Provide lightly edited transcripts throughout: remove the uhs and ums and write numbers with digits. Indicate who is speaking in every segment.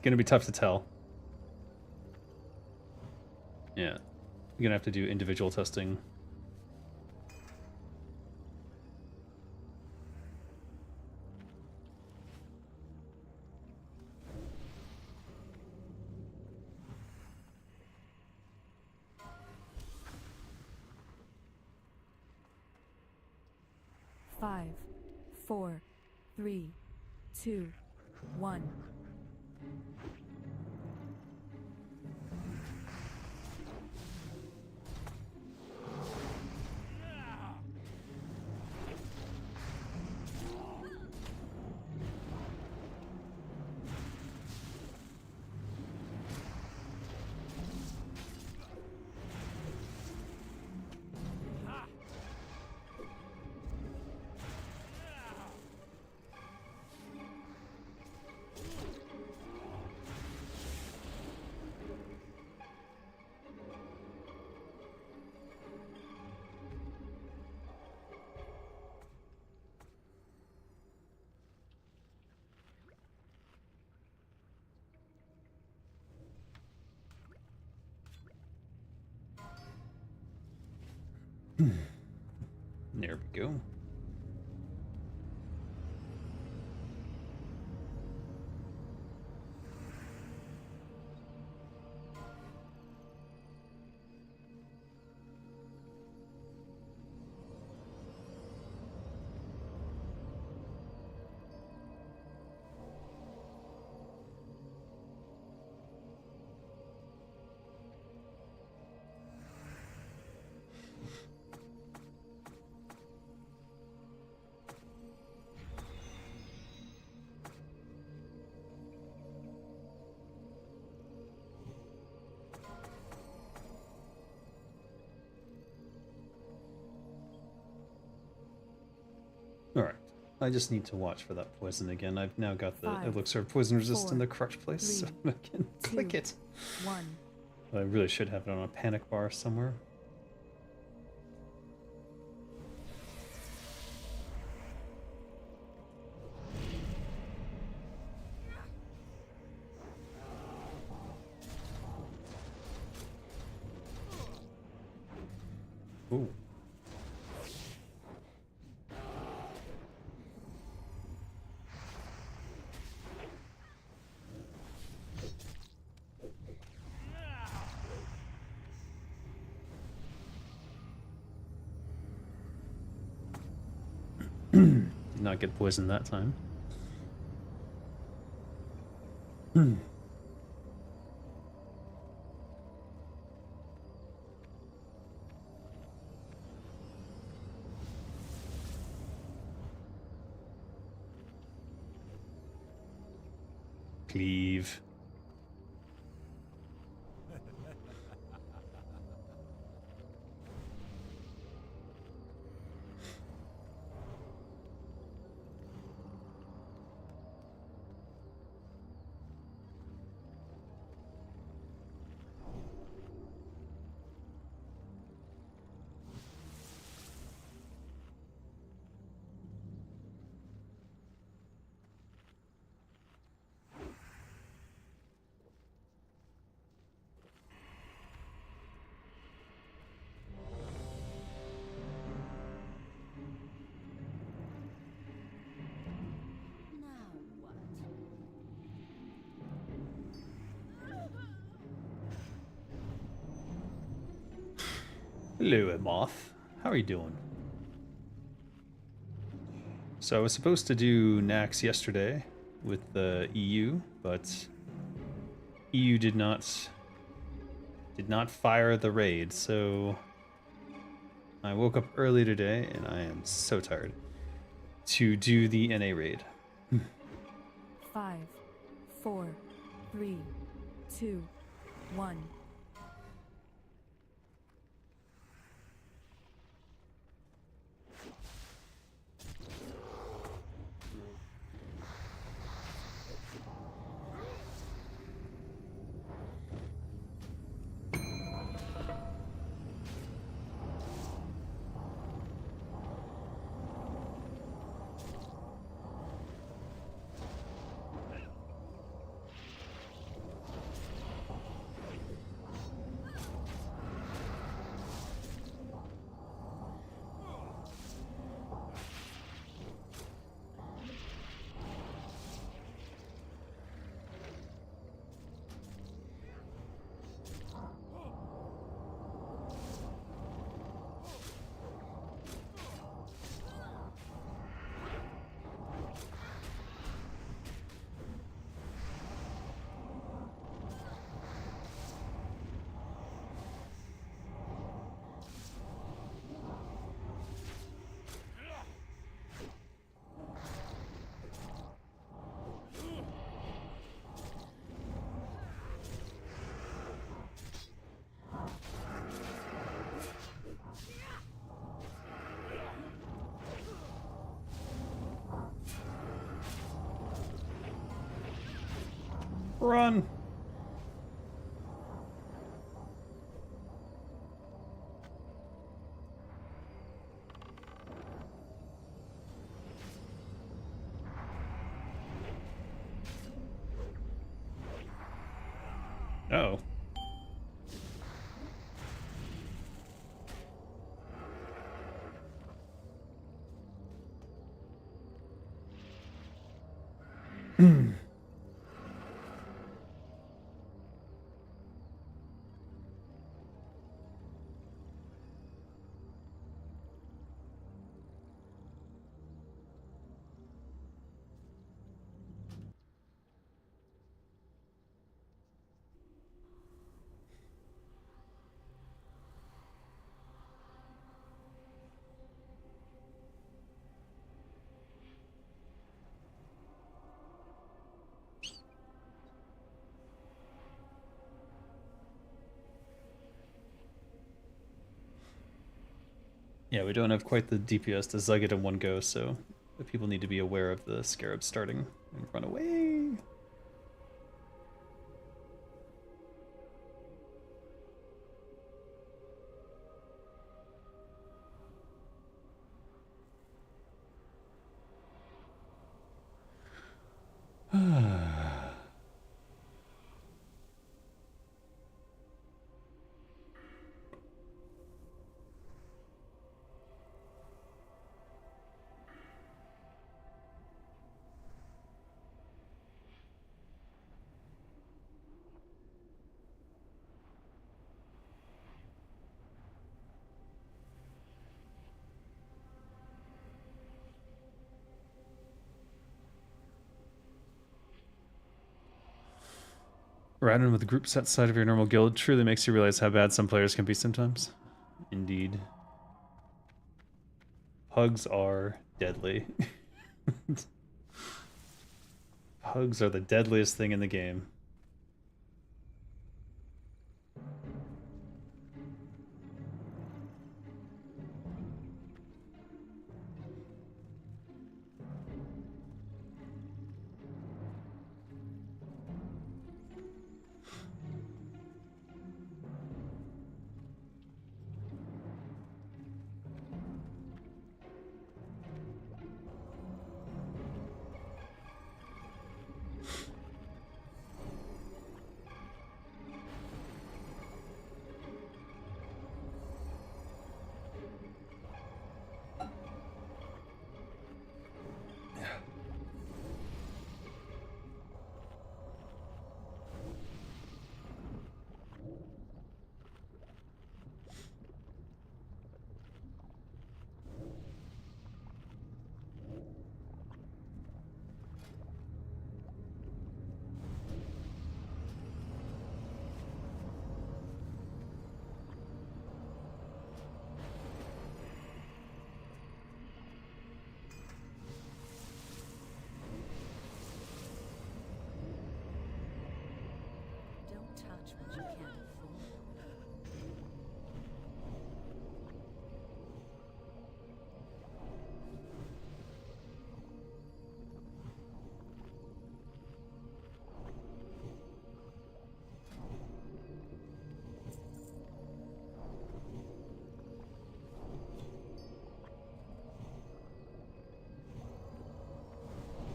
Speaker 1: Gonna be tough to tell. Yeah, you're gonna have to do individual testing.
Speaker 2: Five, 4, 3, 2, 1.
Speaker 1: There we go. Alright. I just need to watch for that poison again. I've now got the elixir of poison resist in the crutch place, so I can click it.
Speaker 2: 1.
Speaker 1: But I really should have it on a panic bar somewhere. Ooh. Did not get poisoned that time. Cleave. Hello, Moth. How are you doing? So I was supposed to do Naxx yesterday with the EU, but EU did not did not fire the raid, so I woke up early today and I am so tired to do the NA raid.
Speaker 2: 5, 4, 3, 2, 1.
Speaker 1: Run! Oh. Yeah, we don't have quite the DPS to zug it in one go, so the people need to be aware of the scarabs starting and run away. Riding with groups outside of your normal guild truly makes you realize how bad some players can be sometimes. Indeed. Pugs are deadly. Pugs are the deadliest thing in the game.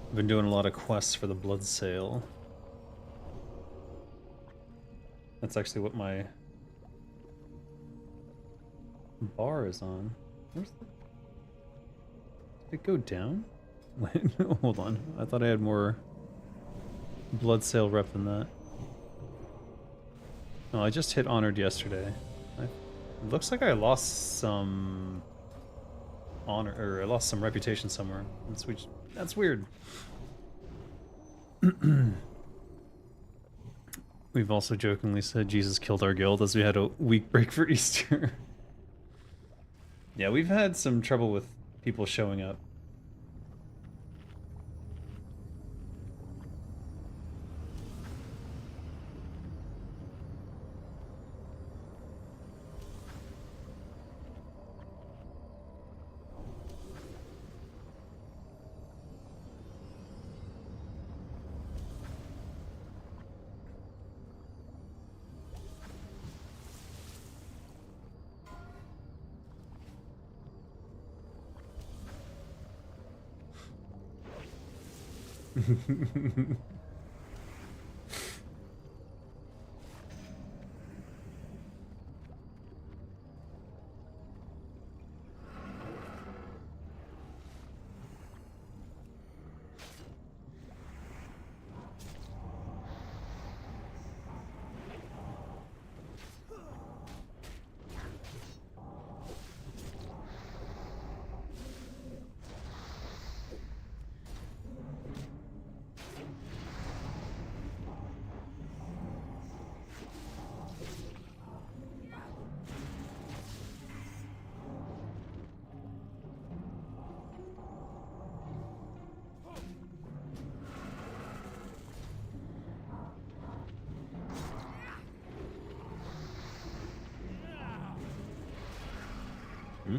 Speaker 1: I've been doing a lot of quests for the blood sale. That's actually what my bar is on. Where's the... Did it go down? Wait, hold on. I thought I had more blood sale rep than that. No, I just hit honored yesterday. It looks like I lost some honor, or I lost some reputation somewhere. That's weird. We've also jokingly said Jesus killed our guild as we had a week break for Easter. Yeah, we've had some trouble with people showing up. Hmm?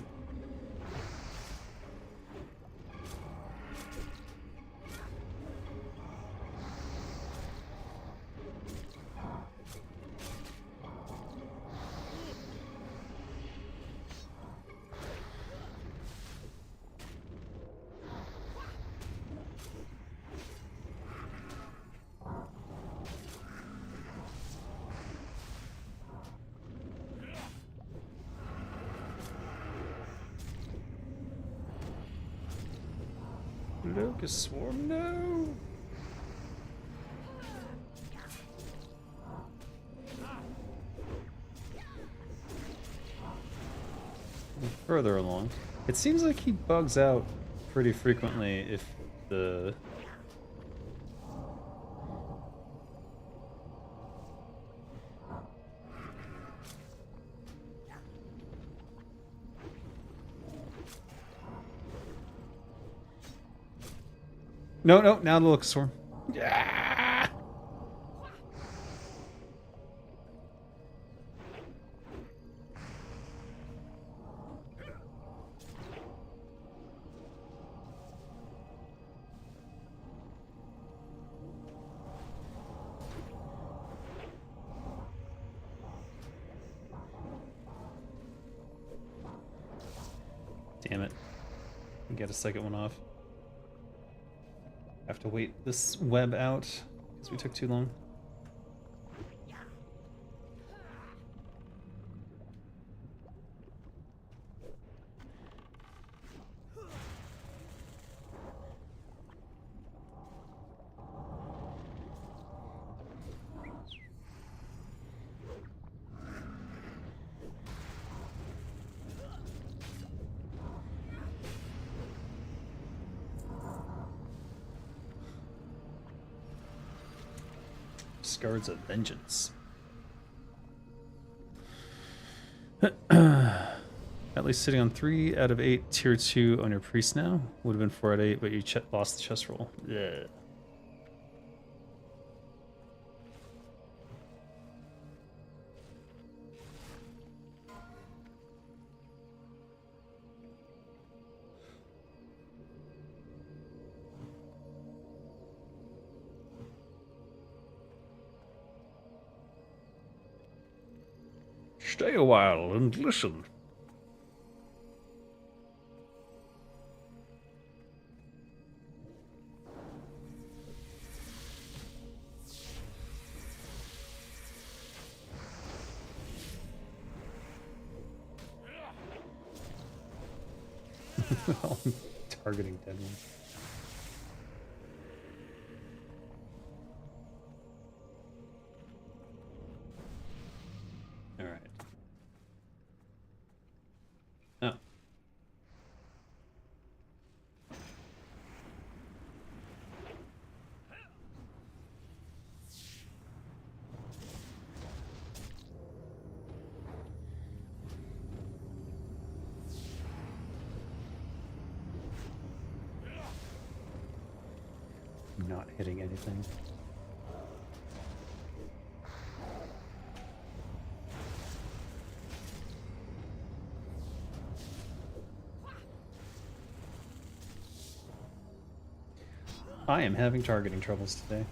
Speaker 1: Locust swarm, no! Further along. It seems like he bugs out pretty frequently if the... No, now the locust swarm. Yeah! Damn it. Get a second one off. Have to wait this web out because we took too long. Scards of Vengeance. At least sitting on 3 out of 8 tier 2 on your priest now. Would have been 4 out of 8, but you lost the chest roll. Yeah. Stay a while and listen. Well, I'm targeting dead ones. Alright. Oh. Not hitting anything. I am having targeting troubles today.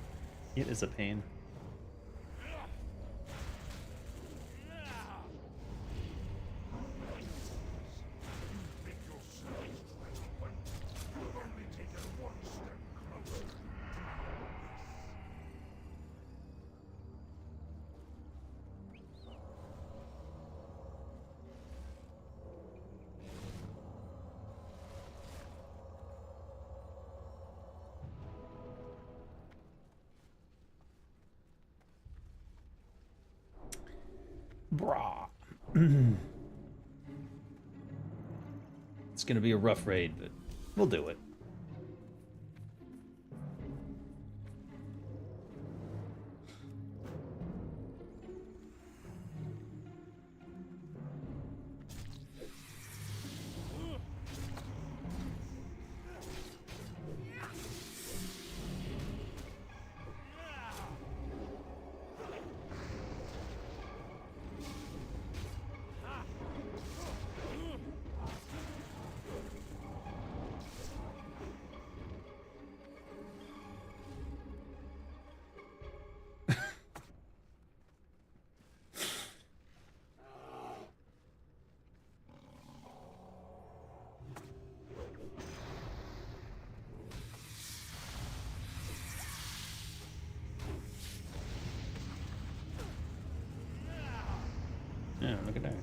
Speaker 1: It is a pain. Brah. It's gonna be a rough raid, but we'll do it. Yeah, look at that.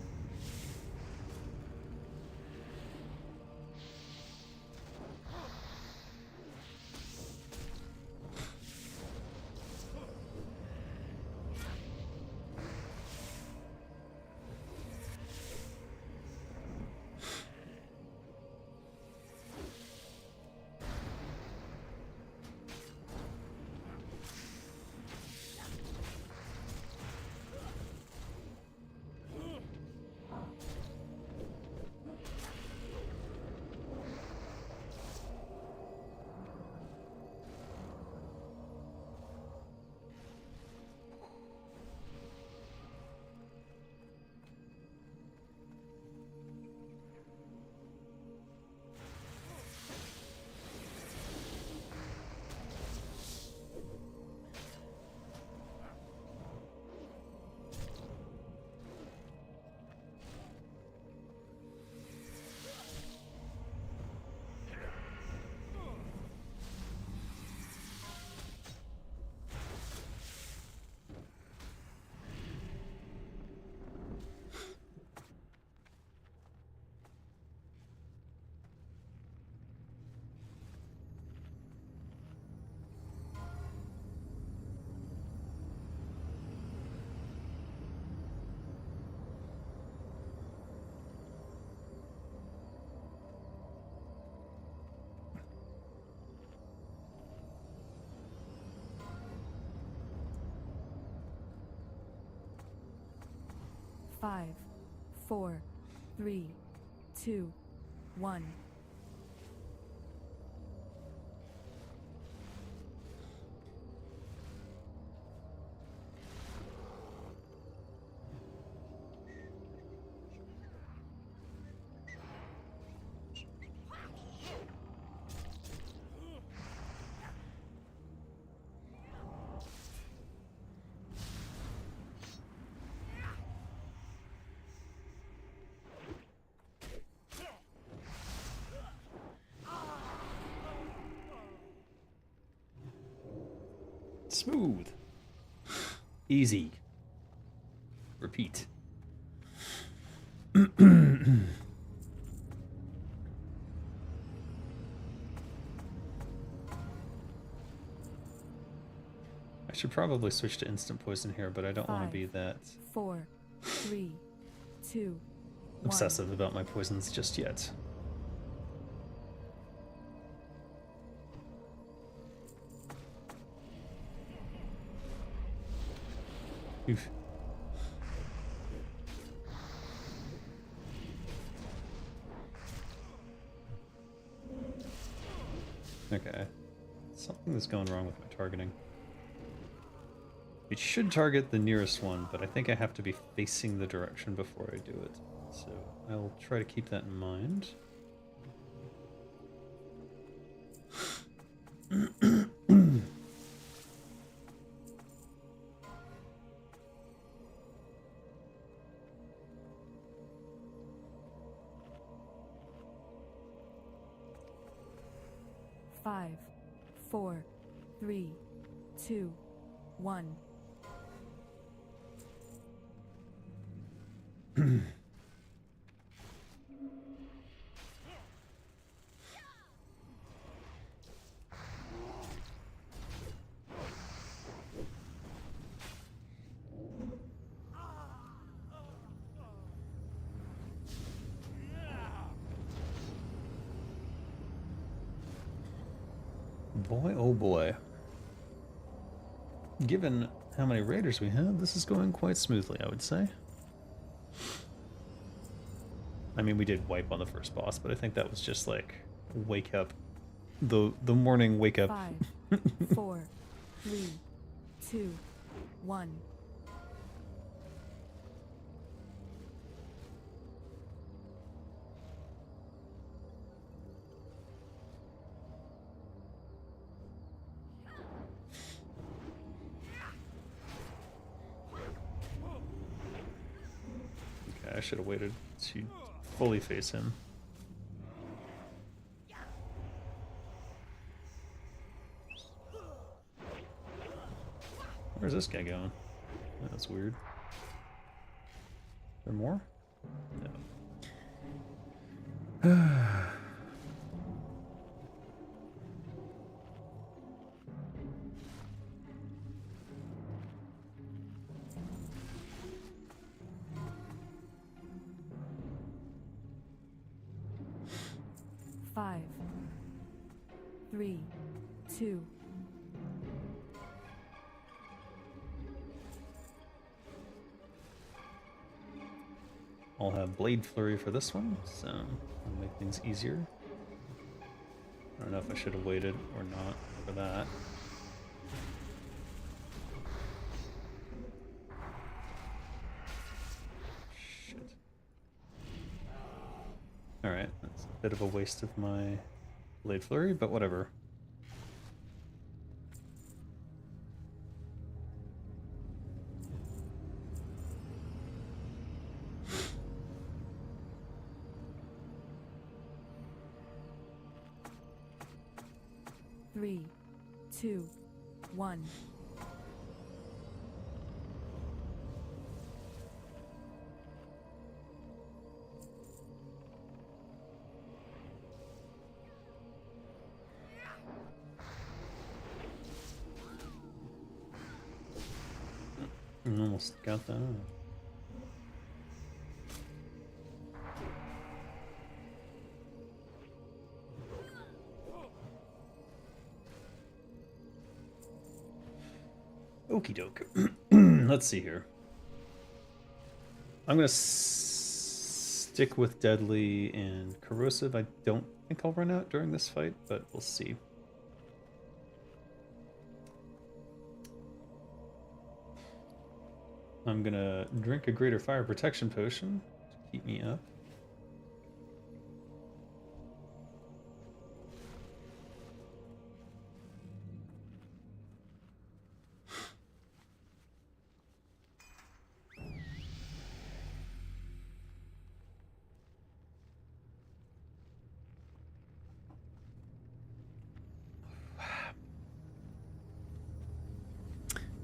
Speaker 2: Five, four, three, two, one.
Speaker 1: Smooth. Easy. Repeat. I should probably switch to instant poison here, but I don't want to
Speaker 2: 5,
Speaker 1: be that
Speaker 2: 4, 3, 2, 1.
Speaker 1: obsessive about my poisons just yet. Oof. Okay. Something is going wrong with my targeting. It should target the nearest one, but I think I have to be facing the direction before I do it. So I'll try to keep that in mind.
Speaker 2: Five, 4, 3, 2, 1.
Speaker 1: Boy, oh boy. Given how many raiders we have, this is going quite smoothly, I would say. I mean, we did wipe on the first boss, but I think that was just like wake up, the morning wake up.
Speaker 2: 5, 4, 3, 2, 1.
Speaker 1: Okay, I should have waited to fully face him. Where's this guy going? That's weird. Is there more? No.
Speaker 2: 5, 3, 2.
Speaker 1: I'll have Blade Flurry for this one, so it'll make things easier. I don't know if I should have waited or not for that. Shit. Alright, that's a bit of a waste of my Blade Flurry, but whatever.
Speaker 2: Three, 2, 1.
Speaker 1: Almost got that. Okie doke. Let's see here. I'm gonna stick with Deadly and Corrosive. I don't think I'll run out during this fight, but we'll see. I'm gonna drink a Greater Fire Protection Potion to keep me up.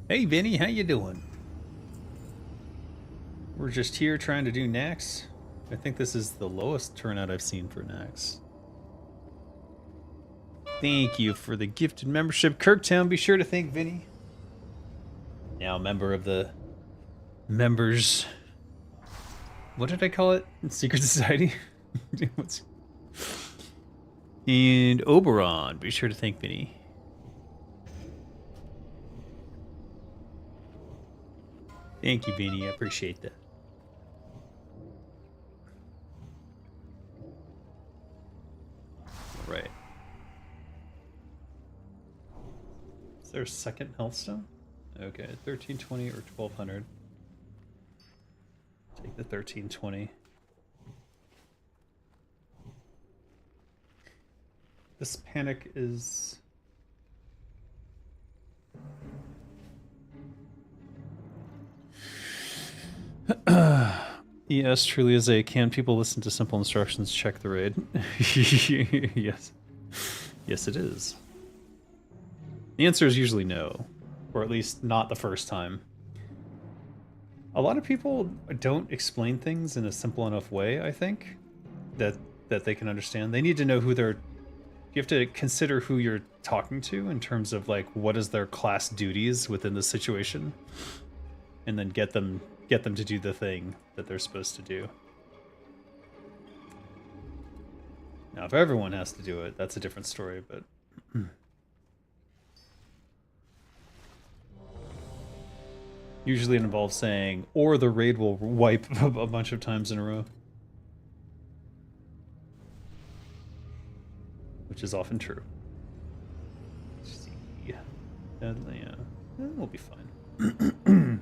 Speaker 1: Hey Vinny, how you doing? We're just here trying to do Naxx. I think this is the lowest turnout I've seen for Naxx. Thank you for the gifted membership, Kirktown. Be sure to thank Vinny. Now a member of the members. What did I call it? Secret Society? And Oberon. Be sure to thank Vinny. Thank you, Vinny. I appreciate that. Right. Is there a second health stone? Okay, 1320 or 1200. Take the 1320. This panic is... Yes, truly is a can people listen to simple instructions, check the raid. Yes. Yes, it is. The answer is usually no. Or at least not the first time. A lot of people don't explain things in a simple enough way, I think, that they can understand. They need to know who they're... You have to consider who you're talking to in terms of, like, what is their class duties within the situation. And then get them to do the thing that they're supposed to do. Now, if everyone has to do it, that's a different story, but... Usually it involves saying, or the raid will wipe a bunch of times in a row. Which is often true. Let's see. Yeah, we'll be fine.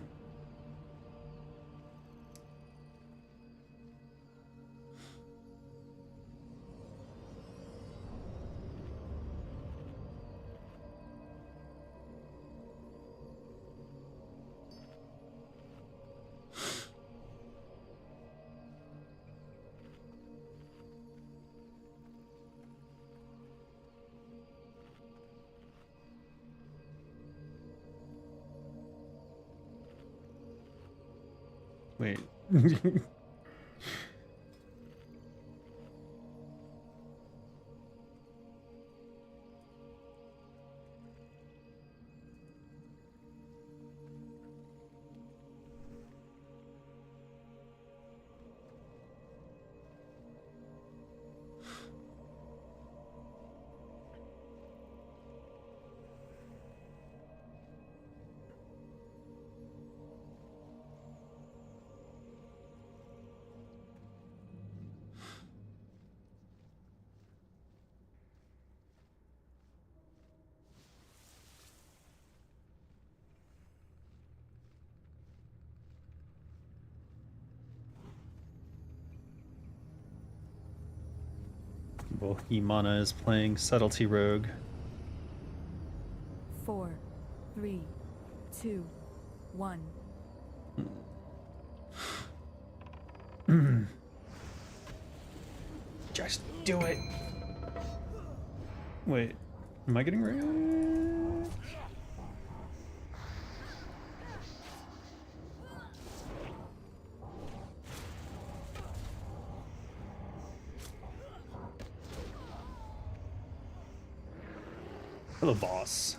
Speaker 1: Wait. Bohemana is playing Subtlety Rogue.
Speaker 2: 4, 3, 2, 1.
Speaker 1: Just do it. Wait, am I getting right? Hello, boss.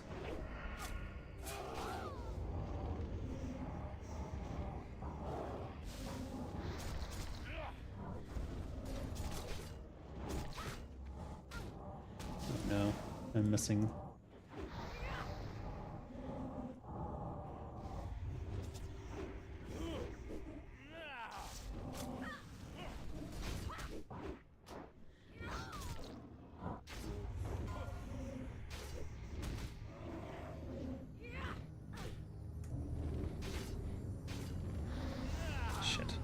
Speaker 1: No, I'm missing. Shit.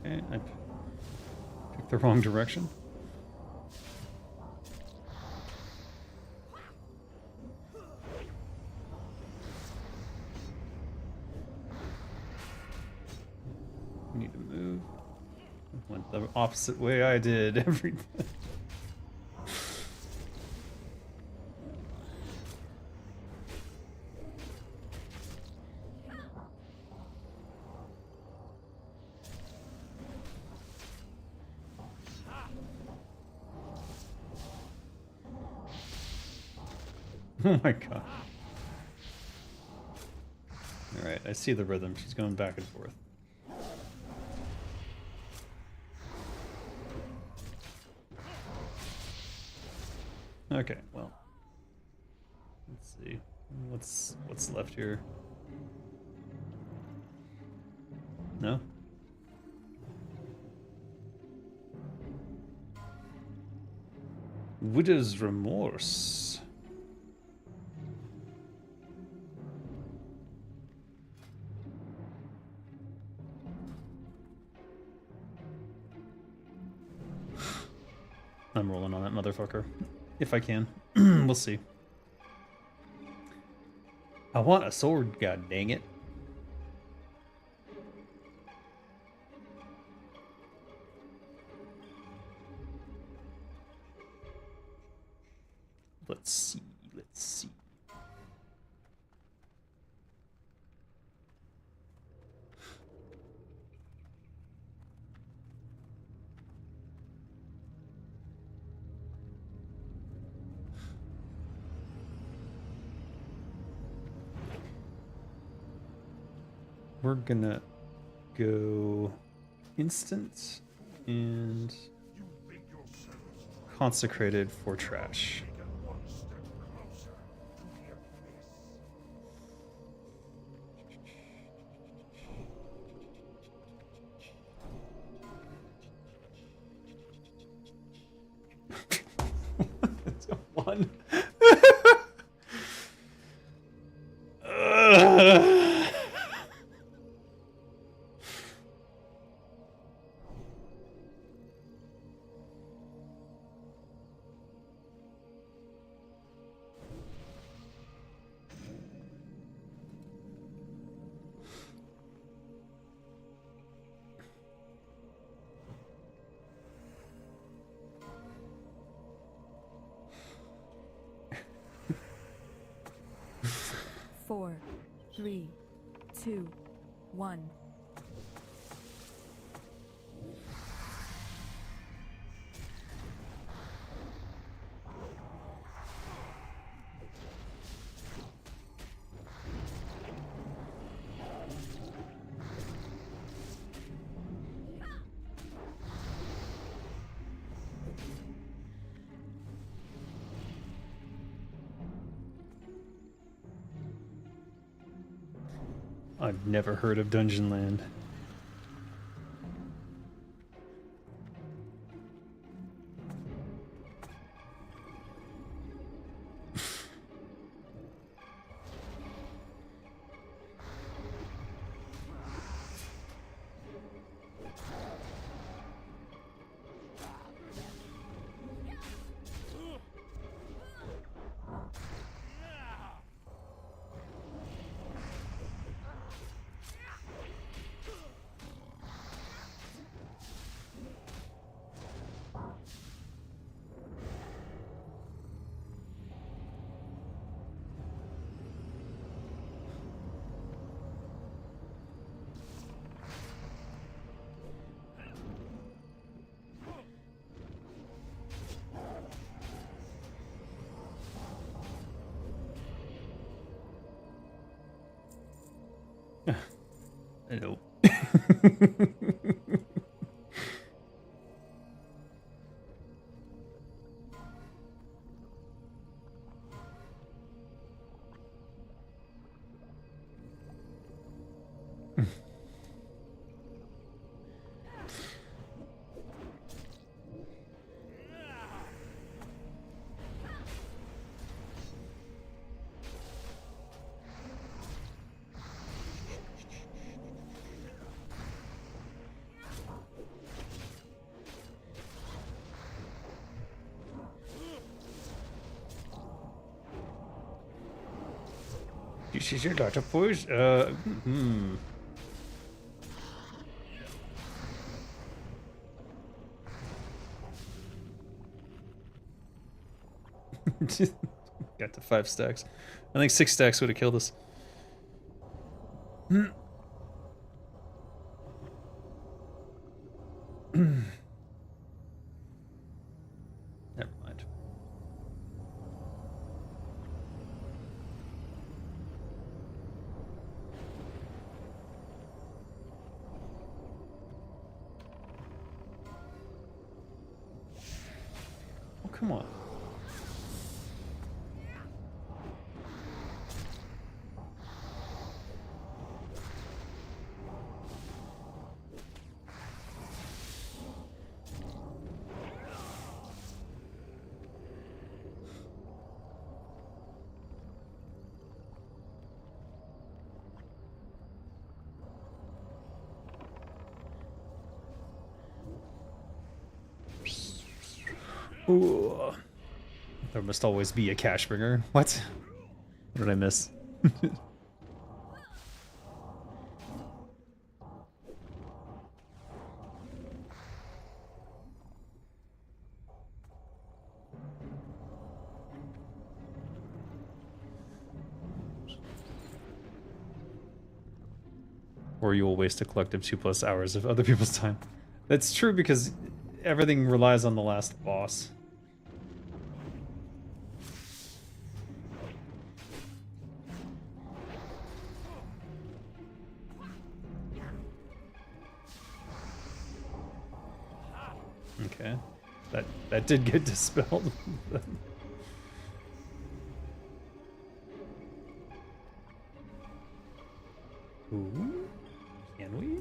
Speaker 1: Okay, I picked the wrong direction. Need to move. Went the opposite way I did every time. Oh my god. I see the rhythm. She's going back and forth. Okay, well. Let's see. What's left here? No? Widow's Remorse. I'm rolling on that motherfucker. If I can. We'll see. I want a sword, god dang it. Let's see, let's see. We're gonna go instant and consecrated for trash. One.
Speaker 2: Four, three, two, one.
Speaker 1: I've never heard of Dungeon Land. I know. This is your daughter, boys. Got to 5 stacks. I think 6 stacks would have killed us. Never mind. come on. Ooh. There must always be a cash bringer. What? What did I miss? Or you will waste a collective 2+ hours of other people's time. That's true because everything relies on the last boss. Okay. That did get dispelled. Ooh. Can we?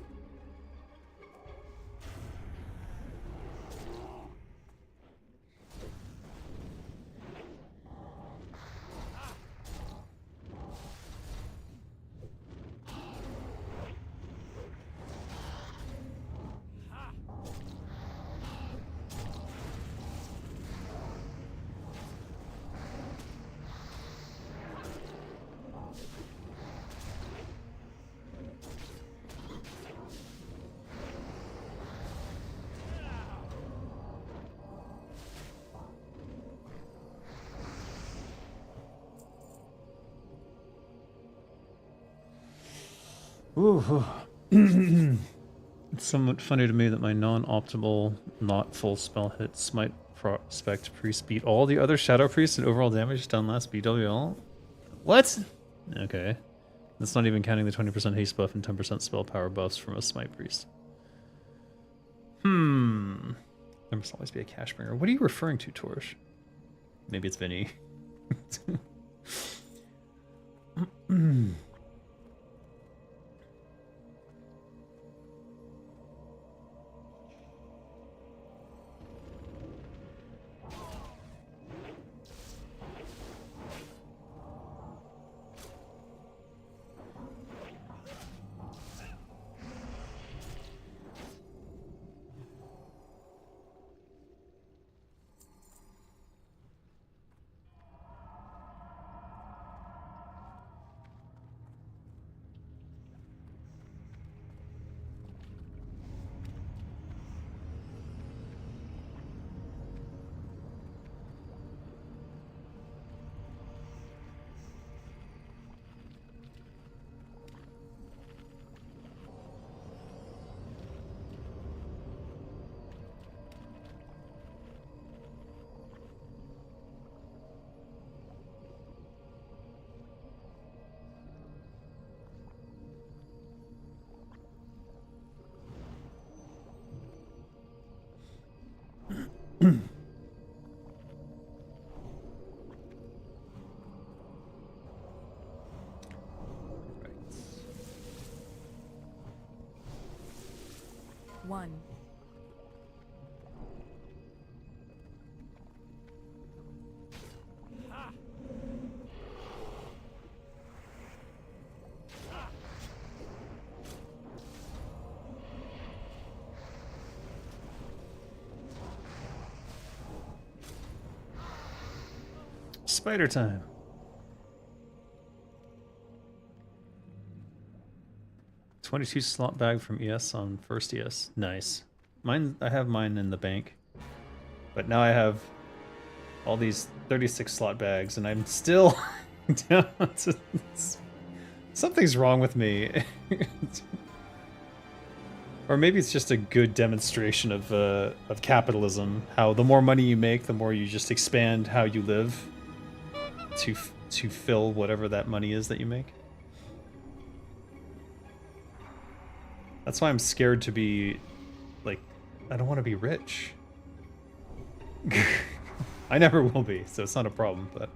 Speaker 1: Ooh. It's somewhat funny to me that my non-optimal, not full spell hit Smite Prospect Priest beat all the other Shadow Priests and overall damage done last BWL. What? Okay. That's not even counting the 20% haste buff and 10% spell power buffs from a Smite Priest. There must always be a cash bringer. What are you referring to, Torch? Maybe it's Vinny.
Speaker 2: One.
Speaker 1: Spider time. $22 slot bag from ES on first ES. Nice. Mine, I have mine in the bank. But now I have all these 36 slot bags and I'm still down to... Something's wrong with me. Or maybe it's just a good demonstration of capitalism. How the more money you make, the more you just expand how you live to fill whatever that money is that you make. That's why I'm scared to be, like, I don't want to be rich. I never will be, so it's not a problem, but...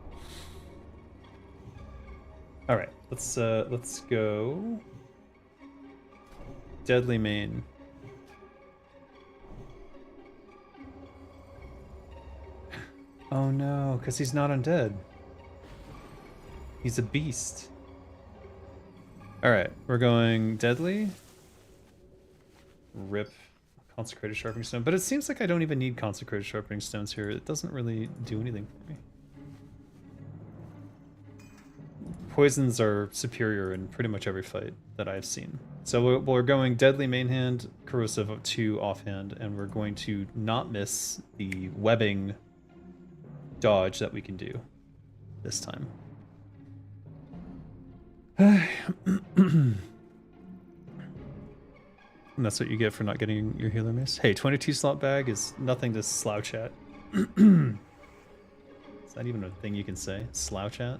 Speaker 1: Alright, let's go... Deadly Main. Oh no, because he's not undead. He's a beast. Alright, we're going Deadly. Rip Consecrated Sharpening Stone. But it seems like I don't even need Consecrated Sharpening Stones here. It doesn't really do anything for me. Poisons are superior in pretty much every fight that I've seen. So we're going Deadly Main Hand, Corrosive 2 offhand, and we're going to not miss the webbing dodge that we can do this time. And that's what you get for not getting your healer mace. Hey, 22 slot bag is nothing to slouch at. Is that even a thing you can say? Slouch at?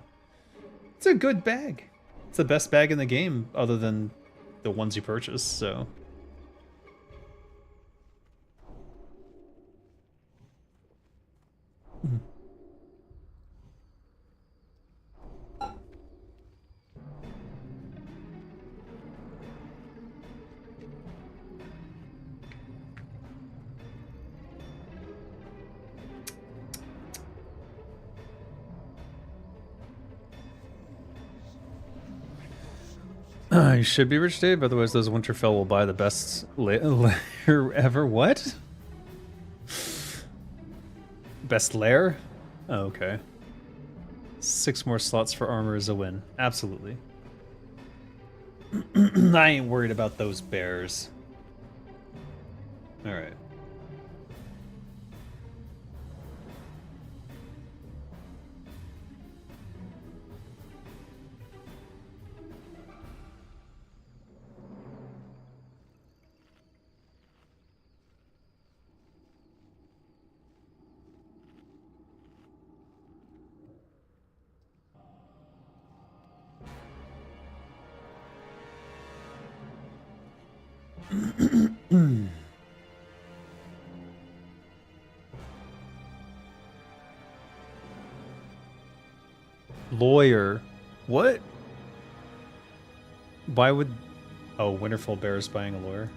Speaker 1: It's a good bag. It's the best bag in the game other than the ones you purchase, so... You should be rich, Dave, otherwise those Winterfell will buy the best lair ever. What? Best lair? Oh, okay. 6 more slots for armor is a win. Absolutely. I ain't worried about those bears. Alright. Lawyer. What? Why would... Oh, Winterfell Bears buying a lawyer?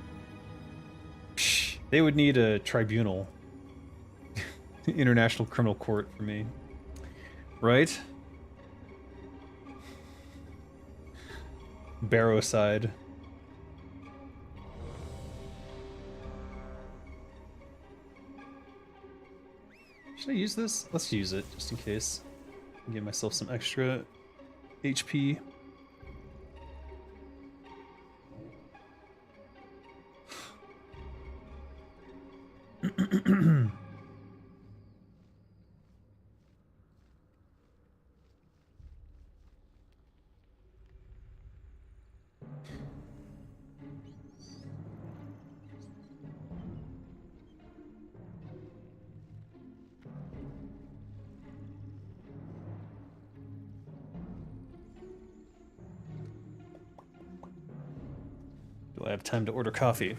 Speaker 1: Psh, they would need a tribunal. International Criminal Court for me. Right? Barrowside. Should I use this? Let's use it, just in case. Give myself some extra HP. Do I have time to order coffee?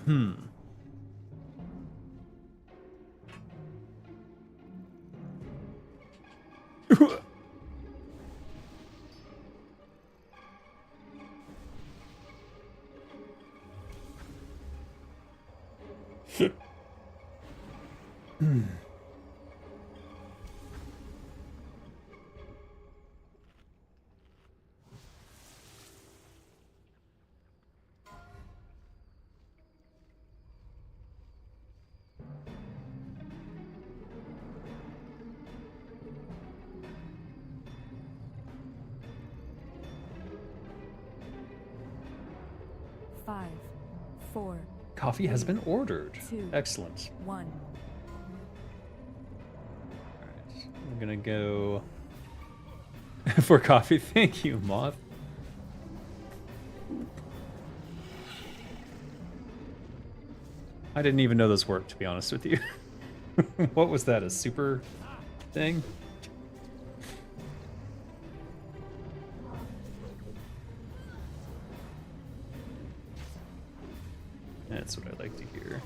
Speaker 2: Five, four.
Speaker 1: Coffee has been ordered.
Speaker 2: 2,
Speaker 1: Excellent.
Speaker 2: 1.
Speaker 1: Alright, I'm gonna go for coffee. Thank you, Moth. I didn't even know those worked, to be honest with you. What was that, a super thing? That's what I like to hear.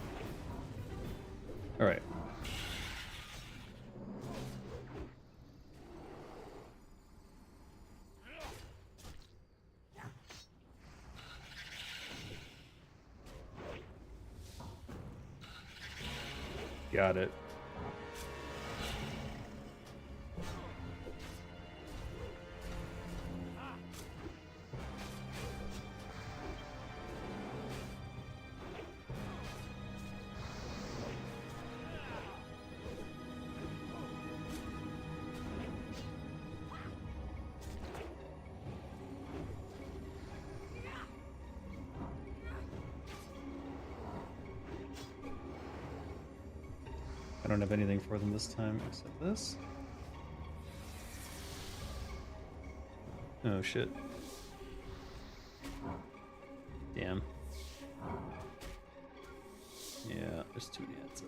Speaker 1: Alright. Got it. I don't have anything for them this time except this. Oh shit. Damn. Yeah, there's too many heads up.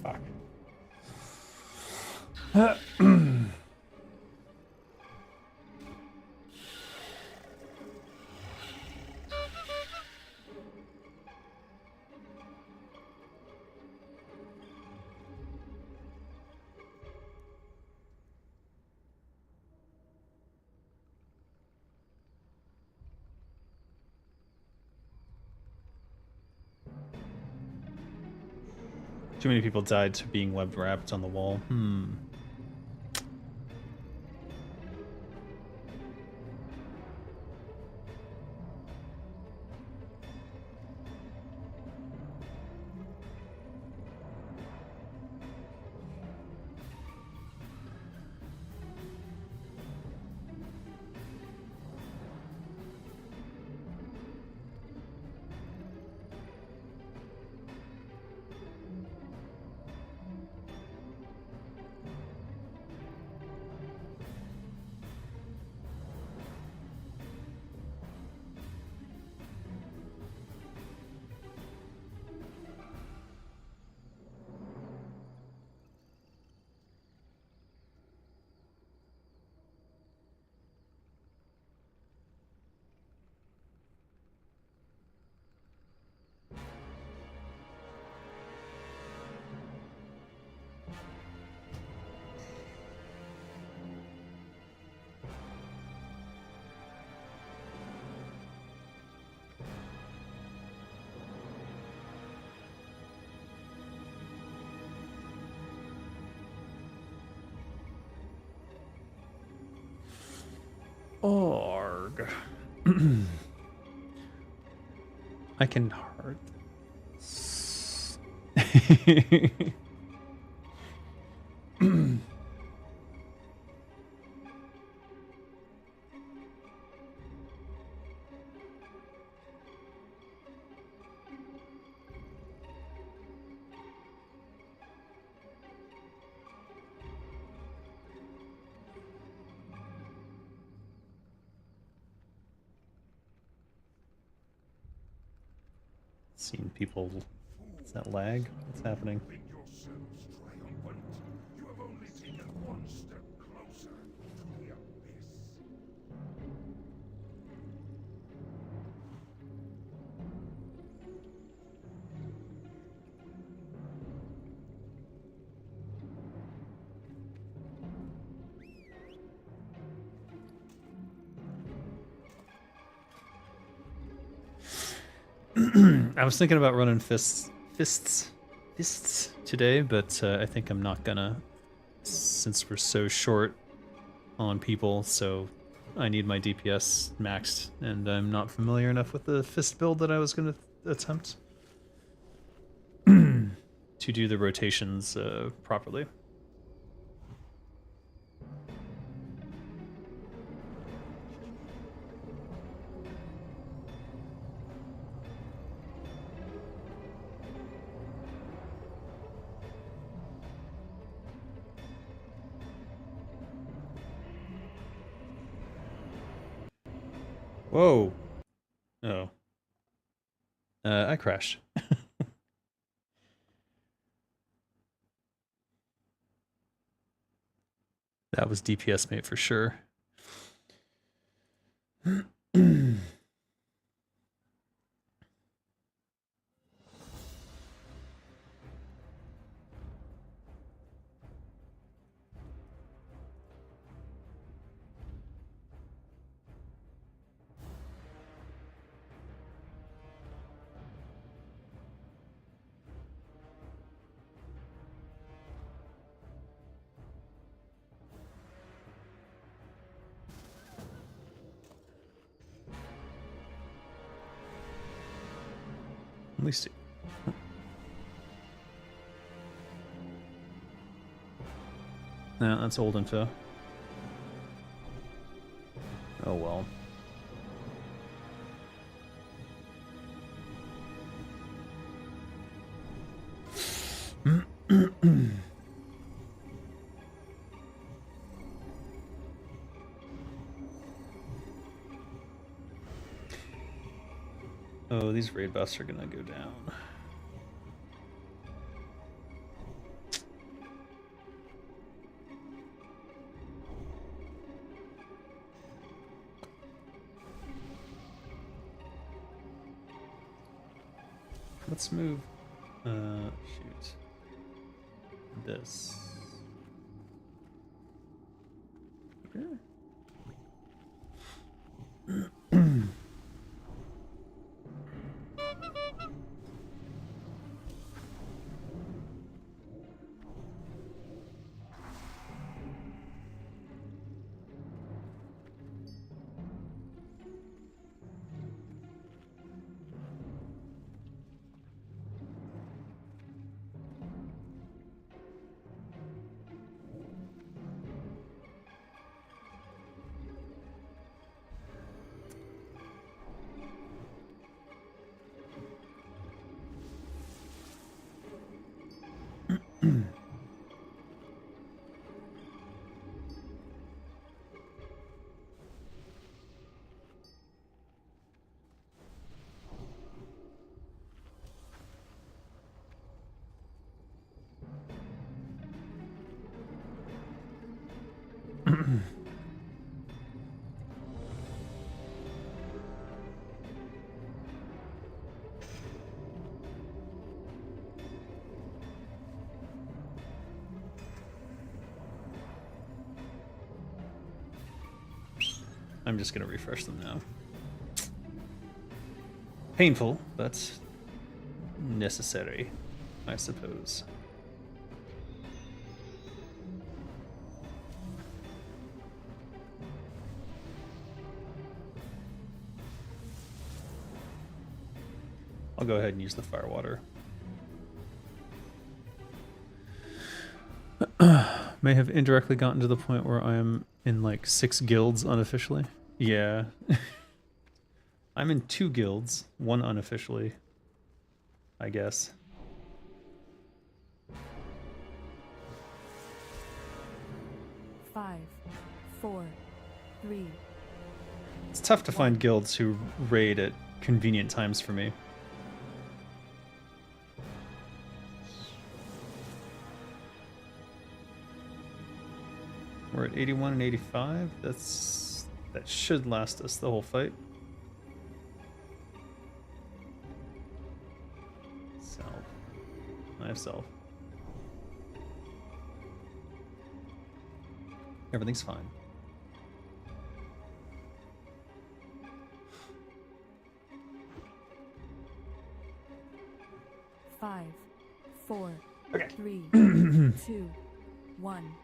Speaker 1: Fuck. Too many people died to being web wrapped on the wall. Org. I can heart. Seeing people. Is that lag? What's happening?
Speaker 3: You have only taken one step closer to the abyss.
Speaker 1: I was thinking about running fists today, but I think I'm not gonna, since we're so short on people. So I need my DPS maxed, and I'm not familiar enough with the fist build that I was gonna attempt to do the rotations properly. Whoa. Oh. I crashed. That was DPS mate for sure. At least. No, that's old info. Oh well. Oh, these raid buffs are gonna go down. Let's move. Shoot. This. Here. I'm just gonna refresh them now. Painful, but necessary, I suppose. I'll go ahead and use the firewater. May have indirectly gotten to the point where I am in like 6 guilds unofficially. Yeah. I'm in 2 guilds, 1 unofficially, I guess.
Speaker 2: Five, four, three.
Speaker 1: It's tough to find guilds who raid at convenient times for me. We're at 81 and 85. That should last us the whole fight. Self. I have self. Everything's fine.
Speaker 2: 5, 4,
Speaker 1: Okay.
Speaker 2: 3, 2, 1.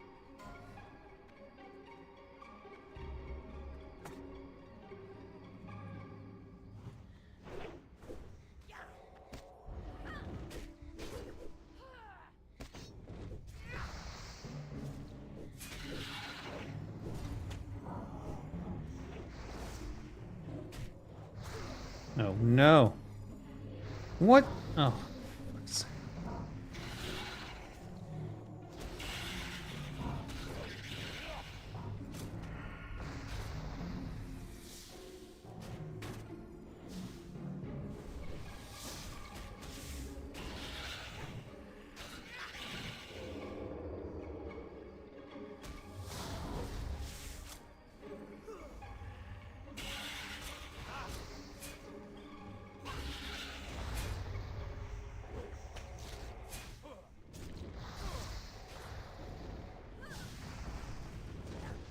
Speaker 1: Oh no. What? Oh. fuck's sake.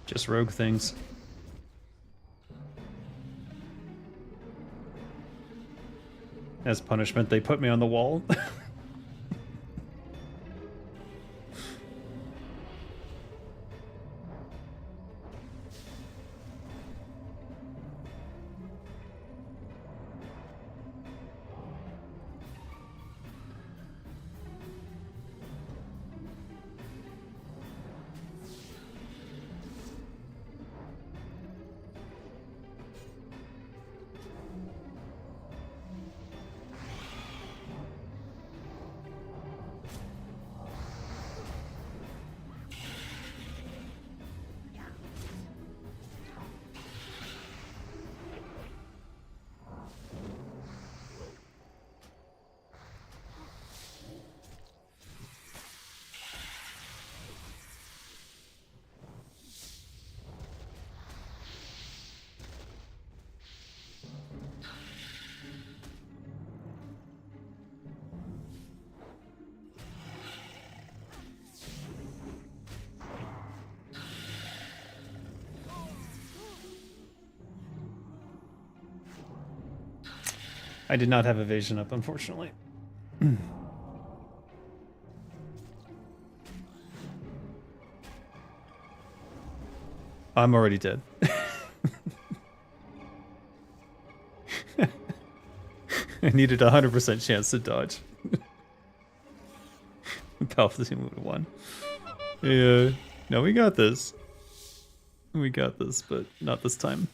Speaker 1: Just rogue things. As punishment, they put me on the wall. I did not have evasion up, unfortunately. I'm already dead. I needed a 100% chance to dodge. Palpatine moved 1. Yeah. No, we got this. We got this, but not this time.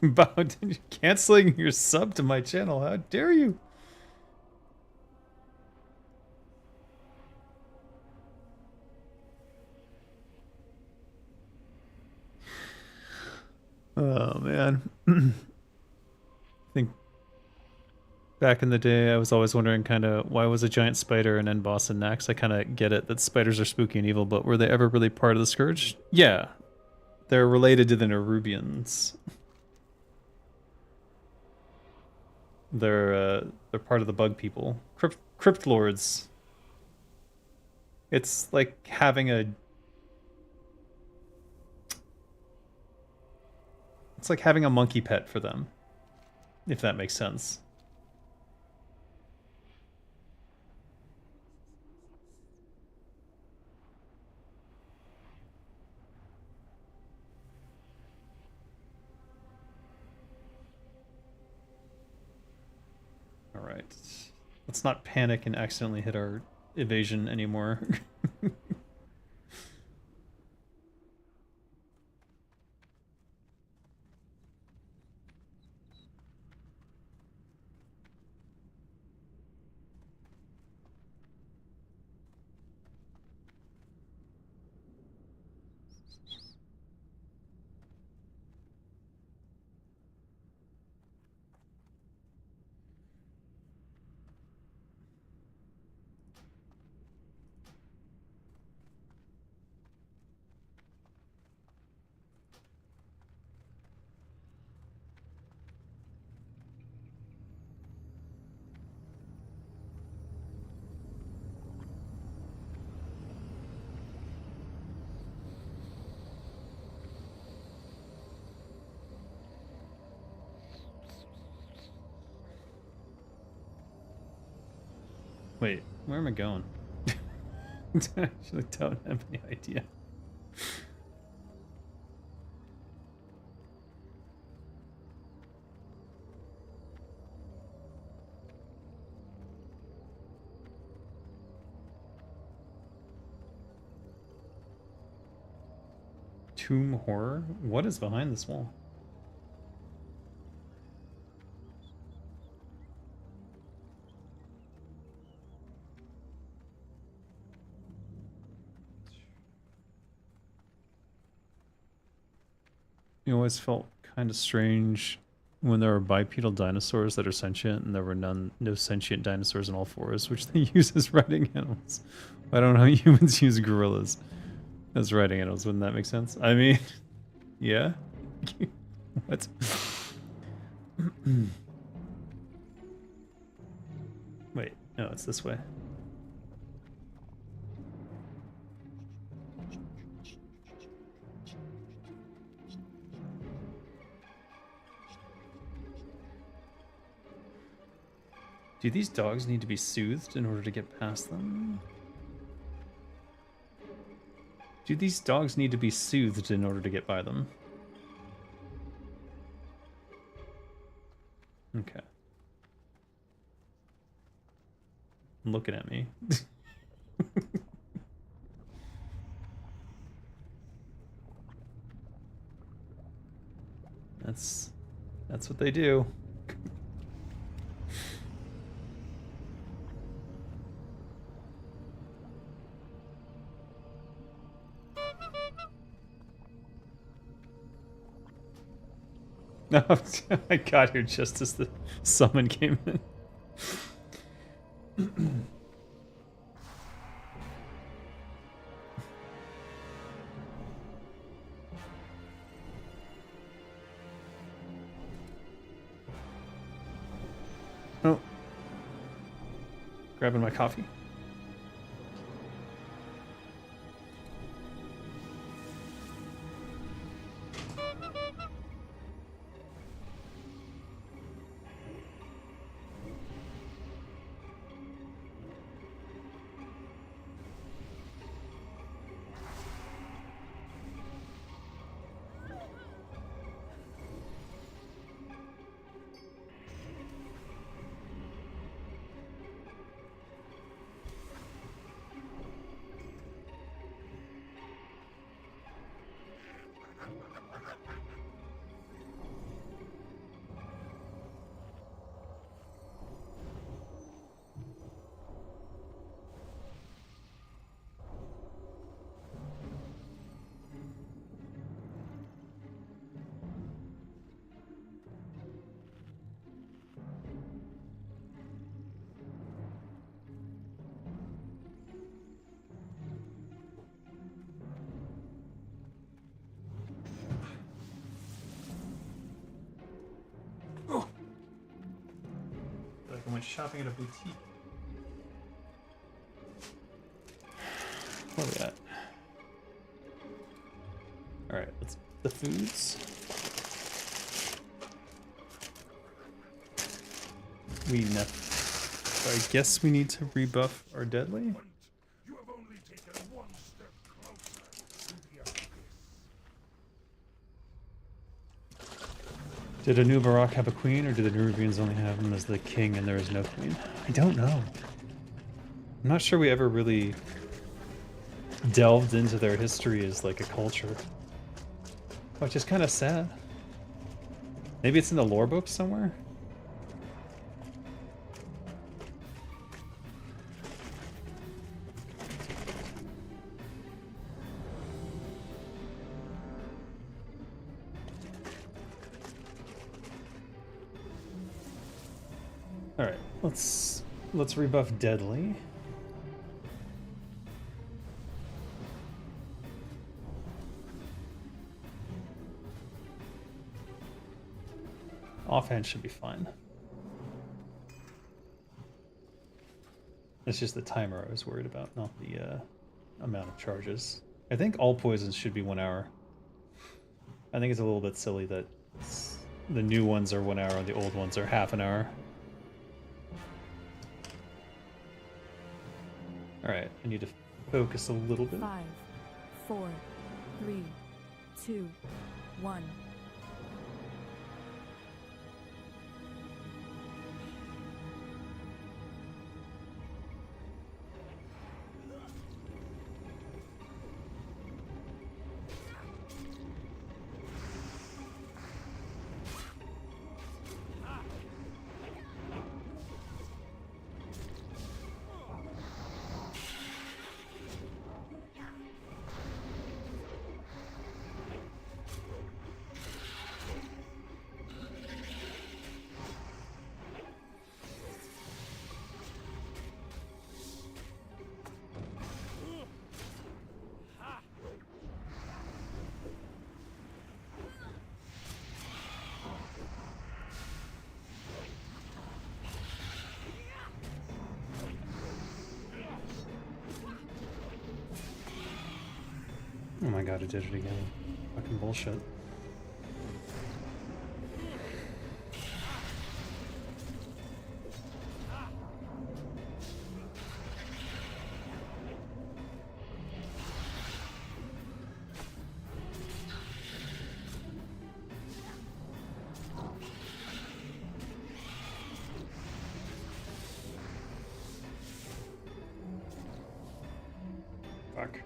Speaker 1: About canceling your sub to my channel. How dare you? Oh man. I think back in the day I was always wondering kind of why was a giant spider an end boss in Naxx? I kind of get it that spiders are spooky and evil, but were they ever really part of the Scourge? Yeah. They're related to the Nerubians. They're part of the bug people. Crypt lords. It's like having a monkey pet for them, if that makes sense. All right. Let's not panic and accidentally hit our evasion anymore. Wait, where am I going? I actually don't have any idea. Tomb horror? What is behind this wall? You always felt kind of strange when there were bipedal dinosaurs that are sentient and there were no sentient dinosaurs in all fours, which they use as riding animals. I don't know how humans use gorillas as riding animals. Wouldn't that make sense? I mean, yeah. What? Wait, no, it's this way. Do these dogs need to be soothed in order to get past them? Do these dogs need to be soothed in order to get by them? Okay. Looking at me. That's what they do. No, I got here just as the summon came in. Oh. Grabbing my coffee. I went shopping at a boutique. What are we at? Alright, let's the foods. So I guess we need to rebuff our deadly.
Speaker 3: You have only taken one step closer to the abyss.
Speaker 1: Did Anu Barak have a queen, or did the Nerubians only have him as the king and there is no queen? I don't know. I'm not sure we ever really delved into their history as like a culture. Which is kind of sad. Maybe it's in the lore book somewhere? Alright, let's rebuff deadly. Offhand should be fine. It's just the timer I was worried about, not the amount of charges. I think all poisons should be 1 hour. I think it's a little bit silly that the new ones are 1 hour and the old ones are half an hour. Alright, I need to focus a little bit.
Speaker 2: 5, 4, 3, 2, 1.
Speaker 1: Oh my god, I did it again. Fucking bullshit. Fuck.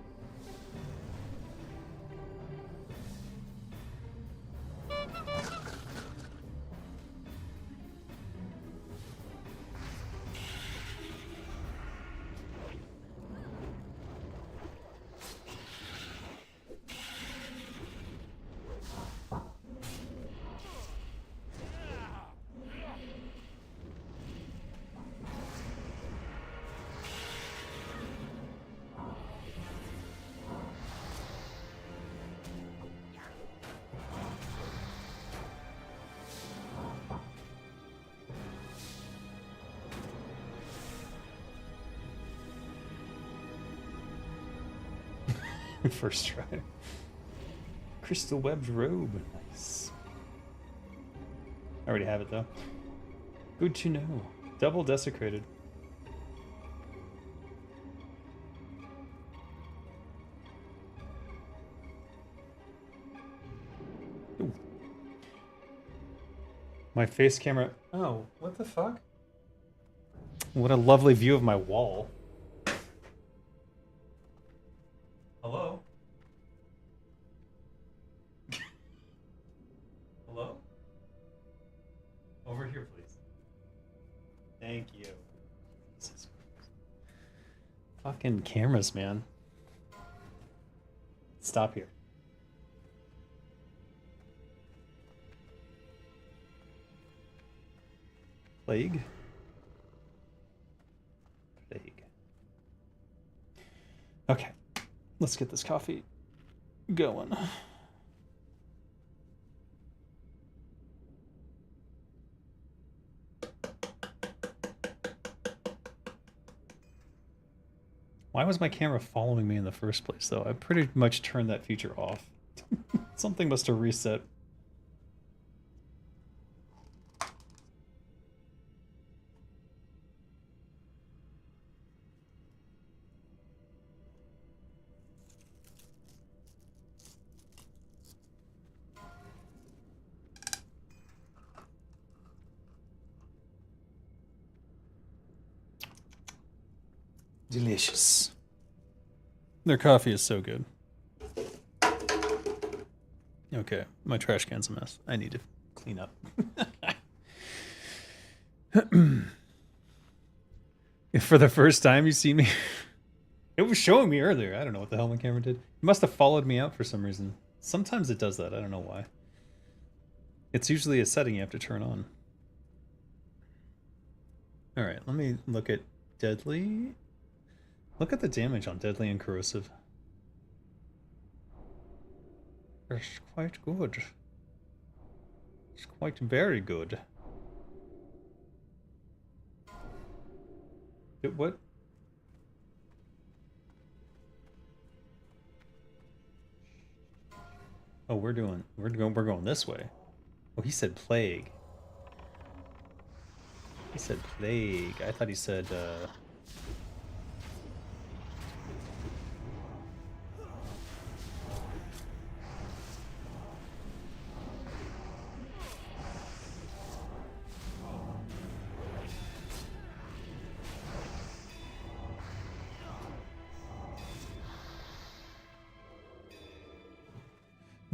Speaker 1: First try. Crystal webbed robe. Nice. I already have it though. Good to know. Double desecrated. Ooh. My face camera. Oh, what the fuck? What a lovely view of my wall. Hello? Hello? Over here, please. Thank you. Jesus. Fucking cameras, man. Stop here. Plague? Plague. Okay. Let's get this coffee going. Why was my camera following me in the first place, though? I pretty much turned that feature off. Something must have reset. Delicious. Their coffee is so good. Okay, my trash can's a mess. I need to clean up. If for the first time you see me, it was showing me earlier. I don't know what the hell my camera did. It must have followed me out for some reason. Sometimes it does that. I don't know why. It's usually a setting you have to turn on. All right, let me look at deadly. Look at the damage on deadly and corrosive. It's quite good. It's quite very good. What? Oh, we're going this way. Oh, he said plague. He said plague. I thought he said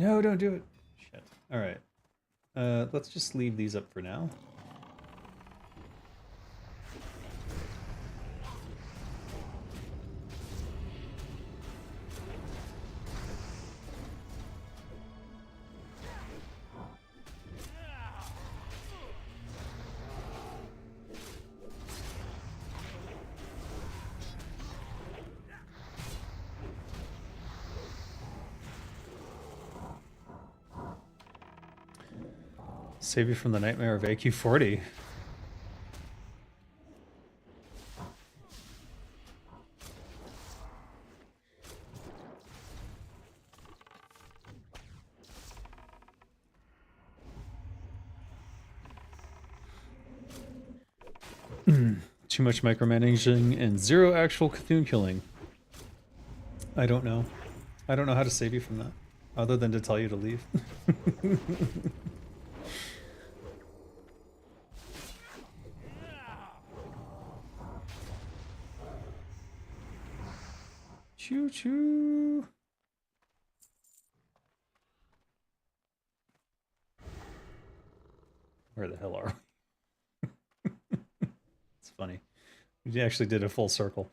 Speaker 1: No, don't do it. Shit. All right. Let's just leave these up for now. Save you from the nightmare of AQ40. Too much micromanaging and zero actual Cthulhu killing. I don't know. I don't know how to save you from that, other than to tell you to leave. Choo choo. Where the hell are we? It's funny. We actually did a full circle.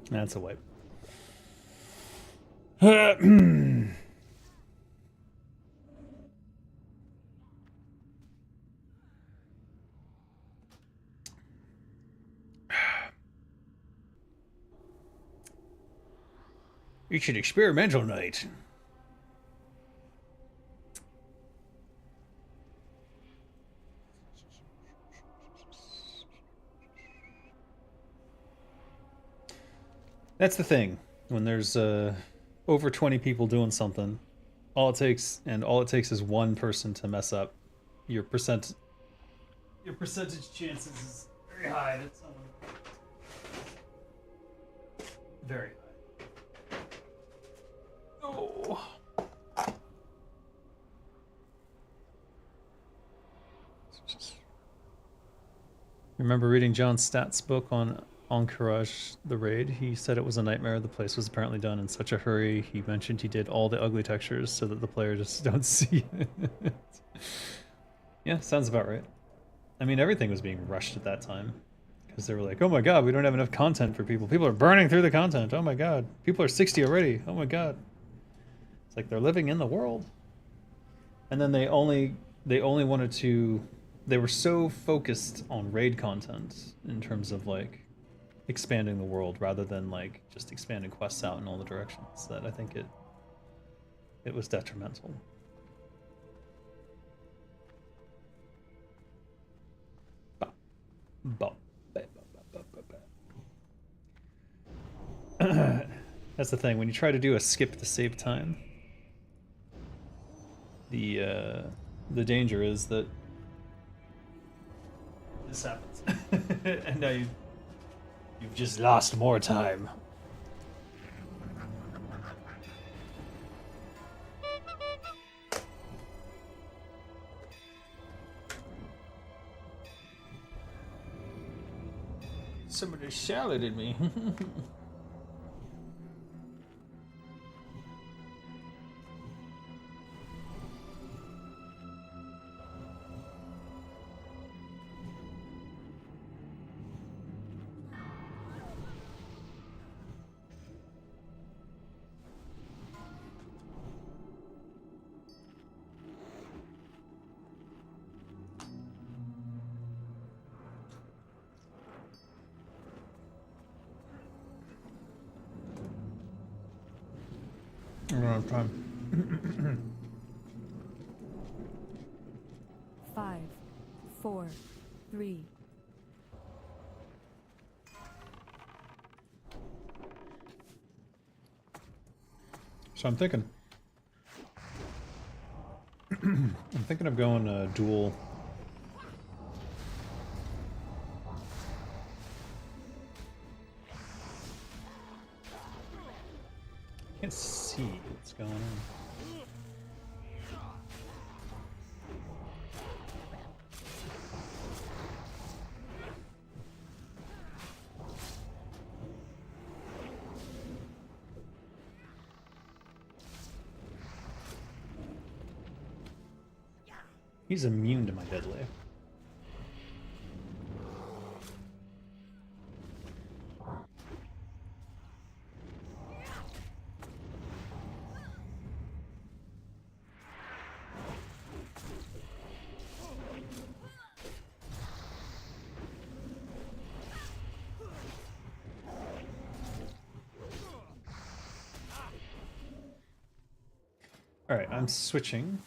Speaker 1: That's a wipe. It's an experimental night. That's the thing. When there's over 20 people doing something, all it takes is one person to mess up. Your percentage chances is very high that someone very high. Oh. Remember reading John's stats book on Encourage the Raid? He said it was a nightmare. The place was apparently done in such a hurry. He mentioned he did all the ugly textures so that the player just don't see it. Yeah, sounds about right. I mean, everything was being rushed at that time. Because they were like, oh my god, we don't have enough content for people. People are burning through the content. Oh my god. People are 60 already. Oh my god. It's like they're living in the world. And then they only wanted to... They were so focused on raid content in terms of like expanding the world rather than like just expanding quests out in all the directions that I think it was detrimental. That's the thing, when you try to do a skip to save time, the danger is that this happens. And now you've just lost more time. Somebody shouted at me. I don't have time.
Speaker 2: 5, 4, 3.
Speaker 1: So I'm thinking. I'm thinking of going dual. Can't see what's going on. He's immune to my deadly. Alright, I'm switching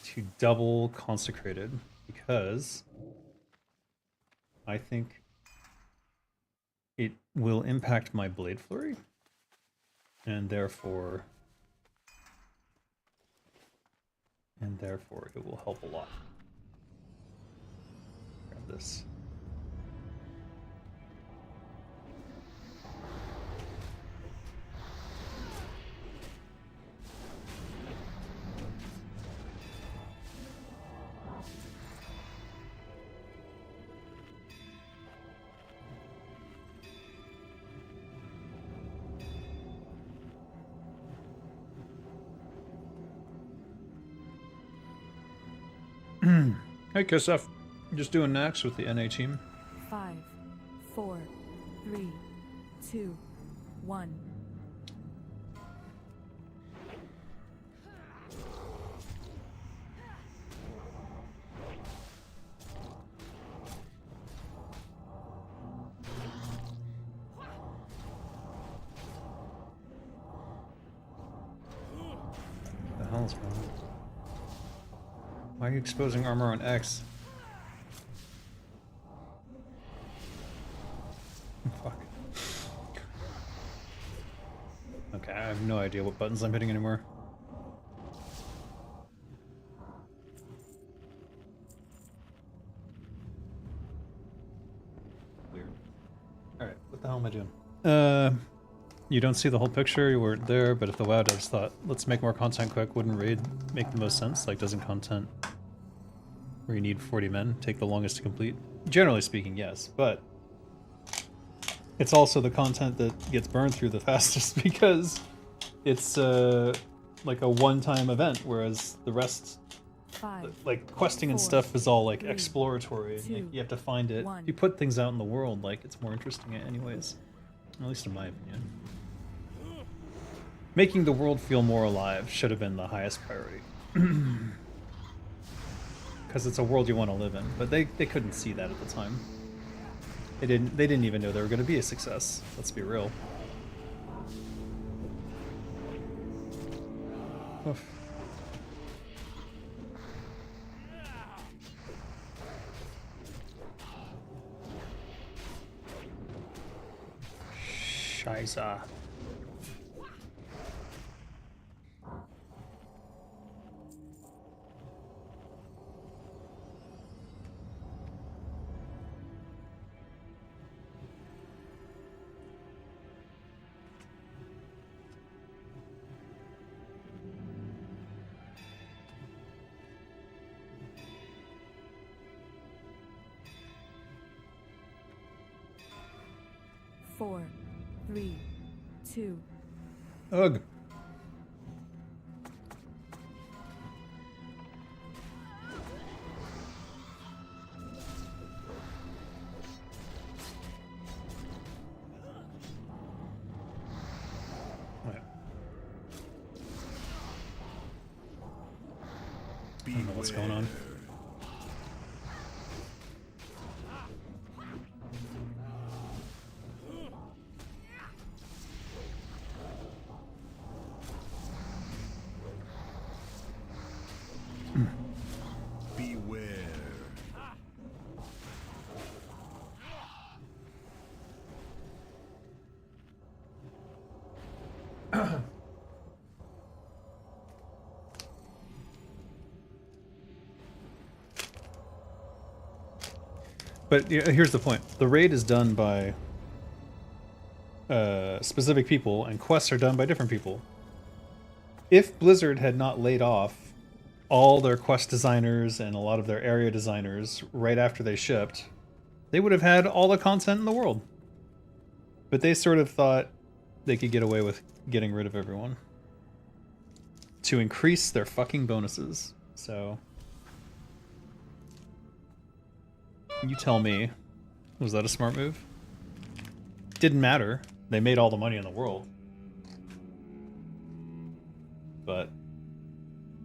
Speaker 1: to double consecrated because I think it will impact my blade flurry and therefore it will help a lot. Grab this. Hey, Kisef. Just doing Naxx with the NA team.
Speaker 2: 5, 4, 3, 2, 1.
Speaker 1: What the hell is going on? Why are you exposing armor on X? Fuck. Okay, I have no idea what buttons I'm hitting anymore. Weird. Alright, what the hell am I doing? You don't see the whole picture, you weren't there, but if the WoW devs thought, let's make more content quick, wouldn't raid make the most sense? Like, doesn't content where you need 40 men take the longest to complete? Generally speaking, yes, but it's also the content that gets burned through the fastest because it's like a one-time event, whereas the rest,
Speaker 2: 5,
Speaker 1: like questing and
Speaker 2: 4,
Speaker 1: stuff, is all like
Speaker 2: 3,
Speaker 1: exploratory. And
Speaker 2: 2,
Speaker 1: you have to find it.
Speaker 2: 1.
Speaker 1: If you put things out in the world, like it's more interesting anyways. At least in my opinion. Making the world feel more alive should have been the highest priority. Because it's a world you want to live in, but they couldn't see that at the time. They didn't even know they were going to be a success. Let's be real. Oof. Scheiße.
Speaker 2: Four, 3, 2.
Speaker 1: Ugh. Right. I don't know what's going on. But here's the point. The raid is done by specific people, and quests are done by different people. If Blizzard had not laid off all their quest designers and a lot of their area designers right after they shipped, they would have had all the content in the world. But they sort of thought they could get away with getting rid of everyone to increase their fucking bonuses. So you tell me, was that a smart move? Didn't matter. They made all the money in the world. But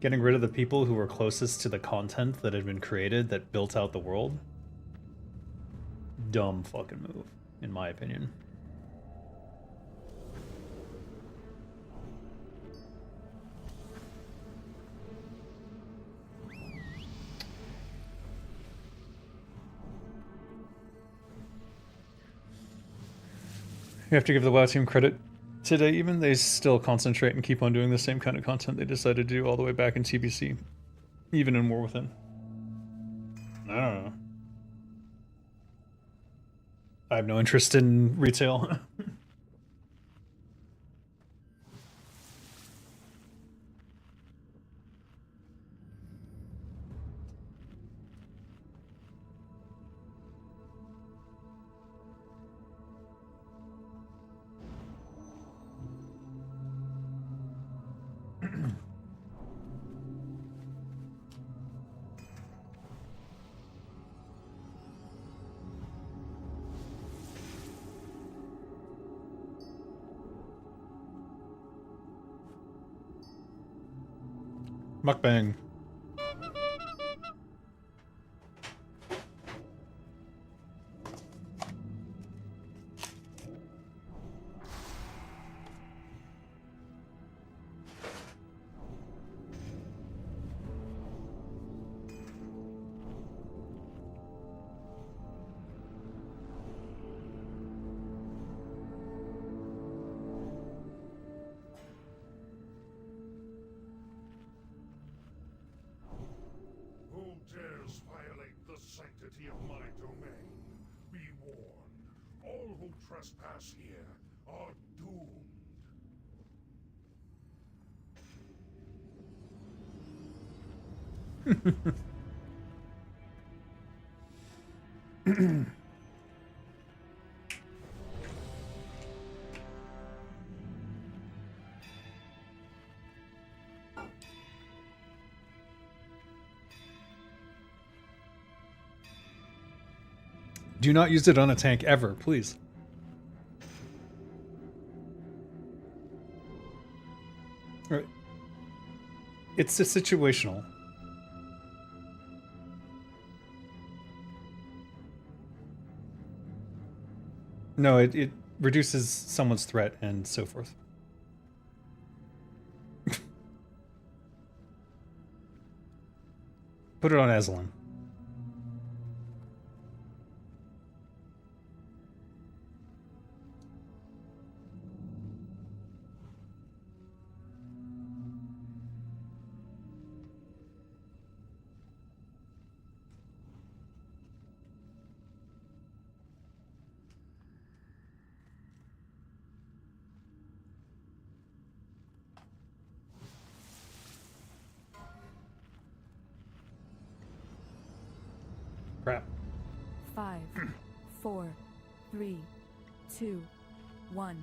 Speaker 1: getting rid of the people who were closest to the content that had been created that built out the world, dumb fucking move, in my opinion. You have to give the WoW team credit. Today, even, they still concentrate and keep on doing the same kind of content they decided to do all the way back in TBC. Even in War Within. I don't know. I have no interest in retail. Mukbang.
Speaker 3: Sanctity of my domain. Be warned, all who trespass here are doomed.
Speaker 1: Do not use it on a tank ever, please. Right. It's a situational. No, it reduces someone's threat and so forth. Put it on Aslan. Crap.
Speaker 2: 5, 4, 3, 2, 1.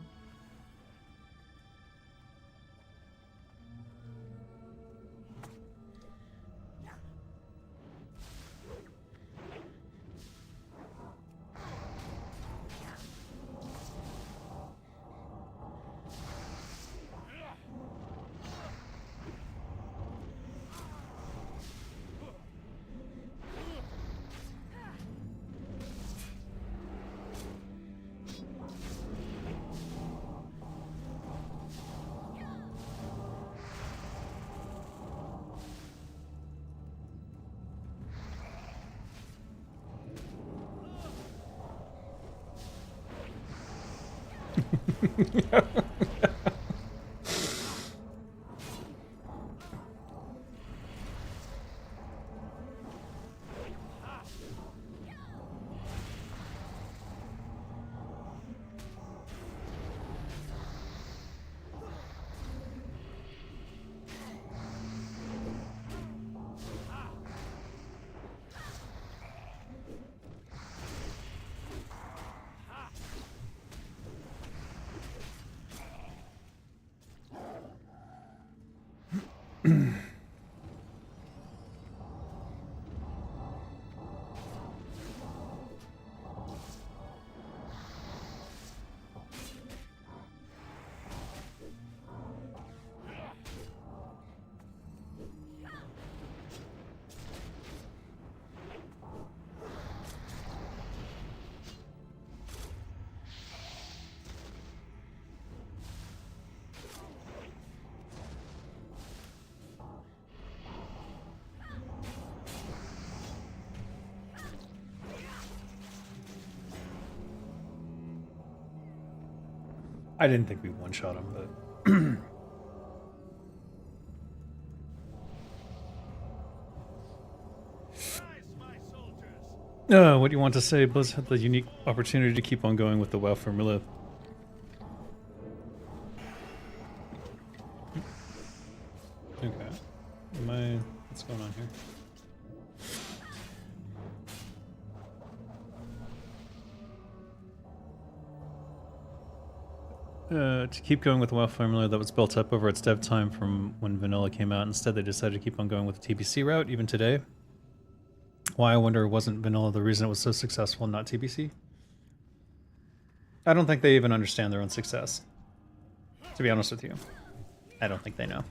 Speaker 1: I didn't think we one-shot him, but... what do you want to say? Blizz had the unique opportunity to keep on going with the WoW formula. Okay. What's going on here? To keep going with the WoW formula that was built up over its dev time from when vanilla came out. Instead, they decided to keep on going with the TBC route, even today. Why, I wonder, wasn't vanilla the reason it was so successful and not TBC? I don't think they even understand their own success. To be honest with you. I don't think they know.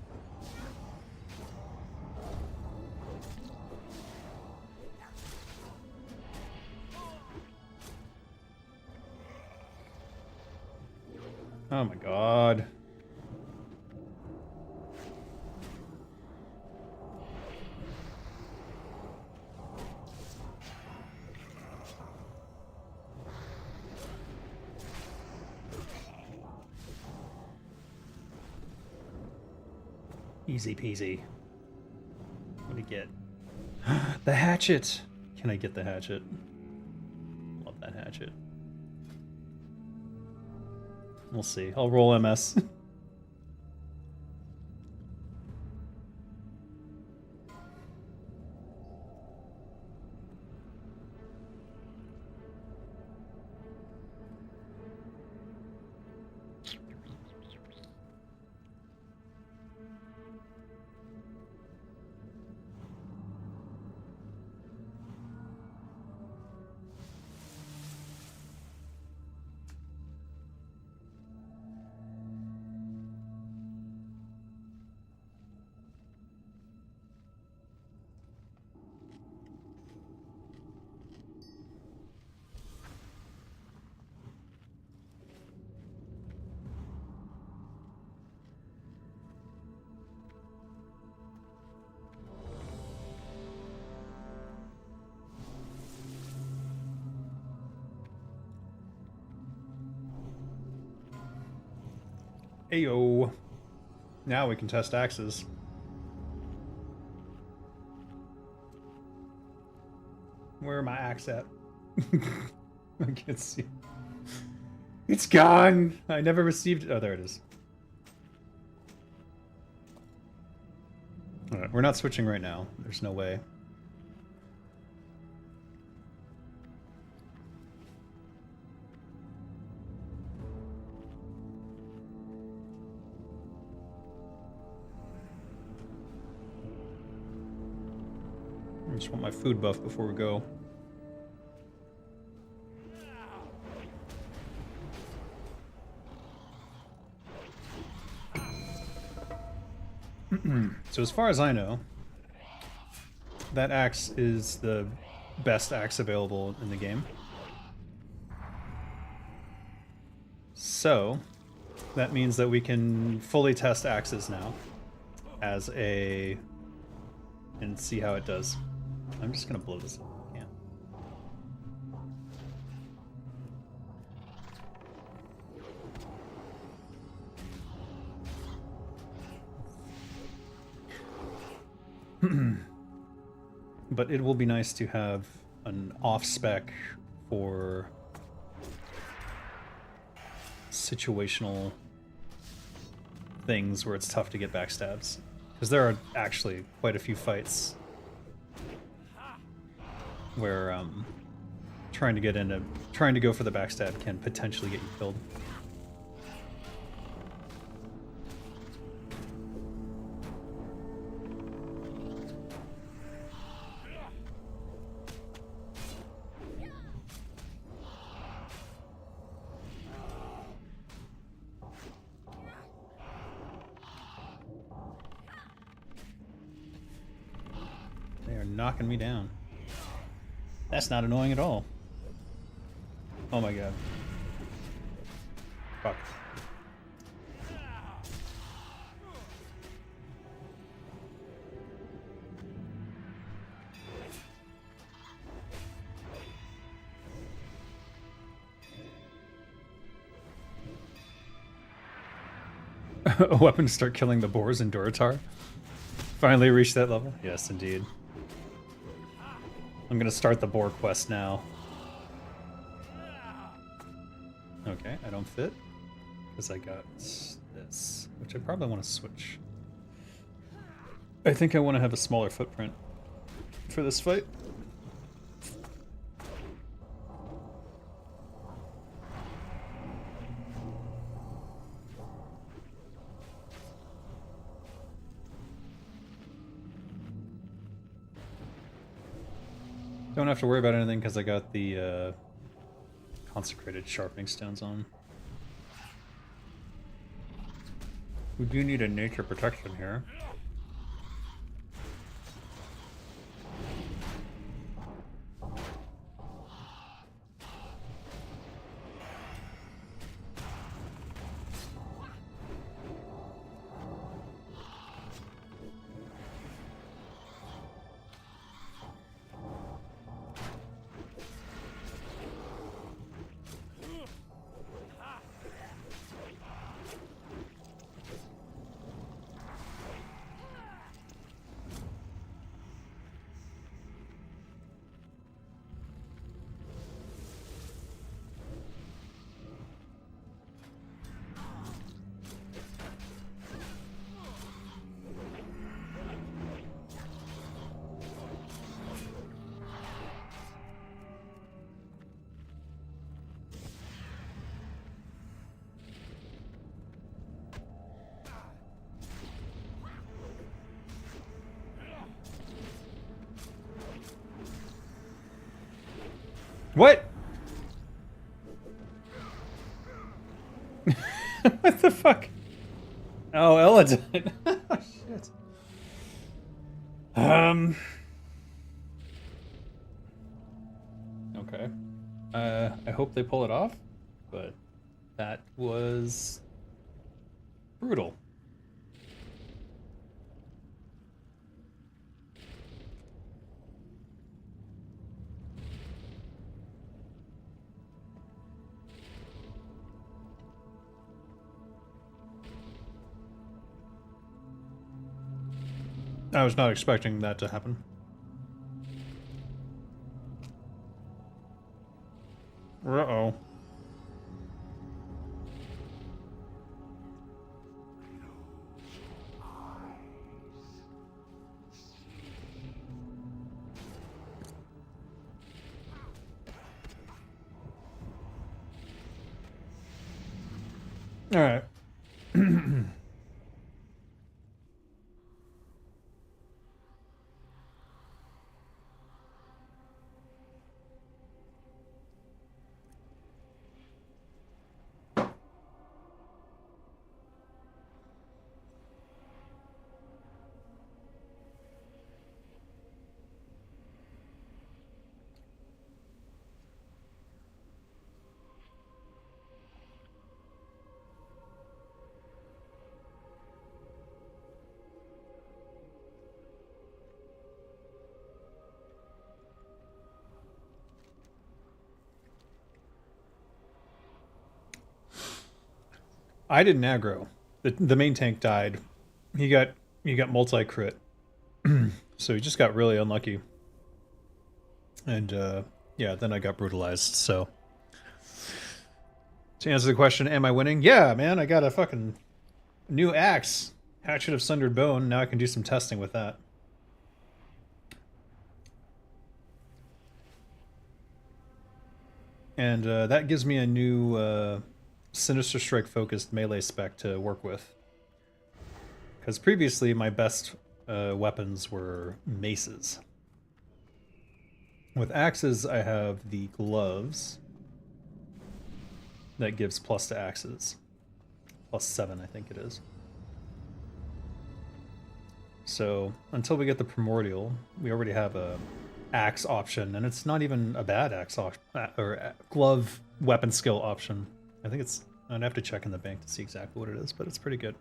Speaker 1: Oh my god. Easy peasy. What do you get? The hatchet! Can I get the hatchet? Love that hatchet. We'll see. I'll roll MS. Ayo. Now we can test axes. Where am I axe at? I can't see. It's gone! I never received it. Oh, there it is. Alright, we're not switching right now. There's no way. I just want my food buff before we go. So as far as I know, that axe is the best axe available in the game. So that means that we can fully test axes now as a... and see how it does. I'm just gonna blow this up. Yeah. But it will be nice to have an off-spec for situational things where it's tough to get backstabs. Because there are actually quite a few fights where trying to go for the backstab can potentially get you killed. knocking me down. That's not annoying at all. Oh my god. Fuck. A weapon to start killing the boars in Duratar. Finally reached that level? Yes, indeed. I'm gonna start the boar quest now. Okay, I don't fit. Because I got this, which I probably want to switch. I think I want to have a smaller footprint for this fight. Don't have to worry about anything because I got the consecrated sharpening stones on. We do need a nature protection here. What? What the fuck? Oh, Ella died. Oh, shit. Okay. I hope they pull it off, but that was brutal. I was not expecting that to happen. Uh-oh. All right. I didn't aggro. The main tank died. He got multi crit, so he just got really unlucky. And yeah, then I got brutalized. So to answer the question, am I winning? Yeah, man, I got a fucking new axe, Hatchet of Sundered Bone. Now I can do some testing with that. And that gives me a new Sinister Strike focused melee spec to work with. Because previously my best weapons were maces. With axes I have the gloves. That gives plus to axes. +7 I think it is. So until we get the primordial, we already have a axe option, and it's not even a bad axe or glove weapon skill option. I think it's. I'd have to check in the bank to see exactly what it is, but it's pretty good.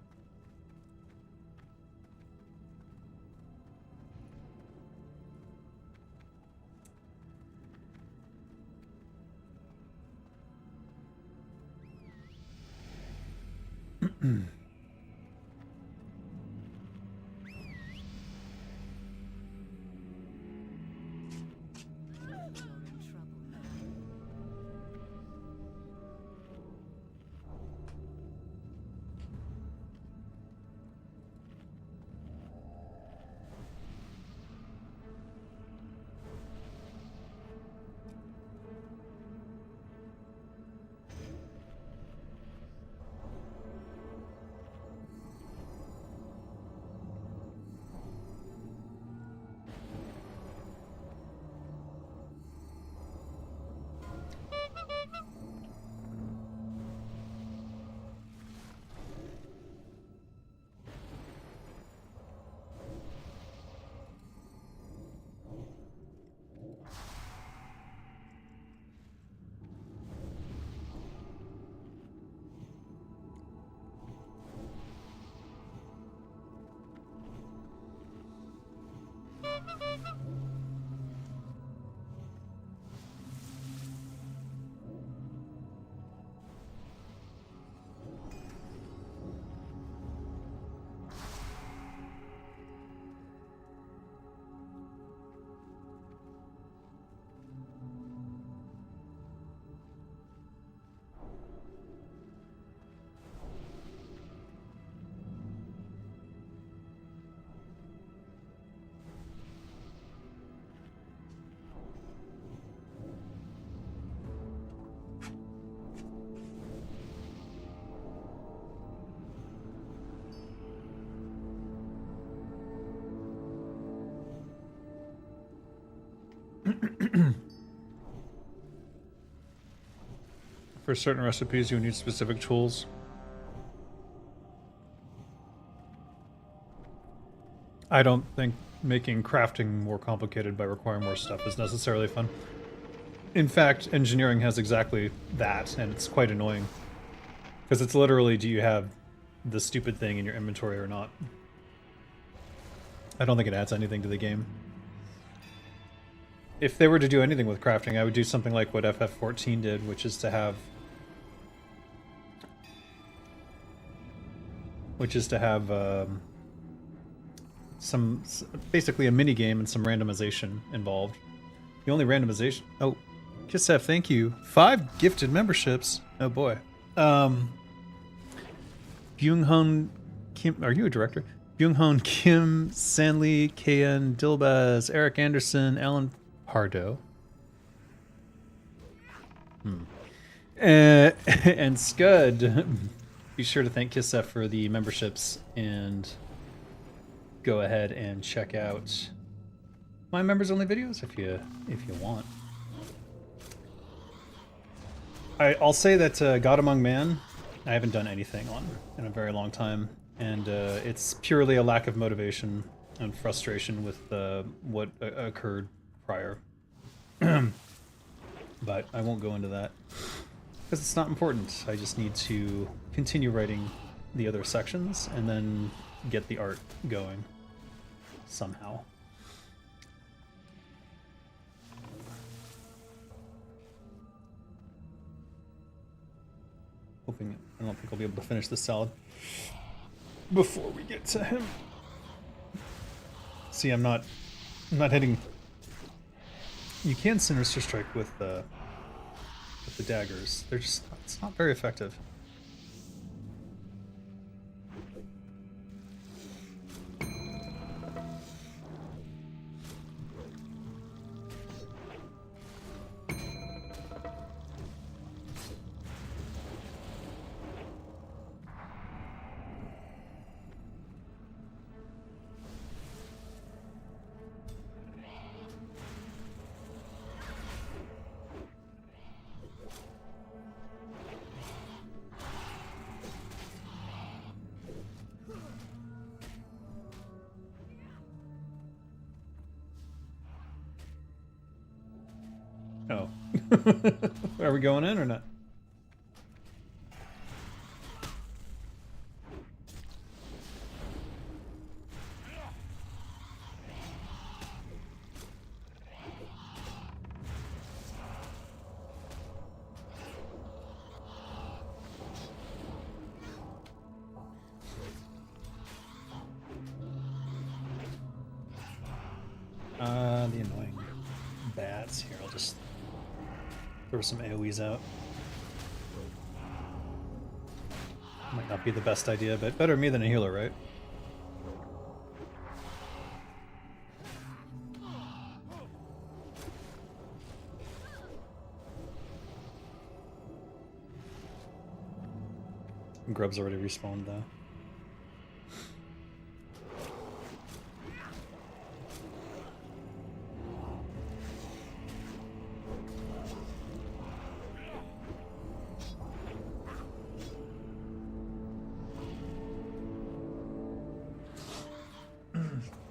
Speaker 1: For certain recipes, you need specific tools. I don't think making crafting more complicated by requiring more stuff is necessarily fun. In fact, engineering has exactly that, and it's quite annoying. Because it's literally, do you have the stupid thing in your inventory or not? I don't think it adds anything to the game. If they were to do anything with crafting, I would do something like what FF14 did, which is to have basically a mini game and some randomization involved. The only randomization. Oh, Kisef, thank you. 5 gifted memberships. Oh boy. Byung-Hun Kim, are you a director? Byung-Hun Kim, Sanli, KN, Dilbaz, Eric Anderson, Alan Pardo. And Scud. Be sure to thank Kisef for the memberships and go ahead and check out my members only videos if you want. I'll say that God Among Man, I haven't done anything on in a very long time, and it's purely a lack of motivation and frustration with what occurred prior. But I won't go into that because it's not important. I just need to continue writing the other sections and then get the art going somehow. Hoping I don't think I'll be able to finish this salad before we get to him. See, I'm not hitting. You can Sinister Strike with the daggers. They're just, it's not very effective. Are we going in or not? The annoying bats here. I'll just throw some AoEs out. Might not be the best idea, but better me than a healer, right? Grub's already respawned though.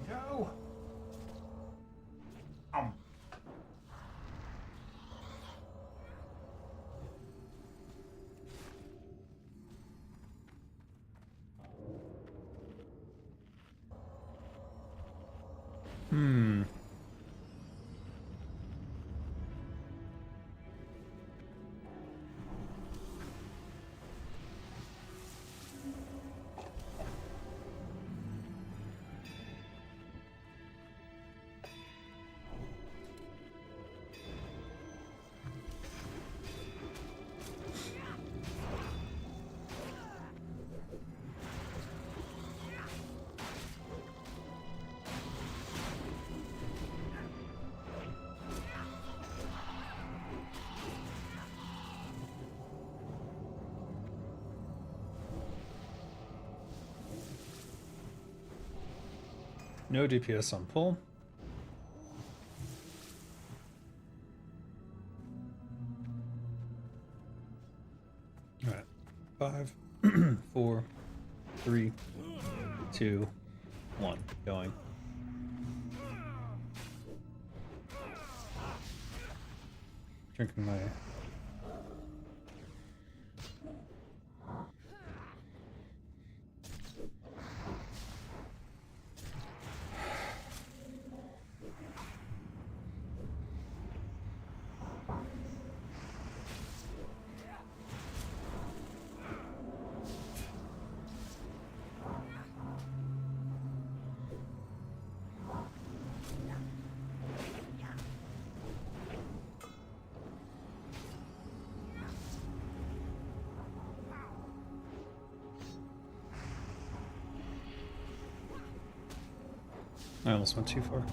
Speaker 3: No.
Speaker 1: Hmm. No DPS on pull. All right. 5, 4, 3, 2, 1. Going. Drinking my... I almost went too far.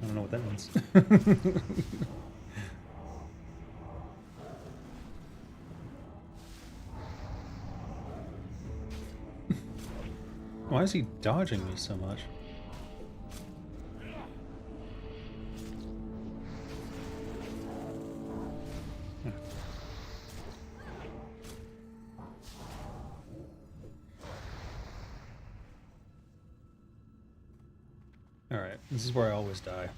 Speaker 1: I don't know what that means. Why is he dodging me so much? Alright, this is where I always die.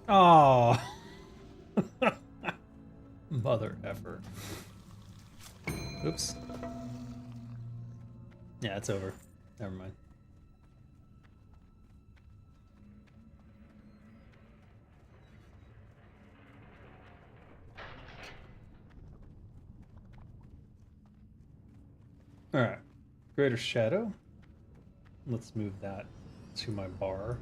Speaker 1: Oh, mother effer. Oops. Yeah, it's over. Never mind. Alright. Greater Shadow. Let's move that to my bar.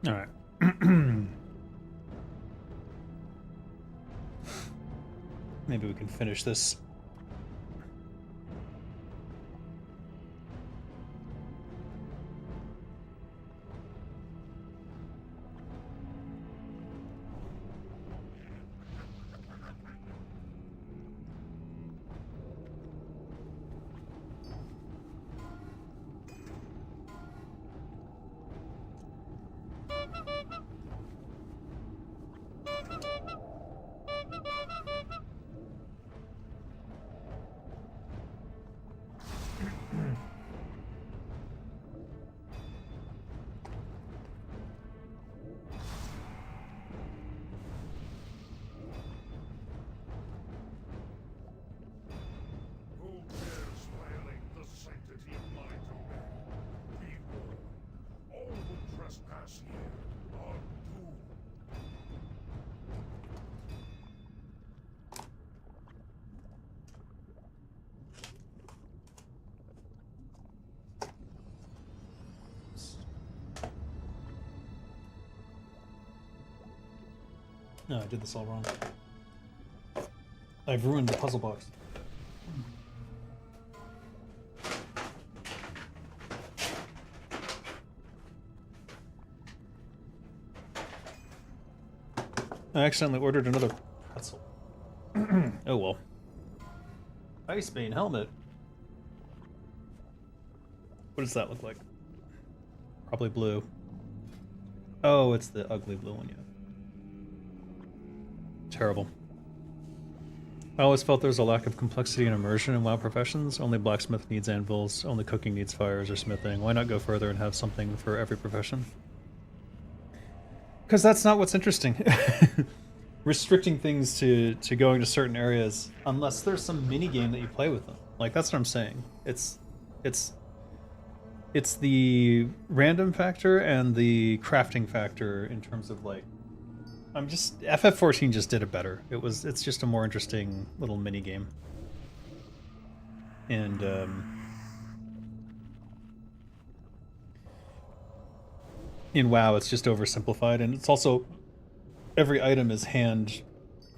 Speaker 1: All right. Maybe we can finish this.
Speaker 3: Who dares violate the sanctity of my domain? Be warned. All who trespass here are doomed.
Speaker 1: No, I did this all wrong. I've ruined the puzzle box. I accidentally ordered another pretzel. Oh well. Icebane helmet. What does that look like? Probably blue. Oh, it's the ugly blue one, yeah. Terrible. I always felt there was a lack of complexity and immersion in WoW professions. Only blacksmith needs anvils, only cooking needs fires or smithing. Why not go further and have something for every profession? Because that's not what's interesting. Restricting things to going to certain areas, unless there's some mini game that you play with them. Like, that's what I'm saying. It's the random factor and the crafting factor in terms of, like, FF14 just did it better. It's just a more interesting little mini game. And in WoW it's just oversimplified, and it's also every item is hand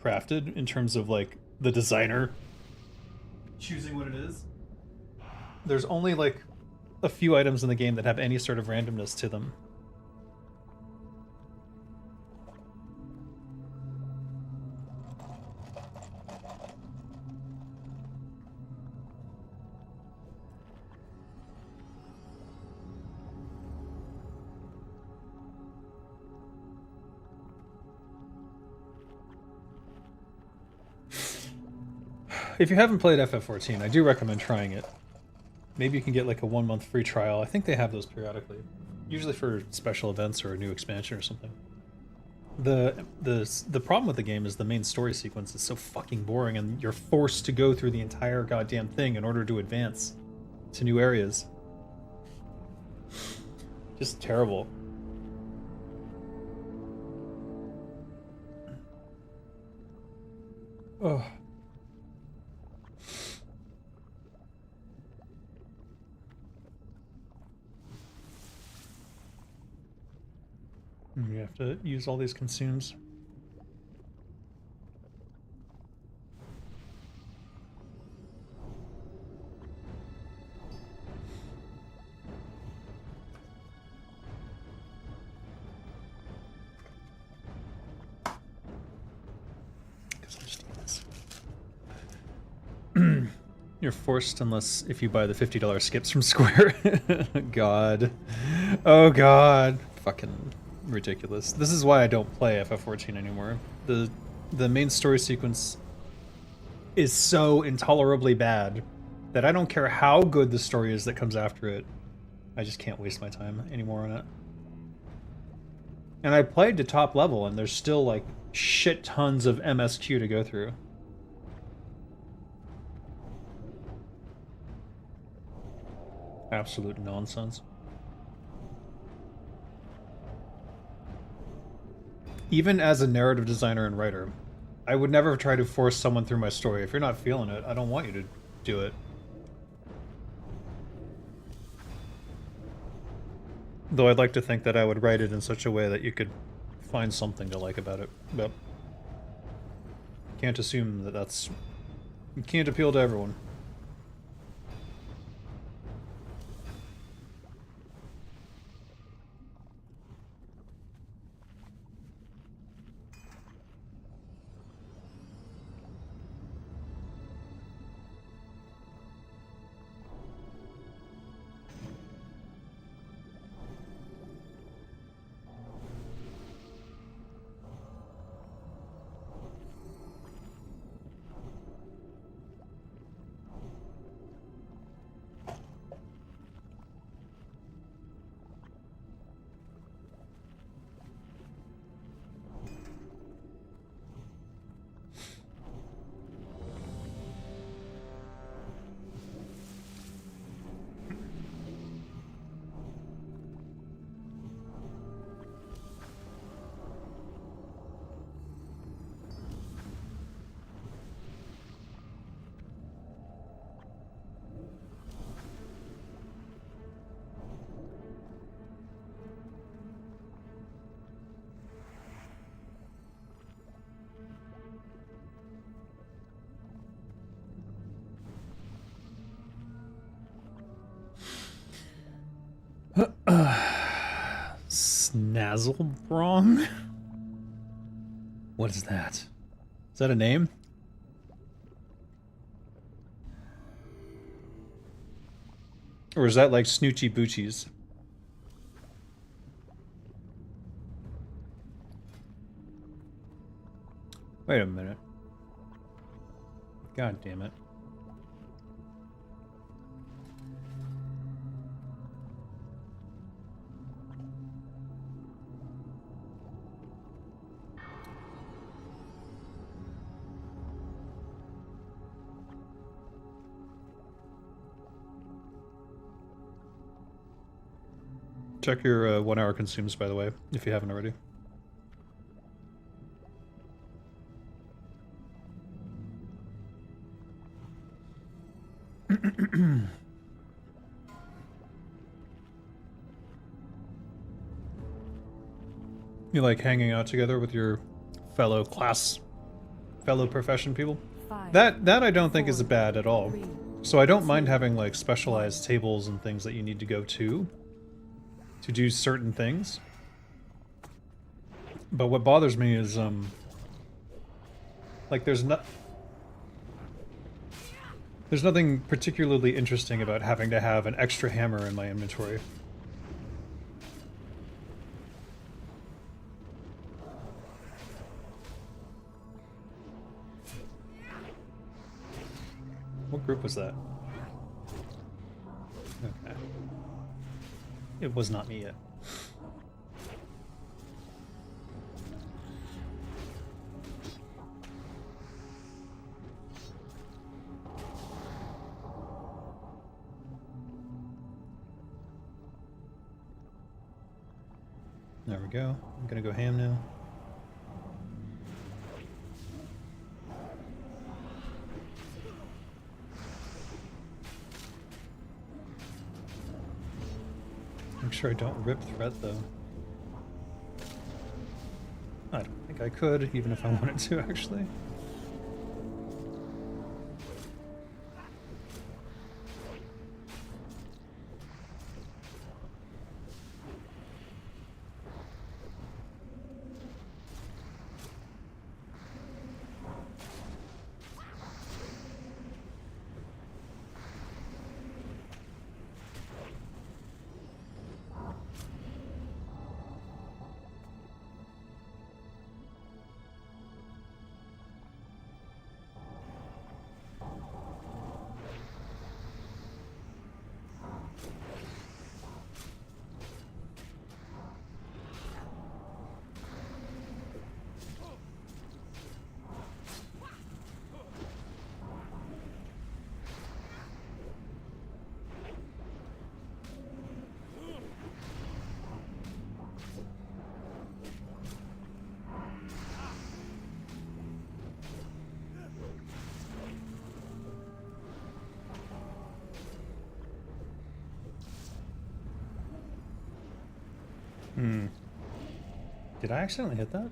Speaker 1: crafted in terms of like the designer choosing what it is. There's only like a few items in the game that have any sort of randomness to them. If you haven't played FF14, I do recommend trying it. Maybe you can get like a 1-month free trial. I think they have those periodically. Usually for special events or a new expansion or something. The problem with the game is the main story sequence is so fucking boring, and you're forced to go through the entire goddamn thing in order to advance to new areas. Just terrible. Ugh. You have to use all these consumes. You're forced unless if you buy the $50 skips from Square. God. Oh god. Fucking ridiculous. This is why I don't play FF14 anymore. The main story sequence is so intolerably bad that I don't care how good the story is that comes after it. I just can't waste my time anymore on it. And I played to top level, and there's still, like, shit tons of MSQ to go through. Absolute nonsense. Even as a narrative designer and writer, I would never try to force someone through my story. If you're not feeling it, I don't want you to do it. Though I'd like to think that I would write it in such a way that you could find something to like about it, but can't assume that that's... You can't appeal to everyone. Snazzlebrong? What is that? Is that a name? Or is that like Snoochie Boochies? Wait a minute. God damn it. Check your 1 hour consumes, by the way, if you haven't already. You like hanging out together with your fellow profession people? That I don't think is bad at all. So I don't mind having like specialized tables and things that you need to go to do certain things. But what bothers me is like there's nothing particularly interesting about having to have an extra hammer in my inventory. What group was that? Okay. It was not me yet. There we go. I'm gonna go ham now. Make sure I don't rip threat though. I don't think I could, even if I wanted to, actually. Hmm. Did I accidentally hit that?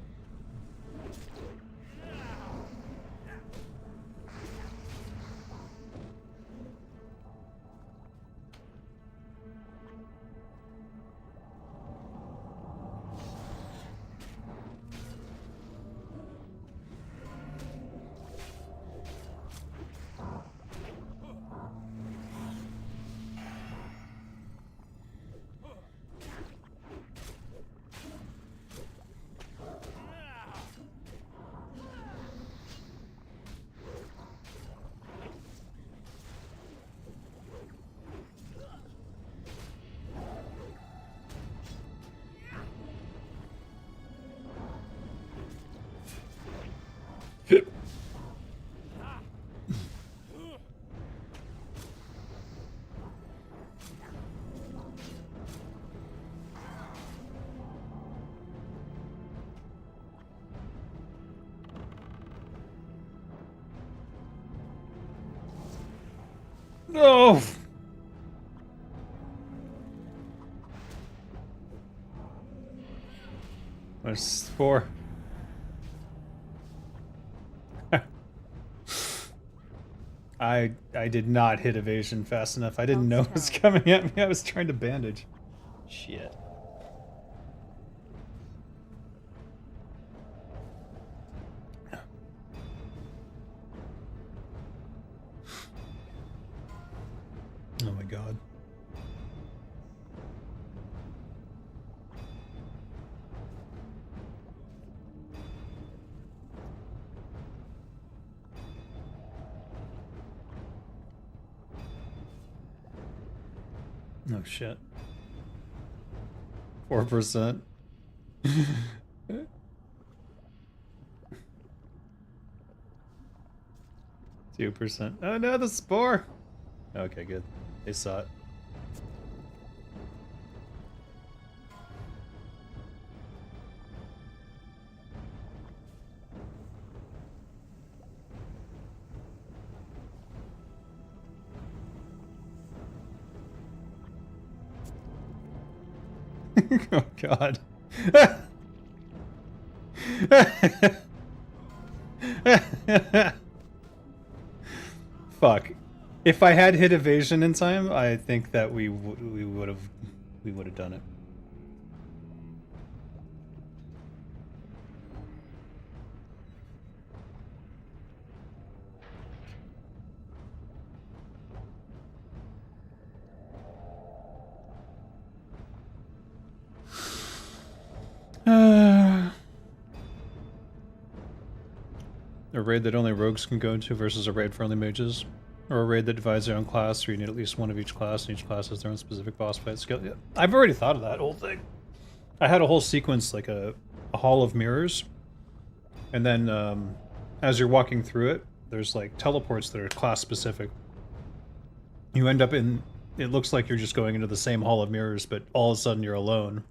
Speaker 1: No! There's 4. I did not hit evasion fast enough. I didn't know it was coming at me. I was trying to bandage. Shit. Oh my god. Oh shit. 4%. 2%. Oh no, the spore! Okay, good. They saw it. Oh god. Fuck. If I had hit evasion in time, I think that we would have done it. A raid that only rogues can go into versus a raid for only mages. Or a raid that divides their own class, where you need at least one of each class, and each class has their own specific boss fight skill. Yeah, I've already thought of that whole thing. I had a whole sequence, like a hall of mirrors, and then as you're walking through it, there's like teleports that are class specific. You end up in, it looks like you're just going into the same hall of mirrors, but all of a sudden you're alone.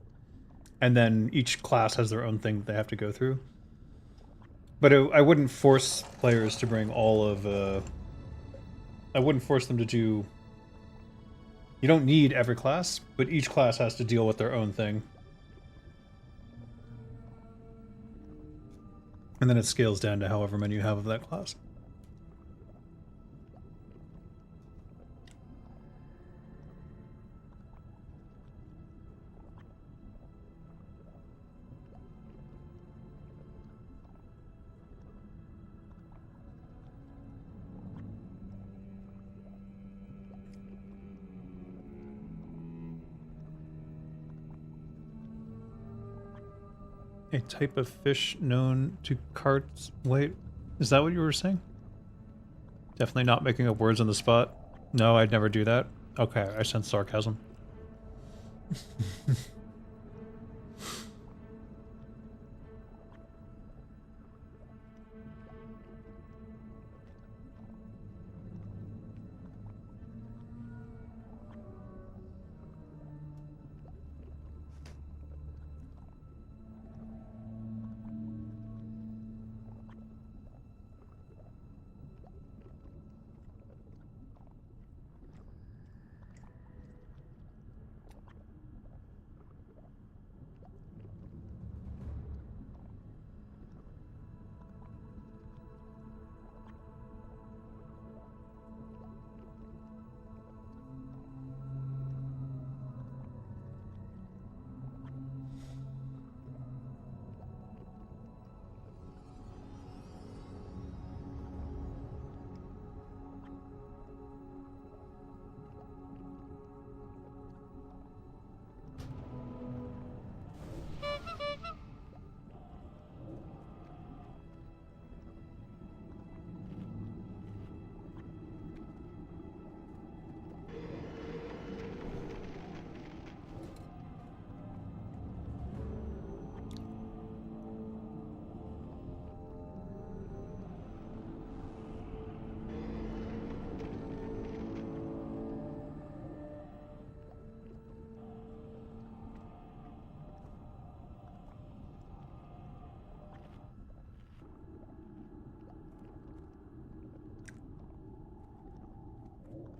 Speaker 1: And then each class has their own thing that they have to go through. But I wouldn't force players to bring all of, I wouldn't force them to do... You don't need every class, but each class has to deal with their own thing. And then it scales down to however many you have of that class. A type of fish known to carts... Wait, is that what you were saying? Definitely not making up words on the spot. No, I'd never do that. Okay, I sense sarcasm.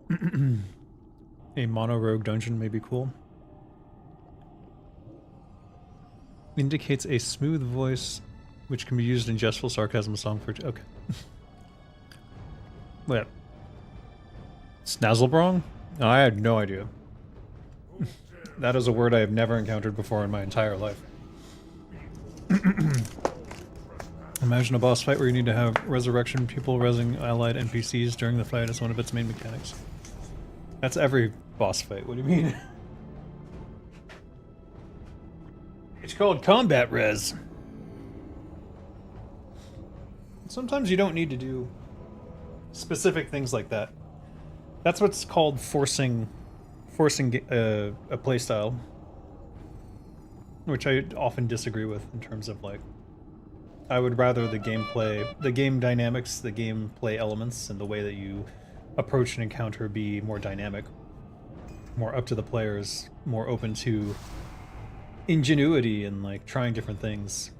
Speaker 1: A mono rogue dungeon may be cool. Indicates a smooth voice which can be used in jestful sarcasm song for... Okay. Wait. Snazzlebrong? No, I had no idea. That is a word I have never encountered before in my entire life. Imagine a boss fight where you need to have resurrection people resing allied NPCs during the fight as one of its main mechanics. That's every boss fight, what do you mean? It's called combat res. Sometimes you don't need to do specific things like that. That's what's called forcing a playstyle, which I often disagree with in terms of like, I would rather the gameplay, the game dynamics, the gameplay elements, and the way that you approach an encounter be more dynamic, more up to the players, more open to ingenuity and like trying different things,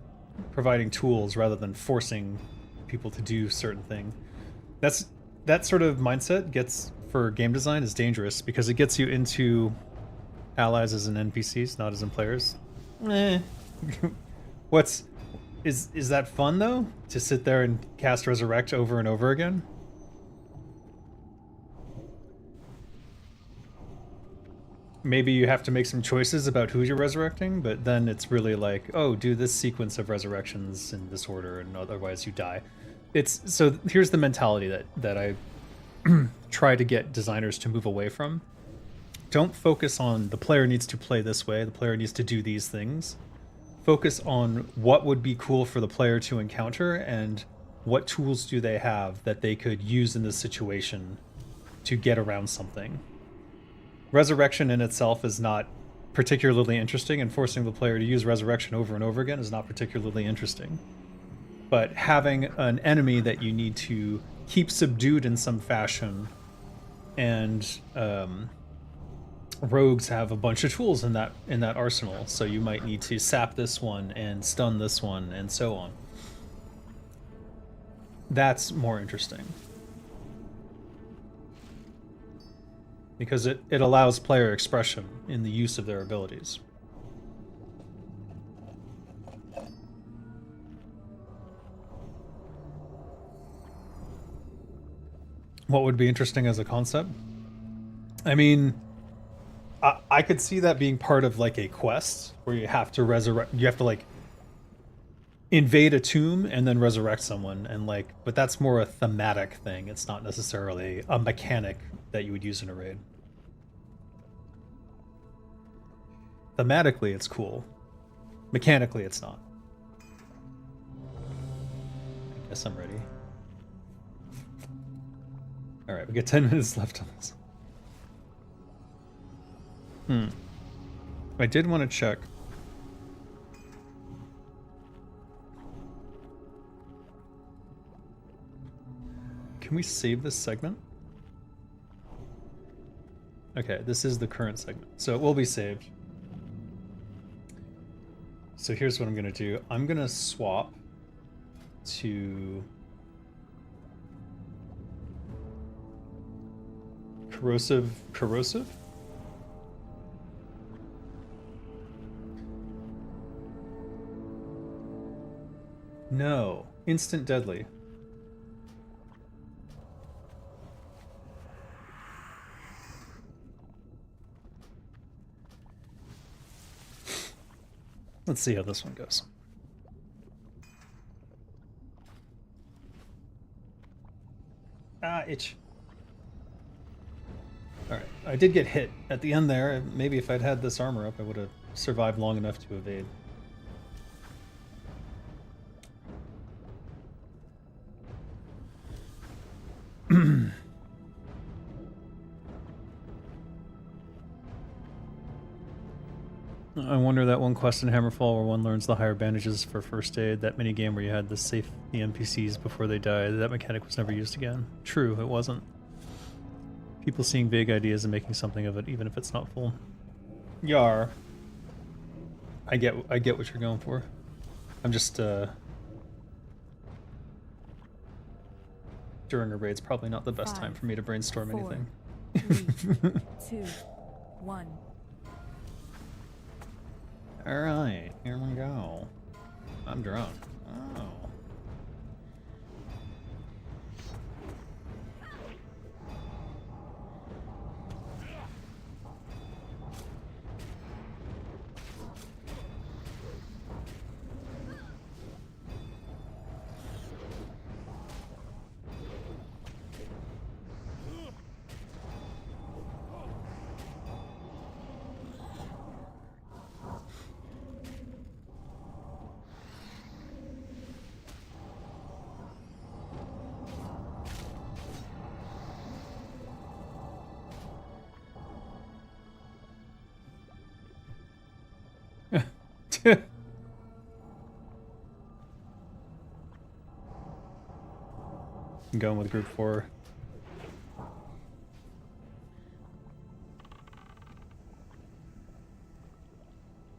Speaker 1: providing tools rather than forcing people to do certain thing. That sort of mindset gets, for game design, is dangerous because it gets you into allies as in NPCs, not as in players. Is that fun though? To sit there and cast Resurrect over and over again? Maybe you have to make some choices about who you're resurrecting, but then it's really like, oh, do this sequence of resurrections in this order and otherwise you die. So here's the mentality that I try to get designers to move away from. Don't focus on the player needs to play this way, the player needs to do these things. Focus on what would be cool for the player to encounter and what tools do they have that they could use in this situation to get around something. Resurrection in itself is not particularly interesting, and forcing the player to use resurrection over and over again is not particularly interesting. But having an enemy that you need to keep subdued in some fashion, and rogues have a bunch of tools in that arsenal, so you might need to sap this one and stun this one and so on. That's more interesting. Because it allows player expression in the use of their abilities. What would be interesting as a concept? I mean, I could see that being part of like a quest where you have to resurrect, you have to like invade a tomb and then resurrect someone, and like, but that's more a thematic thing. It's not necessarily a mechanic that you would use in a raid. Thematically, it's cool. Mechanically, it's not. I guess I'm ready. Alright, we get 10 minutes left on this. I did want to check. Can we save this segment? Okay, this is the current segment, so it will be saved. So here's what I'm gonna do. I'm gonna swap to corrosive? No, instant deadly. Let's see how this one goes. Ah, itch. Alright, I did get hit at the end there. Maybe if I'd had this armor up, I would have survived long enough to evade. I wonder that one quest in Hammerfall where one learns the higher bandages for first aid, that mini game where you had to save the NPCs before they die, that mechanic was never used again. True, it wasn't. People seeing vague ideas and making something of it, even if it's not full. Yar. I get what you're going for. I'm just during a raid's probably not the best time for me to brainstorm anything.
Speaker 2: 3, 2, 1.
Speaker 1: Alright, here we go. I'm drunk. Oh. I'm going with group 4.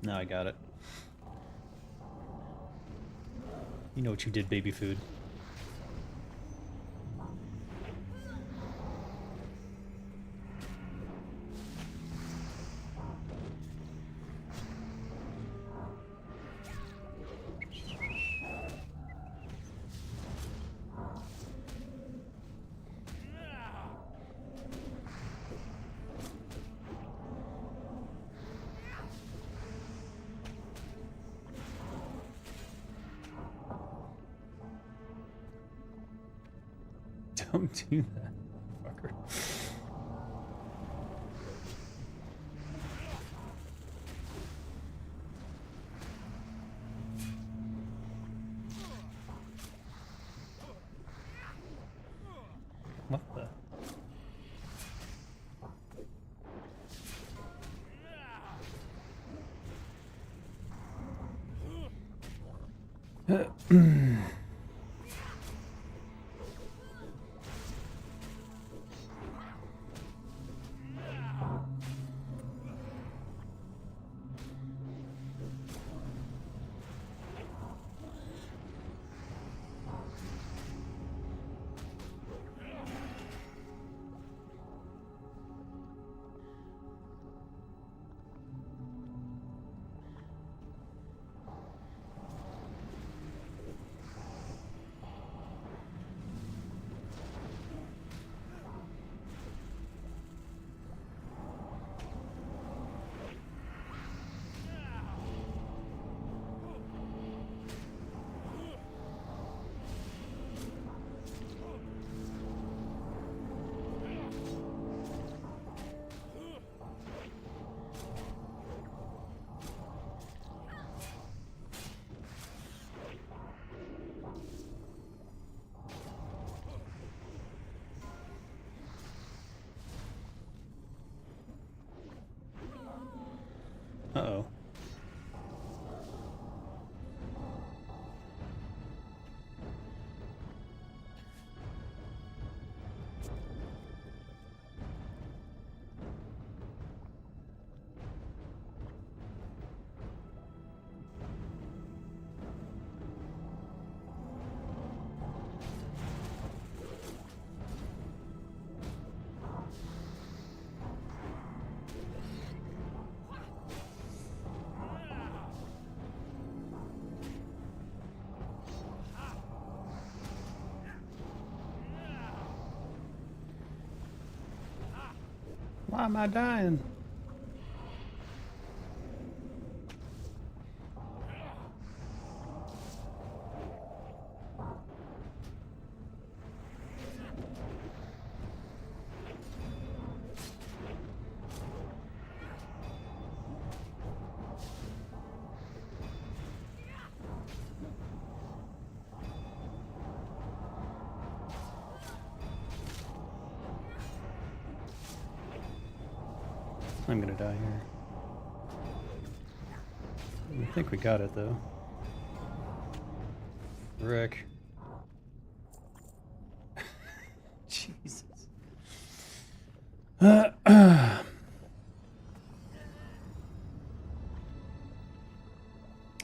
Speaker 1: Now I got it. You know what you did, baby food. Don't do that, fucker. What the? Uh-oh. Why am I dying? I'm gonna die here. I think we got it though. Rick. Jesus. You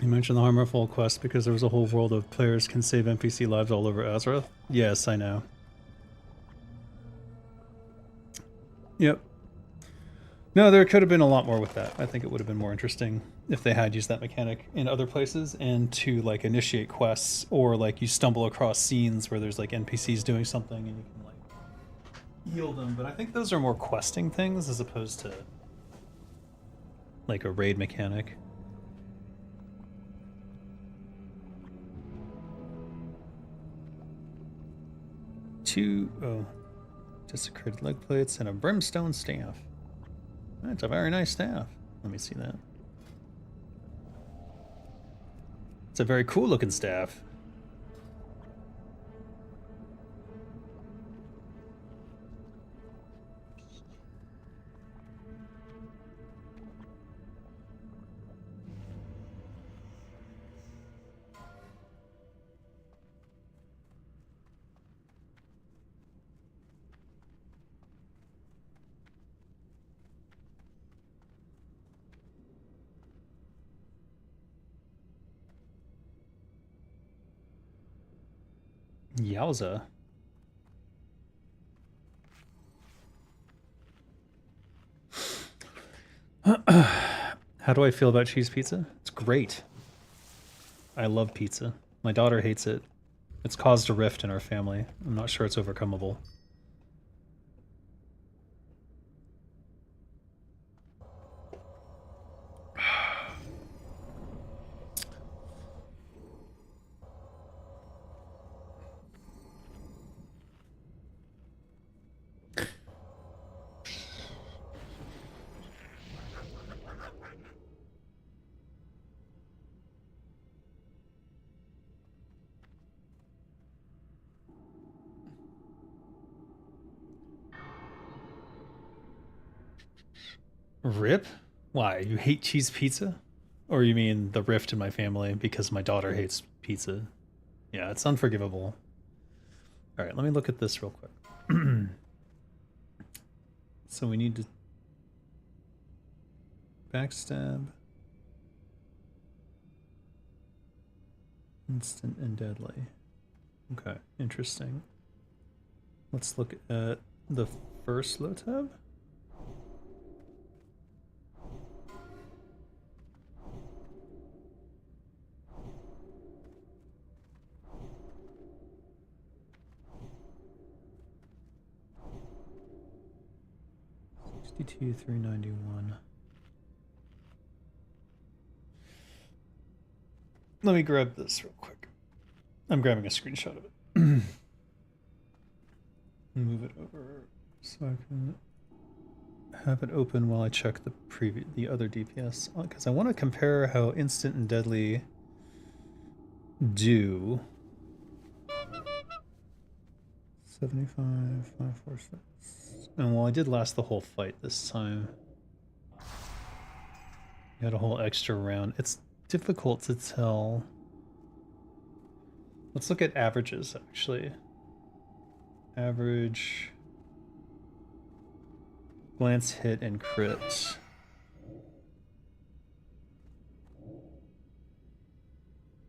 Speaker 1: mentioned the Harmful quest because there was a whole world of players can save NPC lives all over Azeroth. Yes, I know. Yep. No, there could have been a lot more with that. I think it would have been more interesting if they had used that mechanic in other places and to like initiate quests, or like you stumble across scenes where there's like NPCs doing something and you can like heal them. But I think those are more questing things as opposed to like a raid mechanic. Desecrated leg plates and a brimstone staff. That's a very nice staff. Let me see that. It's a very cool looking staff. Yowza. How do I feel about cheese pizza? It's great. I love pizza. My daughter hates it. It's caused a rift in our family. I'm not sure it's overcomable. Rip? Why? You hate cheese pizza? Or you mean the rift in my family because my daughter hates pizza? Yeah, it's unforgivable. Alright, let me look at this real quick. So we need to backstab. Instant and deadly. Okay, interesting. Let's look at the first low tab. $62,391. Let me grab this real quick. I'm grabbing a screenshot of it. Move it over so I can have it open while I check the other DPS, because I want to compare how instant and deadly do. 75, 546. And well, I did last the whole fight this time. We had a whole extra round. It's difficult to tell. Let's look at averages, actually. Average glance hit and crit.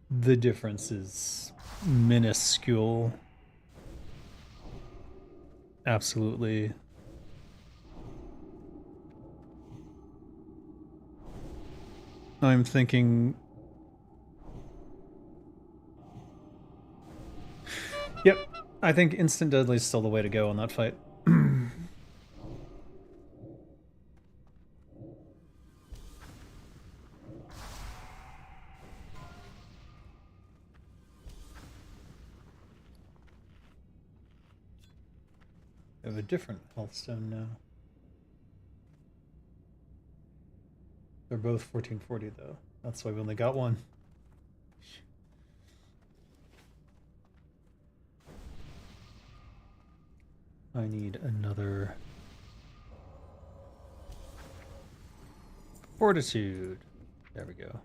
Speaker 1: The difference is minuscule. Absolutely. I'm thinking... Yep, I think instant deadly is still the way to go on that fight. I have a different health stone now. They're both 1440 though. That's why we only got one. I need another fortitude. There we go.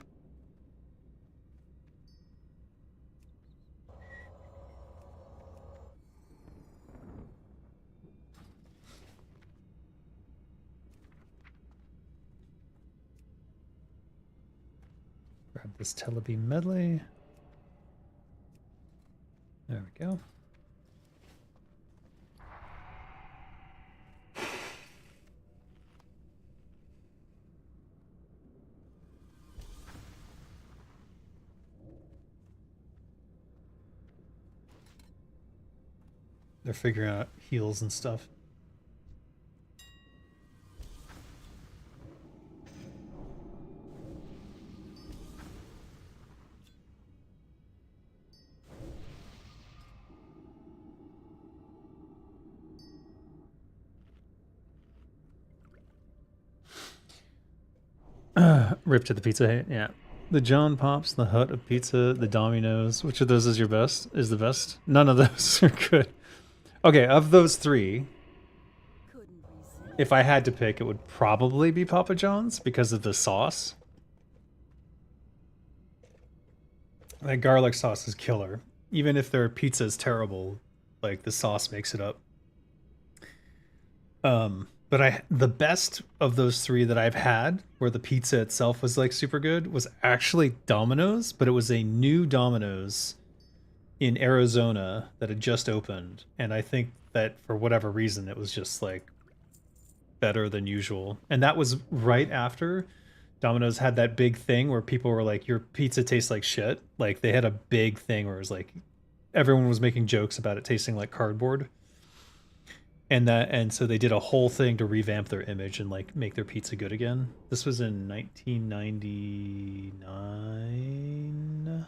Speaker 1: Grab this telebeam medley. There we go. They're figuring out heals and stuff. Rip to the Pizza Hut, yeah. The John Pops, the Hut of Pizza, the Domino's. Which of those is your best? Is the best? None of those are good. Okay, of those three, if I had to pick, it would probably be Papa John's because of the sauce. That garlic sauce is killer. Even if their pizza is terrible, like the sauce makes it up. But the best of those three that I've had, where the pizza itself was like super good, was actually Domino's, but it was a new Domino's in Arizona that had just opened, and I think that for whatever reason it was just like better than usual. And that was right after Domino's had that big thing where people were like, your pizza tastes like shit. Like they had a big thing where it was like everyone was making jokes about it tasting like cardboard. And so they did a whole thing to revamp their image and like make their pizza good again. This was in 1999.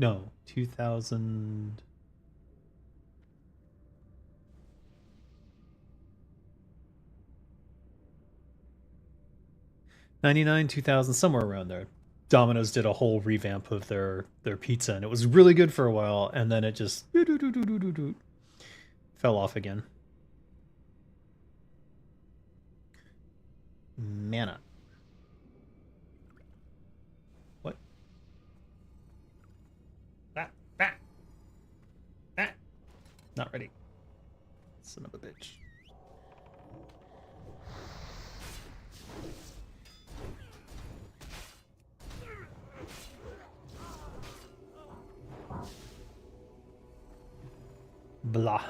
Speaker 1: No, 2000. 99, 2000, somewhere around there. Domino's did a whole revamp of their pizza, and it was really good for a while, and then it just fell off again. Mana. What? Ah. Not ready. Son of a bitch. Blah.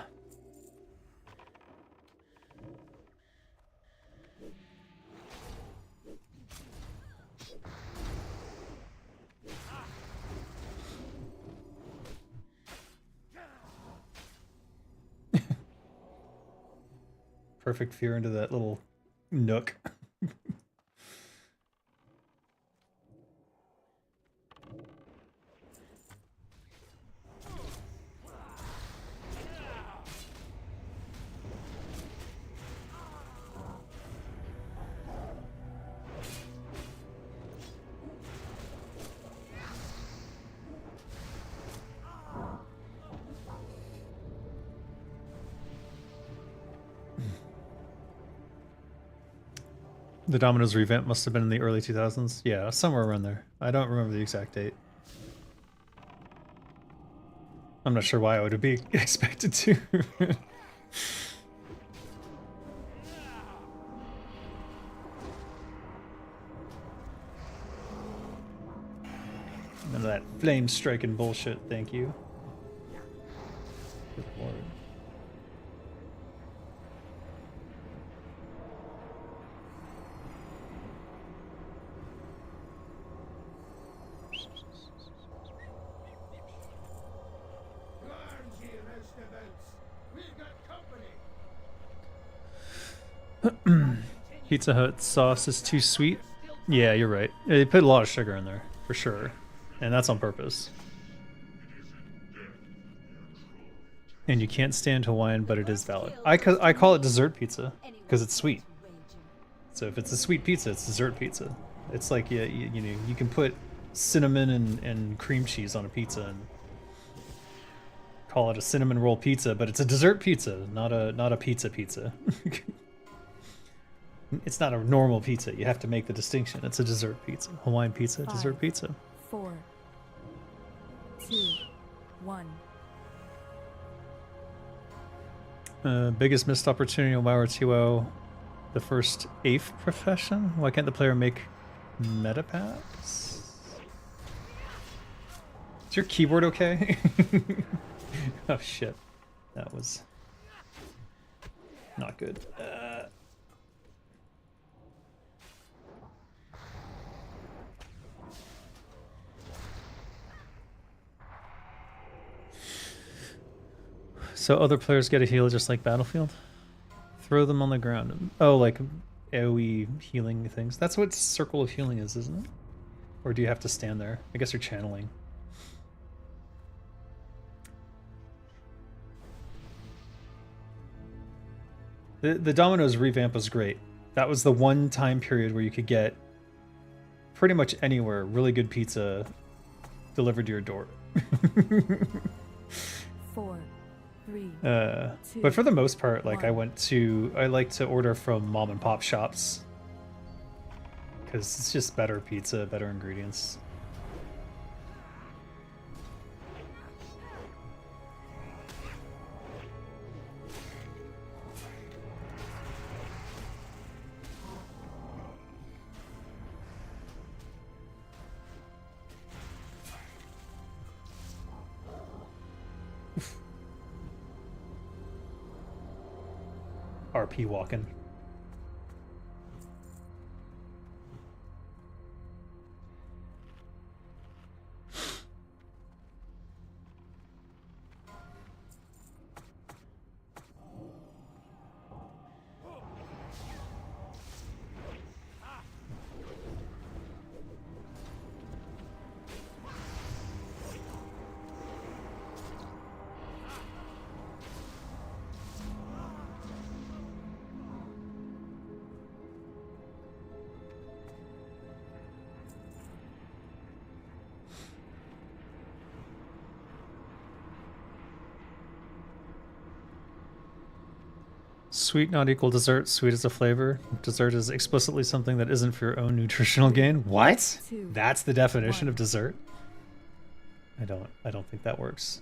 Speaker 1: Perfect fear into that little nook. The Domino's revamp must have been in the early 2000s. Yeah, somewhere around there. I don't remember the exact date. I'm not sure why I would be expected to. None of that flame striking bullshit, thank you. Good lord. Pizza Hut sauce is too sweet. Yeah, you're right. They put a lot of sugar in there, for sure. And that's on purpose. And you can't stand Hawaiian, but it is valid. I call it dessert pizza, because it's sweet. So if it's a sweet pizza, it's dessert pizza. It's like, yeah, you know, you can put cinnamon and cream cheese on a pizza and call it a cinnamon roll pizza, but it's a dessert pizza, not a pizza pizza. It's not a normal pizza. You have to make the distinction. It's a dessert pizza. Hawaiian pizza,
Speaker 2: 5,
Speaker 1: dessert pizza.
Speaker 2: 4, 2, 1.
Speaker 1: Biggest missed opportunity in WoW or TWO. The first 8th profession? Why can't the player make meta packs? Is your keyboard okay? Oh shit. That was not good. So other players get a heal just like Battlefield? Throw them on the ground. Oh, like AoE healing things. That's what Circle of Healing is, isn't it? Or do you have to stand there? I guess you're channeling. The Domino's revamp was great. That was the one time period where you could get pretty much anywhere really good pizza delivered to your door.
Speaker 2: 4, 3,
Speaker 1: But for the most part, like I
Speaker 2: 1.
Speaker 1: like to order from mom and pop shops because it's just better pizza, better ingredients. RP walking. Sweet not equal dessert. Sweet is a flavor. Dessert is explicitly something that isn't for your own nutritional gain. What?
Speaker 2: 2,
Speaker 1: That's the definition
Speaker 2: 1.
Speaker 1: of dessert? I don't think that works.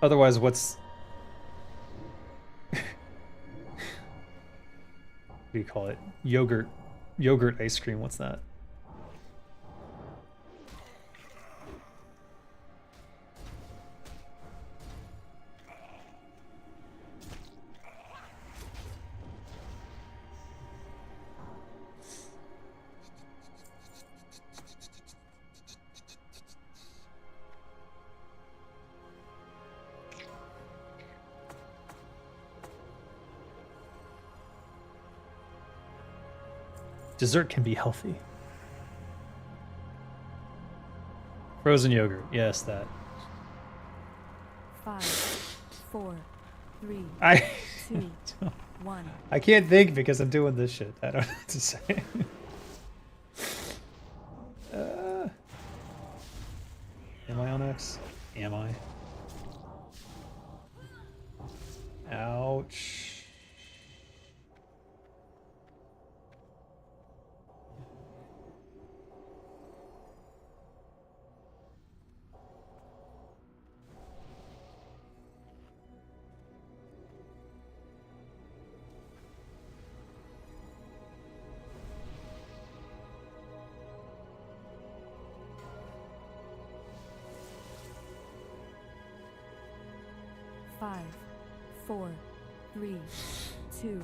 Speaker 1: Otherwise, what's what do you call it? Yogurt ice cream. What's that? Dessert can be healthy. Frozen yogurt. Yes, that.
Speaker 2: 5, 4, 3,
Speaker 1: I
Speaker 2: 2, 1.
Speaker 1: I can't think because I'm doing this shit. I don't know what to say. Am I on X? Am I? Ouch.
Speaker 2: Five, 4, 3, 2.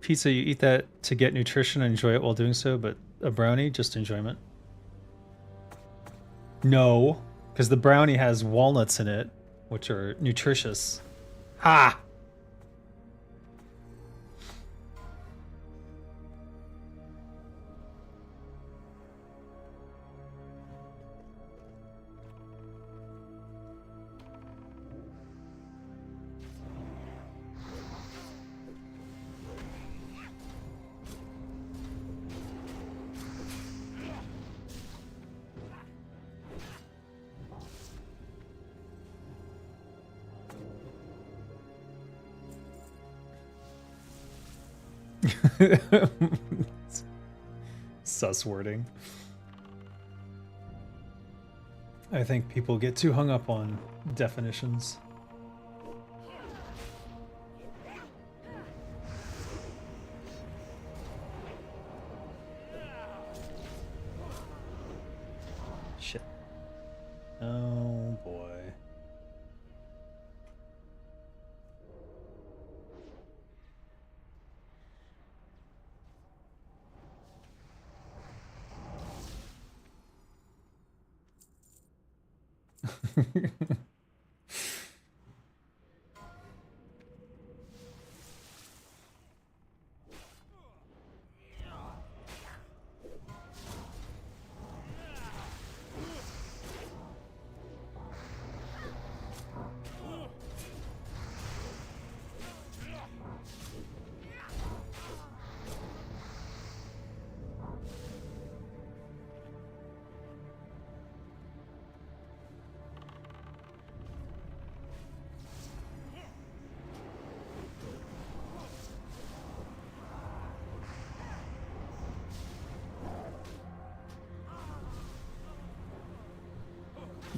Speaker 2: Pizza, you eat that to get nutrition and enjoy it while doing so, but a brownie, just enjoyment.
Speaker 1: No, because the brownie has walnuts in it, which are nutritious. Ha! Sus wording. I think people get too hung up on definitions. Shit. Oh boy.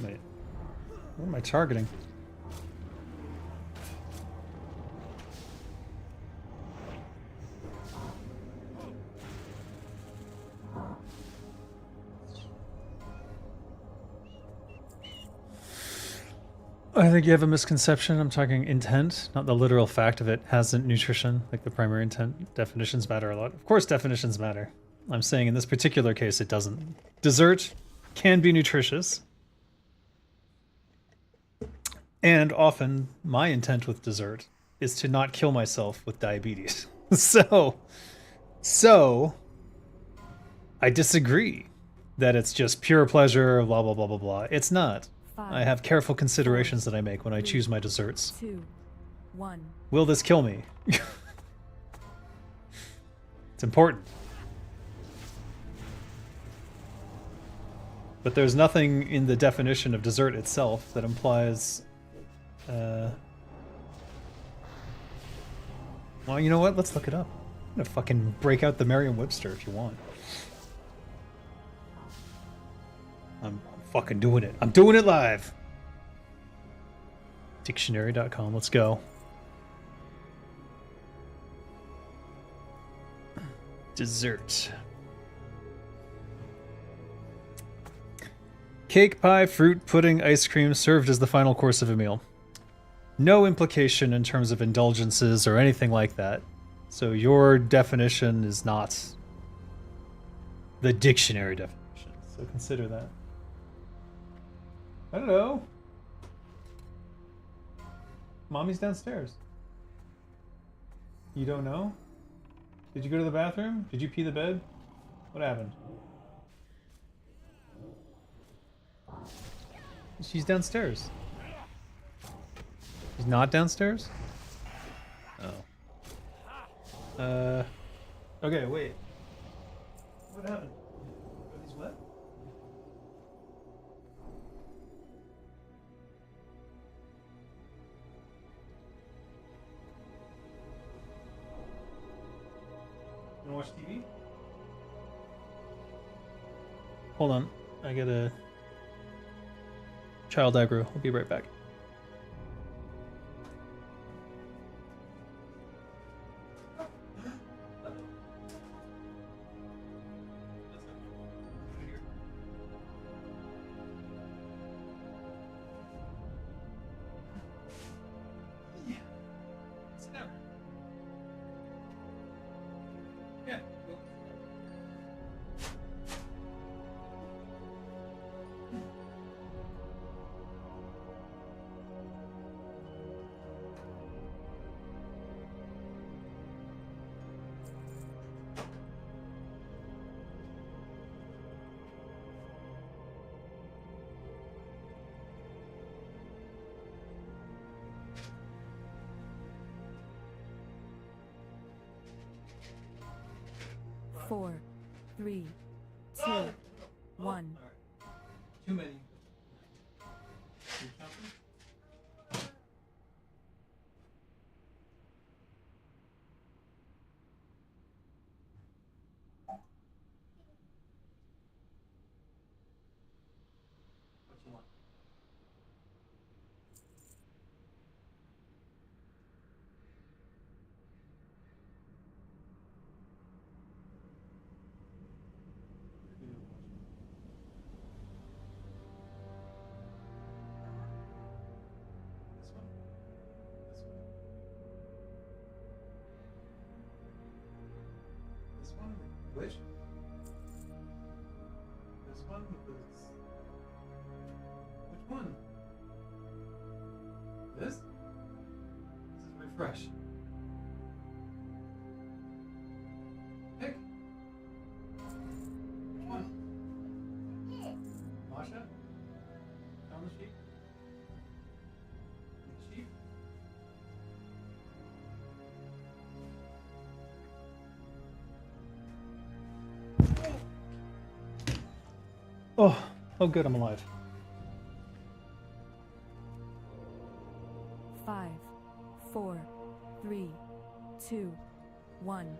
Speaker 1: Wait, what am I targeting? I think you have a misconception. I'm talking intent, not the literal fact of it hasn't nutrition. Like the primary intent, definitions matter a lot. Of course, definitions matter. I'm saying in this particular case, it doesn't. Dessert can be nutritious. And often, my intent with dessert is to not kill myself with diabetes. So, I disagree that it's just pure pleasure, blah, blah, blah, blah, blah. It's not. I have careful considerations that I make when I choose my desserts.
Speaker 2: 2, 1.
Speaker 1: Will this kill me? It's important. But there's nothing in the definition of dessert itself that implies... Well, you know what? Let's look it up. I'm gonna fucking break out the Merriam-Webster if you want. I'm fucking doing it. I'm doing it live. Dictionary.com. Let's go. Dessert. Cake, pie, fruit, pudding, ice cream served as the final course of a meal. No implication in terms of indulgences or anything like that. So your definition is not the dictionary definition. So consider that. I don't know. Mommy's downstairs. You don't know? Did you go to the bathroom? Did you pee the bed? What happened? She's downstairs. She's not downstairs? Oh. Okay, wait. What happened? Are these wet? You wanna watch TV? Hold on. I got a child aggro. I'll be right back.
Speaker 2: 4, 3, 2, 1.
Speaker 1: Too many. Which? This one was... Which one? This? This is refresh. Pick. Which one? Masha? Found the sheep? The sheep? Oh good, I'm alive.
Speaker 2: 5, 4, 3, 2, 1.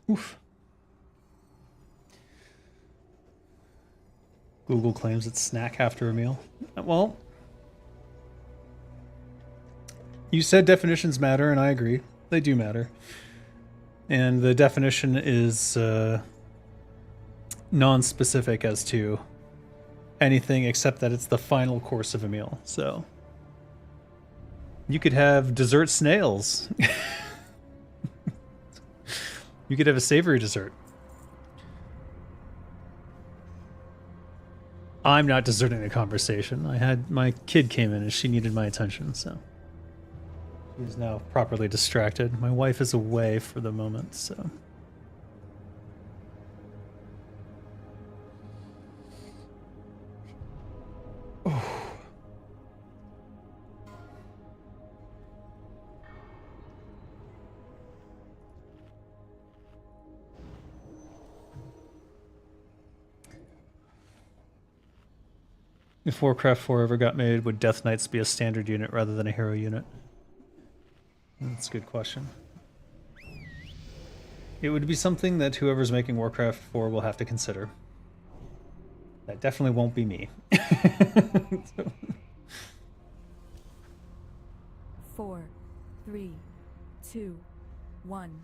Speaker 1: Oof. Google claims it's snack after a meal. Well, you said definitions matter, and I agree. They do matter. And the definition is non-specific as to anything except that it's the final course of a meal. So you could have dessert snails. You could have a savory dessert. I'm not deserting the conversation. I had my kid came in and she needed my attention, so she's now properly distracted. My wife is away for the moment, so. If Warcraft 4 ever got made, would Death Knights be a standard unit rather than a hero unit? That's a good question. It would be something that whoever's making Warcraft 4 will have to consider. That definitely won't be me.
Speaker 2: 4, 3, 2, 1.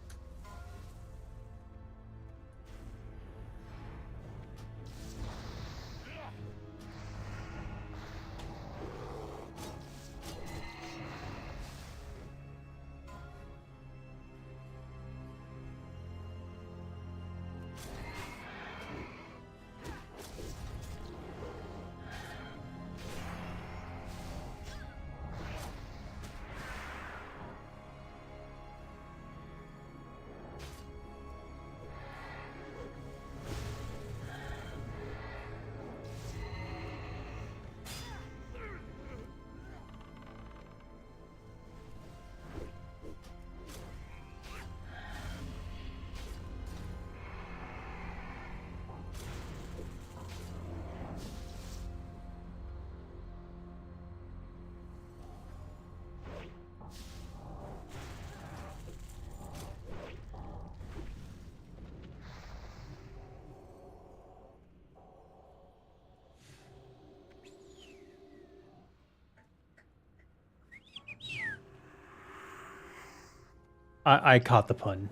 Speaker 1: I caught the pun.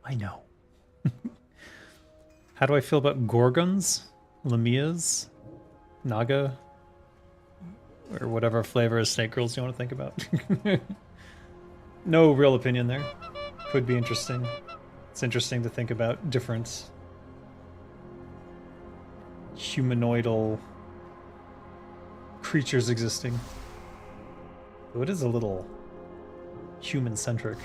Speaker 1: I know. How do I feel about Gorgons? Lamias? Naga? Or whatever flavor of snake girls you want to think about. No real opinion there. Could be interesting. It's interesting to think about different humanoidal creatures existing. Though it is a little human-centric.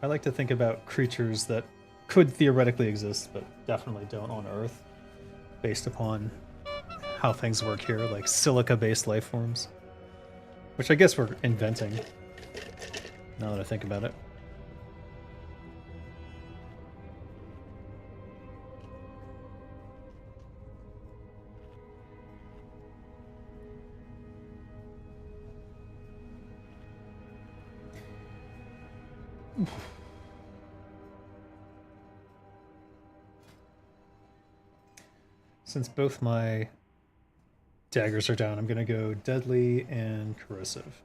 Speaker 1: I like to think about creatures that could theoretically exist, but definitely don't on Earth, based upon how things work here, like silica-based life forms. Which I guess we're inventing, now that I think about it. Since both my daggers are down, I'm going to go deadly and corrosive.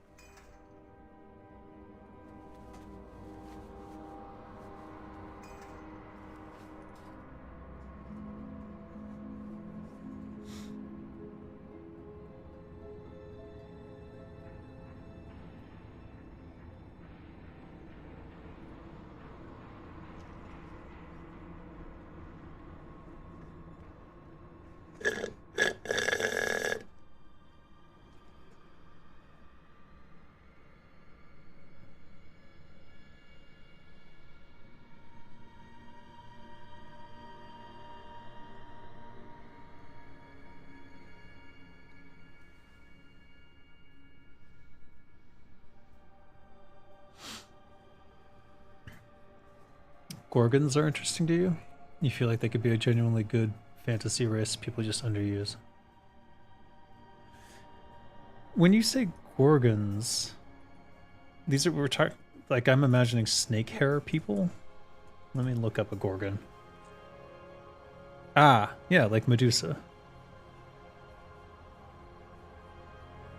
Speaker 1: Gorgons are interesting to you? You feel like they could be a genuinely good fantasy race people just underuse? When you say Gorgons, these are, we're talking, like I'm imagining snake hair people? Let me look up a Gorgon. Ah, yeah, like Medusa.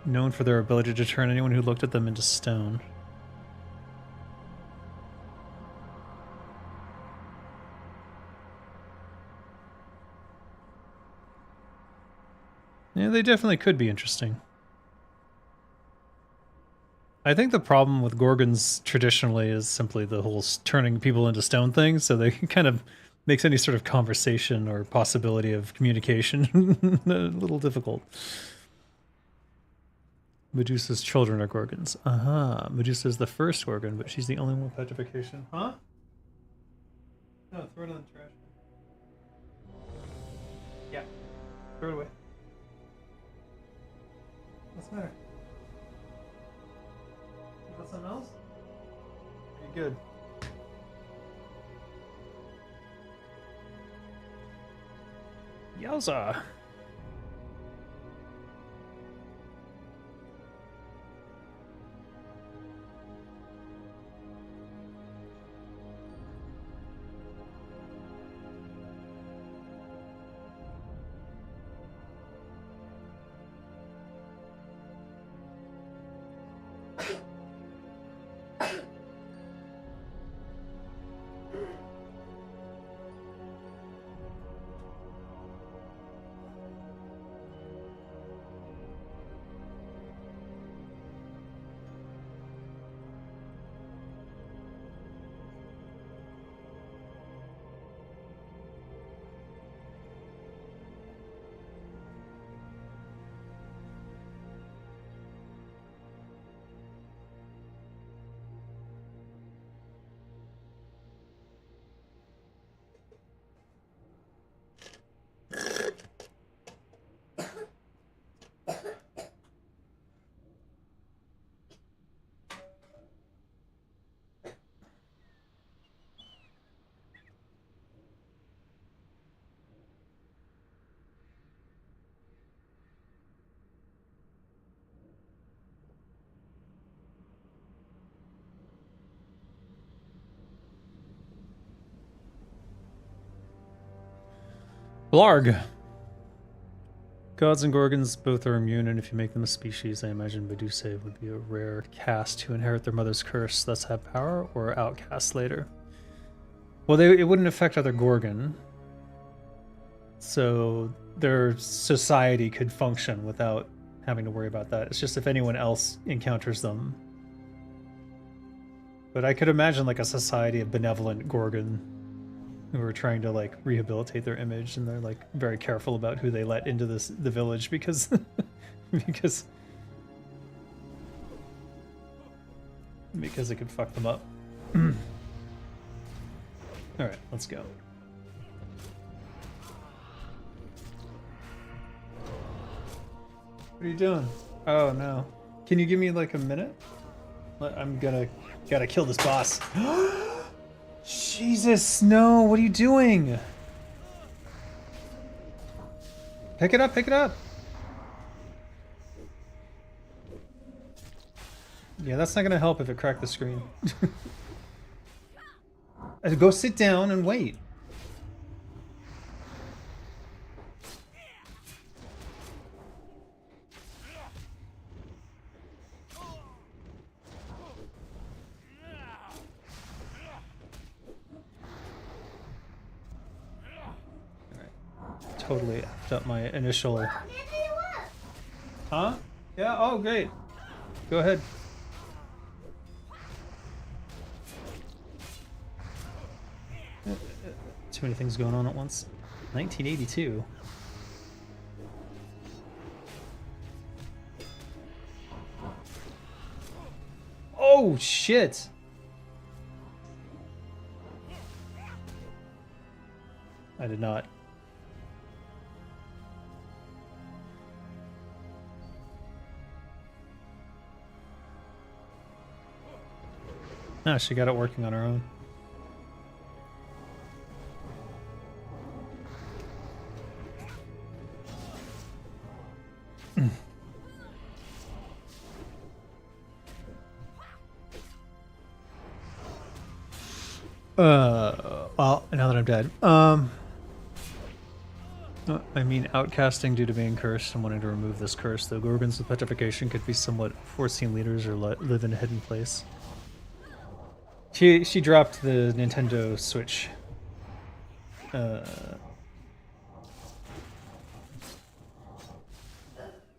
Speaker 1: Known for their ability to turn anyone who looked at them into stone. Yeah, they definitely could be interesting. I think the problem with Gorgons traditionally is simply the whole turning people into stone thing, so they kind of makes any sort of conversation or possibility of communication a little difficult. Medusa's children are Gorgons. Uh-huh. Medusa is the first Gorgon, but she's the only one with petrification. Huh? No, throw it in the trash. Yeah. Throw it away. What's the matter? You got something else? You're good. Yowza! Blarg! Gods and Gorgons both are immune, and if you make them a species, I imagine Medusa would be a rare caste to inherit their mother's curse, thus have power, or outcast later. Well, it wouldn't affect other Gorgon, so their society could function without having to worry about that. It's just if anyone else encounters them. But I could imagine like a society of benevolent Gorgon who are trying to like rehabilitate their image, and they're like very careful about who they let into the village because because it could fuck them up. All right, let's go. What are you doing? Oh no. Can you give me like a minute? I'm gotta kill this boss. Jesus, no, what are you doing? Pick it up, pick it up. Yeah, that's not gonna help if it cracked the screen. Go sit down and wait. Totally effed up my initial. Huh? Yeah, oh great. Go ahead. Too many things going on at once. 1982. Oh shit! I did not. No, she got it working on her own. Well, now that I'm dead. I mean, outcasting due to being cursed and wanting to remove this curse, though Gorgons with petrification could be somewhat foreseen leaders or live in a hidden place. She dropped the Nintendo Switch. But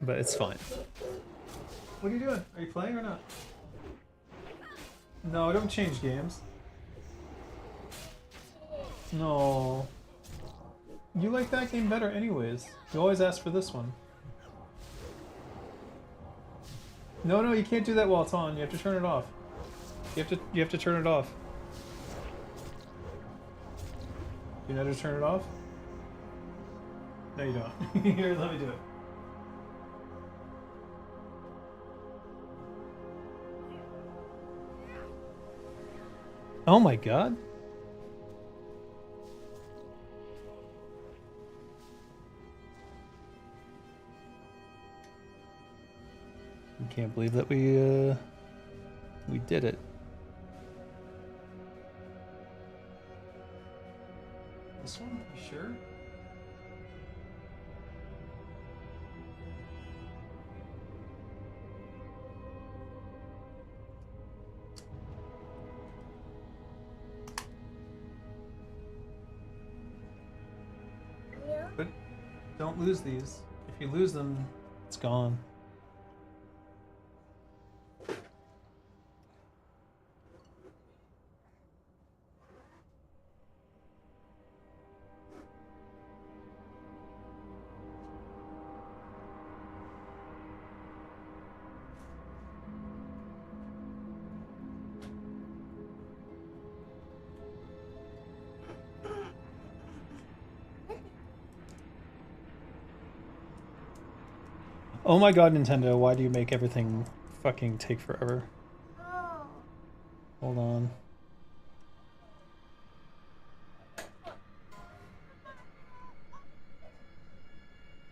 Speaker 1: it's fine. What are you doing? Are you playing or not? No, don't change games. No. You like that game better anyways. You always ask for this one. No, you can't do that while it's on. You have to turn it off. You have to turn it off. You know how to turn it off? No, you don't. Here, let me do it. Oh my god. I can't believe that we did it. This one? You sure? But don't lose these. If you lose them, it's gone. Oh my god, Nintendo, why do you make everything fucking take forever? Hold on.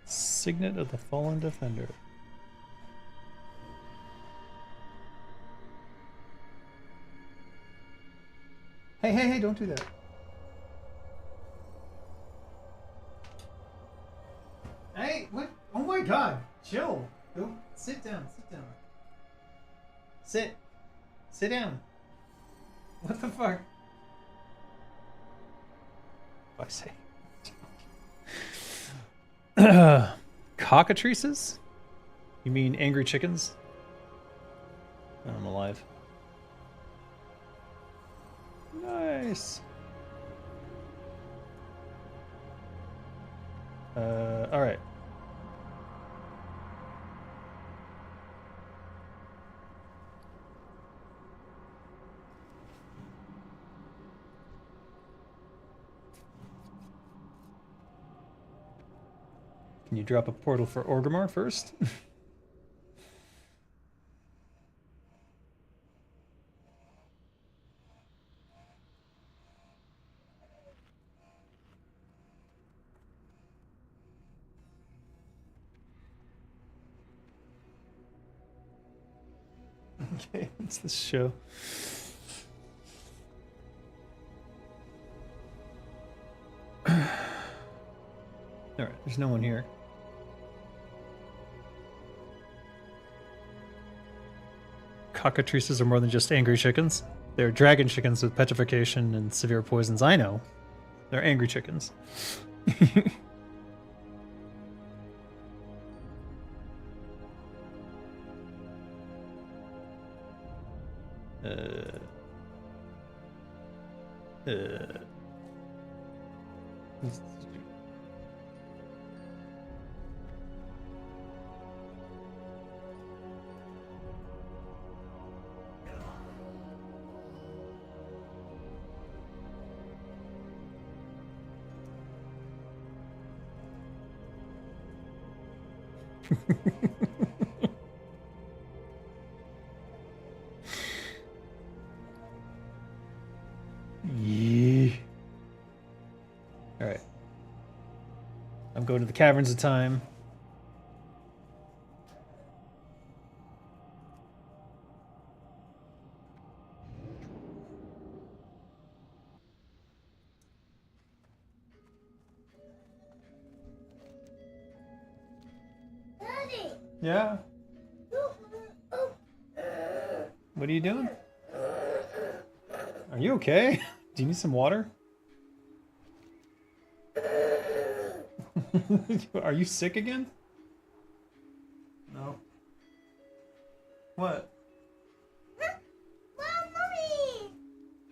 Speaker 1: Signet of the Fallen Defender. Hey, don't do that. Hey, what? Oh my god, chill. Go, sit down, Sit down. What the fuck? I say. Cockatrices? You mean angry chickens? I'm alive. Nice. All right. Can you drop a portal for Orgrimmar first? Okay, what's this show? Alright, there's no one here. Cockatrices are more than just angry chickens. They're dragon chickens with petrification and severe poisons. I know. They're angry chickens. Yeah. All right. I'm going to the caverns of time.
Speaker 4: Daddy.
Speaker 1: Yeah. What are you doing? Are you okay? Do you need some water? Are you sick again? No. What?
Speaker 4: Mommy.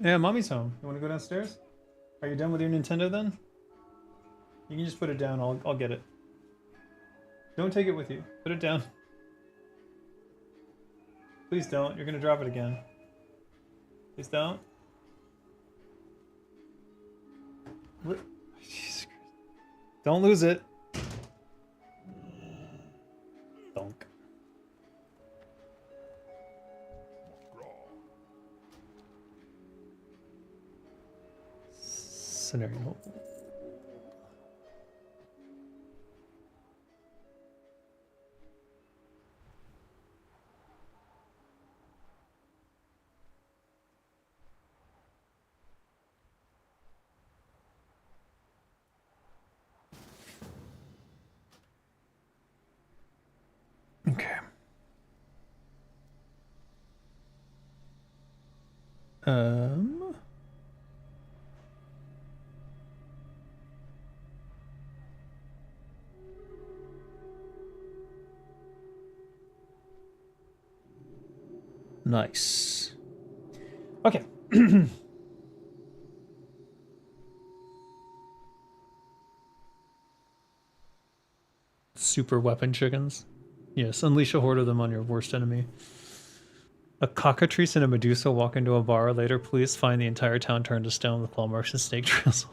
Speaker 1: Yeah, mommy's home. You want to go downstairs? Are you done with your Nintendo then? You can just put it down. I'll get it. Don't take it with you. Put it down. Please don't. You're gonna drop it again. Please don't. What? Jesus Christ. Don't lose it. Donk. Scenario. Okay. Um. Nice. Okay. Super weapon chickens. Yes, unleash a horde of them on your worst enemy. A cockatrice and a Medusa walk into a bar. Later, police find the entire town turned to stone with claw marks and snake trails.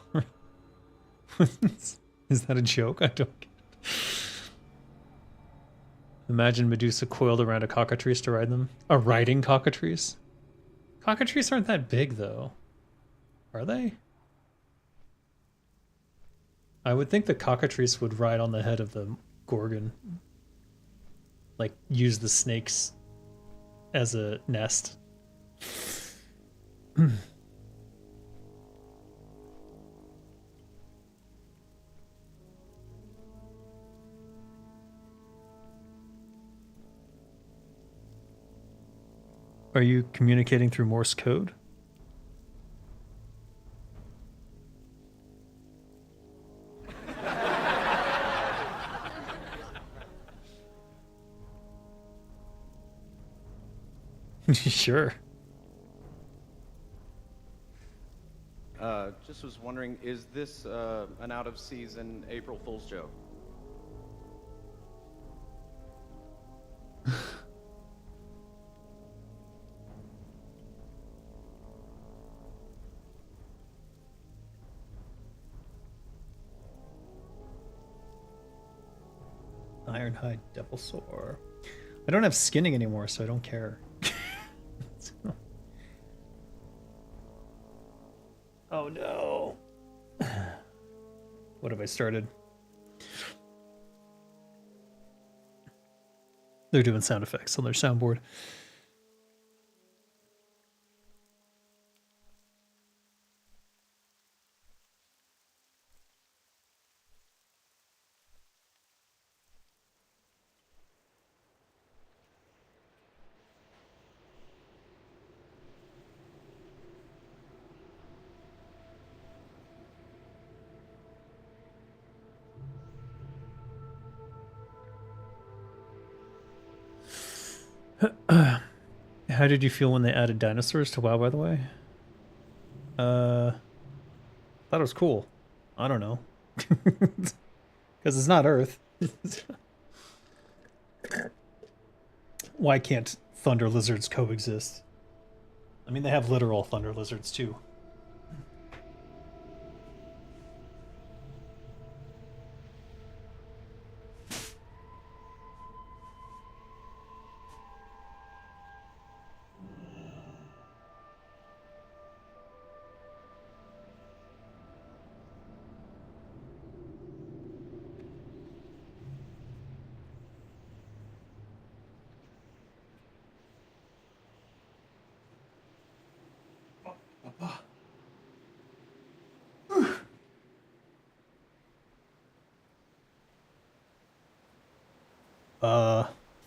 Speaker 1: Is that a joke? I don't get it. Imagine Medusa coiled around a cockatrice to ride them. A riding cockatrice? Cockatrices aren't that big, though. Are they? I would think the cockatrice would ride on the head of the Gorgon. Like, use the snakes as a nest. Are you communicating through Morse code? Sure.
Speaker 4: Just was wondering, is this an out-of-season April Fool's joke?
Speaker 1: Ironhide Devil Sore. I don't have skinning anymore, so I don't care. Oh no. What have I started? They're doing sound effects on their soundboard. How did you feel when they added dinosaurs to WoW, by the way? Thought it was cool. I don't know. Because it's not Earth. Why can't thunder lizards coexist? I mean, they have literal thunder lizards, too.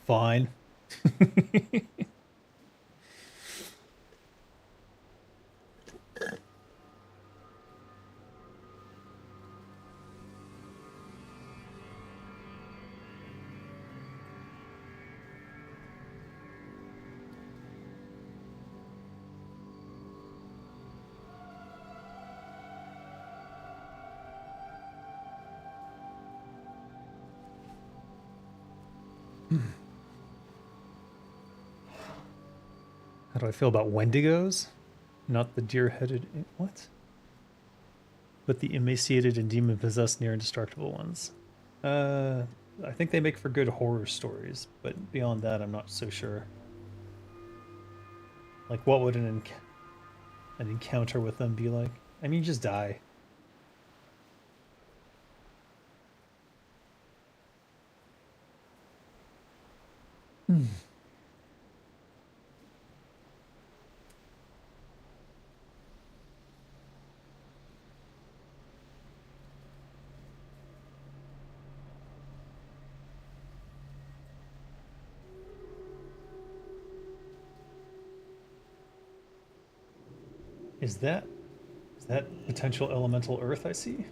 Speaker 1: Fine. How do I feel about Wendigos? Not the deer-headed... What? But the emaciated and demon-possessed near indestructible ones. I think they make for good horror stories, but beyond that, I'm not so sure. Like, what would an encounter with them be like? I mean, just die. Is that potential elemental earth I see?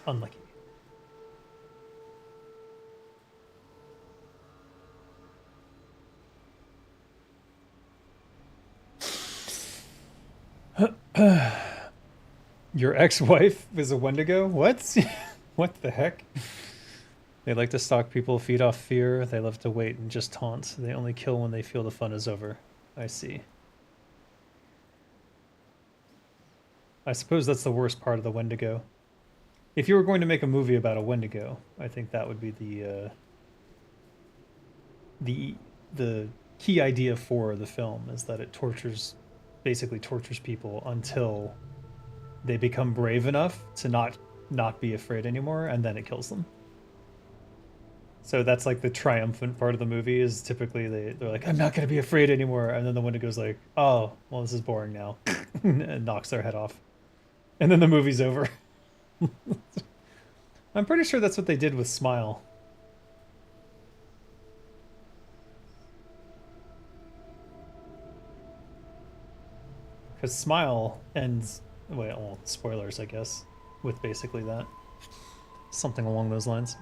Speaker 1: Unlucky. Your ex-wife is a Wendigo? What? What the heck? They like to stalk people, feed off fear. They love to wait and just taunt. They only kill when they feel the fun is over. I see. I suppose that's the worst part of the Wendigo. If you were going to make a movie about a Wendigo, I think that would be the key idea for the film, is that it basically tortures people until they become brave enough to not be afraid anymore, and then it kills them. So that's like the triumphant part of the movie, is typically they're like, I'm not going to be afraid anymore, and then the Wendigo's like, oh, well, this is boring now, and knocks their head off. And then the movie's over. I'm pretty sure that's what they did with Smile. Because Smile ends, well, spoilers, I guess, with basically that. Something along those lines.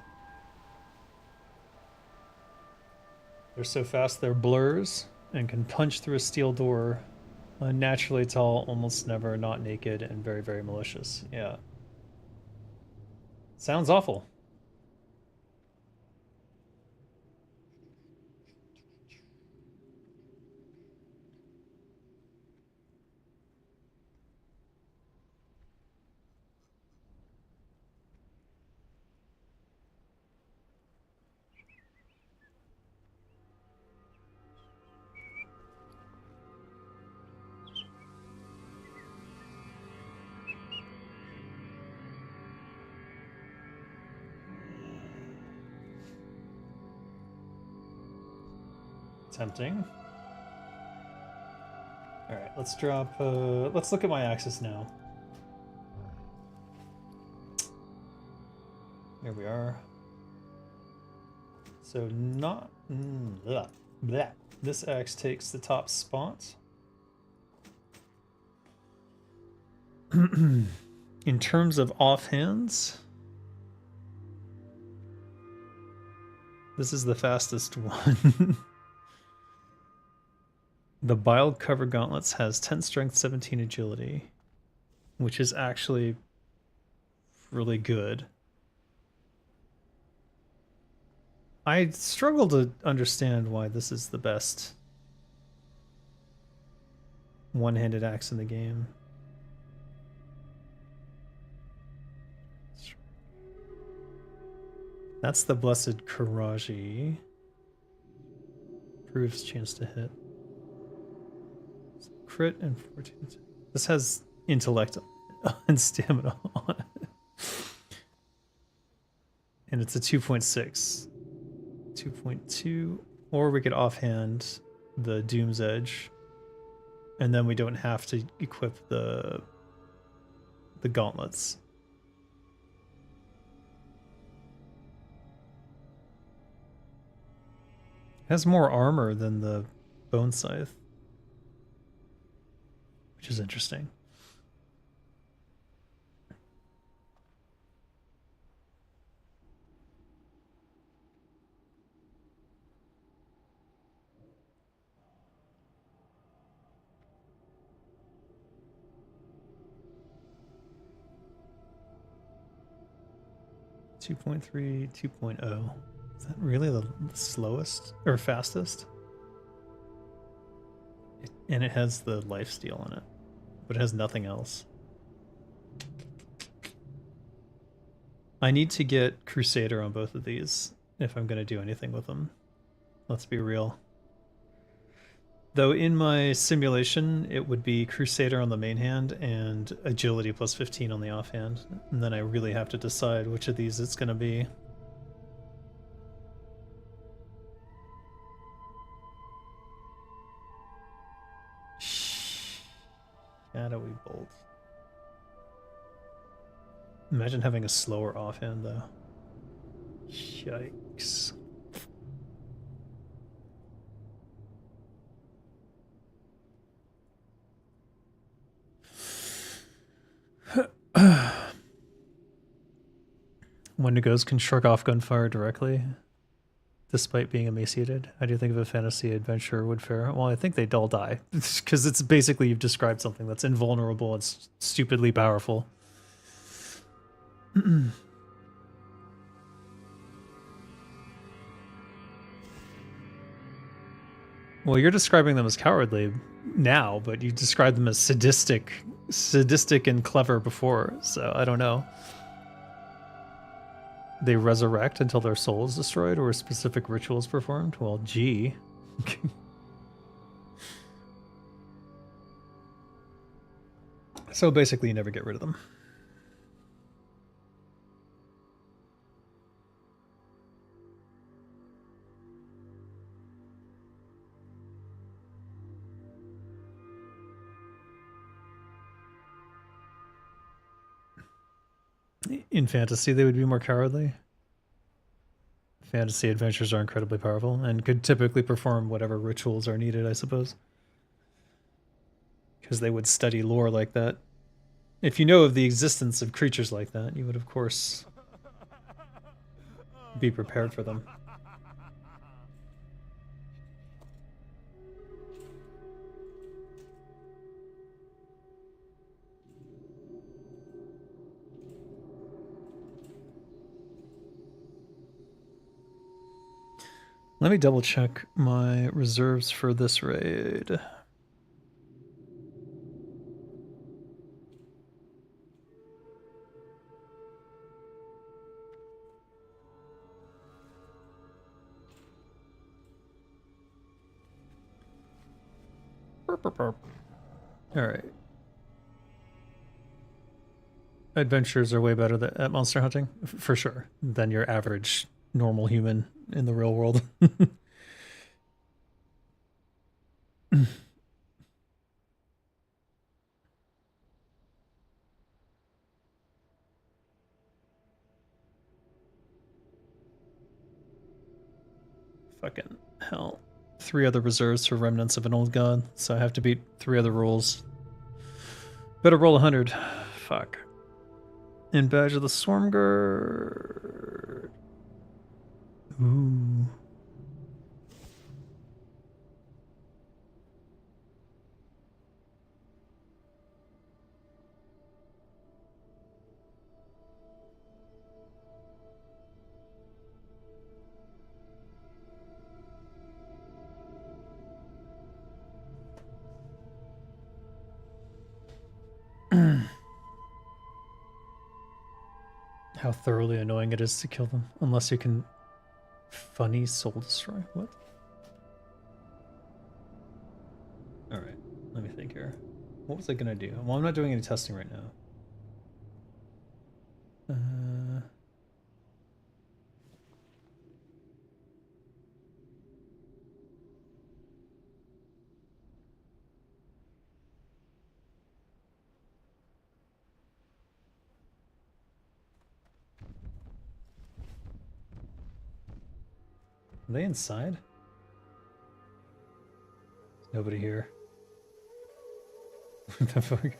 Speaker 1: They're so fast they're blurs and can punch through a steel door. Unnaturally tall, almost never not naked, and very, very malicious. Yeah. Sounds awful. Tempting. Alright, let's drop, let's look at my axis now. Here we are. So not, blah, blah. This axe takes the top spot. In terms of offhands, this is the fastest one. The Bile Cover Gauntlets has 10 strength, 17 agility, which is actually really good. I struggle to understand why this is the best one-handed axe in the game. That's the Blessed Karaji. Proves chance to hit. Crit and 14. This has intellect and stamina on it. And it's a 2.6. 2.2. Or we could offhand the Doom's Edge. And then we don't have to equip the gauntlets. It has more armor than the Bone Scythe, which is interesting. Two 2.0. Is that really the slowest or fastest? And it has the lifesteal in it, but it has nothing else. I need to get Crusader on both of these if I'm going to do anything with them. Let's be real. Though in my simulation, it would be Crusader on the main hand and Agility plus 15 on the offhand. And then I really have to decide which of these it's going to be. Shadowy Bolt. Imagine having a slower offhand, though. Yikes. Wendigos can shrug off gunfire directly, despite being emaciated. How do you think of a fantasy adventure would fare? Well, I think they'd all die, because it's basically you've described something that's invulnerable and stupidly powerful. Well, you're describing them as cowardly now, but you described them as sadistic and clever before, so I don't know. They resurrect until their soul is destroyed or a specific ritual is performed? Well, gee. So basically you never get rid of them. In fantasy, they would be more cowardly. Fantasy adventures are incredibly powerful and could typically perform whatever rituals are needed, I suppose. because they would study lore like that. If you know of the existence of creatures like that, you would of course be prepared for them. Let me double check my reserves for this raid. Alright. Adventures are way better at monster hunting, for sure, than your average normal human in the real world. Fucking hell. 3 other reserves for remnants of an old god, so I have to beat 3 other rolls. Better roll 100. Fuck. In Badge of the Swarmguard. Ooh. How thoroughly annoying it is to kill them, unless you can funny soul destroy. What? Alright, let me think here. What was I gonna do? Well, I'm not doing any testing right now. Are they inside? There's nobody here. What the fuck?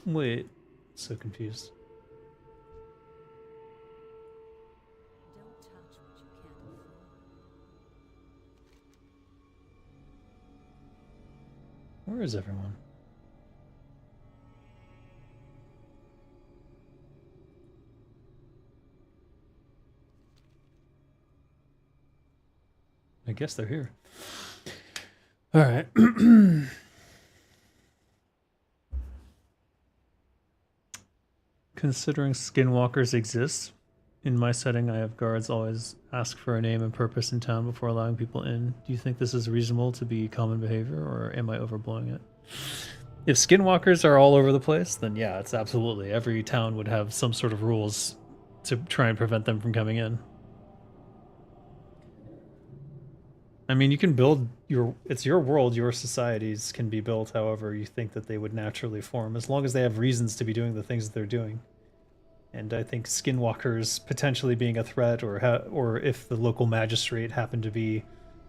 Speaker 1: Wait, so confused.
Speaker 2: Don't touch what you can't afford.
Speaker 1: Where is everyone? I guess they're here. All right. Considering skinwalkers exist, in my setting, I have guards always ask for a name and purpose in town before allowing people in. Do you think this is reasonable to be common behavior, or am I overblowing it? If skinwalkers are all over the place, then yeah, it's absolutely. Every town would have some sort of rules to try and prevent them from coming in. I mean, you can build it's your world, your societies can be built however you think that they would naturally form, as long as they have reasons to be doing the things that they're doing. And I think skinwalkers potentially being a threat, or if the local magistrate happened to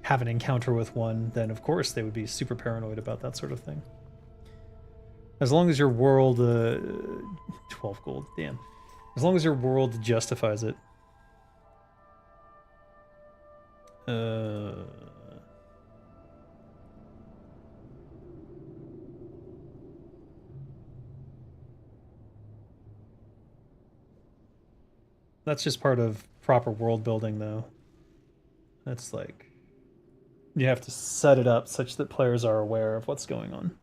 Speaker 1: have an encounter with one, then of course they would be super paranoid about that sort of thing. As long as your world, 12 gold, damn. As long as your world justifies it. That's just part of proper world building, though. That's like, you have to set it up such that players are aware of what's going on.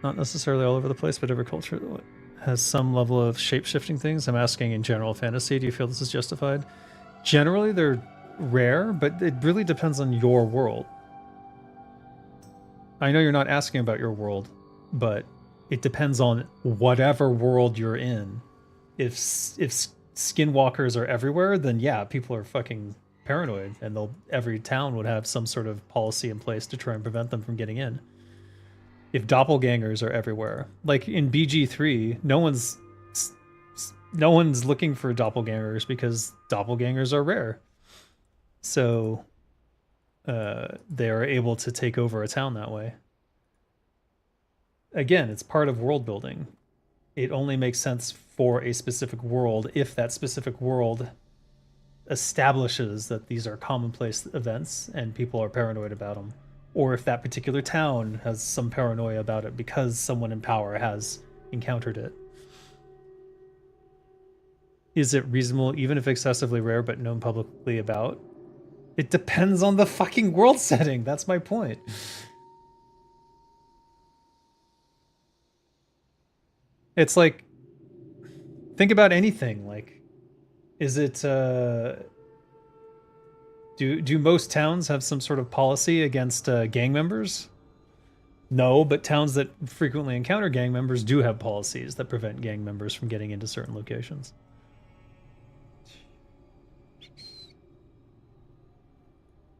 Speaker 1: Not necessarily all over the place, but every culture has some level of shape-shifting things. I'm asking in general fantasy, do you feel this is justified? Generally, they're rare, but it really depends on your world. I know you're not asking about your world, but it depends on whatever world you're in. If skinwalkers are everywhere, then yeah, people are fucking paranoid, and every town would have some sort of policy in place to try and prevent them from getting in. If doppelgangers are everywhere, like in BG3, no one's looking for doppelgangers because doppelgangers are rare. So they are able to take over a town that way. Again, it's part of world building. It only makes sense for a specific world if that specific world establishes that these are commonplace events and people are paranoid about them, or if that particular town has some paranoia about it because someone in power has encountered it. Is it reasonable, even if excessively rare but known publicly about? It depends on the fucking world setting. That's my point. It's like, think about anything. Like, is it do most towns have some sort of policy against gang members? No, but towns that frequently encounter gang members do have policies that prevent gang members from getting into certain locations.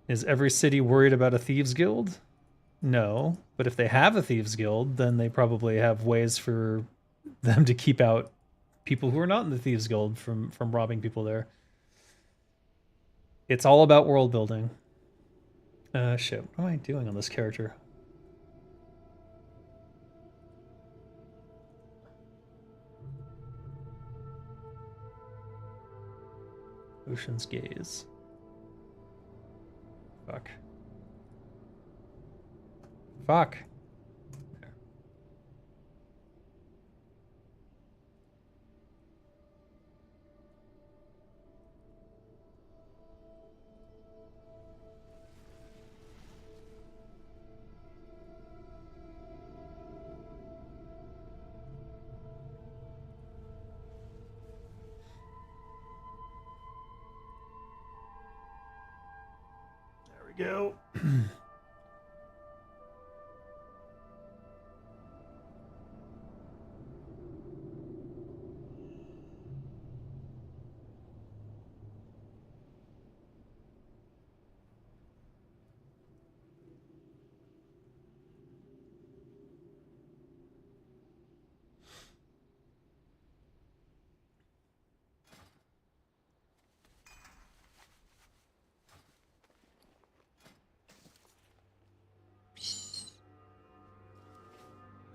Speaker 1: Is every city worried about a thieves guild? No, but if they have a thieves guild, then they probably have ways for them to keep out people who are not in the thieves guild from robbing people there. It's all about world building. Shit, what am I doing on this character? Ocean's Gaze. Fuck. Fuck. Go.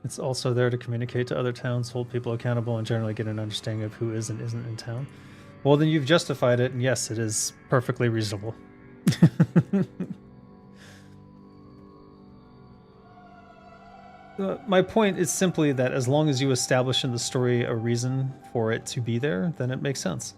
Speaker 1: It's also there to communicate to other towns, hold people accountable, and generally get an understanding of who is and isn't in town. Well, then you've justified it, and yes, it is perfectly reasonable. My point is simply that as long as you establish in the story a reason for it to be there, then it makes sense.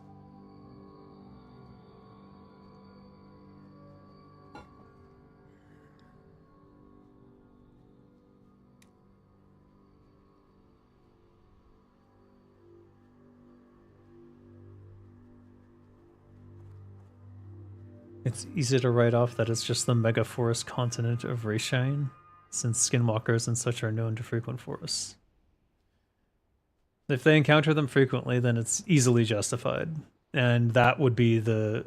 Speaker 1: It's easy to write off that it's just the megaforest continent of Rayshine, since skinwalkers and such are known to frequent forests. If they encounter them frequently, then it's easily justified. And that would be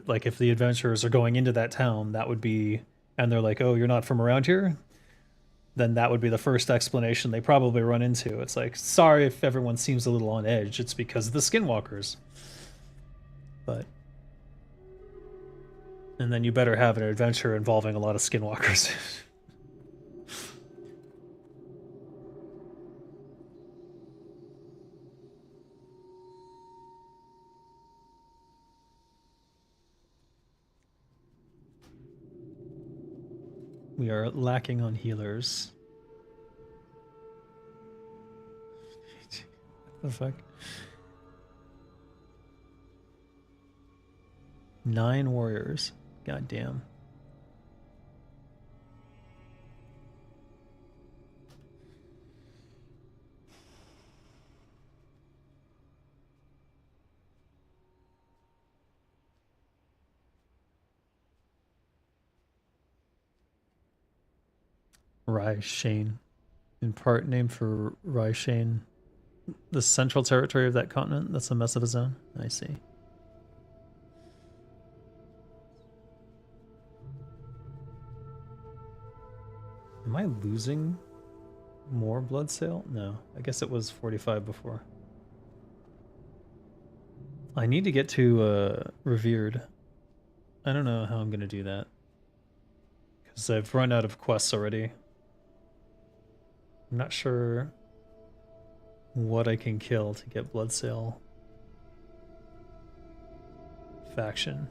Speaker 1: like, if the adventurers are going into that town, that would be, and they're like, oh, you're not from around here? Then that would be the first explanation they probably run into. It's like, sorry if everyone seems a little on edge, it's because of the skinwalkers. But... and then you better have an adventure involving a lot of skinwalkers. We are lacking on healers. What the fuck? 9 warriors. God damn. Raishane, in part named for Raishane, the central territory of that continent. That's a mess of its own. I see. Am I losing more blood sale? No, I guess it was 45 before. I need to get to Revered. I don't know how I'm going to do that. Because I've run out of quests already. I'm not sure what I can kill to get blood sale faction.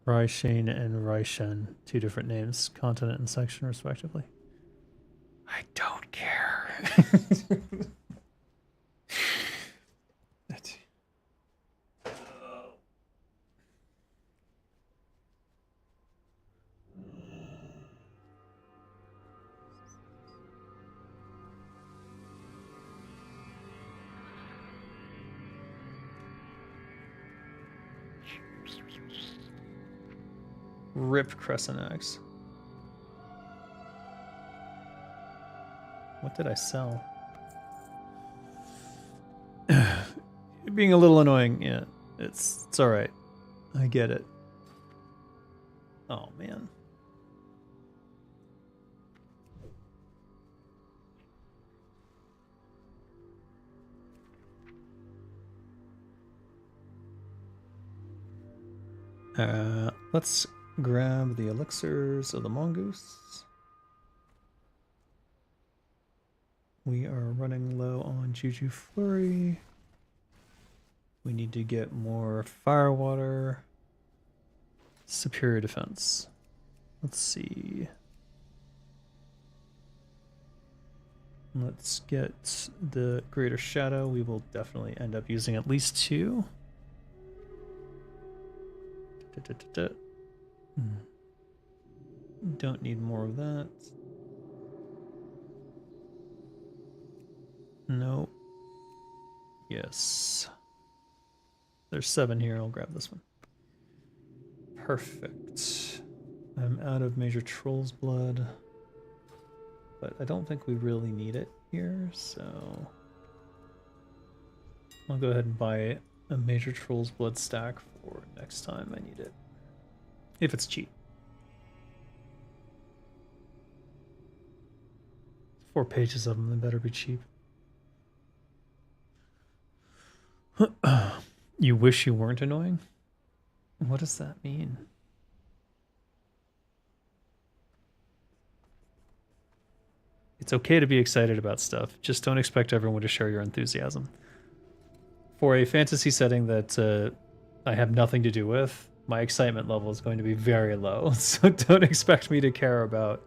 Speaker 1: Raishane and Raishan, two different names, continent and section respectively. I don't care. Rip Crescent Axe. What did I sell? Being a little annoying, yeah. It's alright. I get it. Oh man. Let's grab the elixirs of the mongoose. We are running low on Juju Flurry. We need to get more firewater. Superior defense. Let's see. Let's get the Greater Shadow. We will definitely end up using at least 2. Don't need more of that. Nope. Yes. There's 7 here. I'll grab this one. Perfect. I'm out of Major Troll's blood, but I don't think we really need it here, so I'll go ahead and buy a Major Troll's blood stack for next time I need it. If it's cheap. 4 pages of them, they better be cheap. You wish you weren't annoying? What does that mean? It's okay to be excited about stuff. Just don't expect everyone to share your enthusiasm. For a fantasy setting that I have nothing to do with, my excitement level is going to be very low. So don't expect me to care about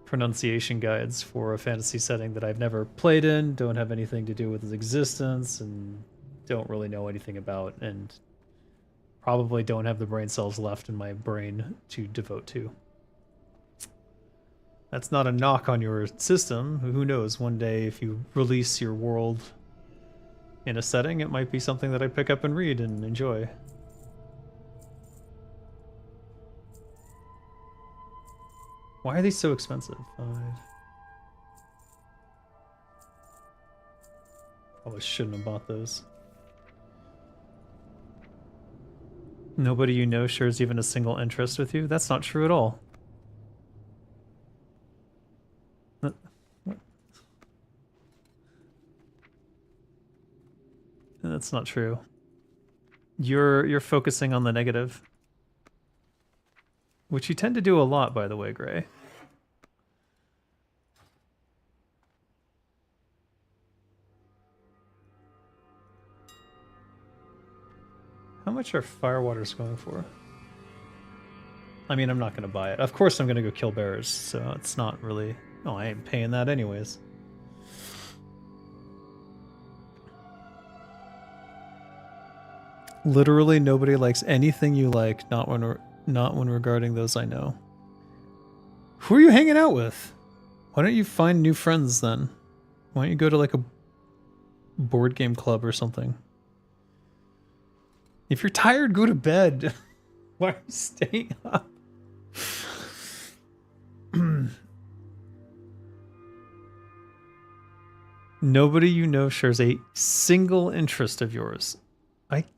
Speaker 1: pronunciation guides for a fantasy setting that I've never played in, don't have anything to do with its existence, and don't really know anything about, and probably don't have the brain cells left in my brain to devote to. That's not a knock on your system. Who knows, one day if you release your world in a setting, it might be something that I pick up and read and enjoy. Why are these so expensive? Probably shouldn't have bought those. Nobody you know shares even a single interest with you? That's not true at all. What? That's not true. You're focusing on the negative. Which you tend to do a lot, by the way, Gray. How much are firewaters going for? I mean, I'm not going to buy it. Of course I'm going to go kill bears, so it's not really... Oh, I ain't paying that anyways. Literally nobody likes anything you like, not when regarding those I know. Who are you hanging out with? Why don't you find new friends then? Why don't you go to like a board game club or something? If you're tired, go to bed. Why are you staying up? Nobody you know shares a single interest of yours.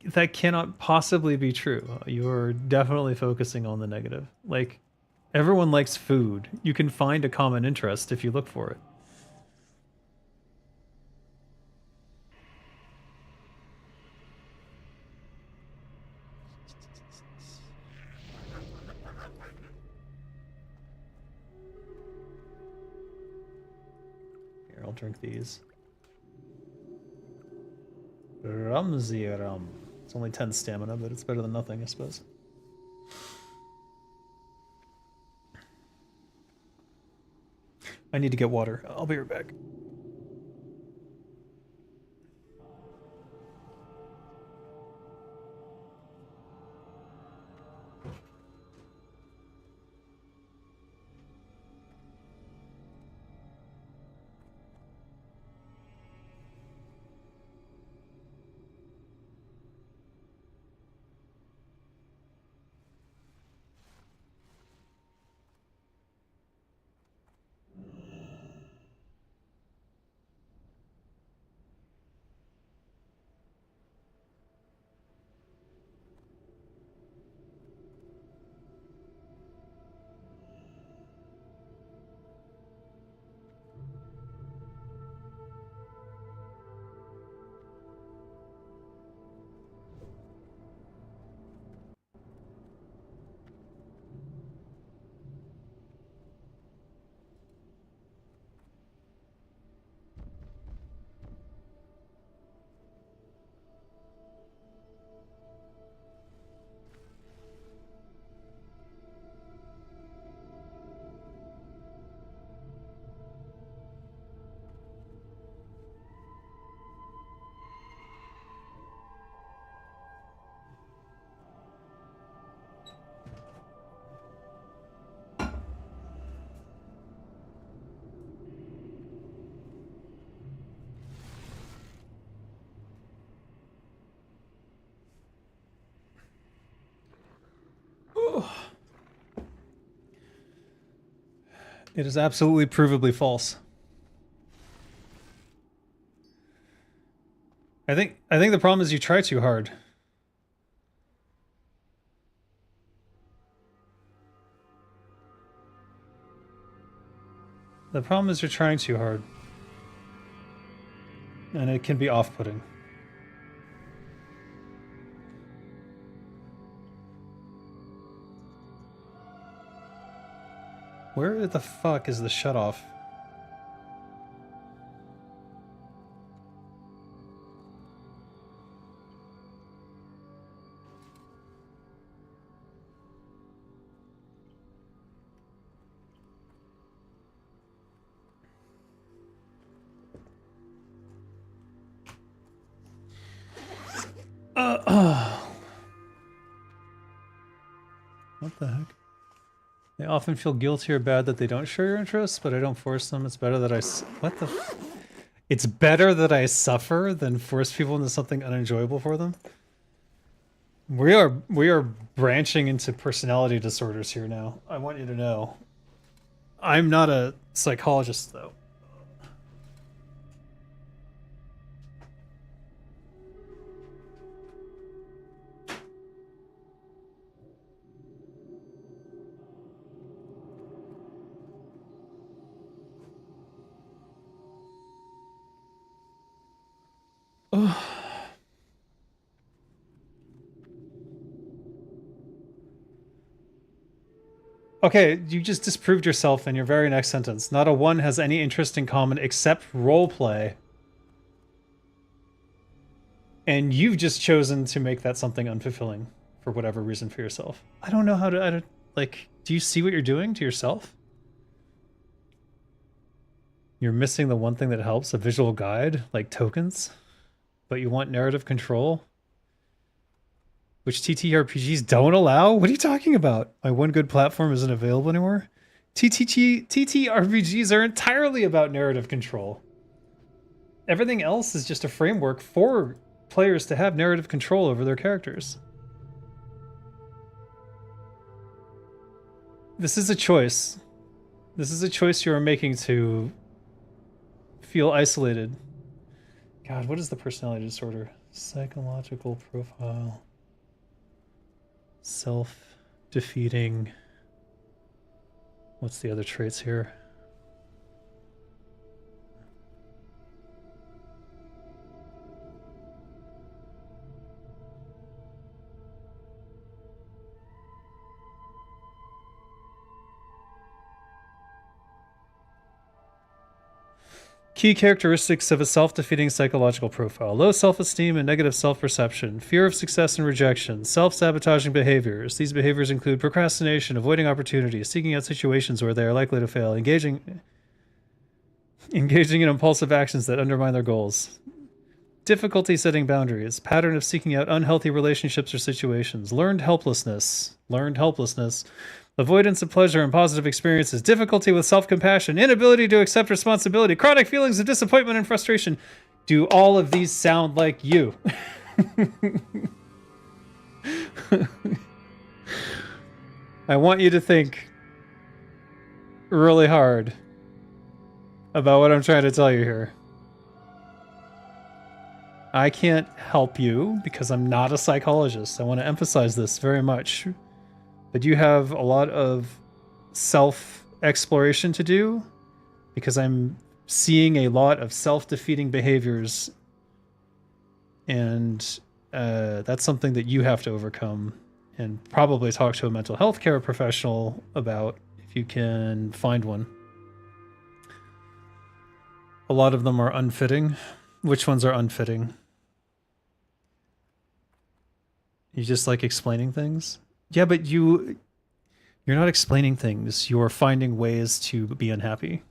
Speaker 1: That cannot possibly be true. You're definitely focusing on the negative. Like, everyone likes food. You can find a common interest if you look for it. Here, I'll drink these. Rumsy rum. It's only 10 stamina, but it's better than nothing, I suppose. I need to get water. I'll be right back. It is absolutely provably false. I think the problem is you try too hard. The problem is you're trying too hard. And it can be off-putting. Where the fuck is the shutoff? What the heck? They often feel guilty or bad that they don't share your interests, but I don't force them. It's better that what the It's better that I suffer than force people into something unenjoyable for them? We are branching into personality disorders here now. I want you to know. I'm not a psychologist, though. Okay, you just disproved yourself in your very next sentence. Not a one has any interest in common except roleplay. And you've just chosen to make that something unfulfilling for whatever reason for yourself. I don't know how to, like, do you see what you're doing to yourself? You're missing the one thing that helps, a visual guide, like tokens, but you want narrative control? which TTRPGs don't allow? What are you talking about? My one good platform isn't available anymore? TTRPGs are entirely about narrative control. Everything else is just a framework for players to have narrative control over their characters. This is a choice. This is a choice you are making to feel isolated. God, what is the personality disorder? Psychological profile. Self-defeating. What's the other traits here? Key characteristics of a self-defeating psychological profile: low self-esteem and negative self-perception, fear of success and rejection, self-sabotaging behaviors. These behaviors include procrastination, avoiding opportunities, seeking out situations where they are likely to fail, engaging in impulsive actions that undermine their goals, difficulty setting boundaries, pattern of seeking out unhealthy relationships or situations, learned helplessness, avoidance of pleasure and positive experiences, difficulty with self-compassion, inability to accept responsibility, chronic feelings of disappointment and frustration. Do all of these sound like you? I want you to think really hard about what I'm trying to tell you here. I can't help you because I'm not a psychologist. I want to emphasize this very much. But you have a lot of self-exploration to do because I'm seeing a lot of self-defeating behaviors, and that's something that you have to overcome and probably talk to a mental health care professional about if you can find one. A lot of them are unfitting. Which ones are unfitting? You just like explaining things? Yeah, but you're not explaining things. You're finding ways to be unhappy.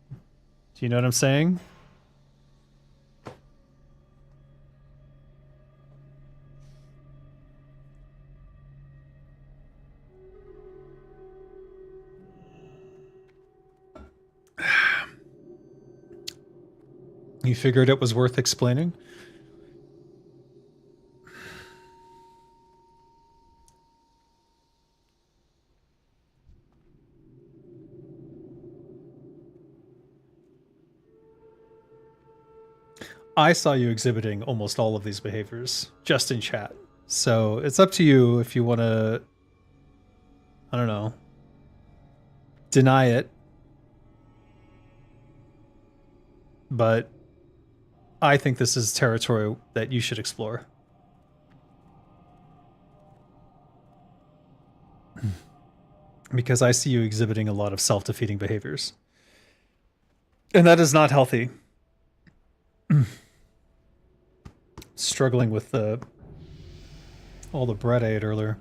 Speaker 1: Do you know what I'm saying? You figured it was worth explaining? I saw you exhibiting almost all of these behaviors just in chat. So it's up to you if you want to, I don't know, deny it. But I think this is territory that you should explore. Because I see you exhibiting a lot of self-defeating behaviors. And that is not healthy. Struggling with all the bread I ate earlier.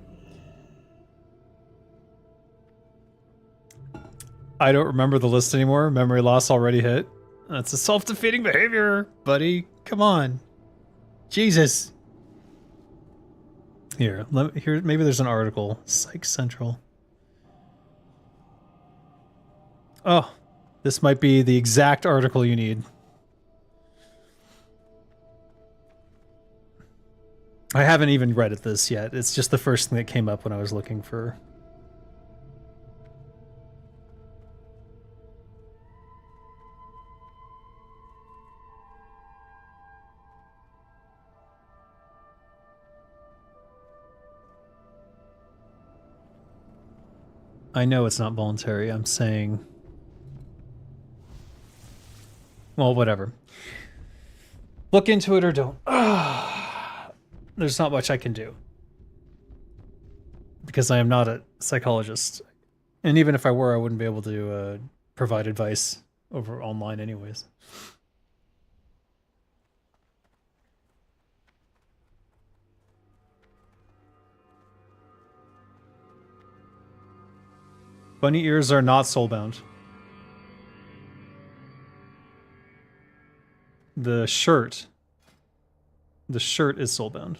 Speaker 1: I don't remember the list anymore. Memory loss already hit. That's a self-defeating behavior, buddy. Come on. Jesus. Here, maybe there's an article. Psych Central. Oh, this might be the exact article you need. I haven't even read this yet. It's just the first thing that came up when I was looking for. I know it's not voluntary. I'm saying, well, whatever. Look into it or don't. There's not much I can do because I am not a psychologist. And even if I were, I wouldn't be able to provide advice over online anyways. Bunny ears are not soulbound. The shirt is soulbound.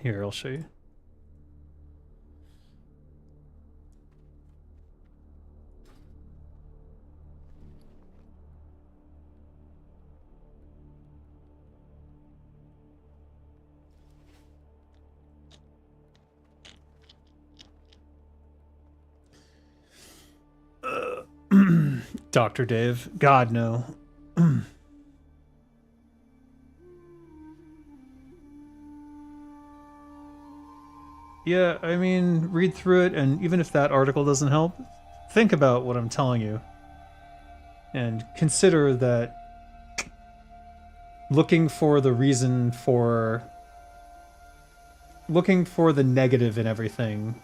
Speaker 1: Here, I'll show you. Dr. Dave. God, no. Yeah, I mean, read through it, and even if that article doesn't help, think about what I'm telling you. And consider that looking for the reason for... looking for the negative in everything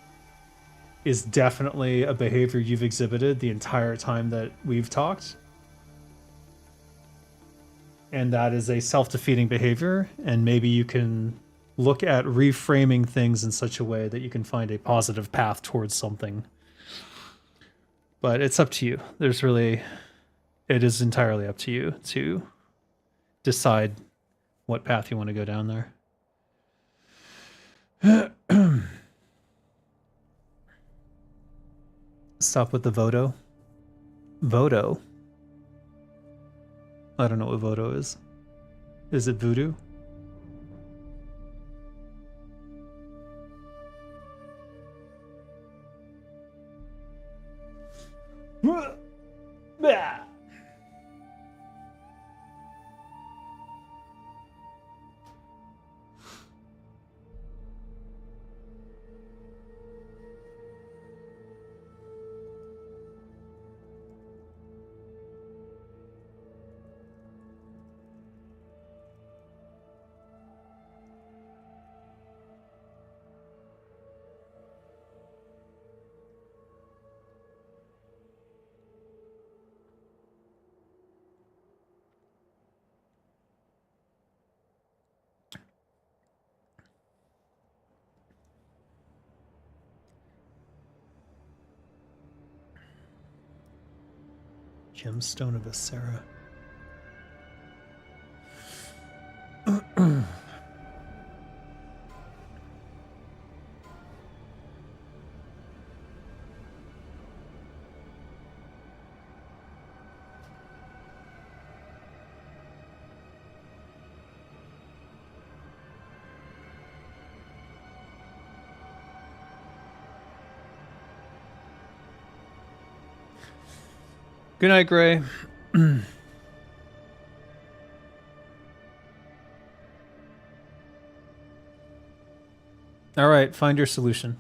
Speaker 1: is definitely a behavior you've exhibited the entire time that we've talked. And that is a self-defeating behavior, and maybe you can look at reframing things in such a way that you can find a positive path towards something. But it's up to you. There's really... it is entirely up to you to decide what path you want to go down there. Stop with the Vodo. Vodo? I don't know what Vodo is. Is it voodoo? Gemstone of Asera. Good night, Gray. All right, find your solution.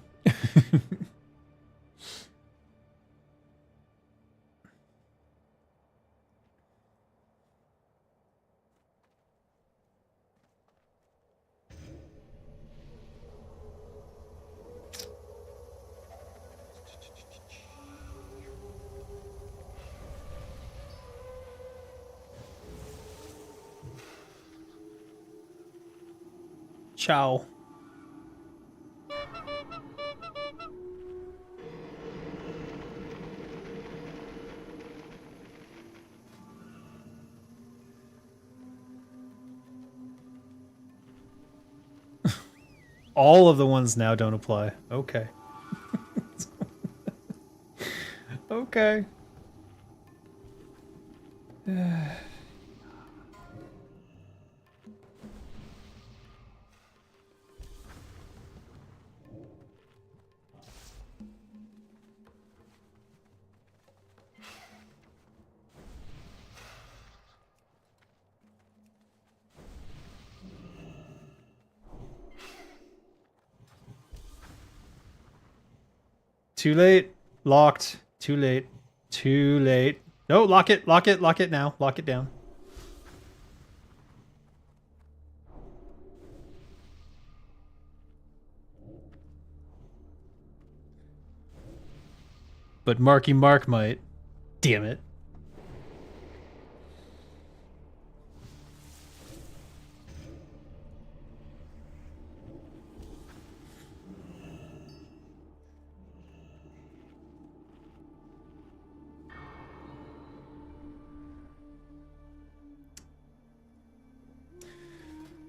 Speaker 1: Ciao. All of the ones now don't apply. Okay. Okay. Too late. Locked. Too late. Too late. No, lock it. Lock it. Lock it now. Lock it down. But Marky Mark might. Damn it.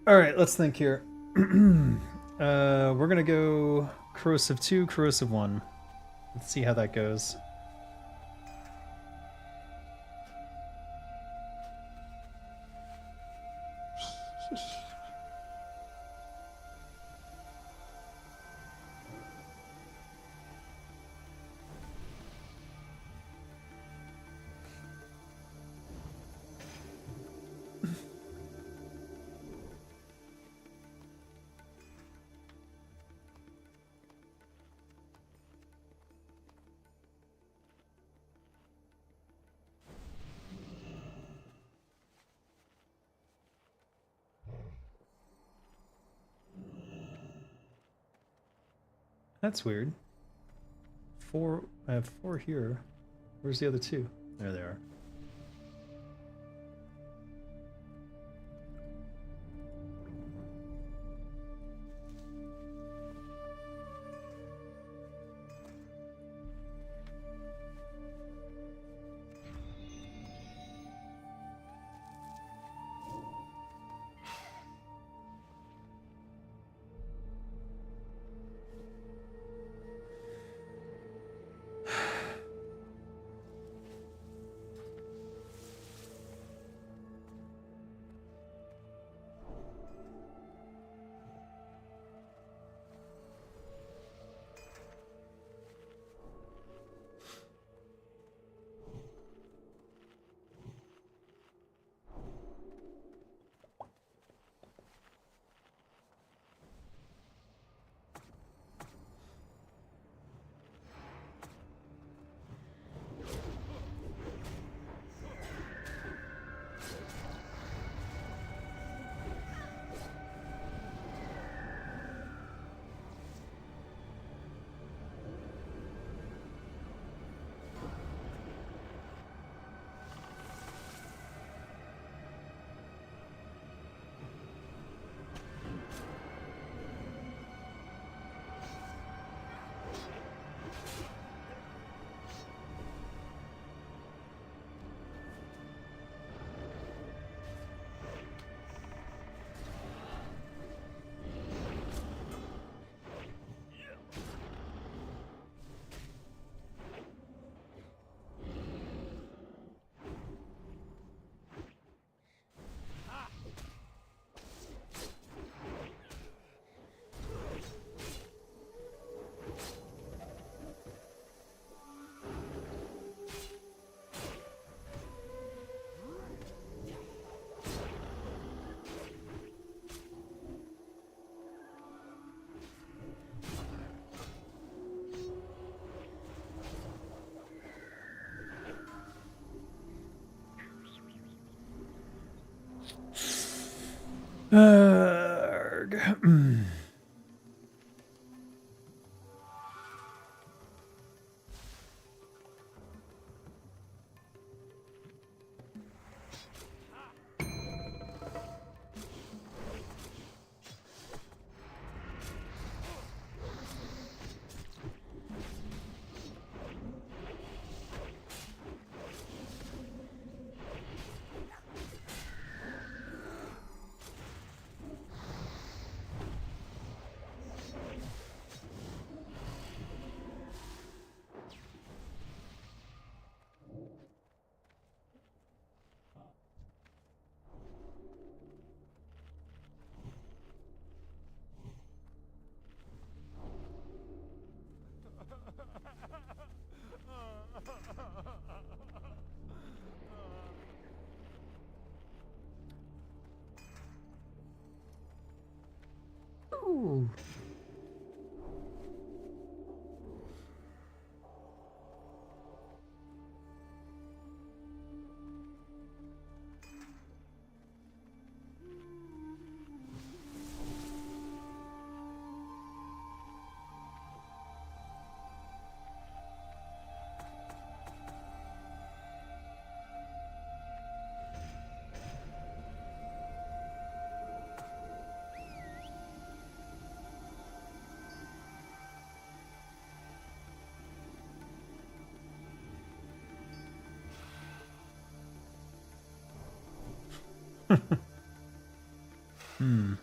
Speaker 1: All right, let's think here. We're gonna go corrosive 2, corrosive 1. Let's see how that goes. That's weird. 4. I have 4 here. Where's the other 2? There they are. Arg. Ooh. Hmm.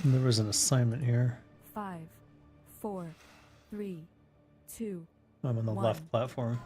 Speaker 1: There was an assignment here.
Speaker 2: 5, 4, 3, 2.
Speaker 1: I'm on the left
Speaker 2: One.
Speaker 1: platform.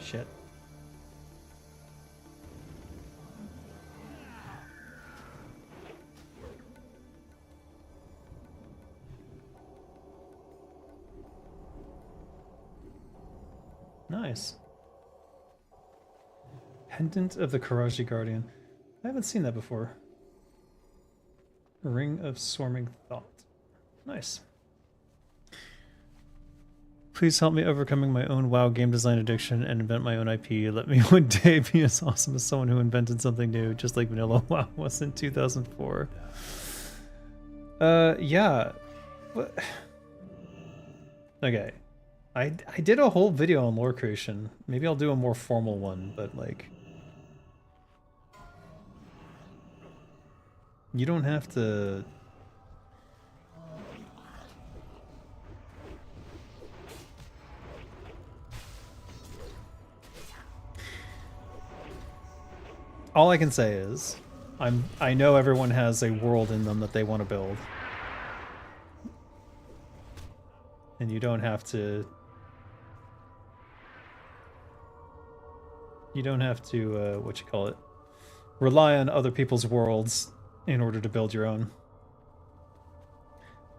Speaker 1: Shit. Nice. Pendant of the Karaji Guardian. I haven't seen that before. Ring of Swarming Thought. Nice. Please help me overcoming my own WoW game design addiction and invent my own IP. Let me one day be as awesome as someone who invented something new, just like vanilla WoW was in 2004. Yeah. What? Okay. I did a whole video on lore creation. Maybe I'll do a more formal one, but like... You don't have to... All I can say is, I know everyone has a world in them that they want to build. And you don't have to... You don't have to, what you call it, rely on other people's worlds in order to build your own.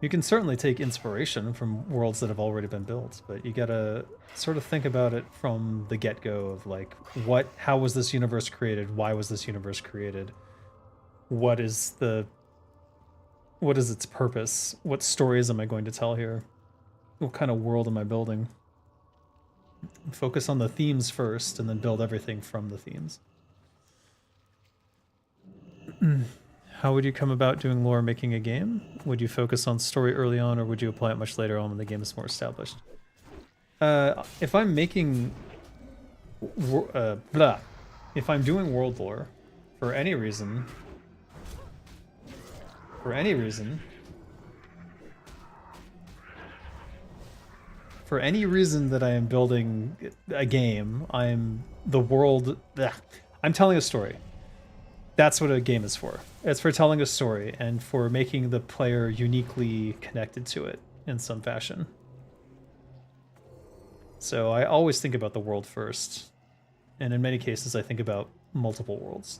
Speaker 1: You can certainly take inspiration from worlds that have already been built, but you gotta sort of think about it from the get-go of like, how was this universe created? Why was this universe created? What is its purpose? What stories am I going to tell here? What kind of world am I building? Focus on the themes first, and then build everything from the themes. How would you come about doing lore making a game? Would you focus on story early on, or would you apply it much later on when the game is more established? If I'm making... If I'm doing world lore, for any reason... For any reason that I am building a game, I'm telling a story. That's what a game is for. It's for telling a story and for making the player uniquely connected to it in some fashion. So I always think about the world first. And in many cases, I think about multiple worlds.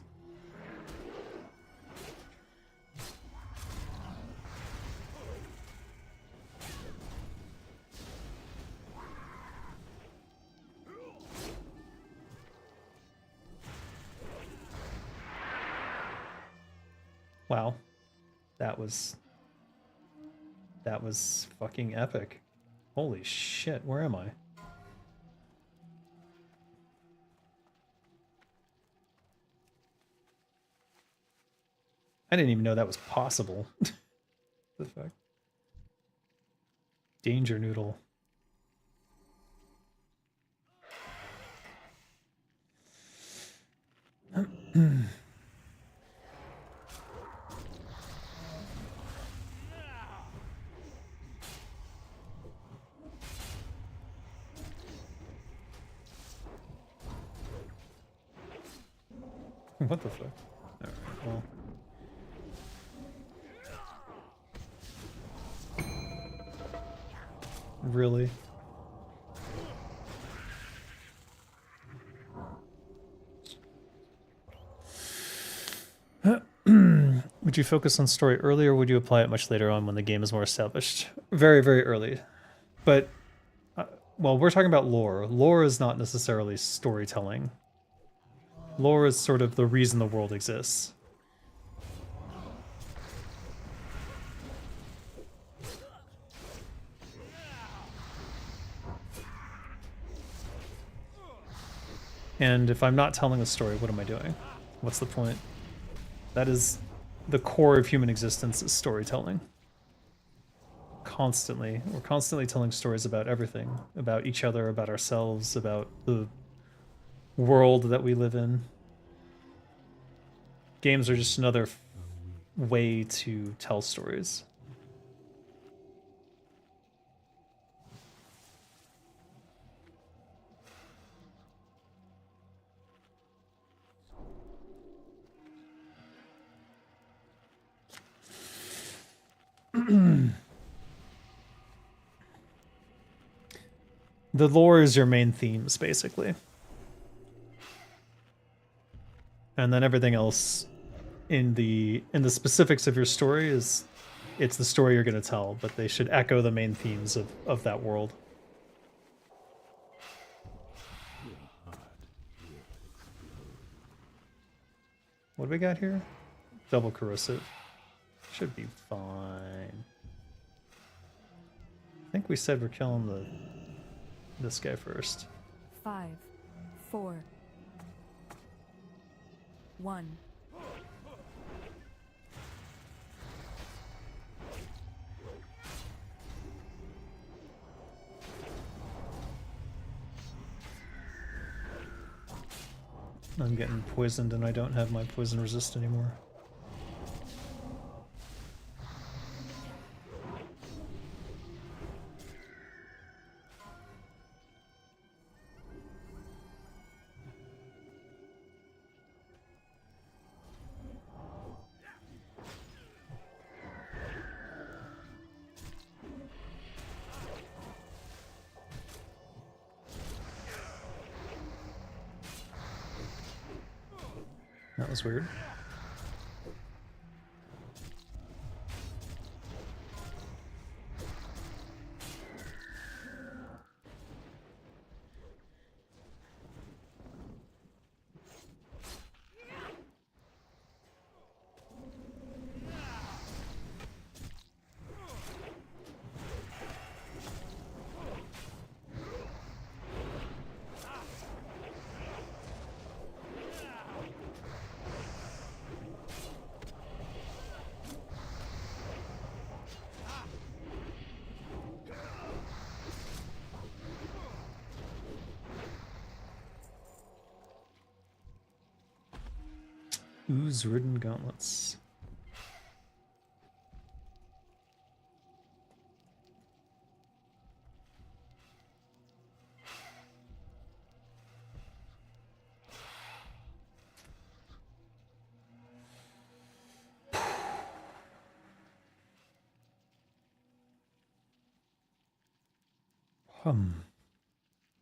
Speaker 1: Wow. That was fucking epic. Holy shit, where am I? I didn't even know that was possible. The fuck? Danger noodle. What the fuck? Alright, well. Really? Would you focus on story early, or would you apply it much later on when the game is more established? Very, very early. But, well, we're talking about lore. Lore is not necessarily storytelling. Lore is sort of the reason the world exists. And if I'm not telling a story, what am I doing? What's the point? That is the core of human existence, is storytelling. Constantly. We're constantly telling stories about everything. About each other, about ourselves, about the world that we live in. Games are just another way to tell stories. The lore is your main themes, basically. And then everything else in the specifics of your story it's the story you're going to tell, but they should echo the main themes of that world. What do we got here? Double corrosive. Should be fine. I think we said we're killing this guy first.
Speaker 2: 5, 4, 1.
Speaker 1: I'm getting poisoned and I don't have my poison resist anymore. That was weird. Ooze-ridden gauntlets.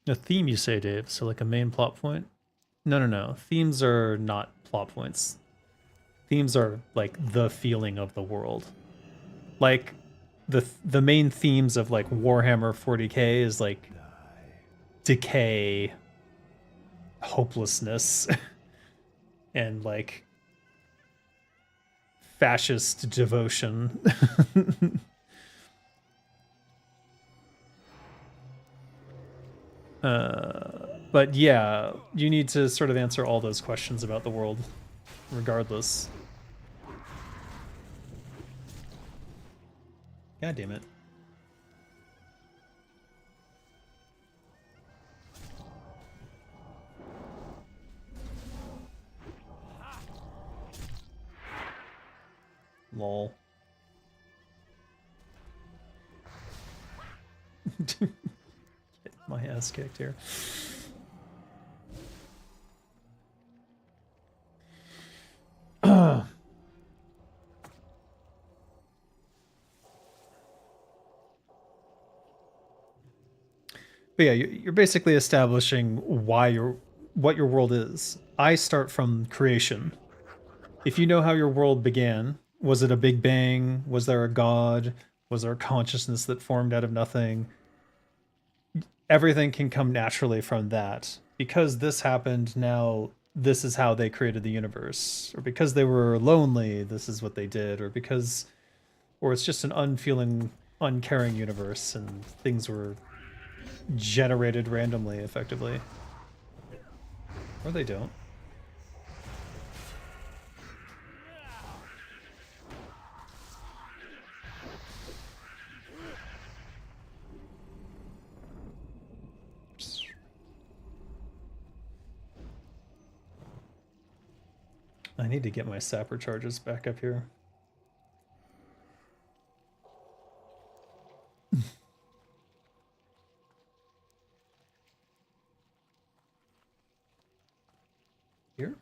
Speaker 1: A theme, you say, Dave? So like a main plot point? No, no, no. Themes are not plot points. Themes are like the feeling of the world. Like the main themes of like Warhammer 40K is like decay, hopelessness, and like fascist devotion. But yeah, you need to sort of answer all those questions about the world, regardless. God damn it. Lol. Get my ass kicked here. But yeah, you're basically establishing what your world is. I start from creation. If you know how your world began, was it a big bang? Was there a god? Was there a consciousness that formed out of nothing? Everything can come naturally from that. Because this happened, now this is how they created the universe. Or because they were lonely, this is what they did. Or it's just an unfeeling, uncaring universe and things were generated randomly, effectively. Or they don't. I need to get my sapper charges back up here. Here?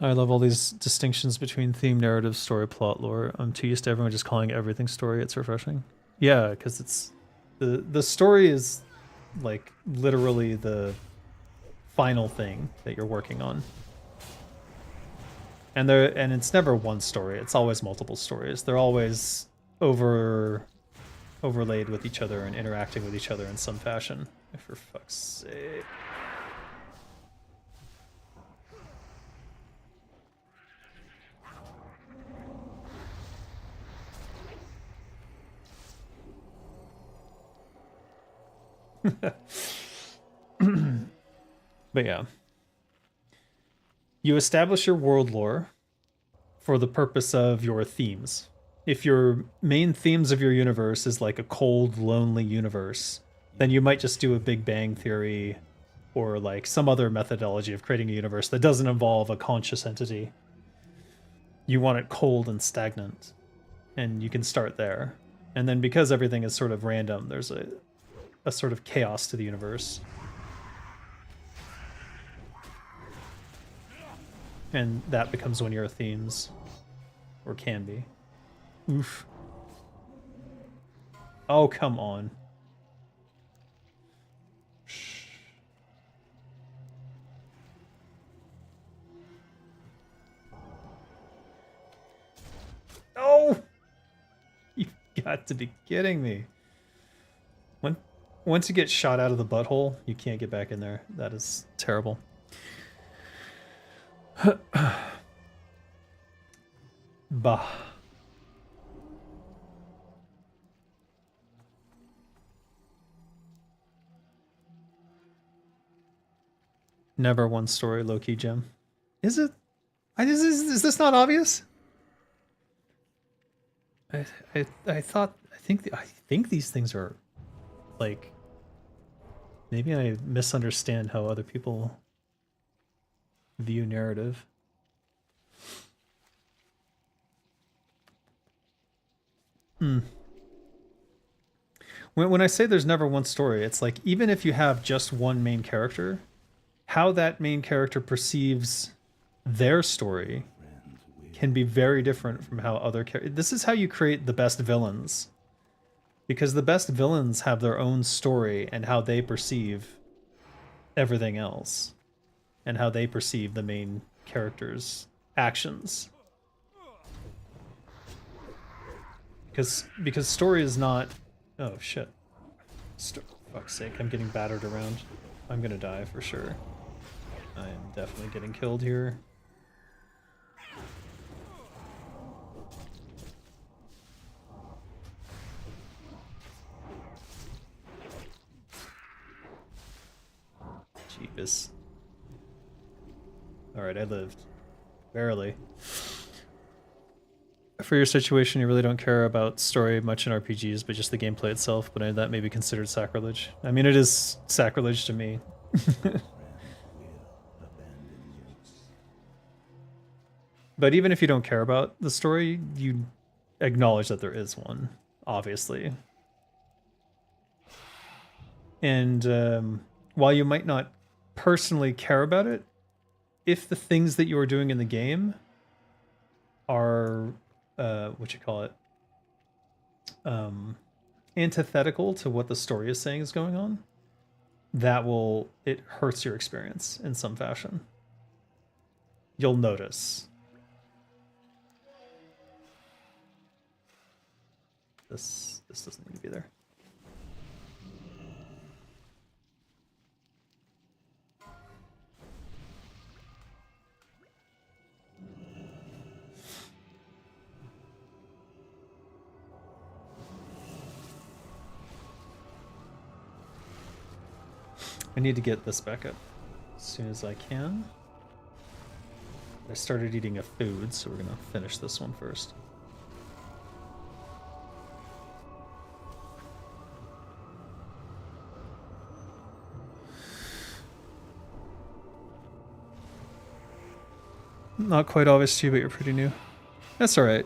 Speaker 1: I love all these distinctions between theme, narrative, story, plot, lore. I'm too used to everyone just calling everything story. It's refreshing. Yeah, because it's the story is like literally the final thing that you're working on. And it's never one story. It's always multiple stories. They're always overlaid with each other and interacting with each other in some fashion. For fuck's sake. But yeah. You establish your world lore for the purpose of your themes. If your main themes of your universe is like a cold, lonely universe, then you might just do a Big Bang Theory or like some other methodology of creating a universe that doesn't involve a conscious entity. You want it cold and stagnant, and you can start there. And then because everything is sort of random, there's a sort of chaos to the universe. And that becomes one of your themes. Or can be. Oof. Oh, come on. Oh! You've got to be kidding me. Once you get shot out of the butthole, you can't get back in there. That is terrible. Bah. Never one story, low-key gem. Is it? Is this not obvious? I think these things are like, maybe I misunderstand how other people view narrative. When I say there's never one story, it's like even if you have just one main character, how that main character perceives their story can be very different from how other characters. This is how you create the best villains, because the best villains have their own story and how they perceive everything else, and how they perceive the main character's actions. Because story is not. Oh shit! Fuck's sake! I'm getting battered around. I'm gonna die for sure. I am definitely getting killed here. Jeebus. Alright, I lived. Barely. For your situation, you really don't care about story much in RPGs, but just the gameplay itself, but that may be considered sacrilege. I mean, it is sacrilege to me. But even if you don't care about the story, you acknowledge that there is one, obviously. And while you might not personally care about it, if the things that you are doing in the game are antithetical to what the story is saying is going on, it hurts your experience in some fashion. You'll notice. This doesn't need to be there. I need to get this back up as soon as I can. I started eating a food, so we're gonna finish this one first. Not quite obvious to you, but you're pretty new. That's alright.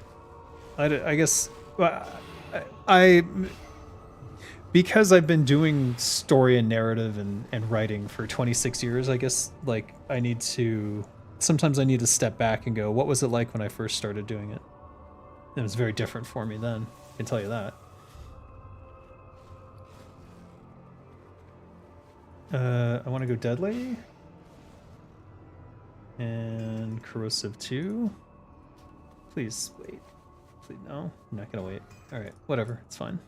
Speaker 1: I guess... Because I've been doing story and narrative and writing for 26 years, I guess, like, sometimes I need to step back and go, what was it like when I first started doing it? It was very different for me then, I can tell you that. I want to go Deadly. And Corrosive 2. Please, wait. Please, no, I'm not gonna wait. Alright, whatever, it's fine.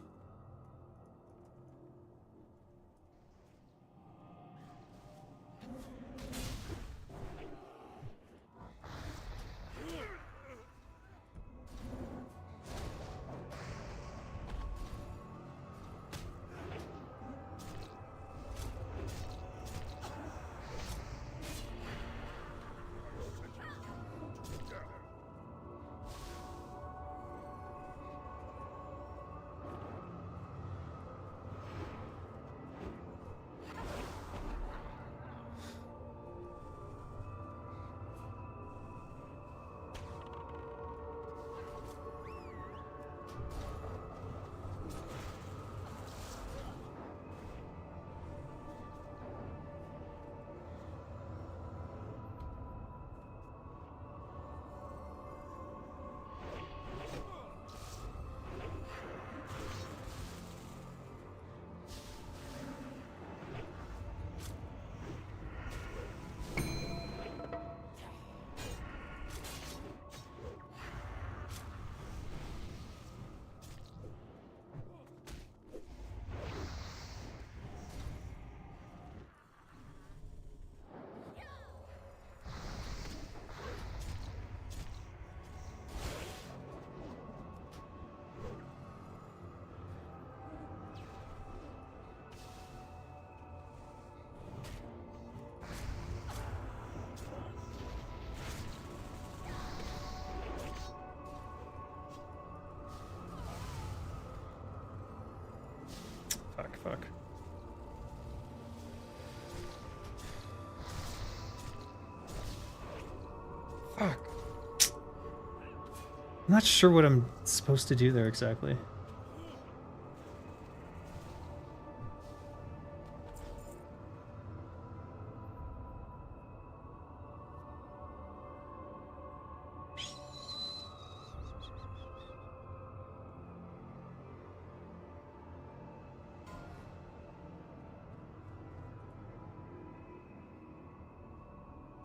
Speaker 1: Fuck. I'm not sure what I'm supposed to do there exactly.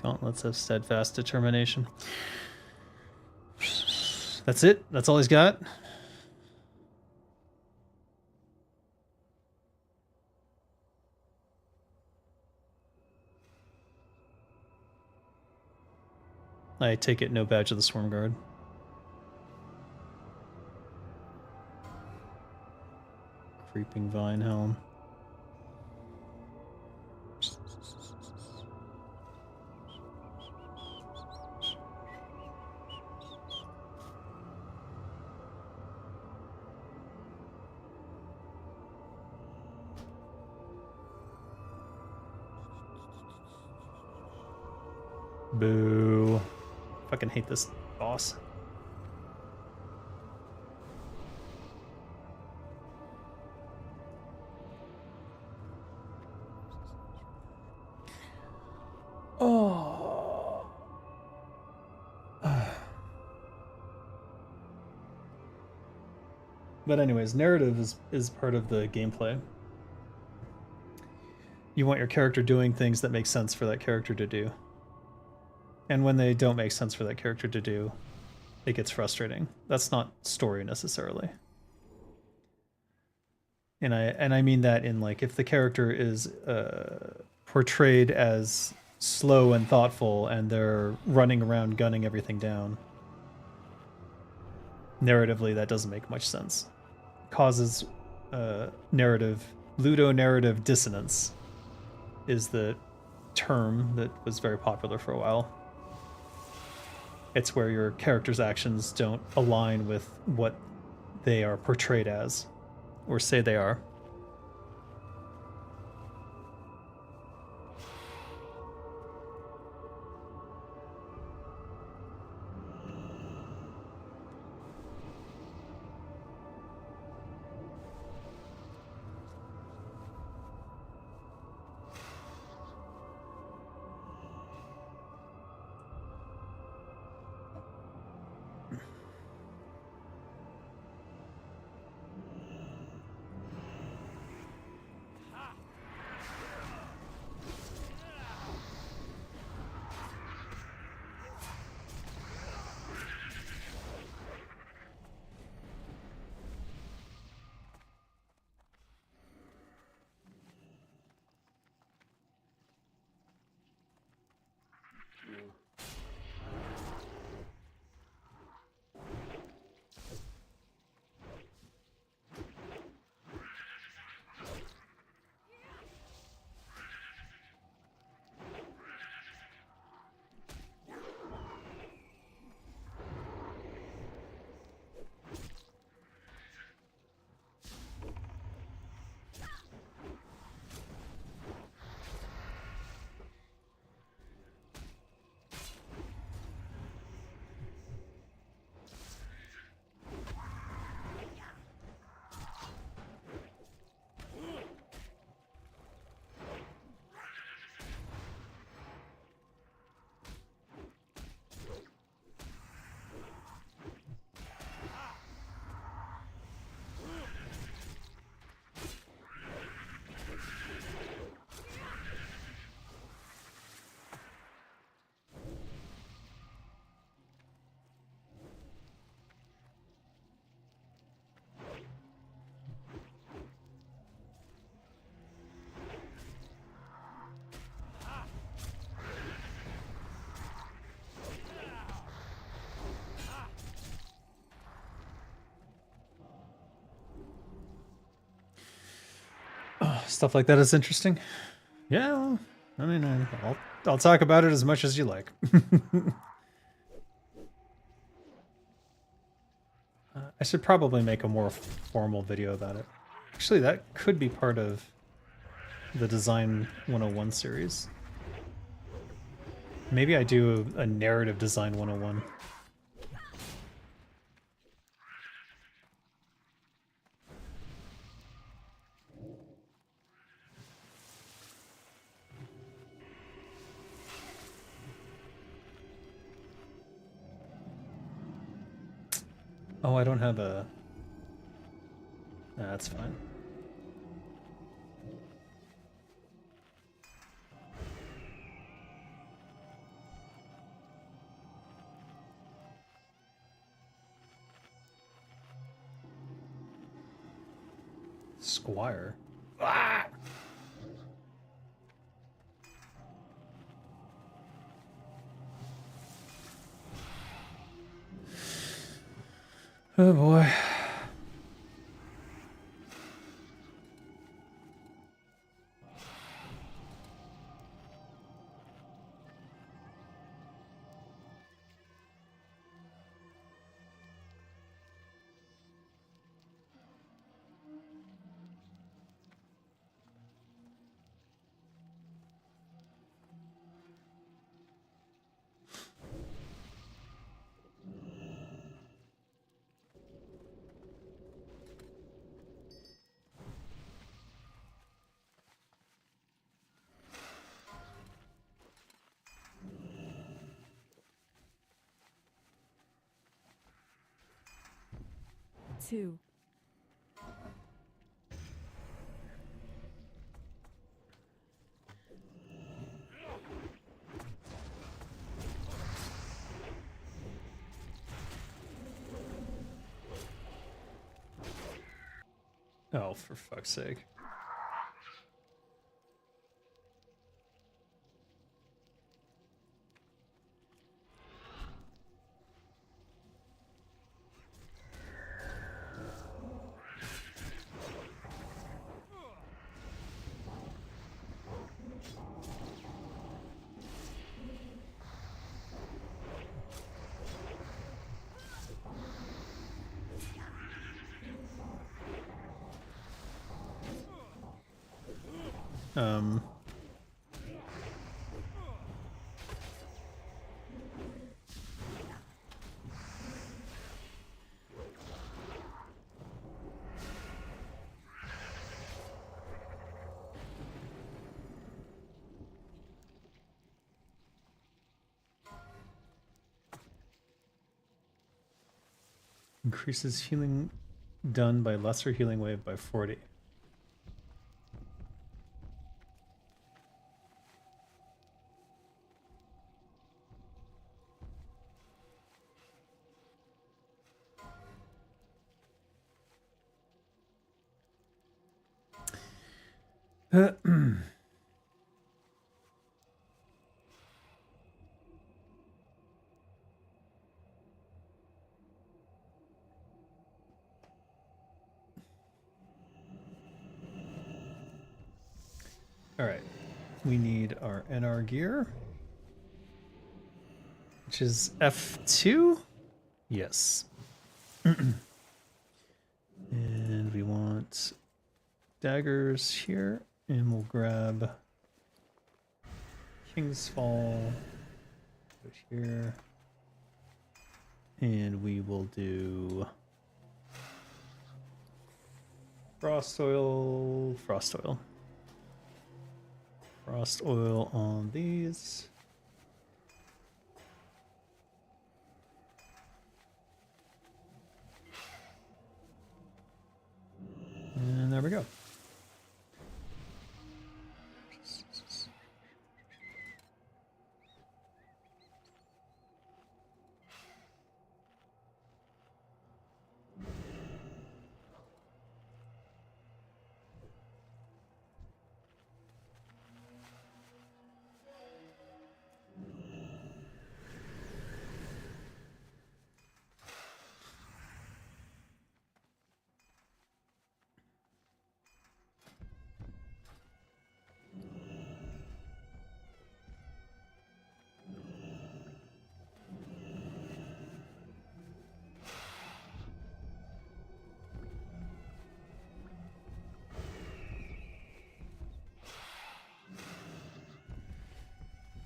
Speaker 1: Gauntlets of steadfast determination. That's it? That's all he's got? I take it no badge of the Swarm Guard. Creeping Vine Helm. Boo. Fucking hate this boss. Oh. But anyways, narrative is part of the gameplay. You want your character doing things that make sense for that character to do. And when they don't make sense for that character to do, it gets frustrating. That's not story necessarily. And I mean that in like, if the character is portrayed as slow and thoughtful and they're running around gunning everything down, narratively that doesn't make much sense. It causes ludonarrative dissonance is the term that was very popular for a while. It's where your character's actions don't align with what they are portrayed as, or say they are. Stuff like that is interesting. Yeah, well, I mean, I'll talk about it as much as you like. I should probably make a more formal video about it. Actually, that could be part of the Design 101 series. Maybe I do a narrative design 101. Oh, I don't have a... Nah, that's fine. Squire. Ah! Oh boy.
Speaker 2: Two.
Speaker 1: Oh, for fuck's sake. Um... Increases healing done by lesser healing wave by 40. Alright, we need our NR gear, which is F2? Yes. And we want daggers here, and we'll grab King's Fall right here. And we will do frost oil. Frost oil on these. And there we go.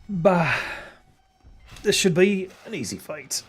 Speaker 1: Bah. This should be an easy fight.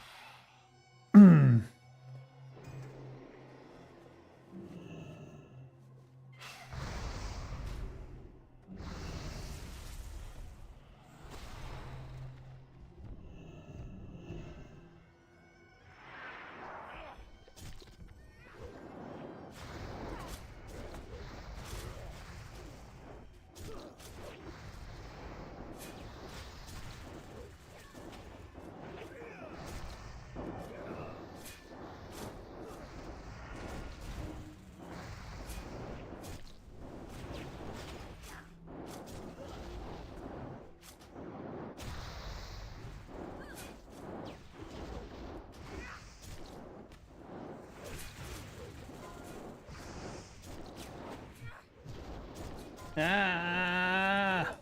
Speaker 1: Ah!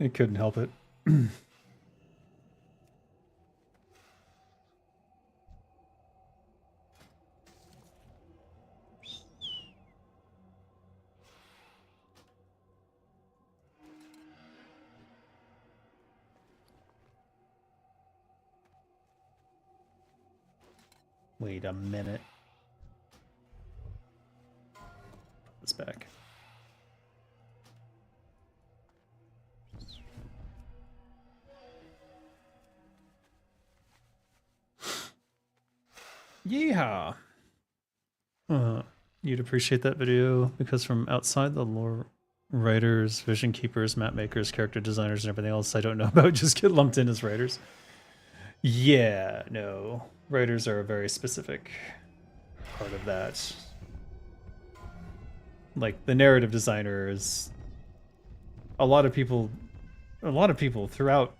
Speaker 1: It couldn't help it. Wait a minute. Put this back. Yeehaw! You'd appreciate that video because from outside the lore writers, vision keepers, map makers, character designers, and everything else I don't know about just get lumped in as writers. Yeah, no. Writers are a very specific part of that. Like, the narrative designer is... A lot of people throughout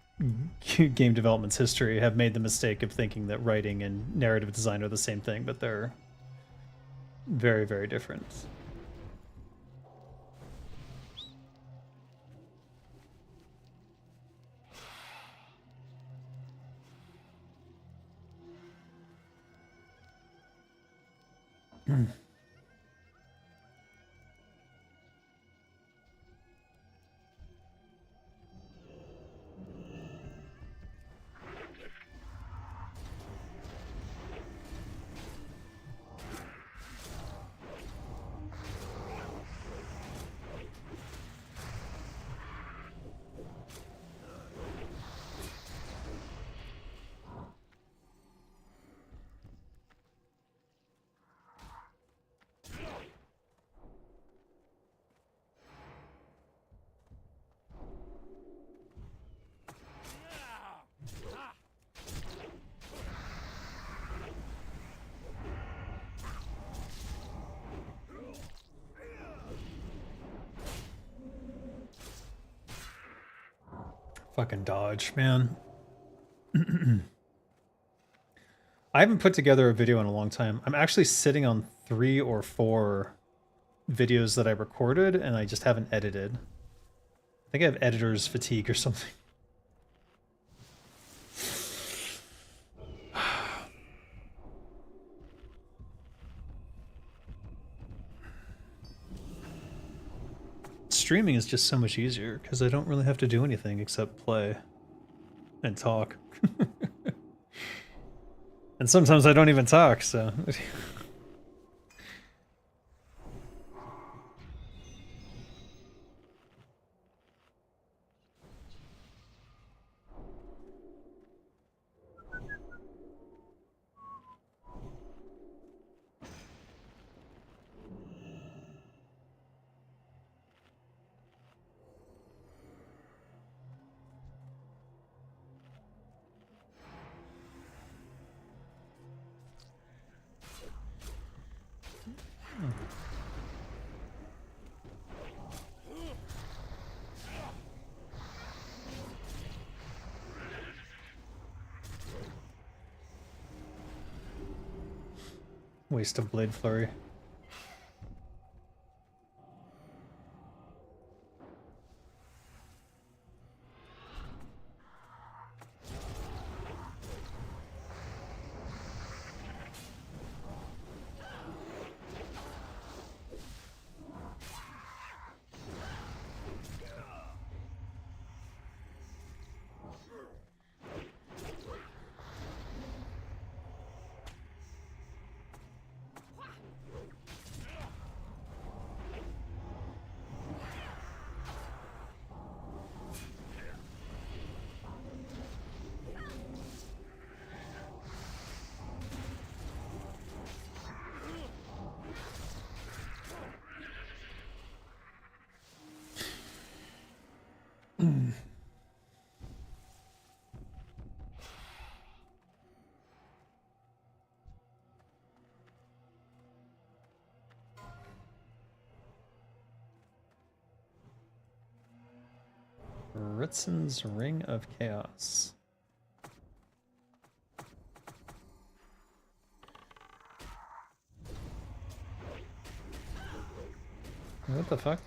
Speaker 1: game development's history have made the mistake of thinking that writing and narrative design are the same thing, but they're very, very different. Fucking dodge, man. I haven't put together a video in a long time. I'm actually sitting on 3 or 4 videos that I recorded and I just haven't edited. I think I have editor's fatigue or something. streaming is just so much easier because I don't really have to do anything except play and talk. And sometimes I don't even talk, so. Waste of blade flurry. Ritzen's Ring of Chaos. What the fuck?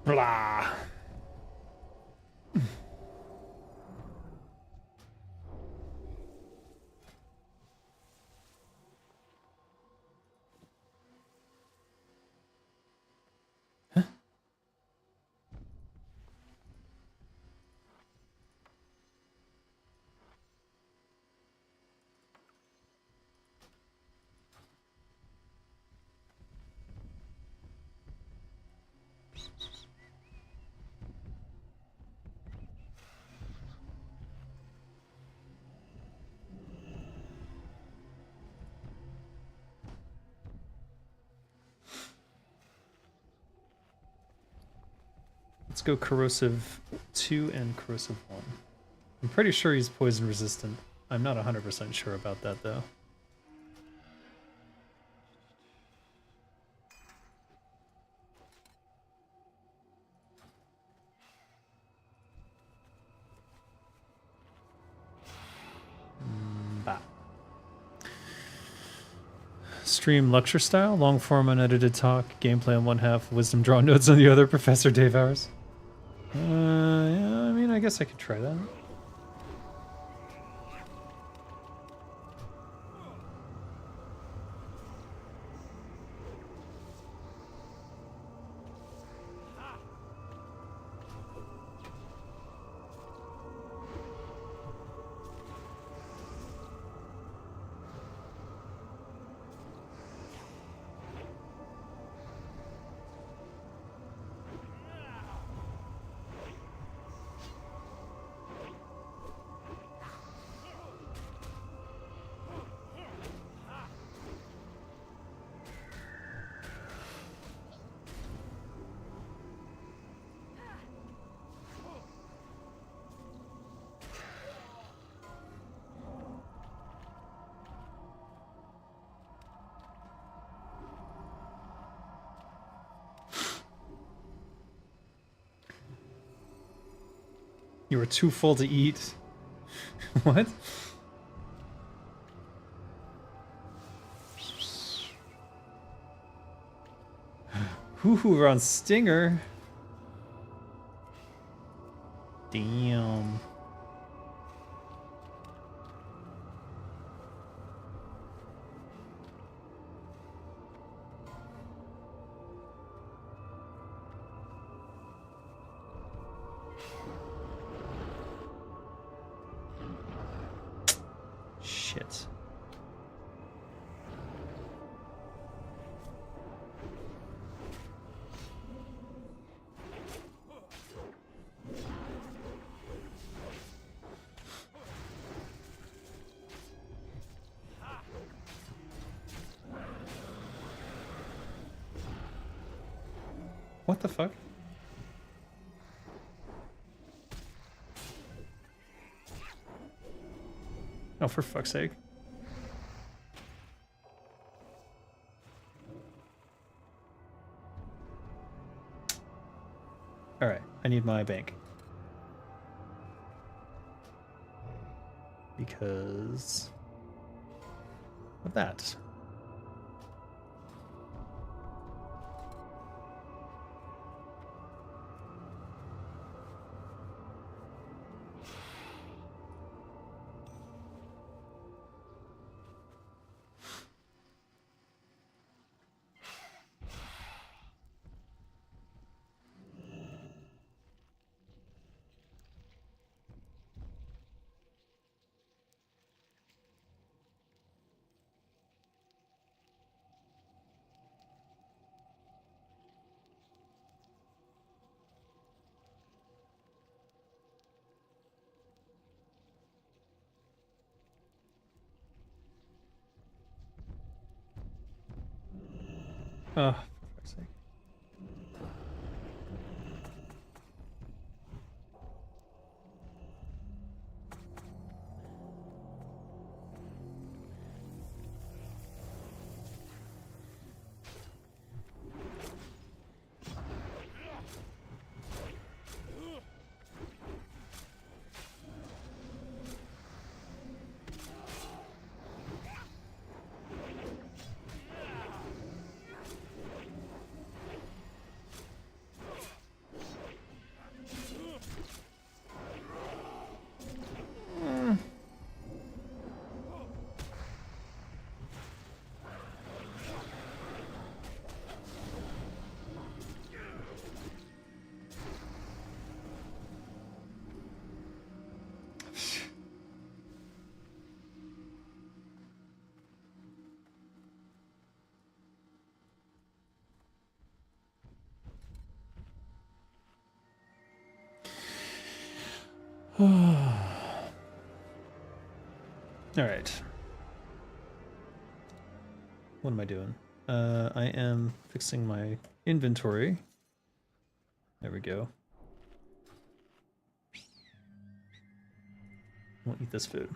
Speaker 1: Blah. Let's go corrosive 2 and corrosive 1. I'm pretty sure he's poison resistant. I'm not 100% sure about that though. Bah. Stream lecture style, long form unedited talk, gameplay on one half, wisdom draw notes on the other, Professor Dave hours. Yeah, I mean, I guess I could try that. You were too full to eat. What? Hoo-hoo on Stinger. Damn. Shit. What the fuck? Oh, for fuck's sake. Alright, I need my bank. Because of that. Oh, for fuck's sake. All right. What am I doing? I am fixing my inventory. There we go. We'll eat this food.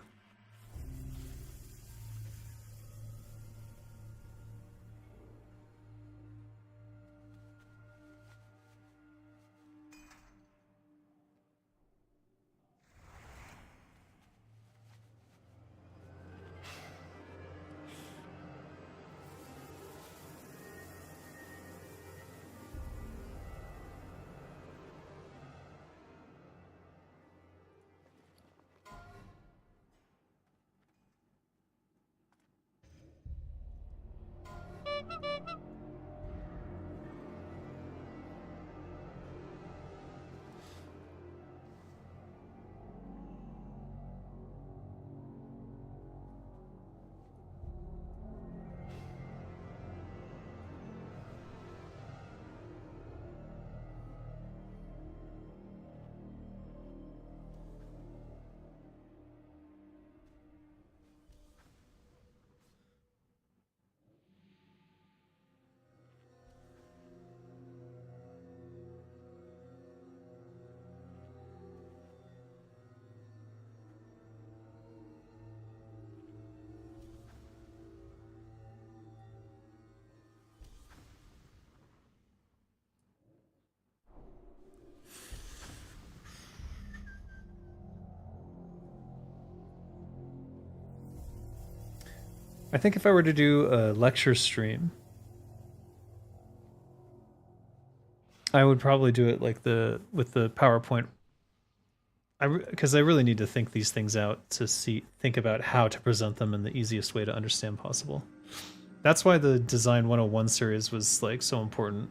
Speaker 1: I think if I were to do a lecture stream, I would probably do it like with the PowerPoint. Because I really need to think these things out to think about how to present them in the easiest way to understand possible. That's why the Design 101 series was like so important.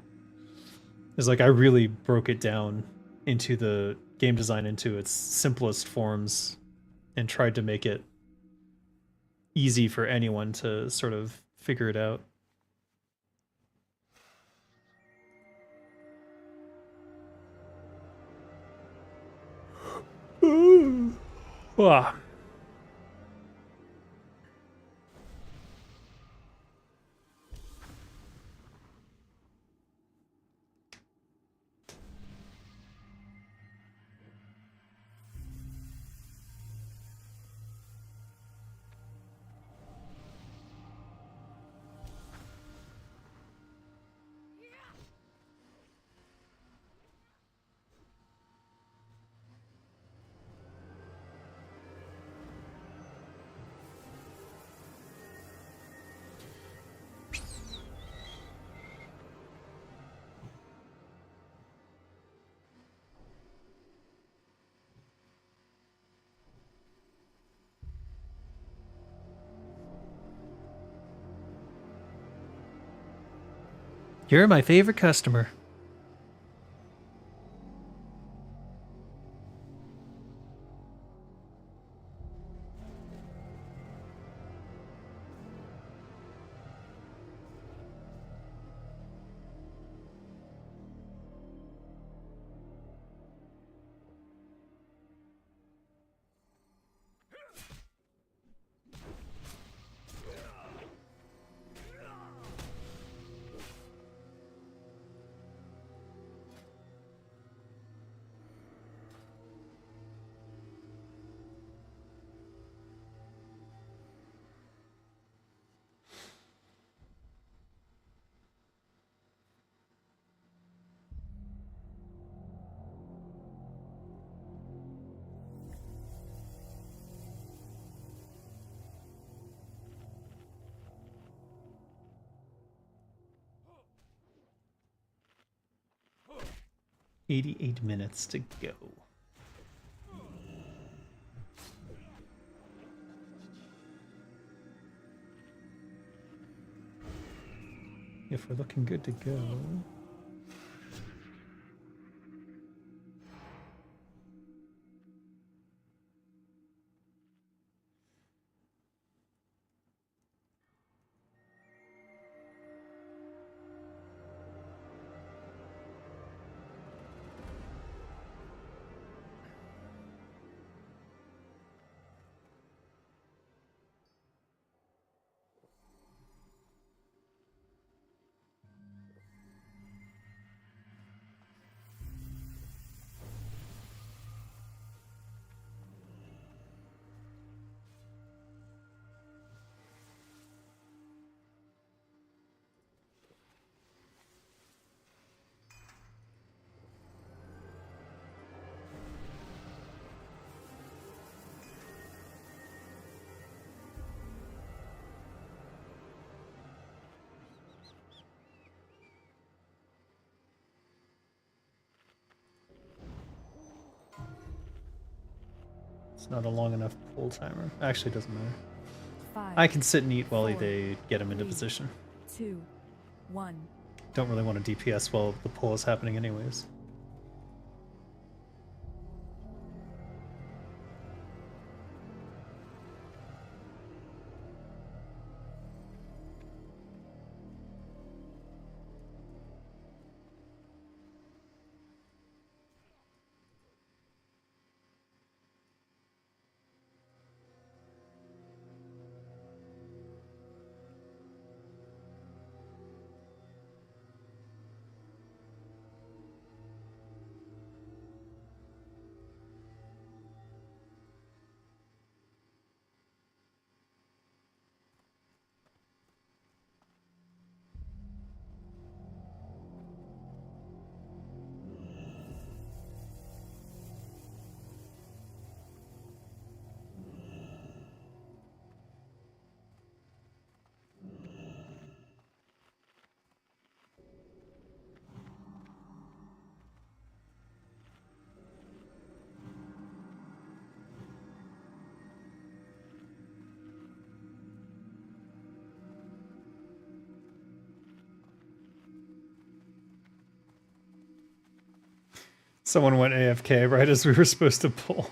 Speaker 1: Is like I really broke it down into the game design into its simplest forms and tried to make it easy for anyone to sort of figure it out. Ah. You're my favorite customer. "88 minutes to go." If we're looking good to go. It's not a long enough pull timer. Actually, it doesn't matter.
Speaker 2: 5,
Speaker 1: I can sit and eat while
Speaker 2: 4,
Speaker 1: they get him into
Speaker 2: 3,
Speaker 1: position.
Speaker 2: 2, 1.
Speaker 1: Don't really want to DPS while the pull is happening anyways. Someone went AFK right as we were supposed to pull.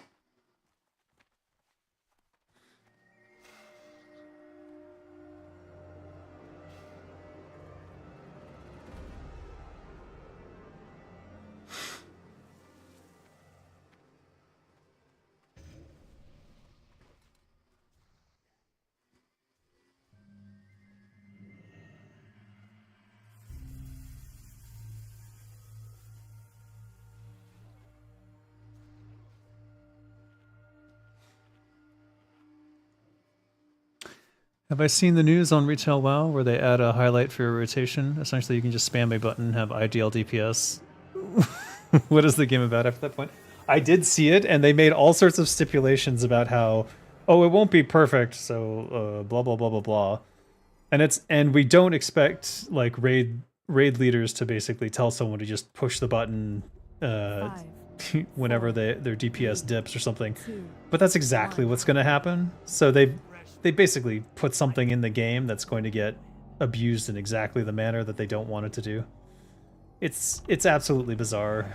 Speaker 1: Have I seen the news on Retail WoW where they add a highlight for your rotation? Essentially, you can just spam a button and have IDL DPS. What is the game about after that point? I did see it, and they made all sorts of stipulations about how, oh, it won't be perfect, so blah blah blah blah blah. And we don't expect like raid leaders to basically tell someone to just push the button
Speaker 2: 5,
Speaker 1: whenever
Speaker 2: 4,
Speaker 1: their DPS dips or something.
Speaker 2: 2,
Speaker 1: But that's exactly
Speaker 2: 1.
Speaker 1: what's going to happen. So they basically put something in the game that's going to get abused in exactly the manner that they don't want it to do. It's absolutely bizarre.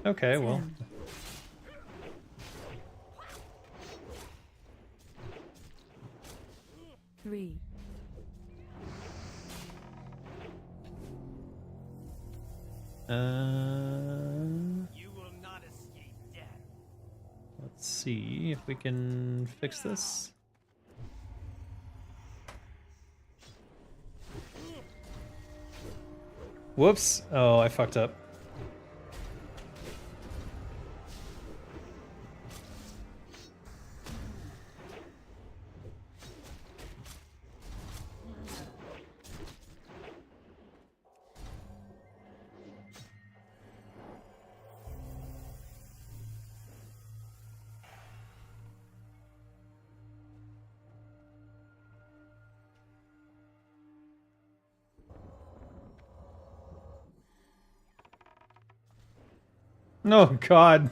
Speaker 1: Okay, well.
Speaker 2: 10, 3,
Speaker 5: You will not escape death.
Speaker 1: Let's see if we can fix this. Whoops. Oh, I fucked up. Oh, God.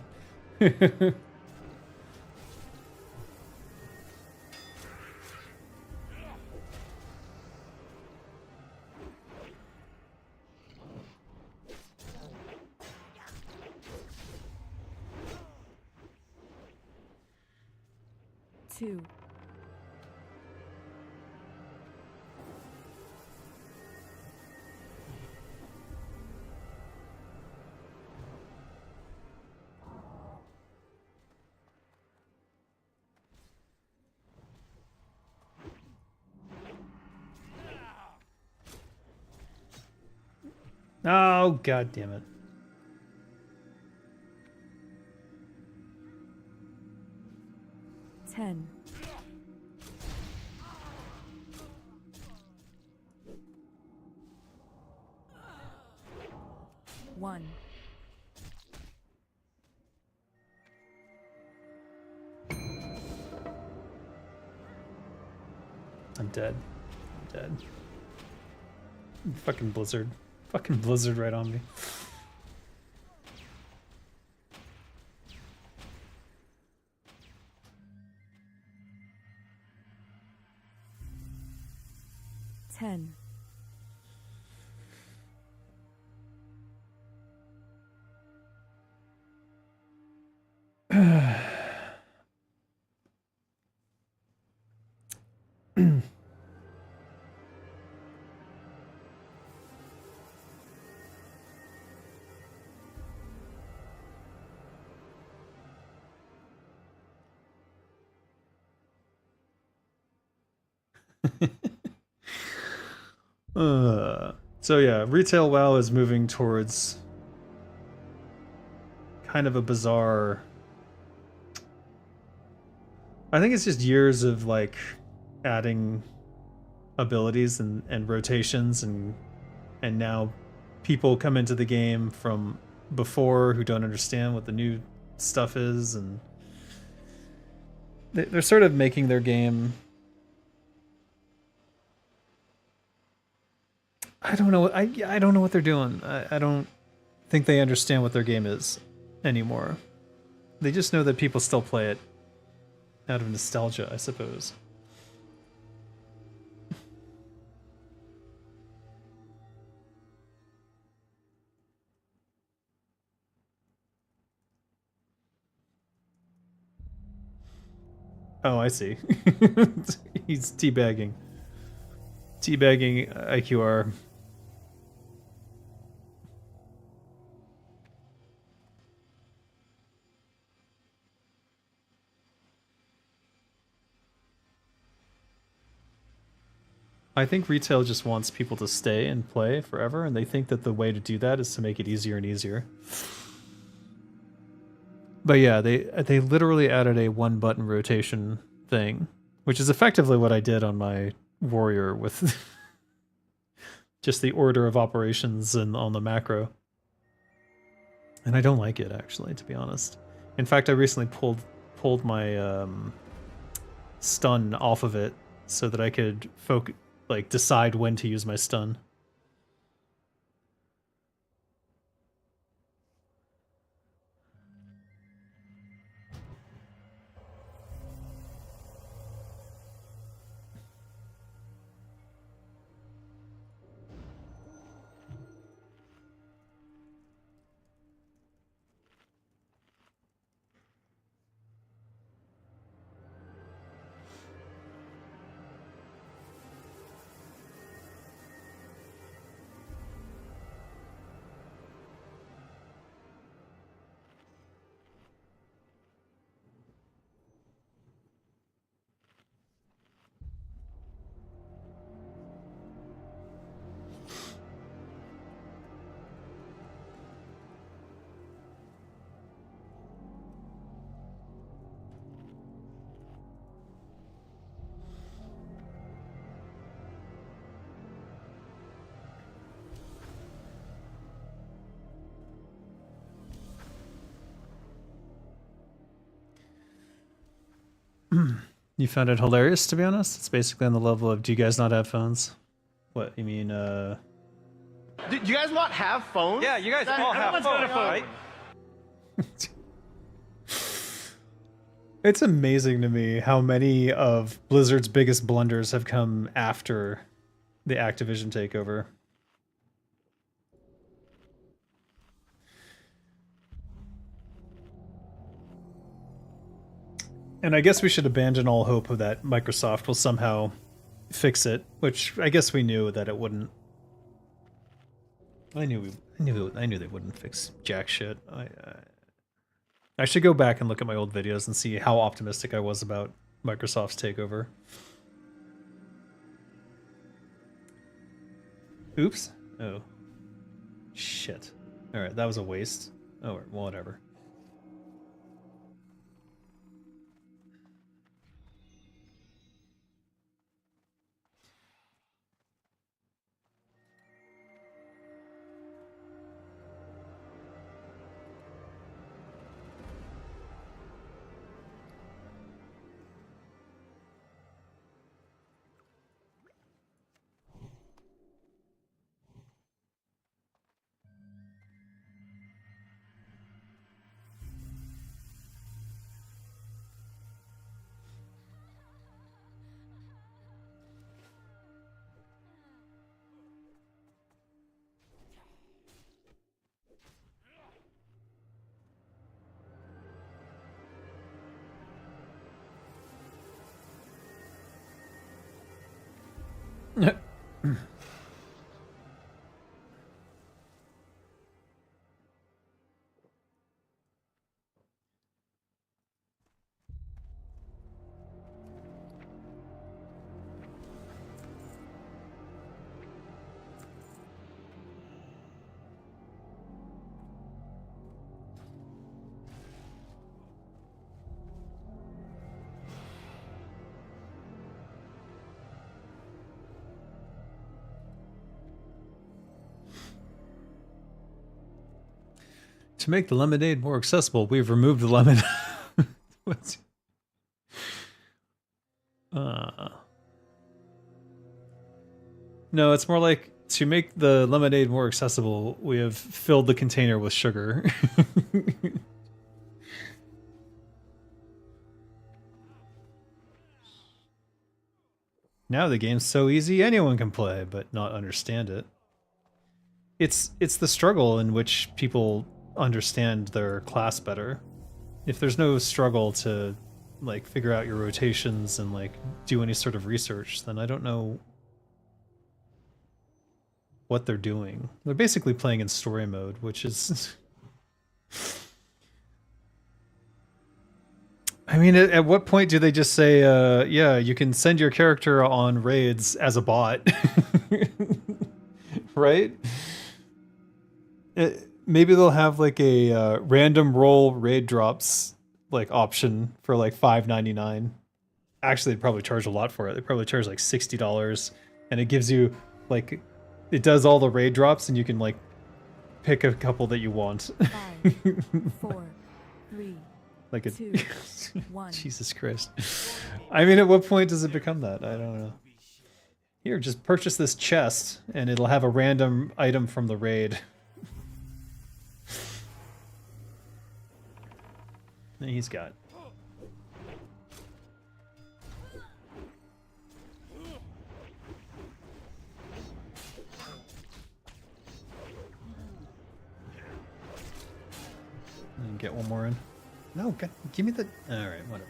Speaker 2: two,
Speaker 1: Oh, God damn it.
Speaker 2: ten, one.
Speaker 1: I'm dead. I'm dead. Fucking Blizzard. Fucking Blizzard right on me.
Speaker 2: Ten.
Speaker 1: So yeah, retail WoW is moving towards kind of a bizarre. I think it's just years of like adding abilities and rotations and now people come into the game from before who don't understand what the new stuff is, and they're sort of making their game. I don't know. I don't know what they're doing. I don't think they understand what their game is anymore. They just know that people still play it out of nostalgia, I suppose. Oh, I see. He's teabagging. Teabagging IQR. I think retail just wants people to stay and play forever, and they think that the way to do that is to make it easier and easier. But yeah, they literally added a one button rotation thing, which is effectively what I did on my warrior with just the order of operations and on the macro. And I don't like it, actually, to be honest. In fact, I recently pulled my stun off of it so that I could decide when to use my stun. You found it hilarious, to be honest? It's basically on the level of, do you guys not have phones? What, you mean,
Speaker 6: Do you guys not have phones?
Speaker 5: Yeah, you guys all have
Speaker 6: Everyone's got a
Speaker 5: phones,
Speaker 6: phone.
Speaker 5: right?
Speaker 1: It's amazing to me how many of Blizzard's biggest blunders have come after the Activision takeover. And I guess we should abandon all hope of that Microsoft will somehow fix it, which I guess we knew that it wouldn't. I knew they wouldn't fix jack shit. I should go back and look at my old videos and see how optimistic I was about Microsoft's takeover. Oops. Oh. Shit. Alright, that was a waste. Oh, well, whatever. To make the lemonade more accessible, we've removed the lemon. What's... No, it's more like to make the lemonade more accessible, we have filled the container with sugar. Now the game's so easy anyone can play, but not understand it. It's the struggle in which people understand their class better. If there's no struggle to like figure out your rotations and like do any sort of research, then I don't know what they're doing. They're basically playing in story mode, which is I mean, at what point do they just say, yeah, you can send your character on raids as a bot? Right? Maybe they'll have like a random roll raid drops like option for like $5.99. Actually, they'd probably charge a lot for it. They probably charge like $60, and it gives you like, it does all the raid drops, and you can like pick a couple that you want.
Speaker 2: 5, 4, 3,
Speaker 1: Like a
Speaker 2: 2, 1.
Speaker 1: Jesus Christ. I mean, at what point does it become that? I don't know. Here, just purchase this chest, and it'll have a random item from the raid. And he's got. And get one more in. No, give me the. All right, whatever.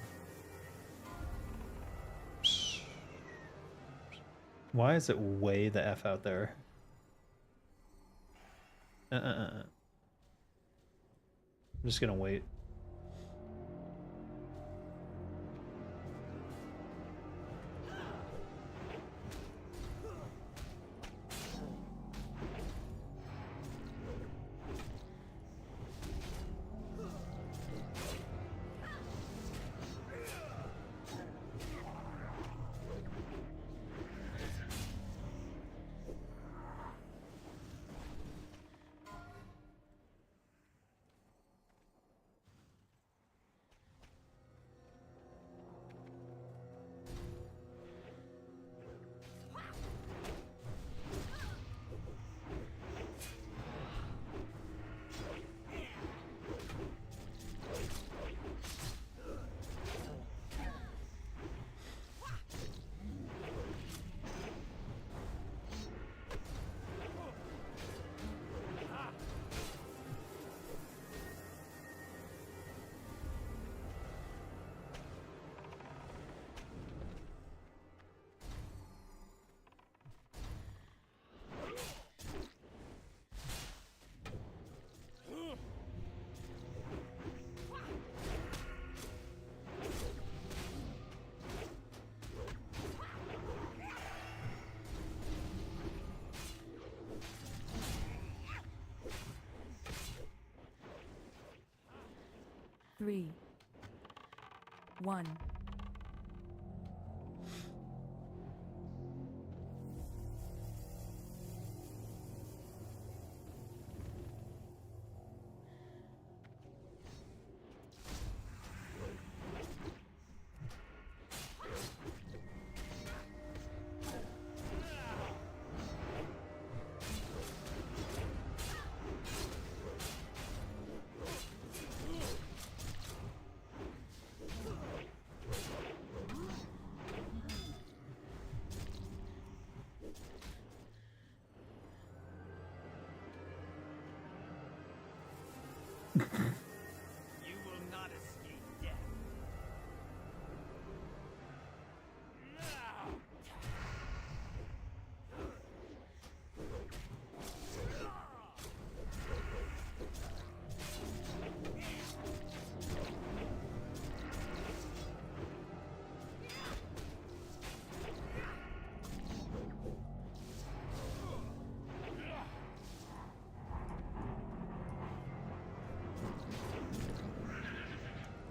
Speaker 1: Why is it way the F out there? I'm just gonna wait.
Speaker 2: Three, 1.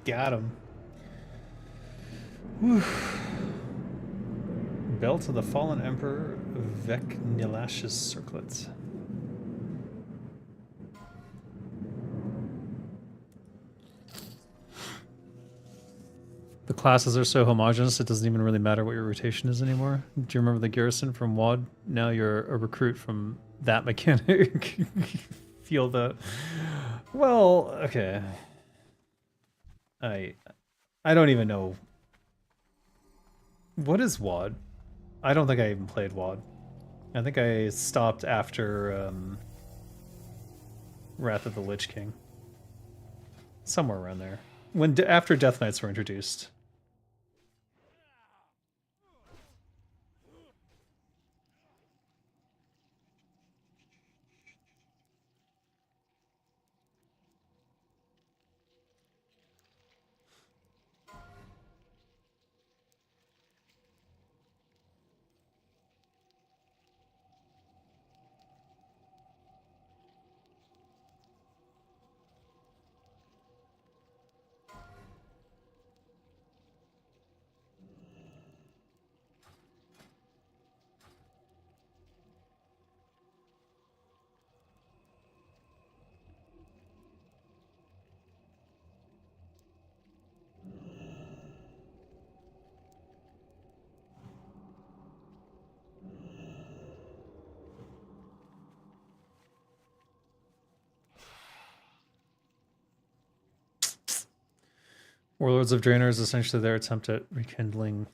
Speaker 1: Got him. Whew. Belt of the Fallen Emperor Vec Nilash's circlet. The classes are so homogenous, it doesn't even really matter what your rotation is anymore. Do you remember the garrison from WoD? Now you're a recruit from that mechanic. Feel the... Well, okay. I don't even know. What is WoD? I don't think I even played WoD. I think I stopped after Wrath of the Lich King. Somewhere around there. After Death Knights were introduced. Warlords of Draenor is essentially their attempt at rekindling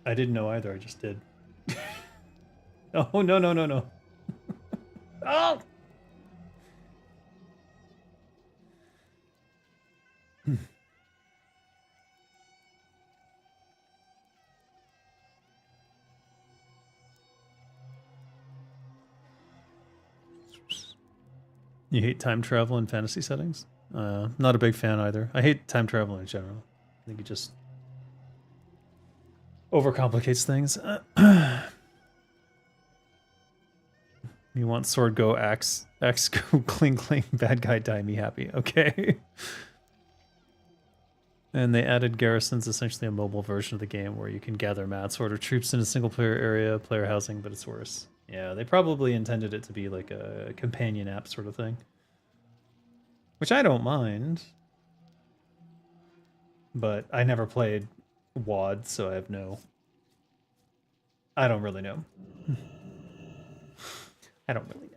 Speaker 1: I didn't know either, I just did. Oh, no, no, no, no. Oh! You hate time travel in fantasy settings? Not a big fan either. I hate time travel in general. I think it just overcomplicates things. You want sword go, axe go, cling cling, bad guy die, me happy. Okay. And they added garrisons, essentially a mobile version of the game where you can gather mats, order troops in a single player area, player housing, but it's worse. Yeah, they probably intended it to be like a companion app sort of thing. Which I don't mind. But I never played WoD, so I have no... I don't really know. I don't really know.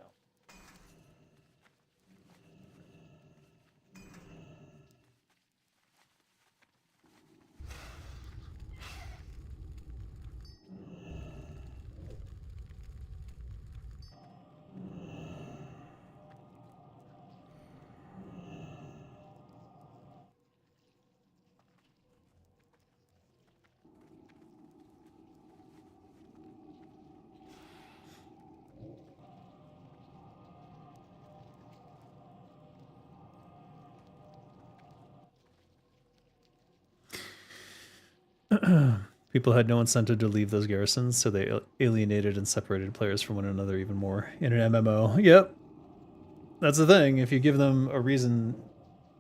Speaker 1: People had no incentive to leave those garrisons, so they alienated and separated players from one another even more in an MMO. Yep. That's the thing. If you give them a reason,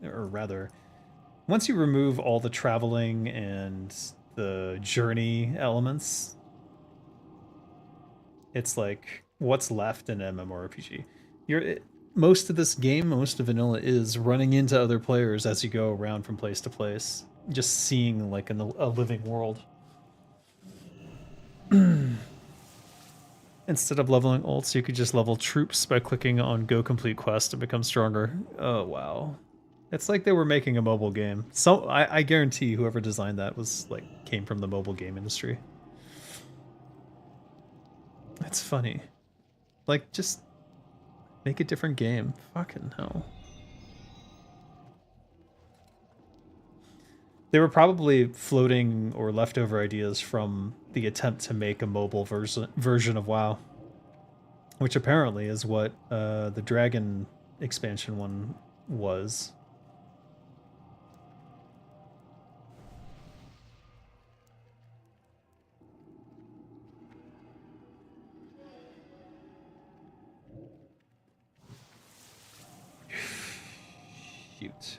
Speaker 1: or rather, once you remove all the traveling and the journey elements, It's like what's left in MMORPG. Most of this game, most of vanilla is running into other players as you go around from place to place, just seeing like a living world. Instead of leveling ults, you could just level troops by clicking on Go Complete Quest and become stronger. Oh wow. It's like they were making a mobile game. So I guarantee whoever designed that was like came from the mobile game industry. It's funny. Like just make a different game. Fucking hell. They were probably floating or leftover ideas from the attempt to make a mobile version of WoW, which apparently is what the Dragon expansion one was. Shoot.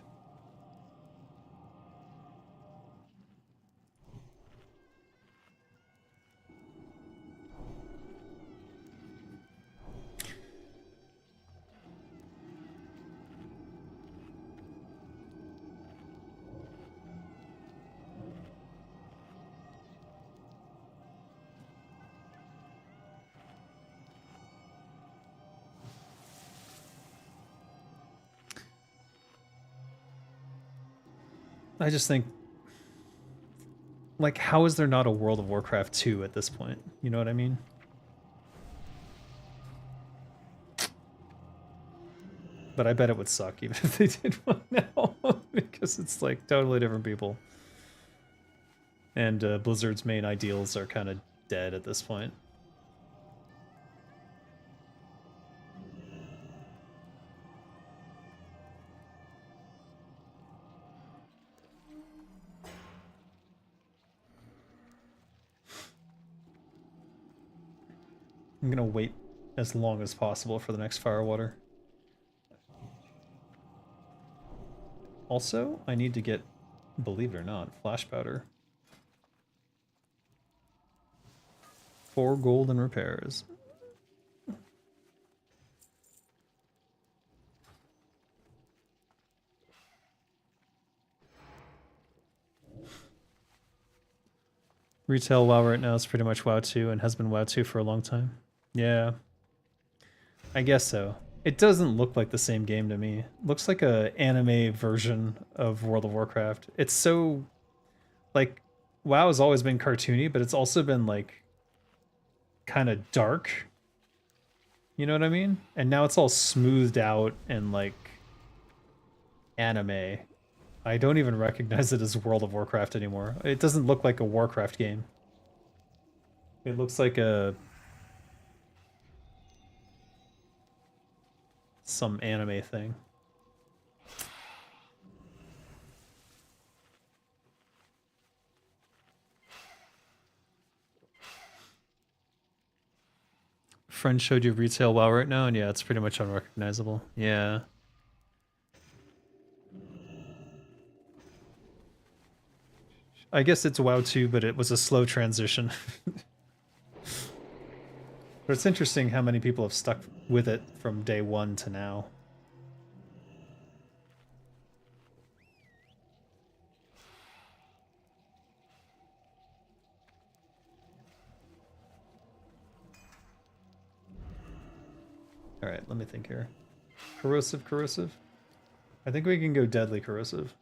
Speaker 1: I just think, like, how is there not a World of Warcraft 2 at this point? You know what I mean? But I bet it would suck even if they did one now, because it's like totally different people. And Blizzard's main ideals are kind of dead at this point. I'm gonna wait as long as possible for the next Firewater. Also, I need to get, believe it or not, Flash Powder. 4 gold and repairs. Retail WoW right now is pretty much WoW 2 and has been WoW 2 for a long time. Yeah. I guess so. It doesn't look like the same game to me. It looks like a anime version of World of Warcraft. It's so like WoW has always been cartoony, but it's also been like kind of dark. You know what I mean? And now it's all smoothed out and like anime. I don't even recognize it as World of Warcraft anymore. It doesn't look like a Warcraft game. It looks like some anime thing. Friend showed you retail WoW right now, and yeah, it's pretty much unrecognizable. Yeah. I guess it's WoW 2, but it was a slow transition. But it's interesting how many people have stuck with it from day one to now. Alright, let me think here. Corrosive, corrosive? I think we can go deadly corrosive.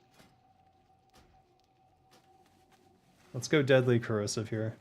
Speaker 1: Let's go deadly corrosive here.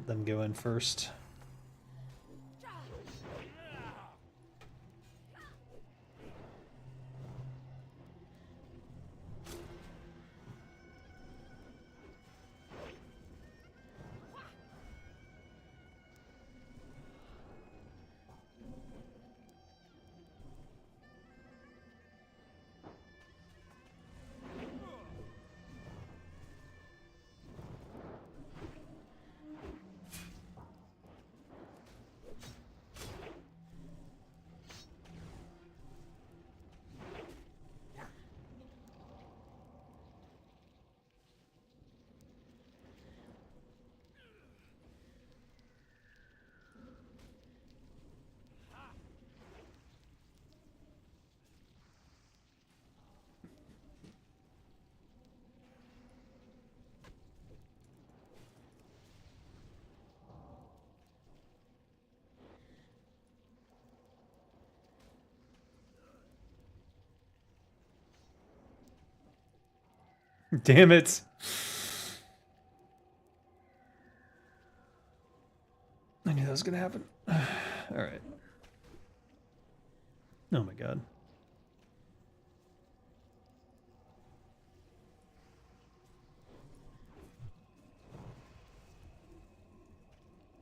Speaker 1: Let them go in first. Damn it. I knew that was gonna happen. Alright. Oh my god.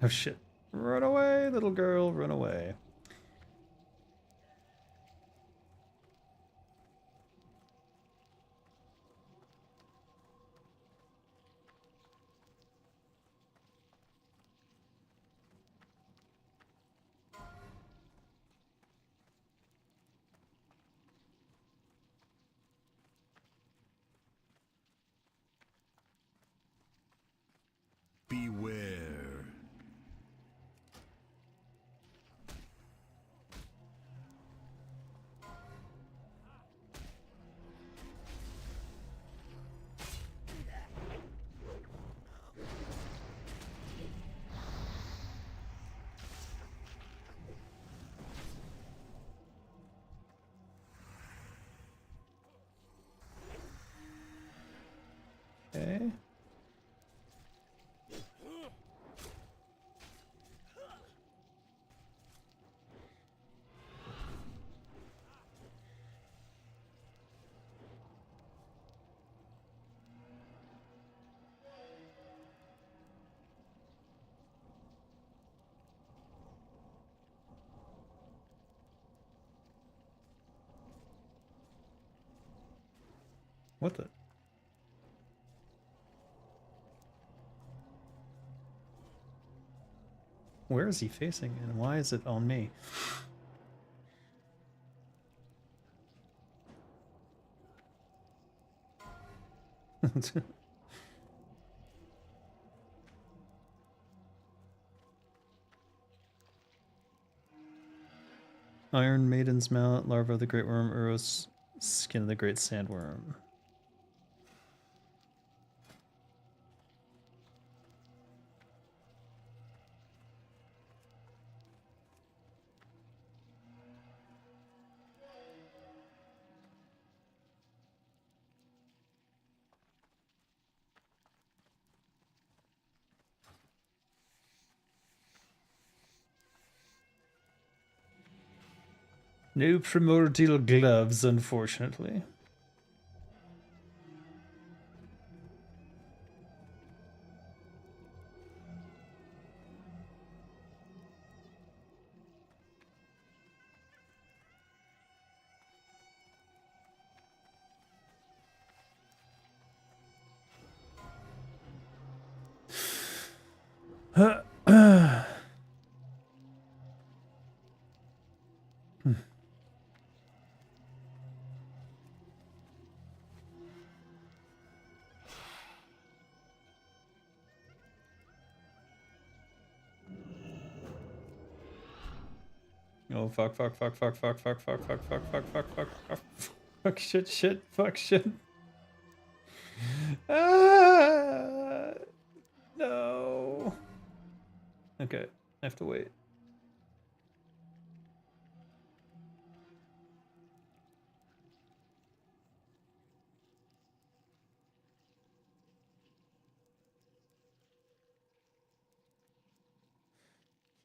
Speaker 1: Oh shit. Run away, little girl, run away.
Speaker 3: Beware.
Speaker 1: Okay. What the? Where is he facing and why is it on me? Iron Maiden's Mount, Larva of the Great Worm, Uros, Skin of the Great Sandworm. No primordial gloves, unfortunately. Oh fuck, fuck, fuck, fuck, fuck, fuck, fuck, fuck, fuck, fuck, fuck, fuck, fuck, fuck, shit, shit, fuck, shit. Ah, no. Okay, I have to wait.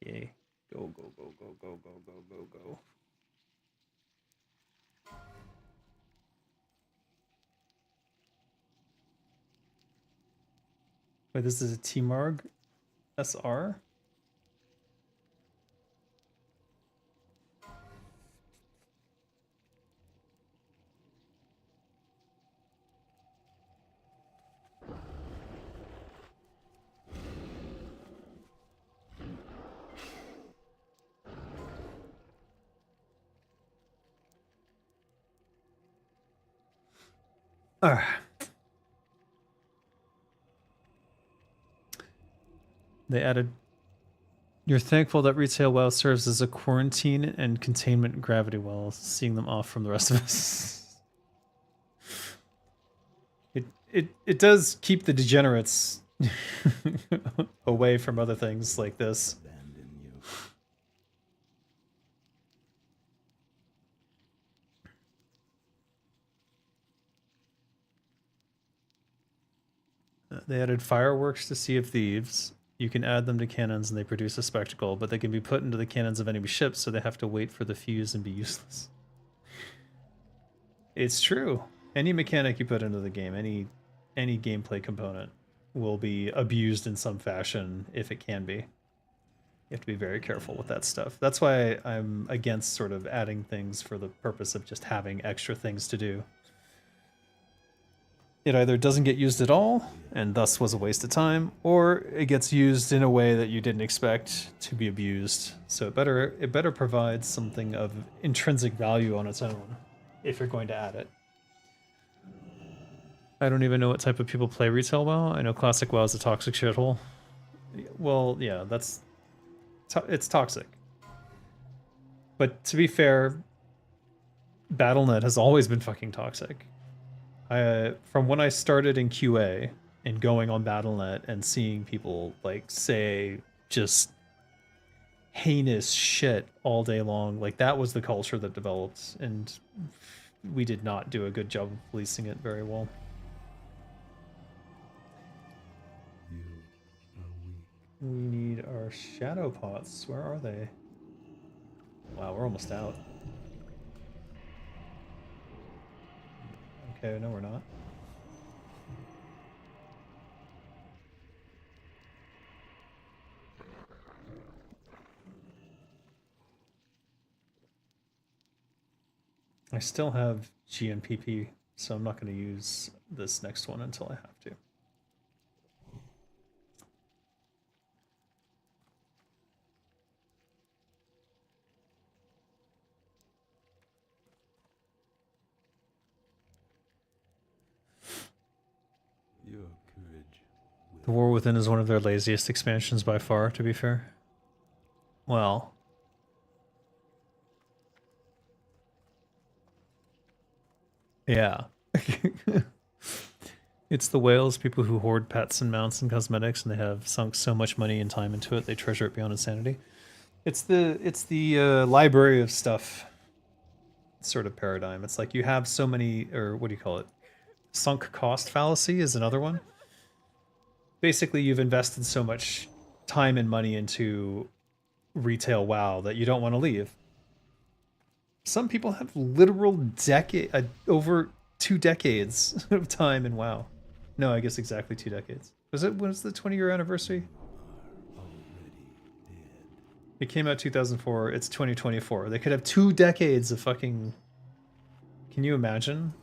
Speaker 1: Okay. Go, go, go, go, go, go, go, go, go. Wait, this is a T-Marg SR? They added, you're thankful that retail WoW serves as a quarantine and containment gravity well, seeing them off from the rest of us. It does keep the degenerates away from other things like this. They added fireworks to Sea of Thieves. You can add them to cannons and they produce a spectacle, but they can be put into the cannons of enemy ships, so they have to wait for the fuse and be useless. It's true. Any mechanic you put into the game, any gameplay component, will be abused in some fashion if it can be. You have to be very careful with that stuff. That's why I'm against sort of adding things for the purpose of just having extra things to do. It either doesn't get used at all, and thus was a waste of time, or it gets used in a way that you didn't expect to be abused. So it better provide something of intrinsic value on its own if you're going to add it. I don't even know what type of people play retail WoW. I know classic WoW is a toxic shithole. Well, yeah, it's toxic. But to be fair, Battle.net has always been fucking toxic. From when I started in QA and going on Battle.net and seeing people like say just heinous shit all day long, like that was the culture that developed, and we did not do a good job of policing it very well. We need our shadow pots. Where are they? Wow, we're almost out. Okay, no, we're not. I still have GNPP, so I'm not going to use this next one until I have to. The War Within is one of their laziest expansions by far, to be fair. Well, yeah. It's the whales, people who hoard pets and mounts and cosmetics, and they have sunk so much money and time into it, they treasure it beyond insanity. It's the library of stuff sort of paradigm. It's like you have so many, or what do you call it? Sunk cost fallacy is another one. Basically, you've invested so much time and money into retail WoW that you don't want to leave. Some people have literal over 2 decades of time in WoW. No, I guess exactly 2 decades. When was the 20-year anniversary? It came out 2004. It's 2024. They could have 2 decades of fucking... Can you imagine?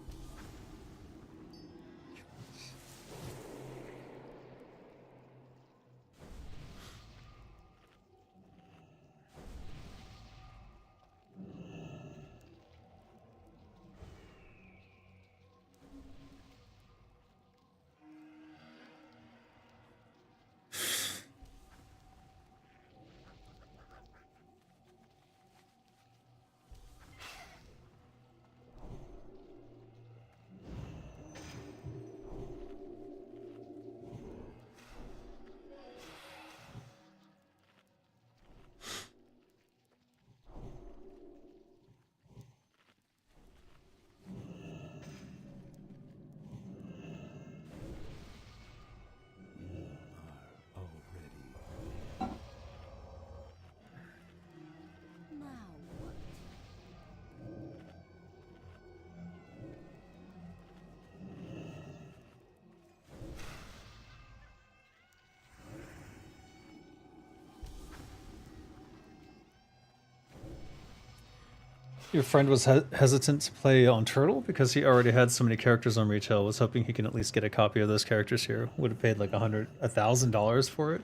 Speaker 1: Your friend was hesitant to play on Turtle because he already had so many characters on retail. Was hoping he can at least get a copy of those characters here. Would have paid like $1,000 for it.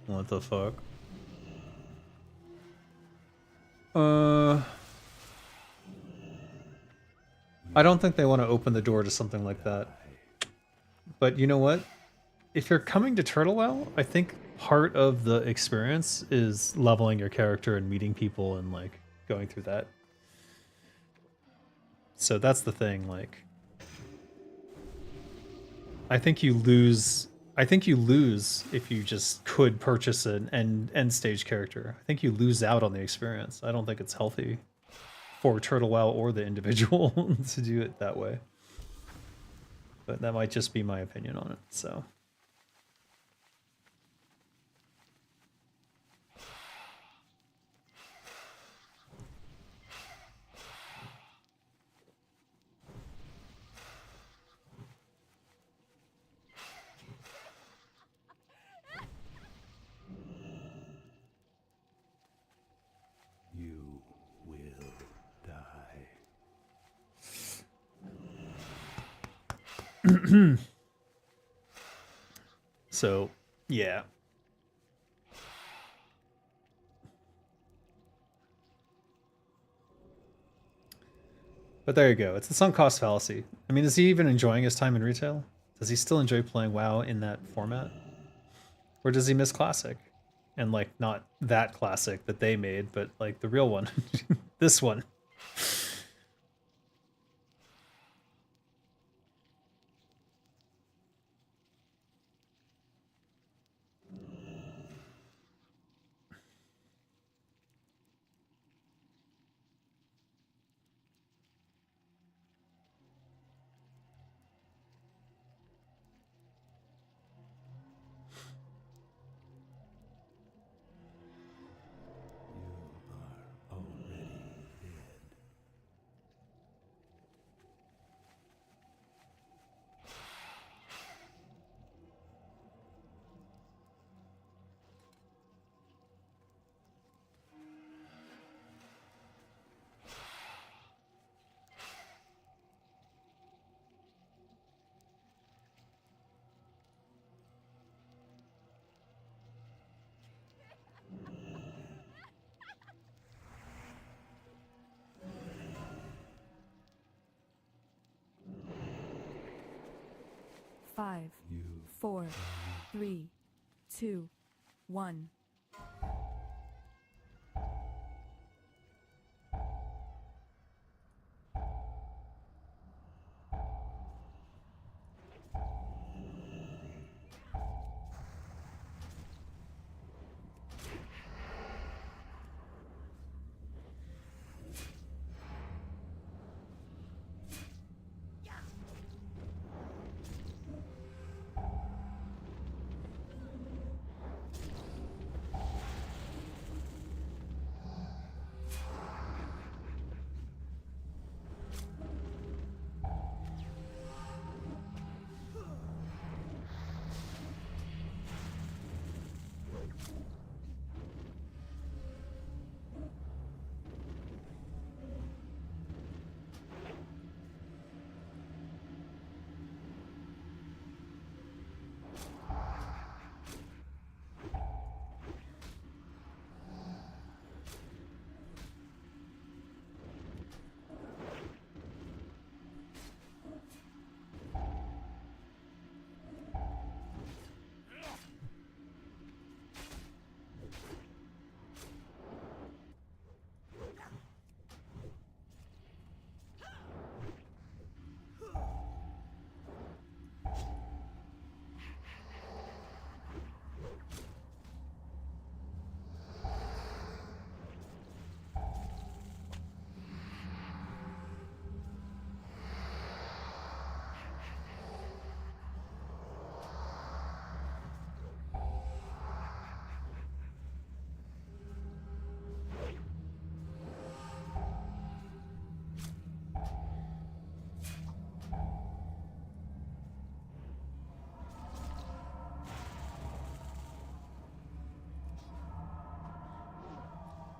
Speaker 1: What the fuck? I don't think they want to open the door to something like that. But you know what? If you're coming to Turtle WoW, I think part of the experience is leveling your character and meeting people and like going through that. So that's the thing, like I think you lose if you just could purchase an end stage character. I think you lose out on the experience. I don't think it's healthy for Turtle WoW or the individual to do it that way. But that might just be my opinion on it, so.
Speaker 3: You will die.
Speaker 1: So, yeah. But there you go. It's the sunk cost fallacy. I mean, is he even enjoying his time in retail? Does he still enjoy playing WoW in that format? Or does he miss Classic? And like, not that Classic that they made, but like the real one. This one.
Speaker 2: Five, 4, 3, 2, 1.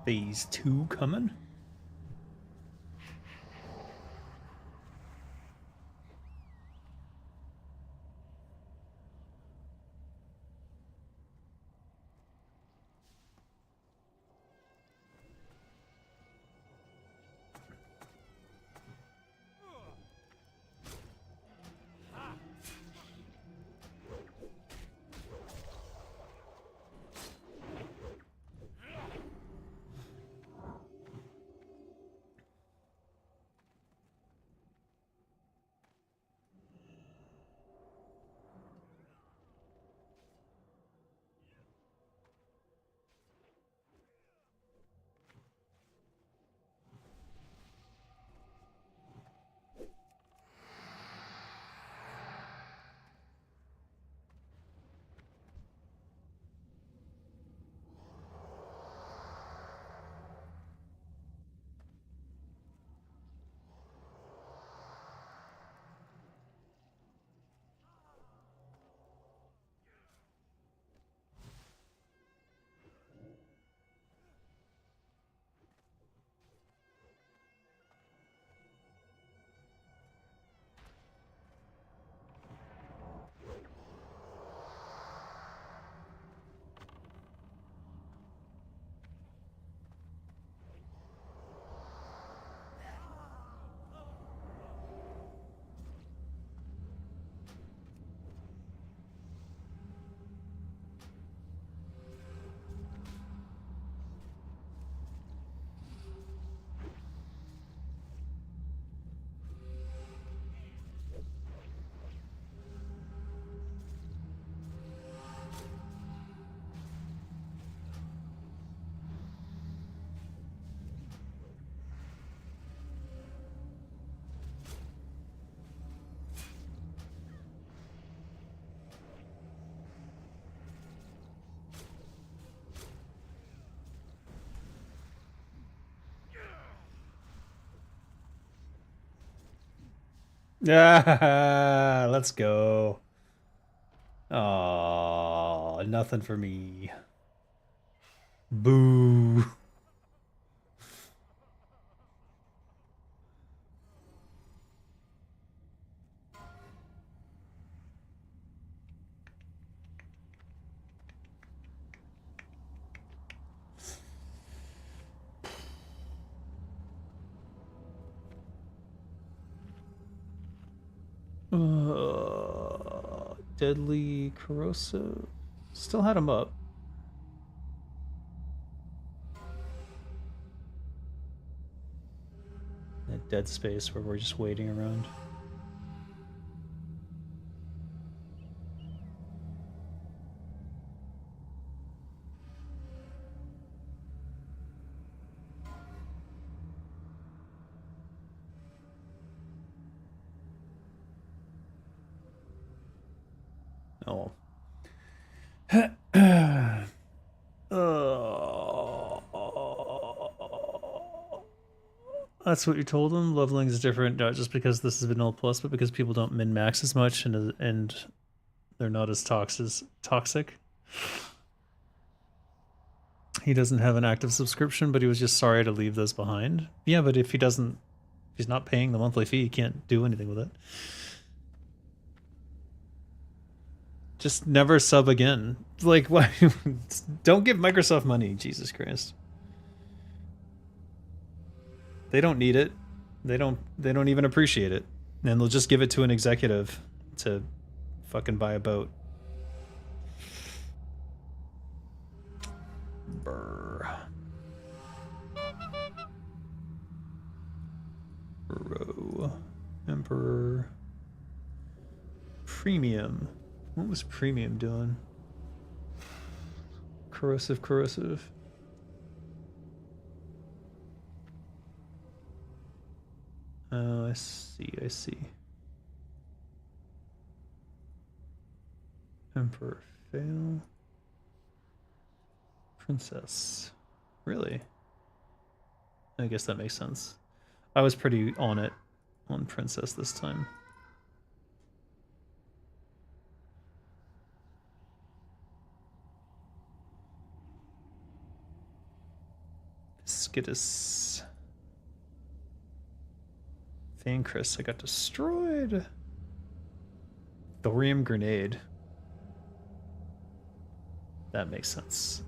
Speaker 1: Phase 2 coming? Ah, let's go. Oh, nothing for me. Boo. Deadly corrosive. Still had him up. That dead space where we're just waiting around. Oh. That's what you told them. Leveling is different, not just because this is vanilla plus, but because people don't min max as much and they're not as toxic. He doesn't have an active subscription, but he was just sorry to leave those behind. Yeah, but if he's not paying the monthly fee, he can't do anything with it. Just never sub again. Like, why? Don't give Microsoft money, Jesus Christ. They don't need it. They don't even appreciate it. And they'll just give it to an executive to fucking buy a boat. Brr. Bro. Emperor. Premium. What was Premium doing? Corrosive. Oh, I see. Emperor fail. Princess. Really? I guess that makes sense. I was pretty on it on Princess this time. Skittis. Thancris, I got destroyed. Thorium grenade. That makes sense.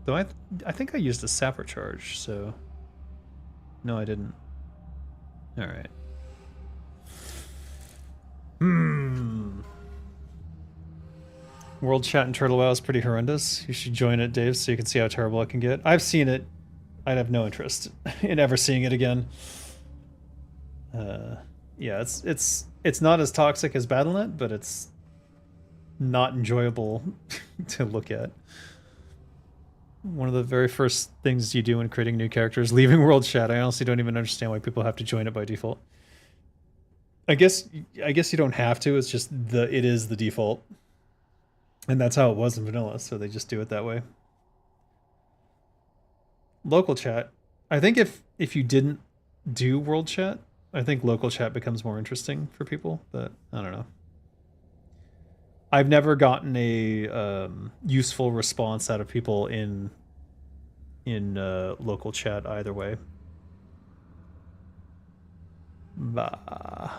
Speaker 1: Though I think I used a sapper charge, so no, I didn't. All right. World chat in Turtle WoW is pretty horrendous. You should join it, Dave, so you can see how terrible it can get. I've seen it. I'd have no interest in ever seeing it again. Yeah, it's not as toxic as Battle.net, but it's not enjoyable to look at. One of the very first things you do when creating new characters, leaving world chat. I honestly don't even understand why people have to join it by default. I guess you don't have to. It's just it is the default, and that's how it was in vanilla. So they just do it that way. Local chat. I think if you didn't do world chat, I think local chat becomes more interesting for people. But I don't know. I've never gotten a useful response out of people in local chat either way. Bah.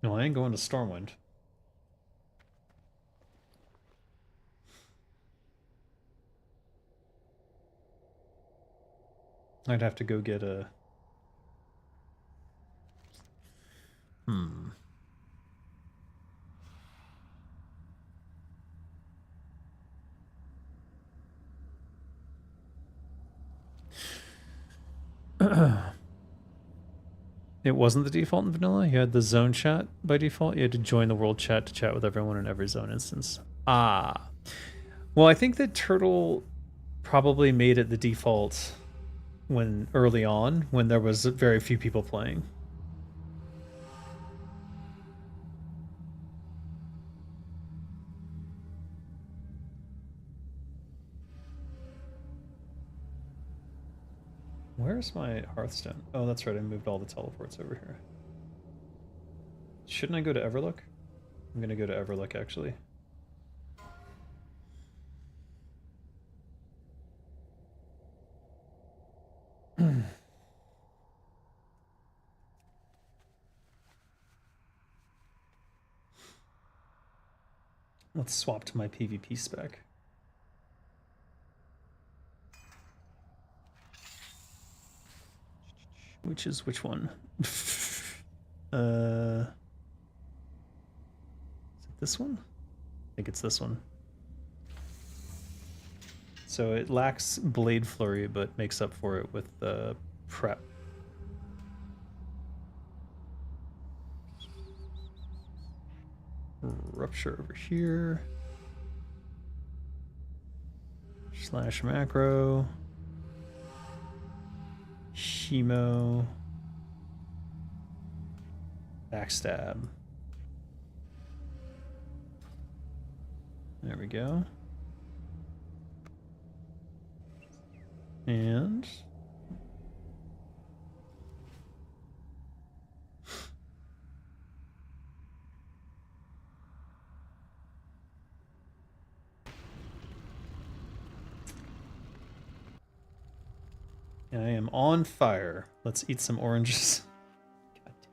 Speaker 1: No, I ain't going to Stormwind. I'd have to go get a... It wasn't the default in vanilla. You had the zone chat by default. You had to join the world chat to chat with everyone in every zone instance. Ah. Well, I think that Turtle probably made it the default when early on, when there was very few people playing. Where's my Hearthstone? Oh, that's right. I moved all the teleports over here. Shouldn't I go to Everlook? I'm gonna go to Everlook, actually. Let's swap to my PvP spec. Which is which one? Is it this one? I think it's this one. So it lacks Blade Flurry, but makes up for it with Prep. Rupture over here. Slash macro. Chemo. Backstab. There we go. And I am on fire. Let's eat some oranges. God damn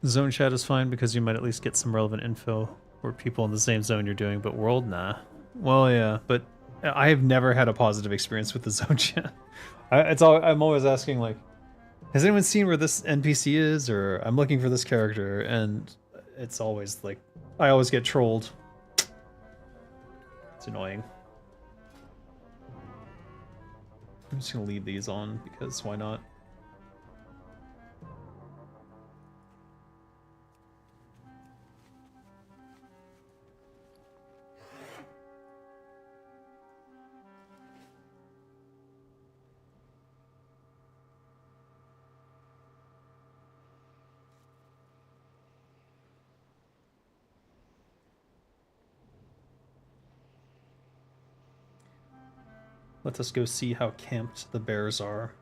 Speaker 1: it. Zone chat is fine because you might at least get some relevant info for people in the same zone you're doing, but world, nah. Well, yeah, but I have never had a positive experience with the zone chat. I'm always asking, like, has anyone seen where this NPC is? Or I'm looking for this character, and it's always like, I always get trolled. It's annoying. I'm just gonna leave these on because why not? Let us go see how camped the bears are.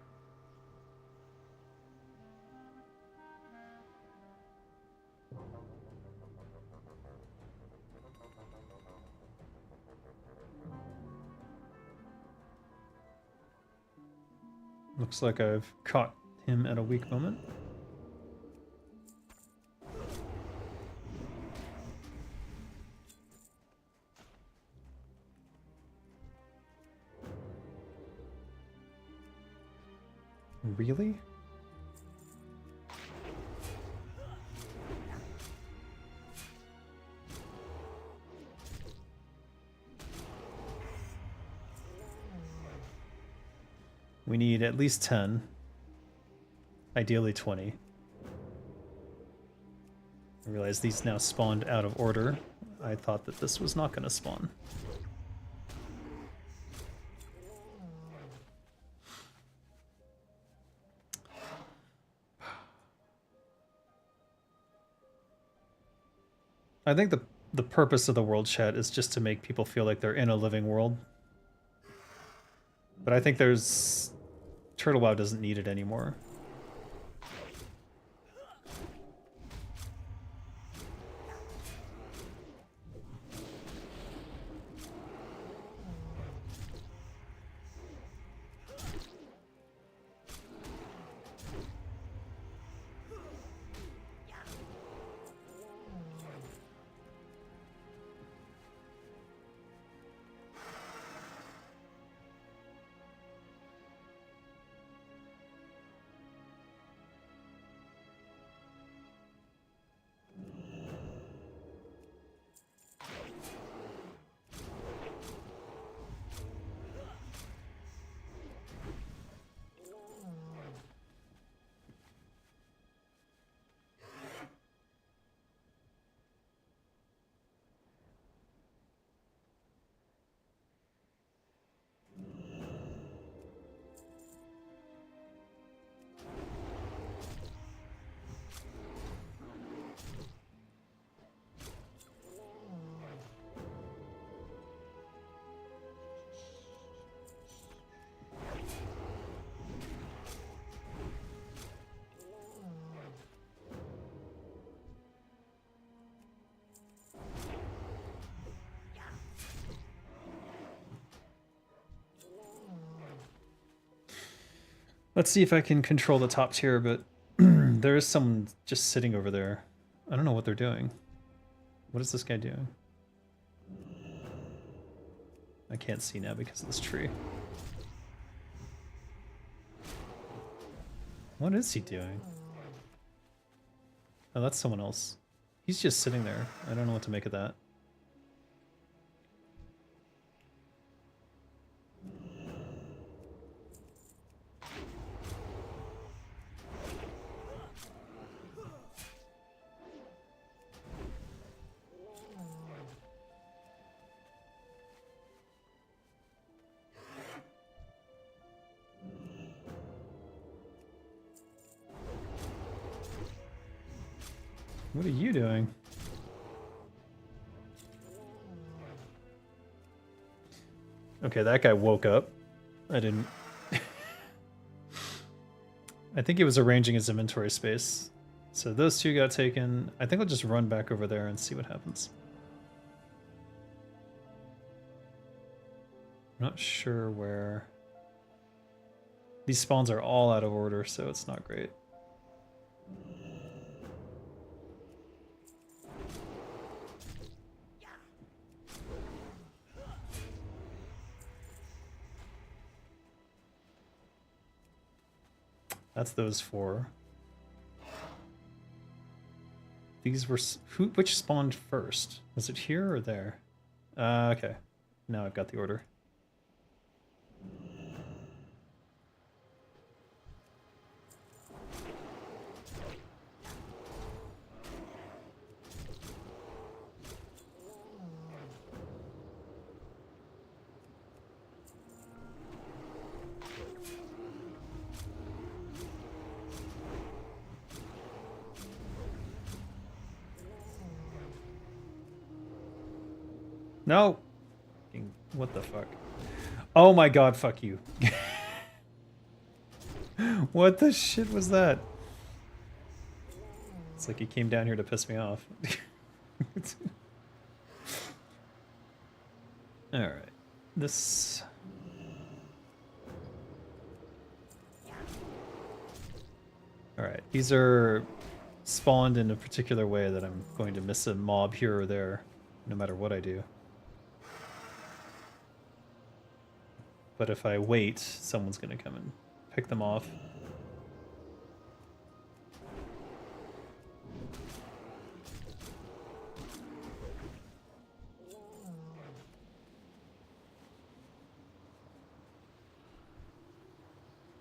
Speaker 1: Looks like I've caught him at a weak moment. Really? We need at least 10. Ideally 20. I realize these now spawned out of order. I thought that this was not going to spawn. I think the purpose of the world chat is just to make people feel like they're in a living world. But I think Turtle WoW doesn't need it anymore. Let's see if I can control the top tier, but there is someone just sitting over there. I don't know what they're doing. What is this guy doing? I can't see now because of this tree. What is he doing? Oh, that's someone else. He's just sitting there. I don't know what to make of that. What are you doing? Okay, that guy woke up. I didn't... I think he was arranging his inventory space. So those two got taken. I think I'll just run back over there and see what happens. I'm not sure where... These spawns are all out of order, so it's not great. That's those four. These were... Which spawned first? Was it here or there? Okay. Now I've got the order. No! What the fuck? Oh my god, fuck you. What the shit was that? It's like he came down here to piss me off. Alright. This... Alright, these are spawned in a particular way that I'm going to miss a mob here or there, no matter what I do. But if I wait, someone's gonna come and pick them off.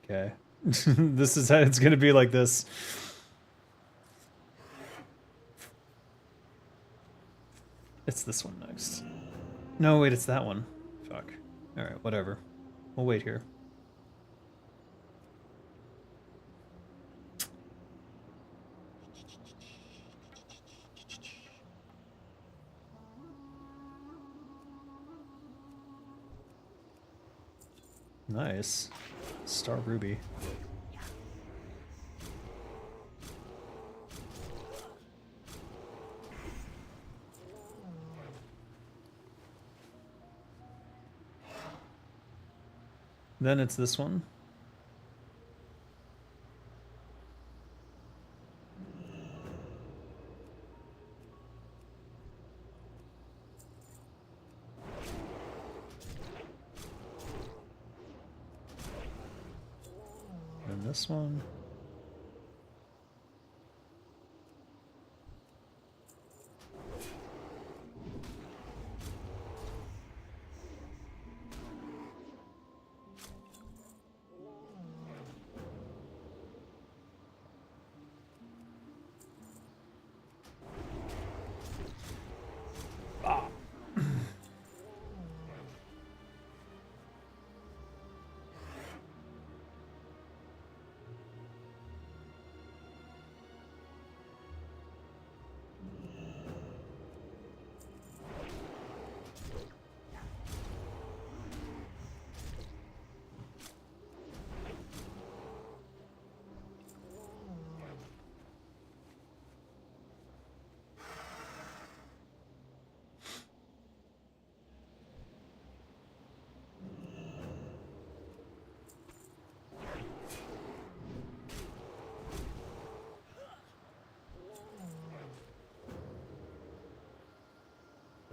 Speaker 1: Okay. This is how it's gonna be like this. It's this one next. No, wait, it's that one. Fuck. Alright, whatever. We'll wait here. Nice. Star Ruby. Then it's this one. And this one.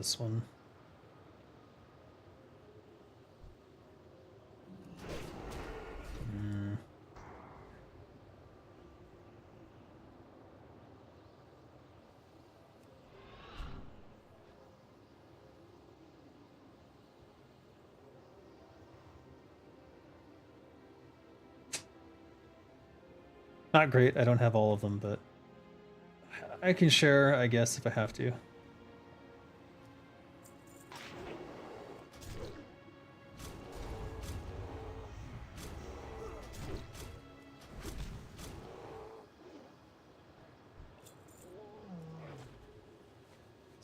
Speaker 1: this one. Not great, I don't have all of them, but I can share, I guess, if I have to.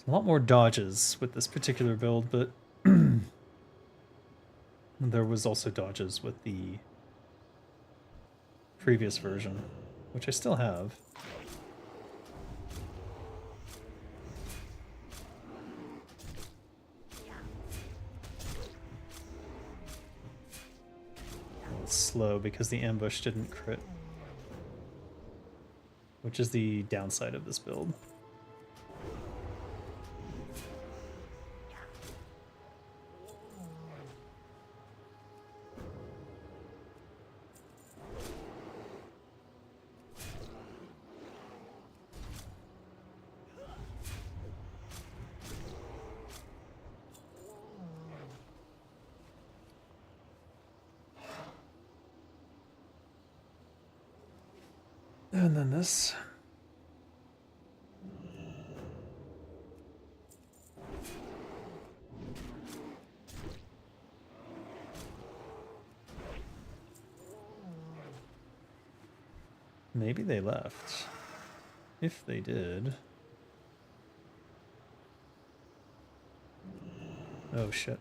Speaker 1: A lot more dodges with this particular build, but there was also dodges with the previous version, which I still have. It's slow because the ambush didn't crit, which is the downside of this build. And then this. Maybe they left. If they did. Oh shit.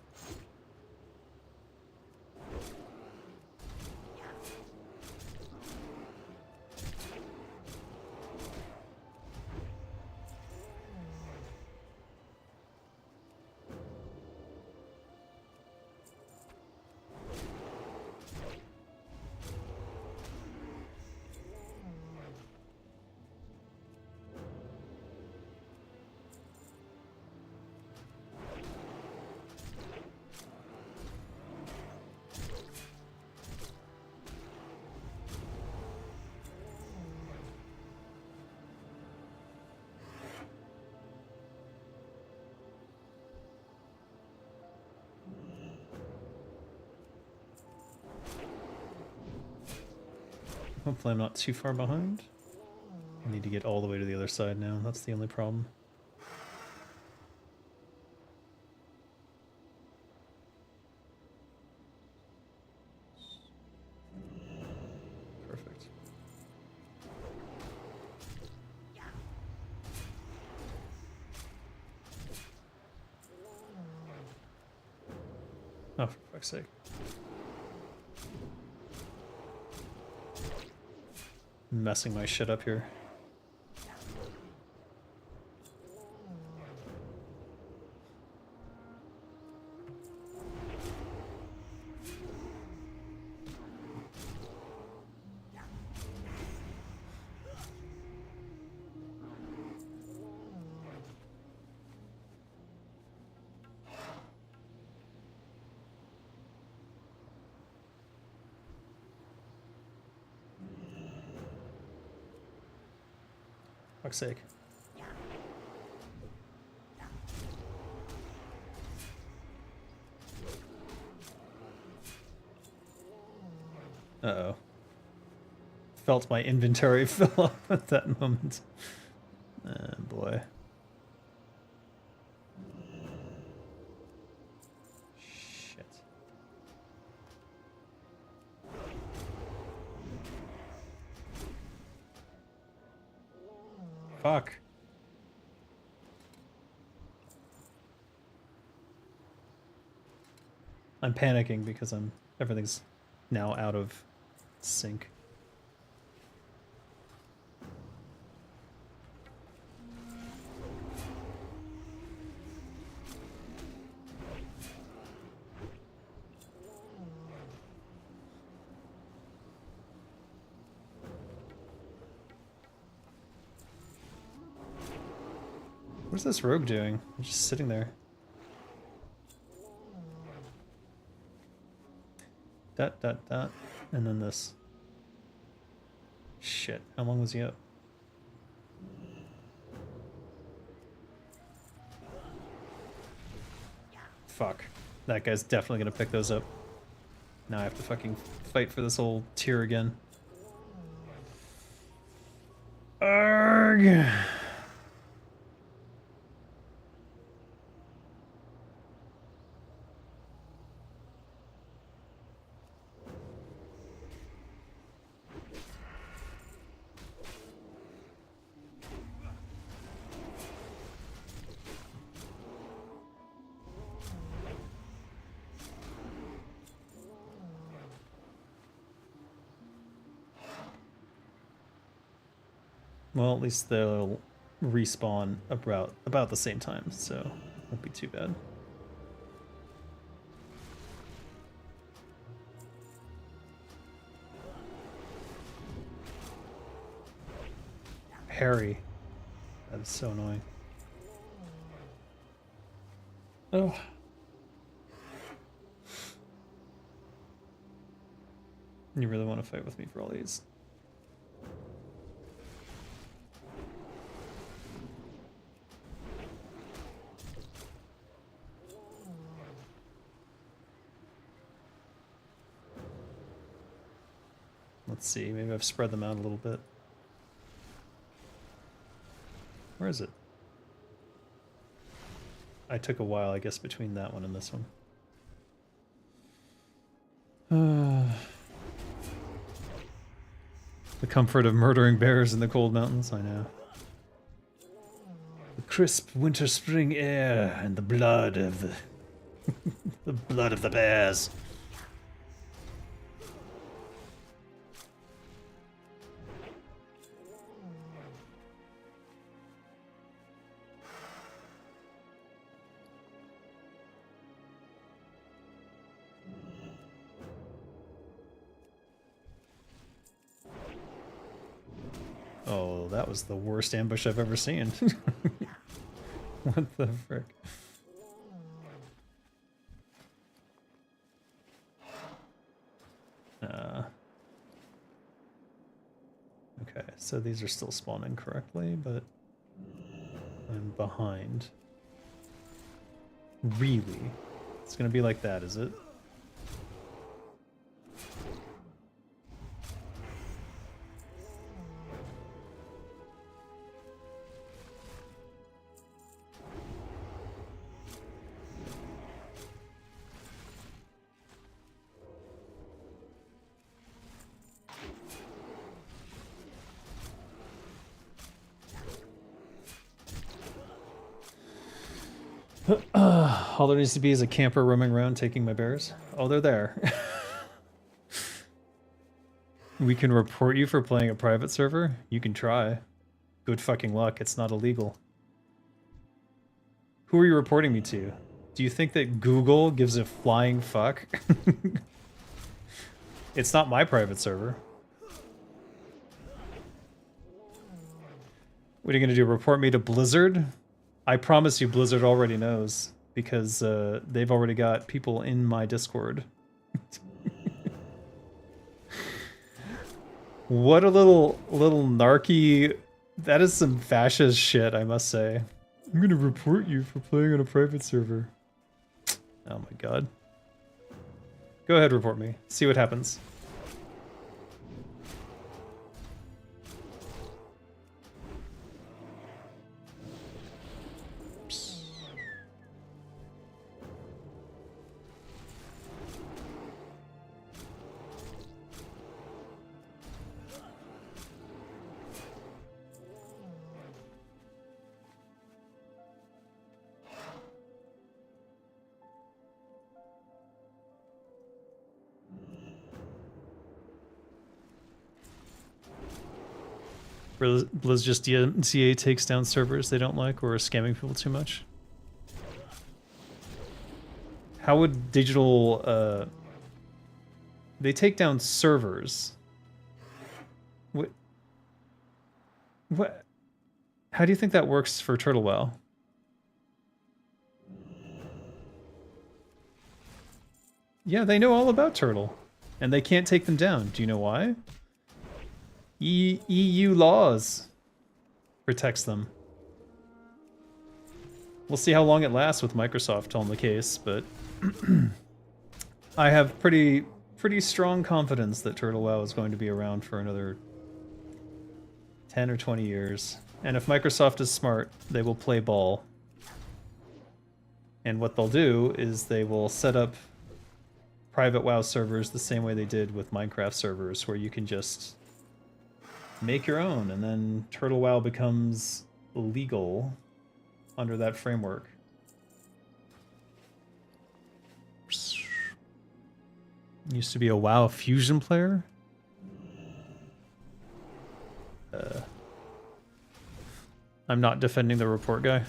Speaker 1: Hopefully I'm not too far behind. I need to get all the way to the other side now. That's the only problem. Perfect. Oh, for fuck's sake. Messing my shit up here. Fuck's sake. Uh-oh. Felt my inventory fill up at that moment. Boy. Shit. Fuck. I'm panicking because everything's now out of sync. What's this rogue doing? He's just sitting there. Dot, dot, dot. And then this. Shit. How long was he up? Fuck. That guy's definitely gonna pick those up. Now I have to fucking fight for this whole tier again. Arg! Well, at least they'll respawn about the same time, so it won't be too bad. Harry. That is so annoying. Oh. You really want to fight with me for all these? Let's see, maybe I've spread them out a little bit. Where is it? I took a while, I guess, between that one and this one. The comfort of murdering bears in the cold mountains, I know. The crisp winter spring air and the blood of the the blood of the bears. Oh, that was the worst ambush I've ever seen. What the frick? Okay, so these are still spawning correctly, but I'm behind. Really? It's gonna be like that, is it? All there needs to be is a camper roaming around taking my bears. Oh, they're there. We can report you for playing a private server? You can try. Good fucking luck, it's not illegal. Who are you reporting me to? Do you think that Google gives a flying fuck? It's not my private server. What are you gonna do, report me to Blizzard? I promise you Blizzard already knows, because they've already got people in my Discord. What a little narky... That is some fascist shit, I must say. I'm gonna report you for playing on a private server. Oh my god. Go ahead, report me. See what happens. Blizz just DMCA takes down servers they don't like or are scamming people too much. How would digital they take down servers? What how do you think that works for Turtle WoW? Yeah, they know all about Turtle. And they can't take them down. Do you know why? EU laws protects them. We'll see how long it lasts with Microsoft on the case, but I have pretty strong confidence that Turtle WoW is going to be around for another 10 or 20 years. And if Microsoft is smart, they will play ball. And what they'll do is they will set up private WoW servers the same way they did with Minecraft servers, where you can just make your own, and then Turtle WoW becomes legal under that framework. Used to be a WoW Fusion player. I'm not defending the report guy.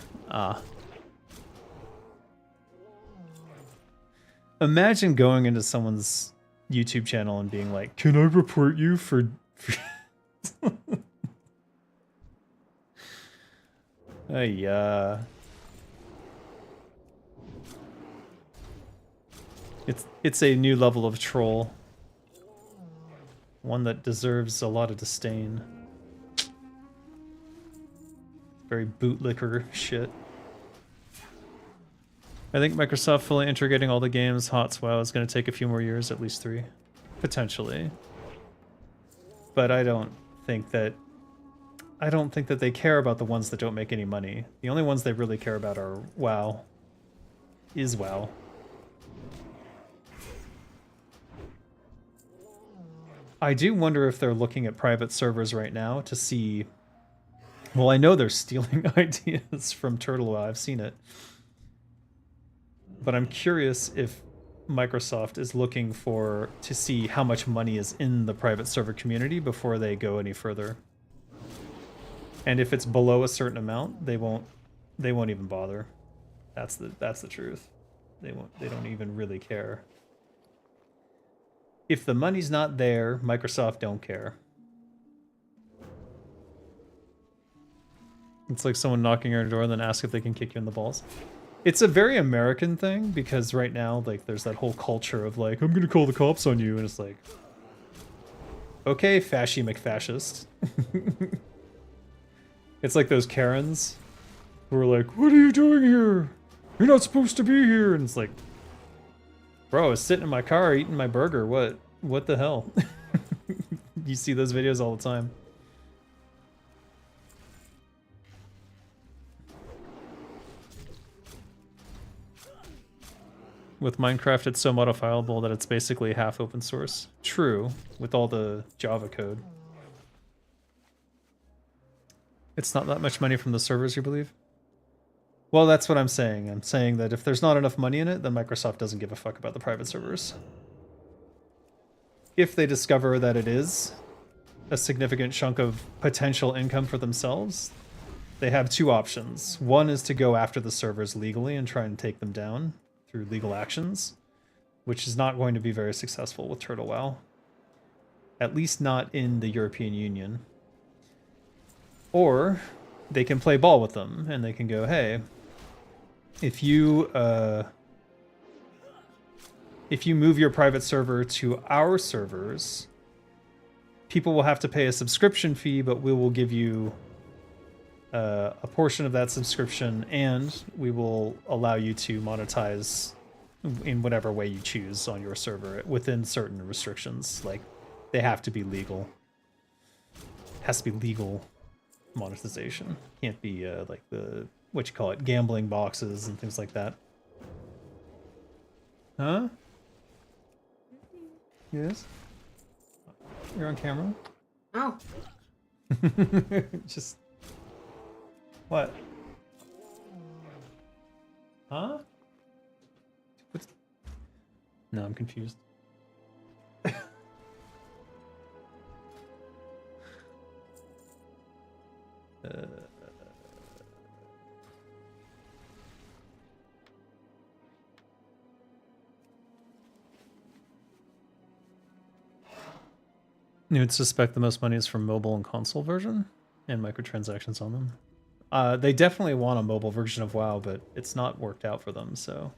Speaker 1: Imagine going into someone's YouTube channel and being like, "Can I report you for yeah. It's a new level of troll. One that deserves a lot of disdain. Very bootlicker shit. I think Microsoft fully integrating all the games HOTS WoW is going to take a few more years, at least 3. Potentially. But I don't think that they care about the ones that don't make any money. The only ones they really care about are WoW. Is WoW. I do wonder if they're looking at private servers right now to see... Well, I know they're stealing ideas from Turtle WoW. I've seen it. But I'm curious if Microsoft is looking to see how much money is in the private server community before they go any further. And if it's below a certain amount, they won't even bother. That's the truth. They don't even really care. If the money's not there, Microsoft don't care. It's like someone knocking on your door and then ask if they can kick you in the balls. It's a very American thing, because right now, like, there's that whole culture of like, I'm gonna call the cops on you, and it's like, okay, fashy McFascist. It's like those Karens who are like, what are you doing here? You're not supposed to be here. And it's like, bro, I was sitting in my car eating my burger. What the hell? You see those videos all the time. With Minecraft, it's so modifiable that it's basically half open source. True, with all the Java code. It's not that much money from the servers, you believe? Well, that's what I'm saying. I'm saying that if there's not enough money in it, then Microsoft doesn't give a fuck about the private servers. If they discover that it is a significant chunk of potential income for themselves, they have 2 options. One is to go after the servers legally and try and take them down through legal actions, which is not going to be very successful with Turtle WoW. At least not in the European Union. Or they can play ball with them, and they can go, hey, if you move your private server to our servers, people will have to pay a subscription fee, but we will give you a portion of that subscription, and we will allow you to monetize in whatever way you choose on your server within certain restrictions. Like, they have to be legal. It has to be legal monetization. Can't be like the, what you call it, gambling boxes and things like that. Huh? Yes? You're on camera?
Speaker 7: Oh.
Speaker 1: Just... What? Huh? What's... No, I'm confused. You would suspect the most money is from mobile and console version and microtransactions on them. They definitely want a mobile version of WoW, but it's not worked out for them, so...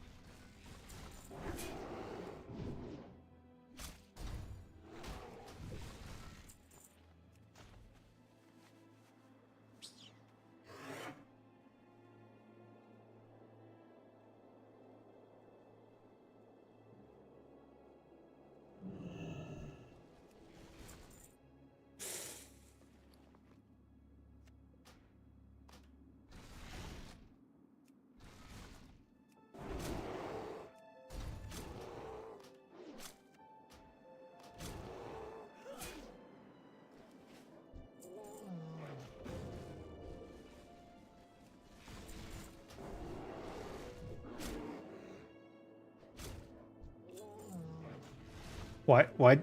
Speaker 1: Why? Why?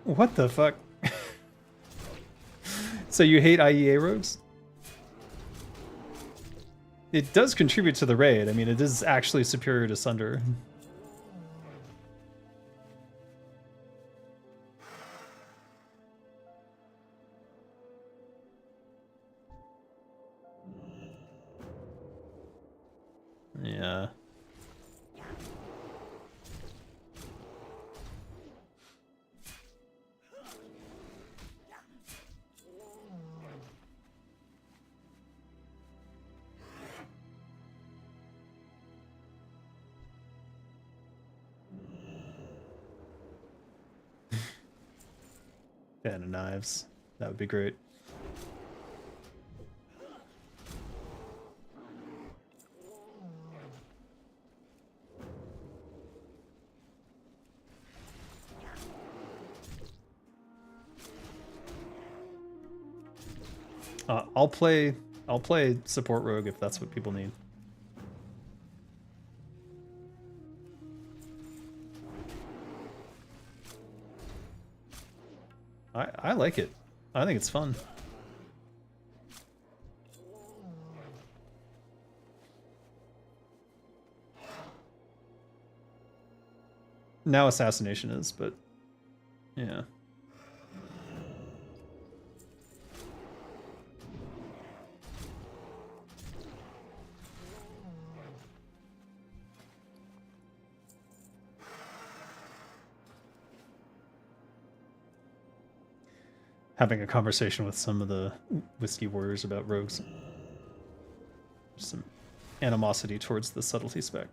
Speaker 1: What the fuck? So you hate IEA rogues? It does contribute to the raid. I mean, it is actually superior to Sunder. Yeah. Fan of knives. That would be great. I'll play support rogue if that's what people need. I like it. I think it's fun. Now assassination is, but yeah. Having a conversation with some of the whiskey warriors about rogues. Some animosity towards the subtlety spec.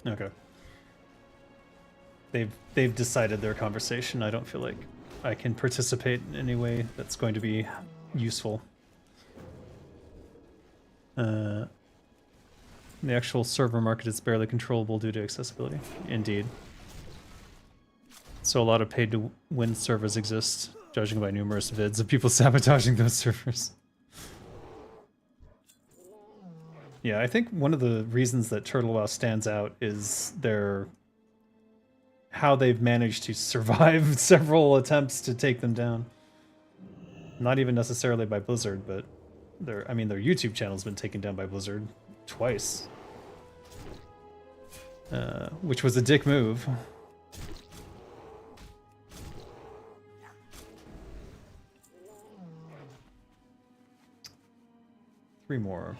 Speaker 1: Okay. They've decided their conversation. I don't feel like I can participate in any way that's going to be useful. The actual server market is barely controllable due to accessibility. Indeed. So a lot of paid-to-win servers exist, judging by numerous vids of people sabotaging those servers. Yeah, I think one of the reasons that Turtle WoW stands out is how they've managed to survive several attempts to take them down. Not even necessarily by Blizzard, but their YouTube channel's been taken down by Blizzard twice. Which was a dick move. Three more.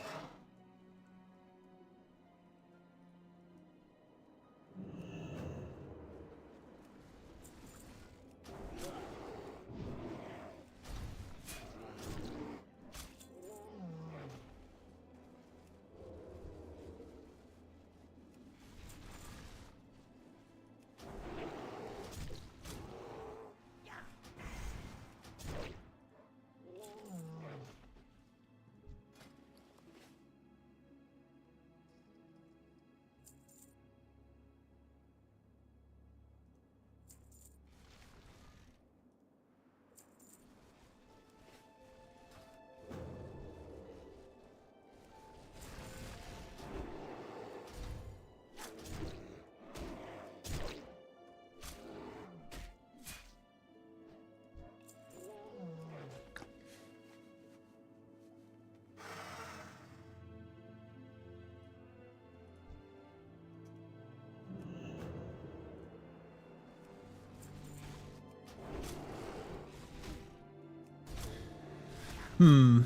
Speaker 1: Hmm.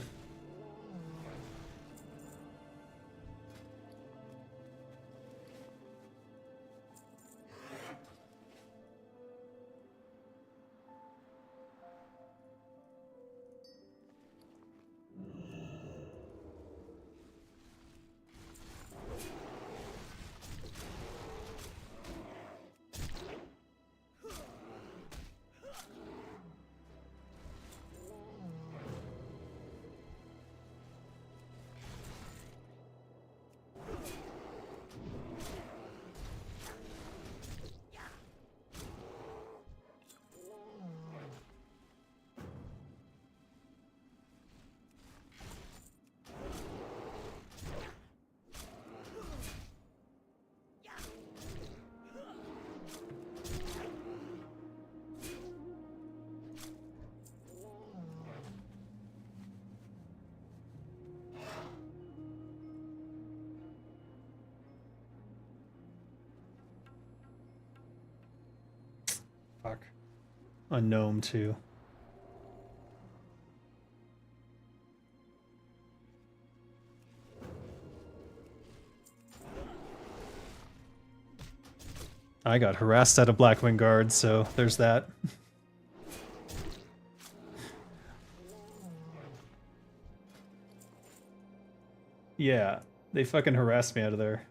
Speaker 1: Fuck. A gnome too. I got harassed at a Blackwing Guard, so there's that. Yeah, they fucking harassed me out of there.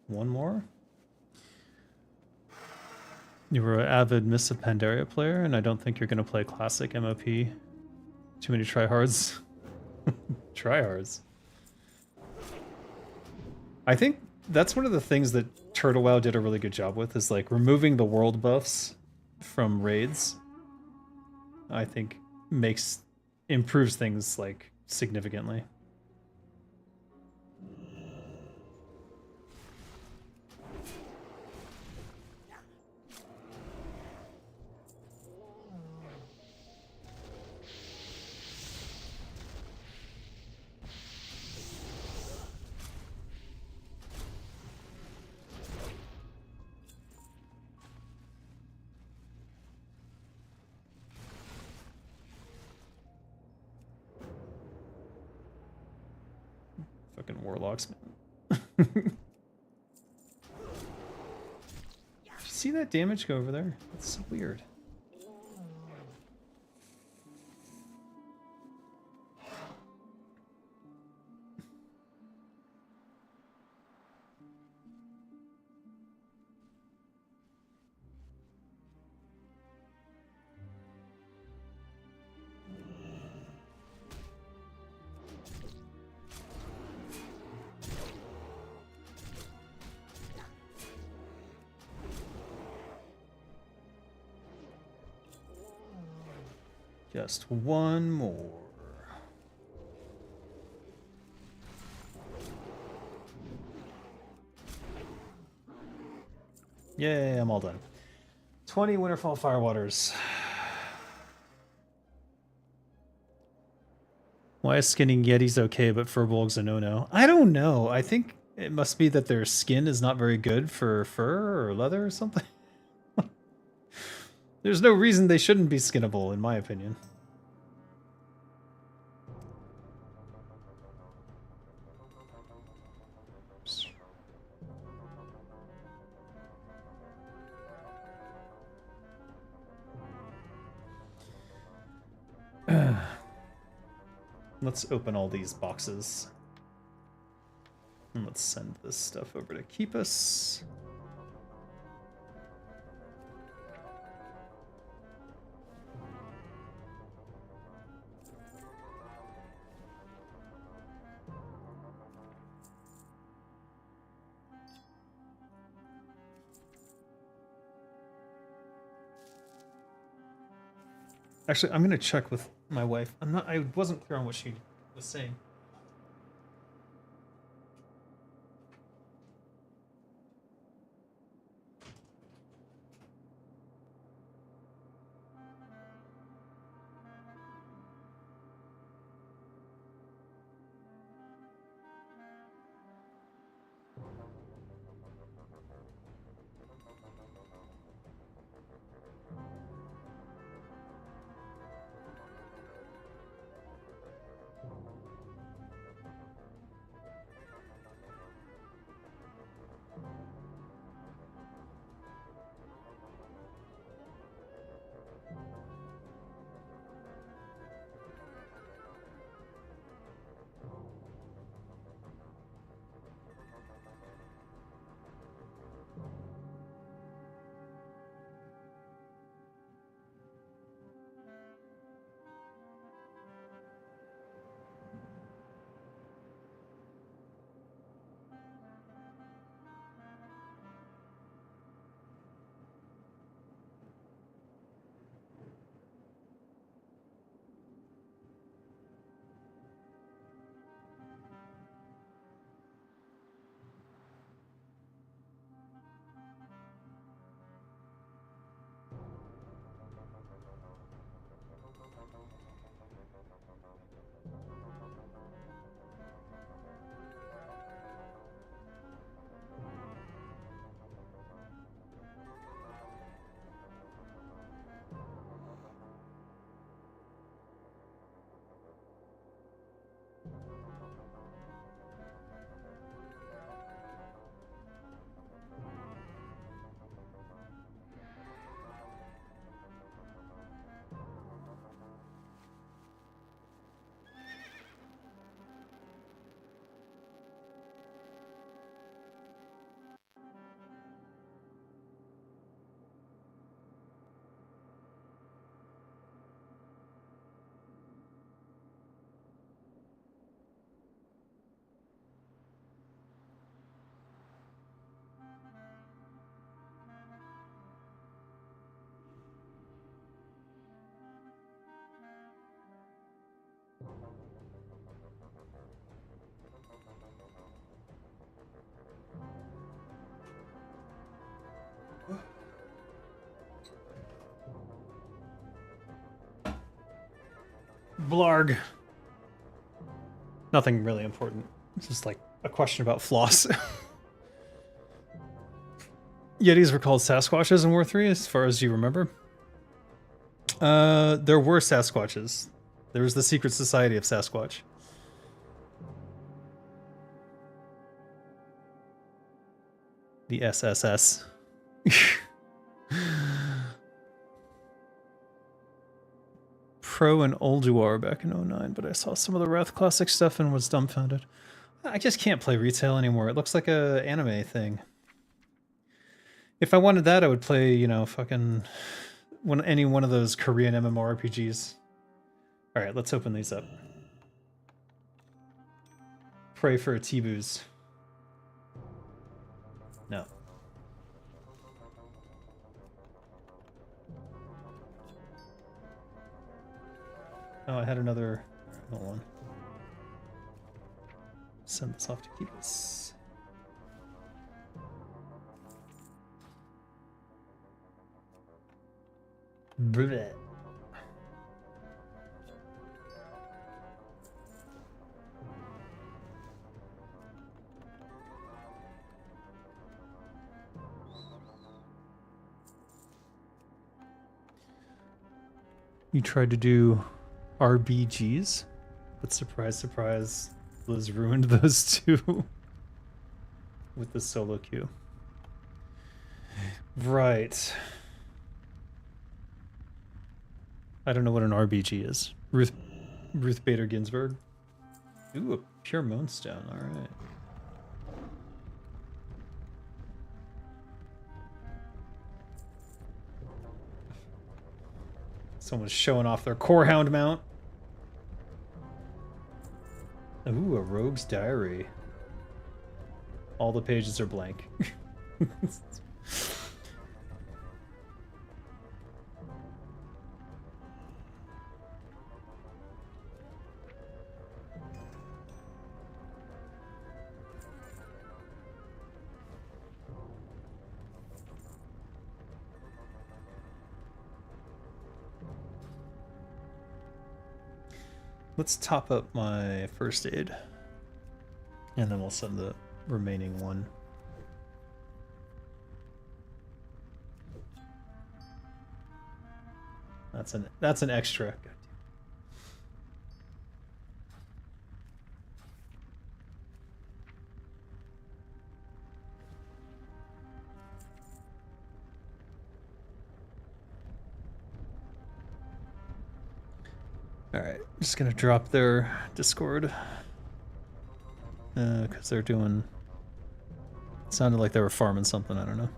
Speaker 1: One more? You were an avid Mists of Pandaria player, and I don't think you're going to play classic MOP. Too many tryhards. Tryhards. I think that's one of the things that Turtle WoW did a really good job with, is like removing the world buffs from raids. I think improves things like significantly. Fucking warlocks, man. Did you see that damage go over there? That's so weird. Just one more. Yay, I'm all done. 20 Winterfall Firewaters. Why is skinning Yetis okay, but Furbolg's a no-no? I don't know. I think it must be that their skin is not very good for fur or leather or something. There's no reason they shouldn't be skinnable, in my opinion. Let's open all these boxes. And let's send this stuff over to keep us. Actually, I'm gonna check with my wife. I wasn't clear on what she was saying. Blarg. Nothing really important. It's just like a question about floss. Yetis were called Sasquatches in War 3, as far as you remember. There were Sasquatches. There was the Secret Society of Sasquatch. The SSS. Pro and Ulduar back in 09, but I saw some of the Wrath Classic stuff and was dumbfounded. I just can't play retail anymore. It looks like a anime thing. If I wanted that, I would play, you know, fucking any one of those Korean MMORPGs. All right, let's open these up. Pray for a T-Booze. No. I had another. Alright, hold on. Send this off to keep us. Bleh. You tried to do RBGs, but surprise, surprise, Liz ruined those two with the solo queue. Right. I don't know what an RBG is. Ruth Bader Ginsburg. Ooh, a pure moonstone. All right. Someone's showing off their core hound mount. Ooh, a rogue's diary. All the pages are blank. Let's top up my first aid. And then we'll send the remaining one. That's an extra. Alright, just gonna drop their Discord. Because they're doing... It sounded like they were farming something, I don't know.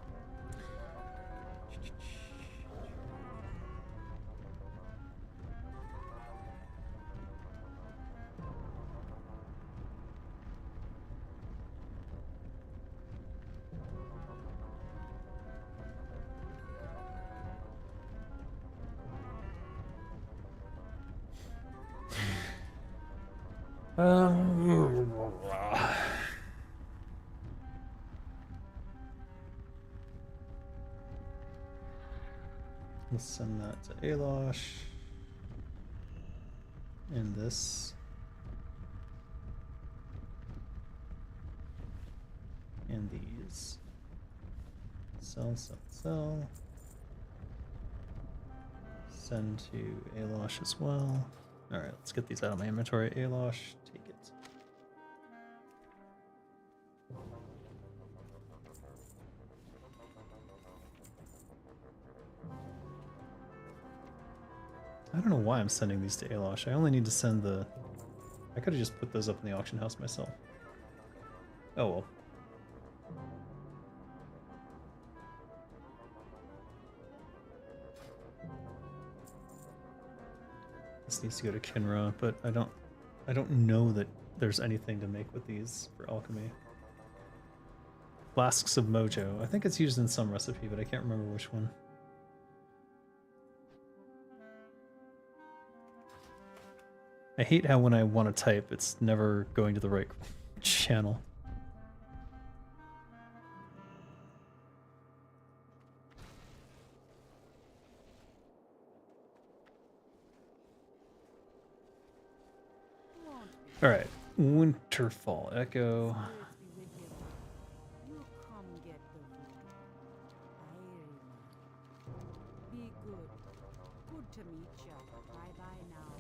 Speaker 1: Let's send that to Alosh. And this. And these. Sell, sell, sell. Send to Alosh as well. Alright, let's get these out of my inventory. Alosh, take it. I don't know why I'm sending these to Alosh. I only need to send the... I could have just put those up in the auction house myself. Oh well. This needs to go to Kinra, but I don't know that there's anything to make with these for alchemy. Flasks of Mojo. I think it's used in some recipe, but I can't remember which one. I hate how when I want to type, it's never going to the right channel. All right, Winterfall Echo.
Speaker 2: You come get the wood. Be good. Good to meet ya. Bye bye now.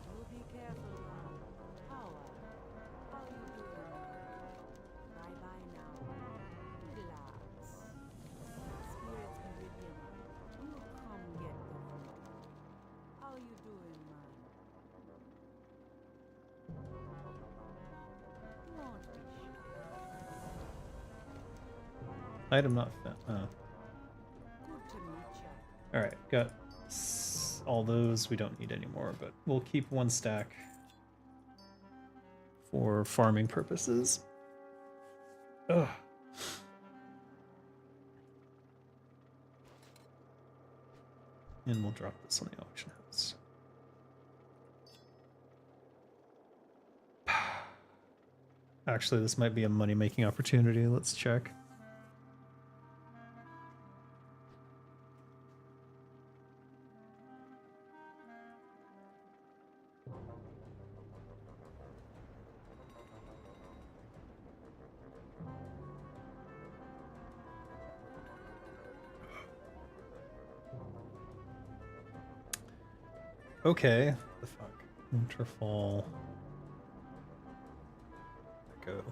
Speaker 2: You be careful now. How you doing? Bye bye now. Relax. Spirits be with you. You come get the wood. How you doing, man? Won't be shy.
Speaker 1: Item not found.
Speaker 2: Good to meet ya.
Speaker 1: All right, got all those. We don't need anymore, but we'll keep one stack for farming purposes. Ugh. And we'll drop this on the auction house. Actually, this might be a money-making opportunity. Let's check. Okay. What the fuck? Winterfall. Go.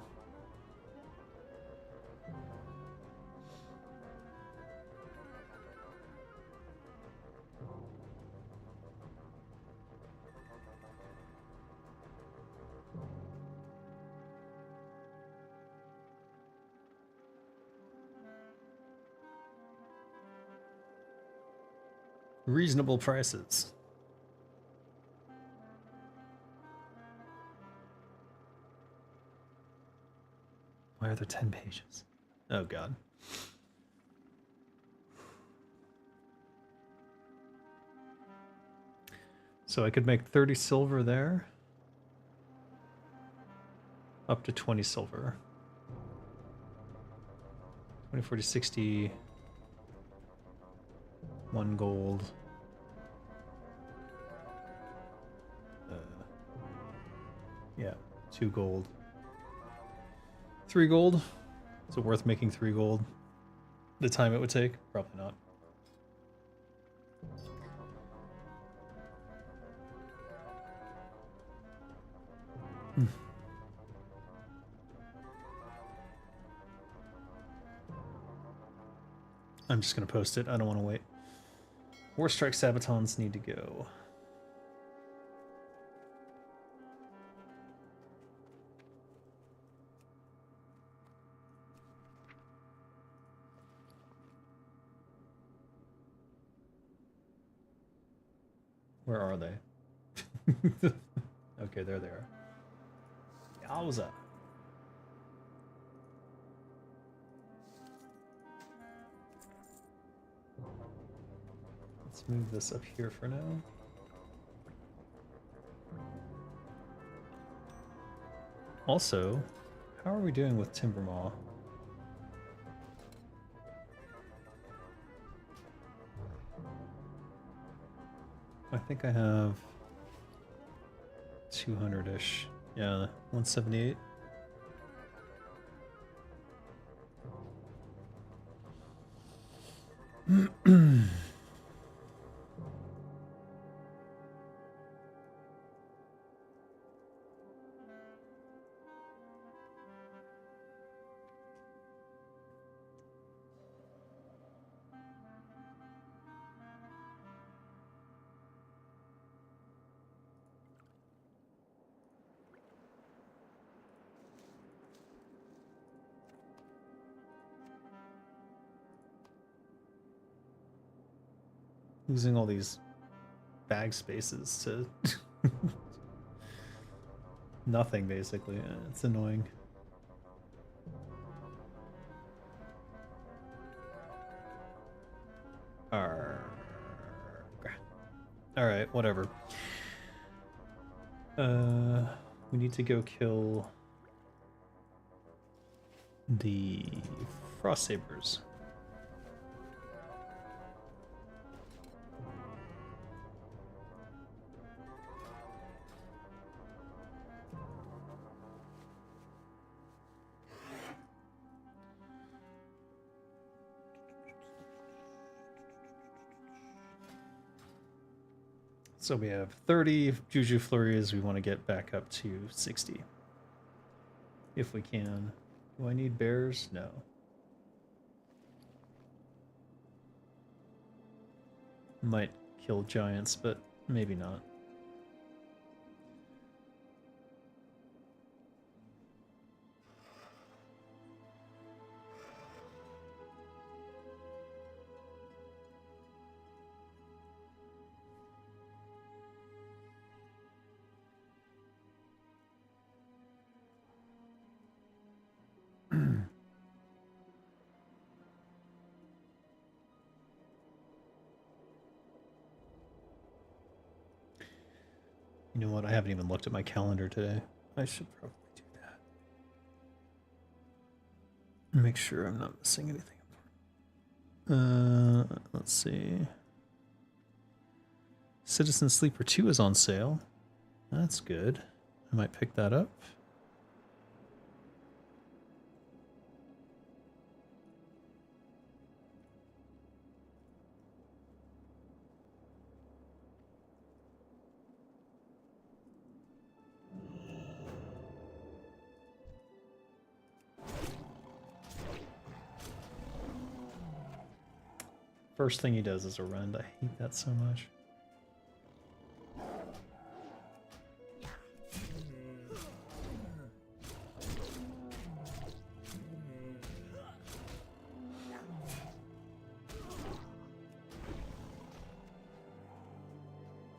Speaker 1: Reasonable prices. Why are there 10 pages? Oh god. So I could make 30 silver there. Up to 20 silver. 20, 40, 60. 1 gold. Yeah, 2 gold. 3 gold. Is it worth making 3 gold? The time it would take? Probably not. I'm just gonna post it. I don't want to wait. War Strike Sabatons need to go. Where are they? Okay, there they are. Yowza. Let's move this up here for now. Also, how are we doing with Timbermaw? I think I have 200-ish. Yeah, 178. Losing all these bag spaces to nothing, basically. It's annoying. Alright, whatever. We need to go kill the Frost Sabers. So we have 30 Juju Flurries. We want to get back up to 60. If we can. Do I need bears? No. Might kill giants, but maybe not. You know what? I haven't even looked at my calendar today. I should probably do that. Make sure I'm not missing anything. Let's see. Citizen Sleeper 2 is on sale. That's good. I might pick that up. First thing he does is a rend. I hate that so much.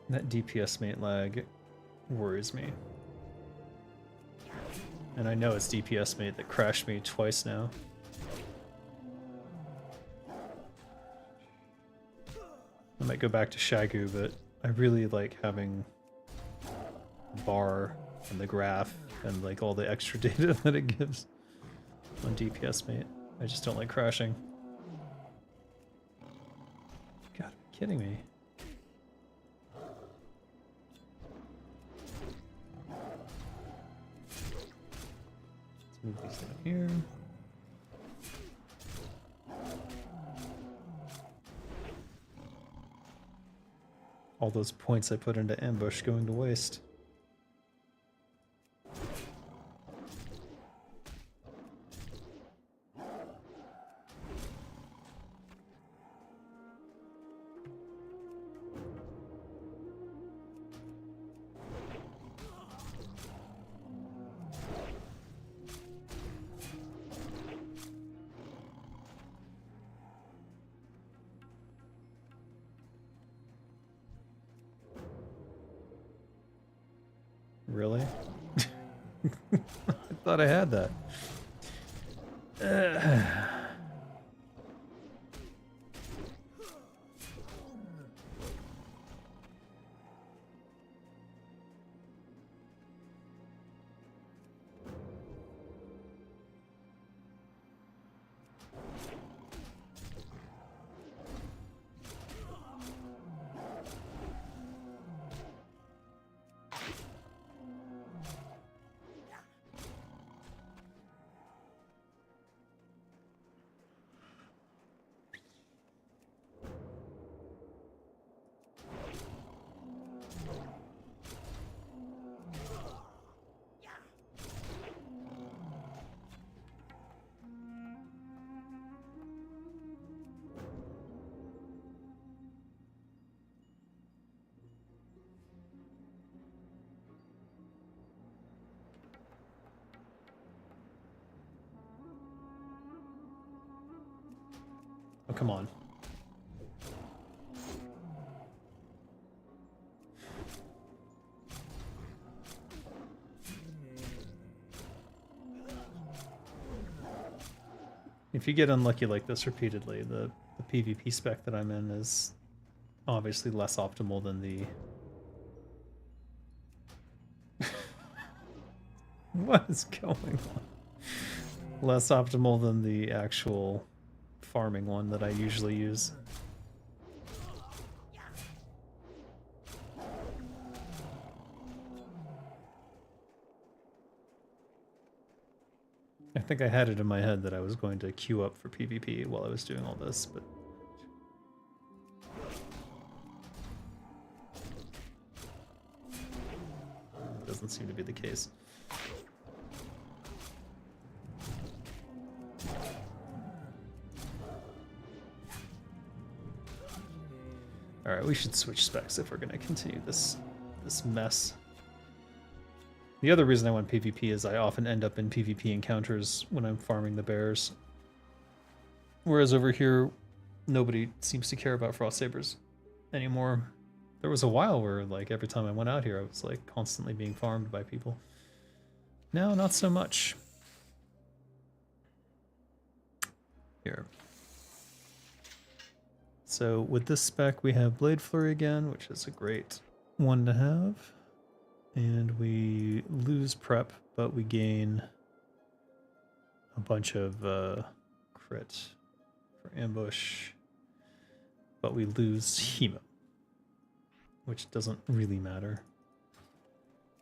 Speaker 1: That DPS mate lag worries me. And I know it's DPS mate that crashed me twice now. I might go back to Shagu, but I really like having the bar and the graph and like all the extra data that it gives on DPS mate. I just don't like crashing. You gotta be kidding me. Let's move these down here. All those points I put into ambush going to waste. Really? I thought I had that. Oh, come on. If you get unlucky like this repeatedly, the PvP spec that I'm in is obviously less optimal than the... What is going on? Less optimal than the actual farming one that I usually use. I think I had it in my head that I was going to queue up for PvP while I was doing all this, but it doesn't seem to be the case. Alright, we should switch specs if we're going to continue this mess. The other reason I want PvP is I often end up in PvP encounters when I'm farming the bears. Whereas over here, nobody seems to care about frost sabers anymore. There was a while where like every time I went out here I was like constantly being farmed by people. Now, not so much. Here. So with this spec we have Blade Flurry again, which is a great one to have. And we lose prep, but we gain a bunch of crit for ambush, but we lose hemo, which doesn't really matter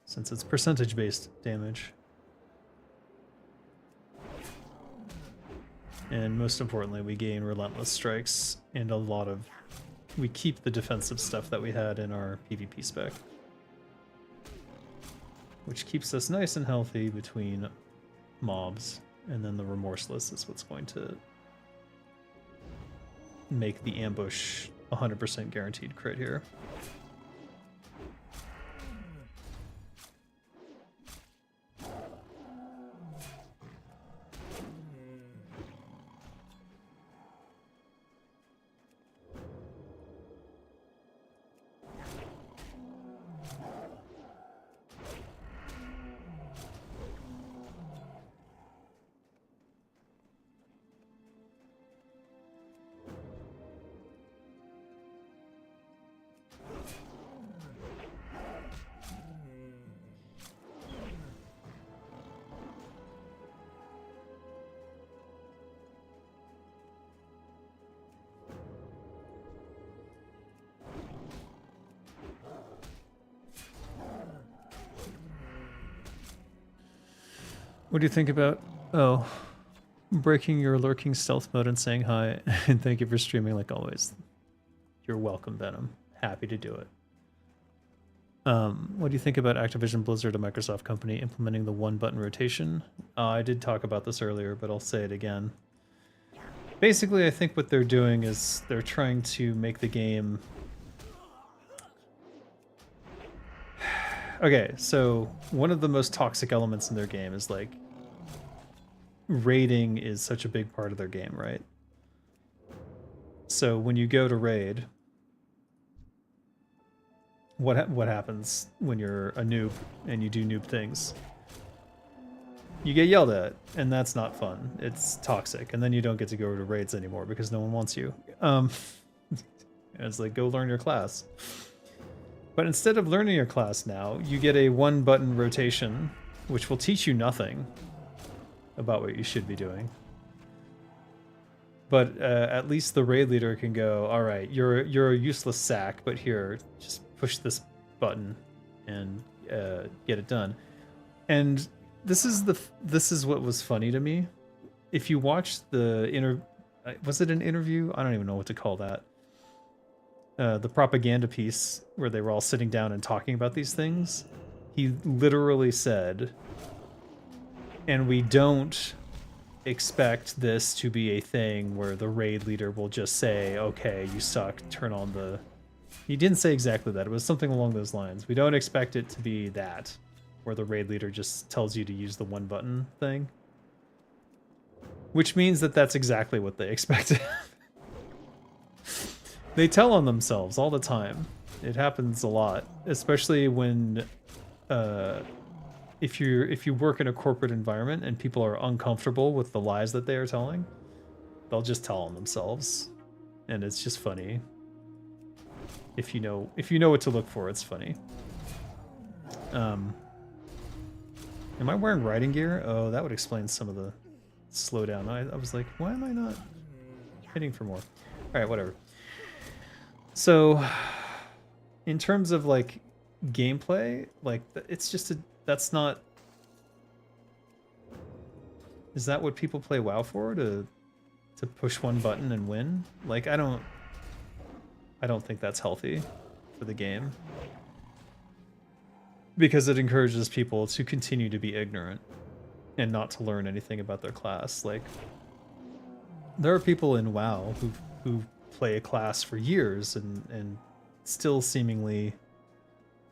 Speaker 1: since it's percentage-based damage. And most importantly, we gain relentless strikes and a lot of... we keep the defensive stuff that we had in our PvP spec, which keeps us nice and healthy between mobs, and then the Remorseless is what's going to make the ambush 100% guaranteed crit here. What do you think about, breaking your lurking stealth mode and saying hi, and thank you for streaming like always. You're welcome, Venom. Happy to do it. What do you think about Activision Blizzard, a Microsoft company, implementing the one-button rotation? I did talk about this earlier, but I'll say it again. Basically, I think what they're doing is they're trying to make the game... Okay, so one of the most toxic elements in their game is like raiding is such a big part of their game, right? So when you go to raid, what happens when you're a noob and you do noob things? You get yelled at, and that's not fun. It's toxic, and then you don't get to go to raids anymore because no one wants you. It's like, go learn your class. But instead of learning your class now, you get a one-button rotation, which will teach you nothing about what you should be doing. But at least the raid leader can go, all right, you're a useless sack, but here, just push this button and get it done. And this is what was funny to me. If you watch the was it an interview? I don't even know what to call that. The propaganda piece where they were all sitting down and talking about these things, he literally said, and we don't expect this to be a thing where the raid leader will just say, okay, you suck, turn on the... He didn't say exactly that. It was something along those lines. We don't expect it to be that, where the raid leader just tells you to use the one button thing. Which means that that's exactly what they expected. They tell on themselves all the time. It happens a lot, especially when if you work in a corporate environment and people are uncomfortable with the lies that they are telling, they'll just tell on themselves, and it's just funny. If you know what to look for, it's funny. Am I wearing riding gear? Oh, that would explain some of the slowdown. I was like, why am I not hitting for more? All right, whatever. So, in terms of like gameplay, like it's just that's not. Is that what people play WoW for? To push one button and win? Like I don't think that's healthy for the game, because it encourages people to continue to be ignorant and not to learn anything about their class. Like there are people in WoW who play a class for years and still seemingly,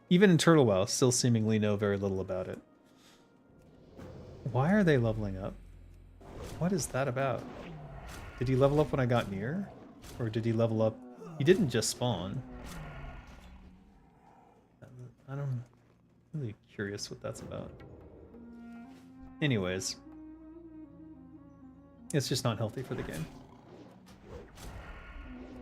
Speaker 1: even in Turtle WoW, still seemingly know very little about it. Why are they leveling up? What is that about? Did he level up when I got near? Or did he level up? He didn't just spawn. I'm really curious what that's about. Anyways, it's just not healthy for the game.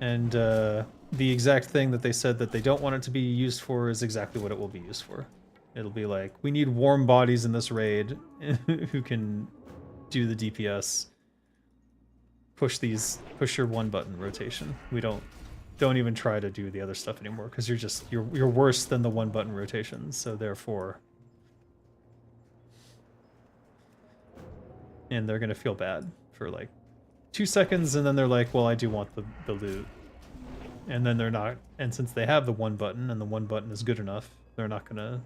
Speaker 1: And the exact thing that they said that they don't want it to be used for is exactly what it will be used for. It'll be like, we need warm bodies in this raid who can do the DPS, push your one button rotation. We don't even try to do the other stuff anymore because you're worse than the one button rotation. So therefore, and they're gonna feel bad for like 2 seconds, and then they're like, well, I do want the loot, and then they're not. And since they have the one button and the one button is good enough, they're not gonna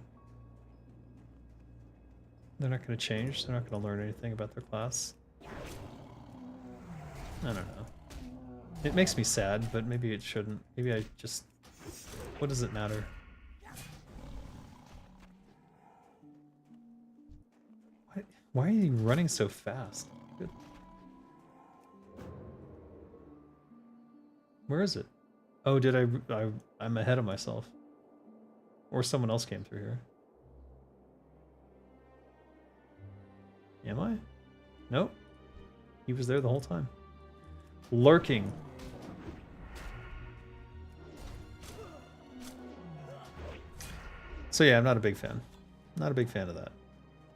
Speaker 1: change. They're not gonna learn anything about their class. I don't know. It makes me sad, but maybe it shouldn't. Maybe I just... What does it matter? Why are you running so fast? Good. Where is it? Oh, did I'm ahead of myself. Or someone else came through here. Am I? Nope. He was there the whole time. Lurking. So yeah, I'm not a big fan. Not a big fan of that.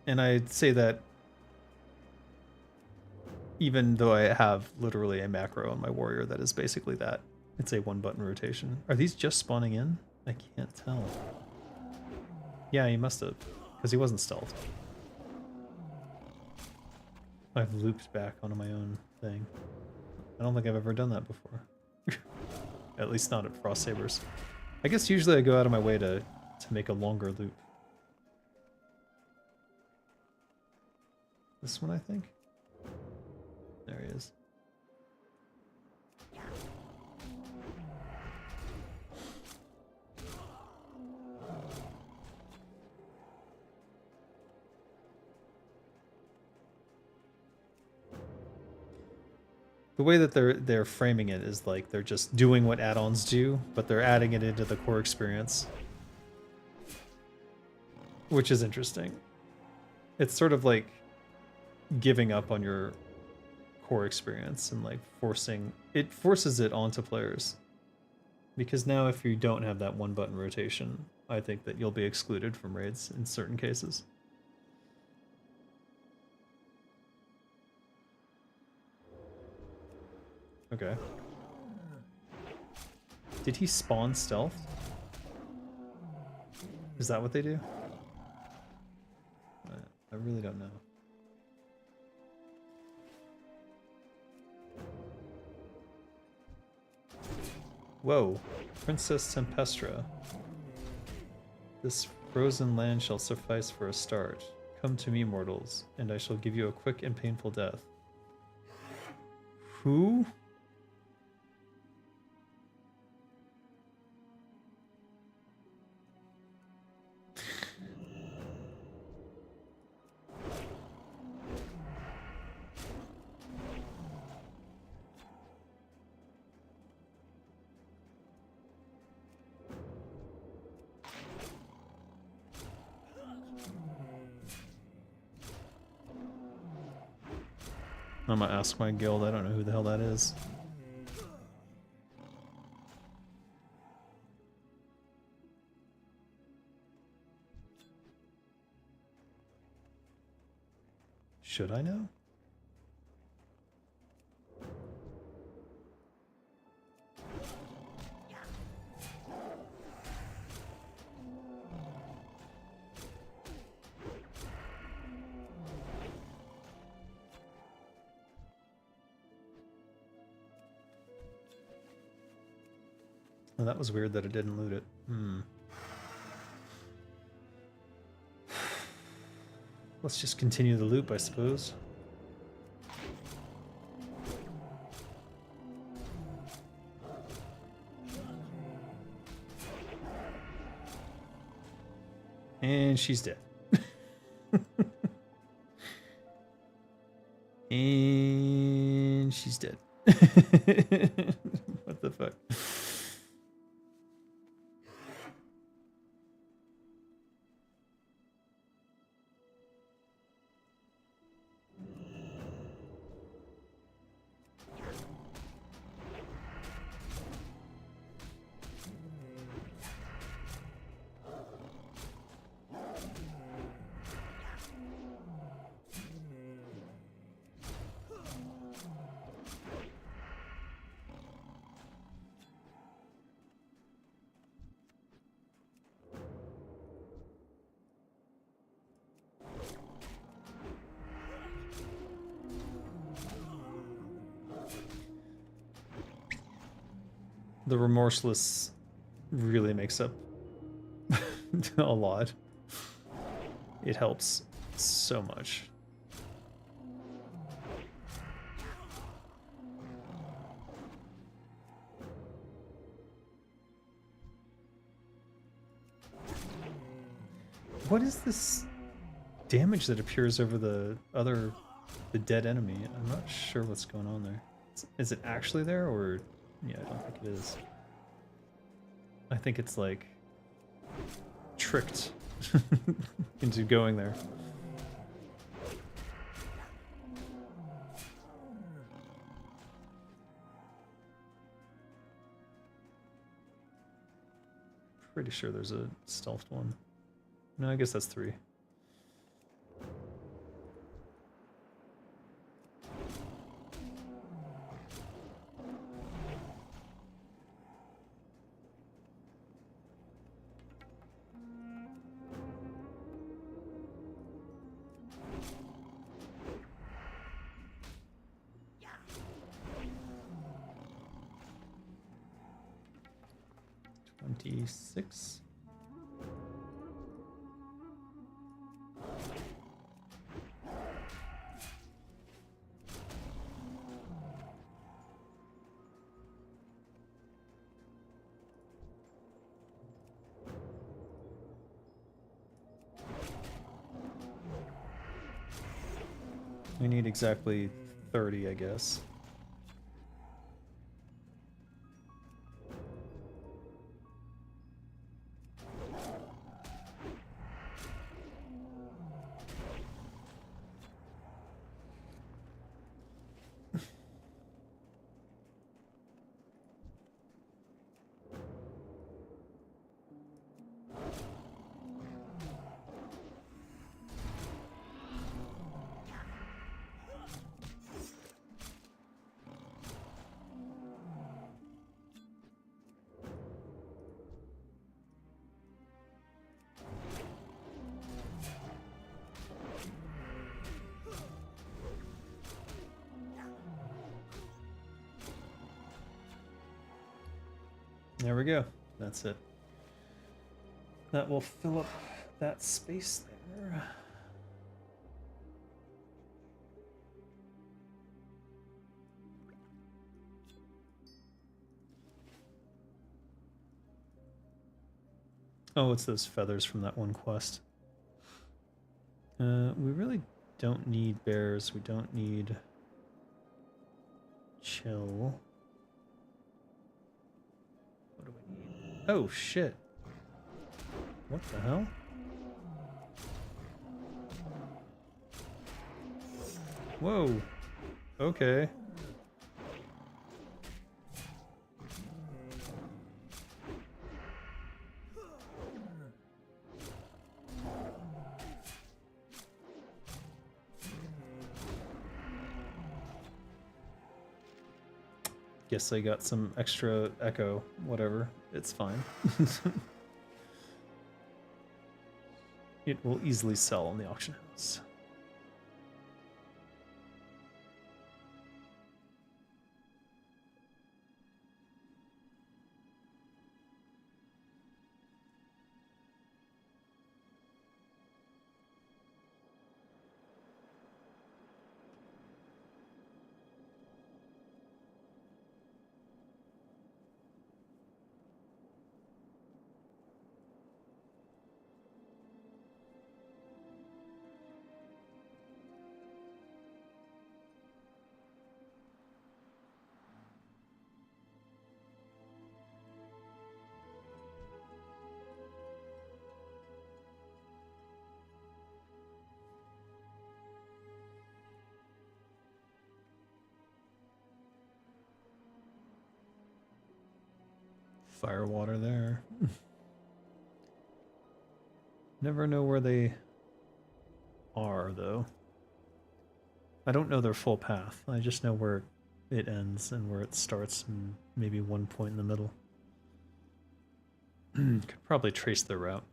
Speaker 1: And I'd say that even though I have literally a macro on my warrior that is basically that. It's a one button rotation. Are these just spawning in? I can't tell. Yeah, he must have, because he wasn't stealthed. I've looped back onto my own thing. I don't think I've ever done that before. At least not at Frost Sabers. I guess usually I go out of my way to make a longer loop. This one, I think? There he is. The way that they're framing it is like they're just doing what add-ons do, but they're adding it into the core experience, which is interesting. It's sort of like giving up on your core experience and like forces it onto players. Because now if you don't have that one button rotation, I think that you'll be excluded from raids in certain cases. Okay. Did he spawn stealth? Is that what they do? I really don't know. Whoa, Princess Tempestra. This frozen land shall suffice for a start. Come to me, mortals, and I shall give you a quick and painful death. Who? I'm gonna ask my guild. I don't know who the hell that is. Should I know? Oh, that was weird that it didn't loot it. Let's just continue the loop, I suppose. And she's dead. And she's dead. What the fuck? the remorseless really makes up a lot. It helps so much. What is this damage that appears over the dead enemy? I'm not sure what's going on there. Is it actually there, or yeah, I don't think it is. I think it's like tricked into going there. Pretty sure there's a stealthed one. No, I guess that's 3. $26. We need exactly 30, I guess. There we go. That's it. That will fill up that space there. Oh, it's those feathers from that one quest. We really don't need bears. We don't need chill. What do we need? Oh, shit. What the hell? Whoa. Okay. Guess I got some extra echo, whatever. It's fine. It will easily sell on the auction house. Fire water there. Never know where they are, though. I don't know their full path. I just know where it ends and where it starts, and maybe one point in the middle. Could probably trace their route.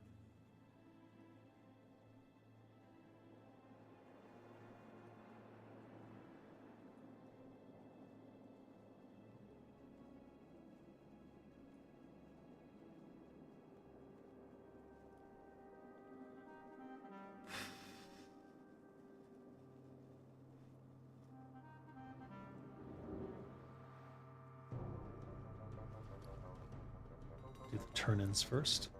Speaker 1: turn-ins first.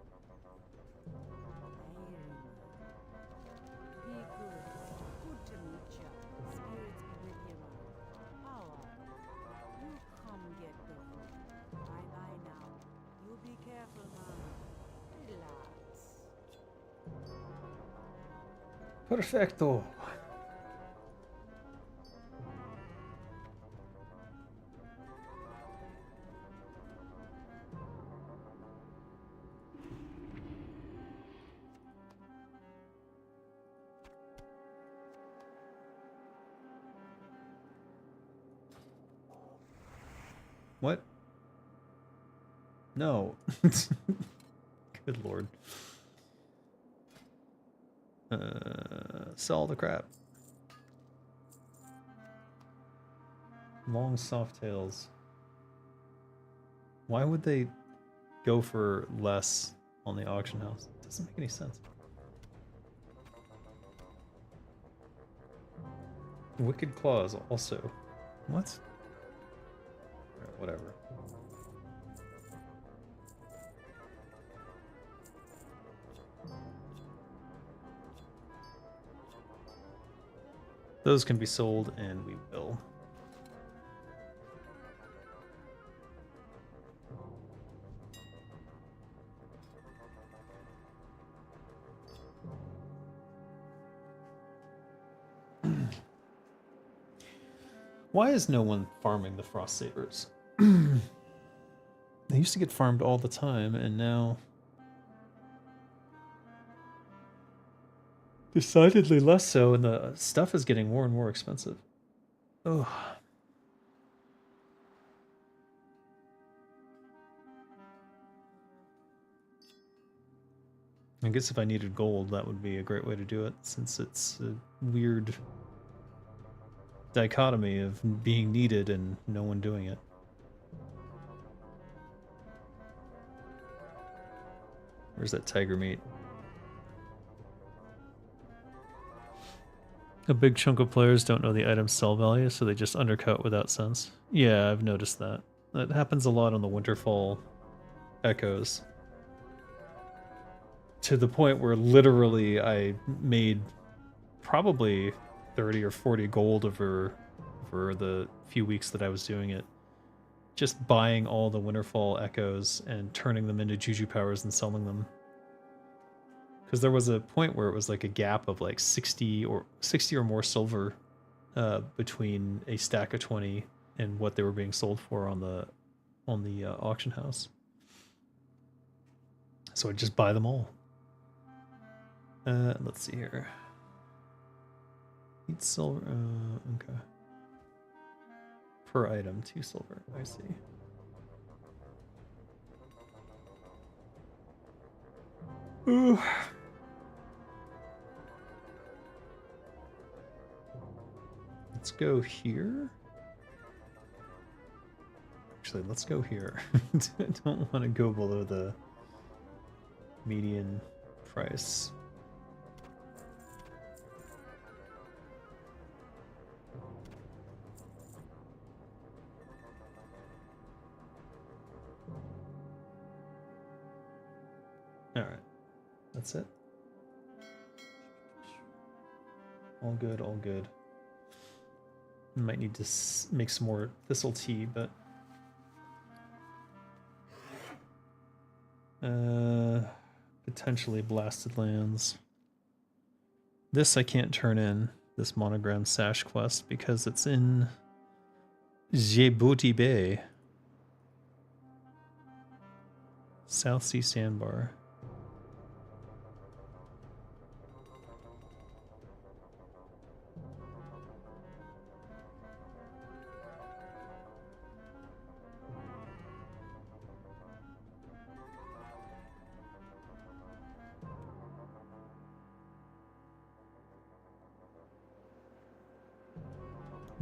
Speaker 2: Be good. Good to meet ya. Spirits be with you, man. How are you? Come get the food. Bye-bye now. You be careful, man. Relax.
Speaker 1: Perfecto. What? No. Good lord. Sell the crap. Long soft tails. Why would they go for less on the auction house? It doesn't make any sense. Wicked claws also. What? Alright, whatever. Those can be sold, and we will. Why is no one farming the frost sabers? They used to get farmed all the time, and now decidedly less so, and the stuff is getting more and more expensive. Oh. I guess if I needed gold, that would be a great way to do it, since it's a weird dichotomy of being needed and no one doing it. Where's that tiger meat? A big chunk of players don't know the item's sell value, so they just undercut without sense. Yeah, I've noticed that. That happens a lot on the Winterfall echoes. To the point where literally I made probably 30 or 40 gold over the few weeks that I was doing it. Just buying all the Winterfall echoes and turning them into Juju powers and selling them. Because there was a point where it was like a gap of like 60 or more silver between a stack of 20 and what they were being sold for on the auction house. So I'd just buy them all. Let's see here. Each silver. Okay. Per item, 2 silver. I see. Ooh. Let's go here. Actually, let's go here. I don't want to go below the median price. All right, that's it. All good, all good. Might need to make some more thistle tea, but potentially blasted lands. This I can't turn in, this monogram sash quest, because it's in Djibouti Bay. South Sea Sandbar.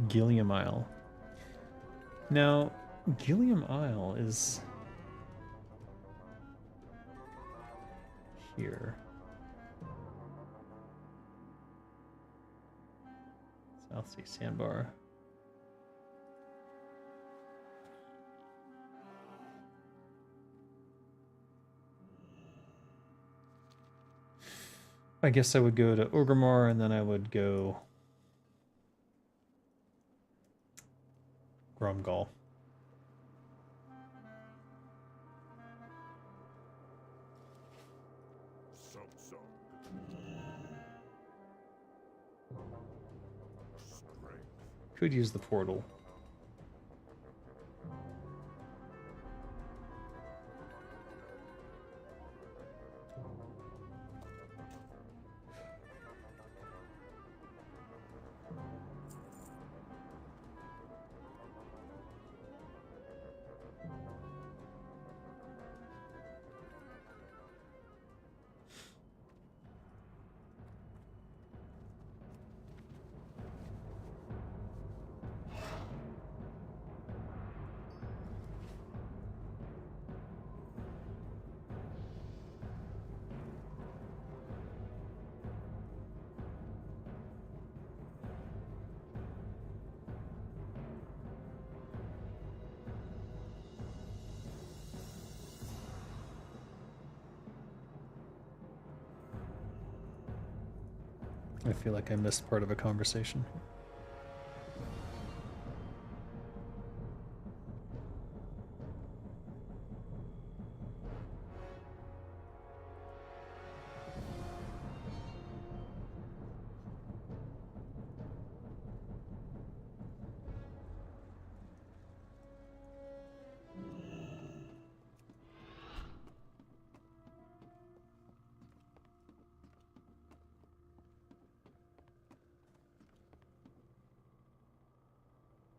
Speaker 1: Gilliam Isle. Now, Gilliam Isle is here. South Sea Sandbar. I guess I would go to Orgrimmar and then I would go Grumgall.
Speaker 3: So. Strength.
Speaker 1: Could use the portal. I feel like I missed part of a conversation.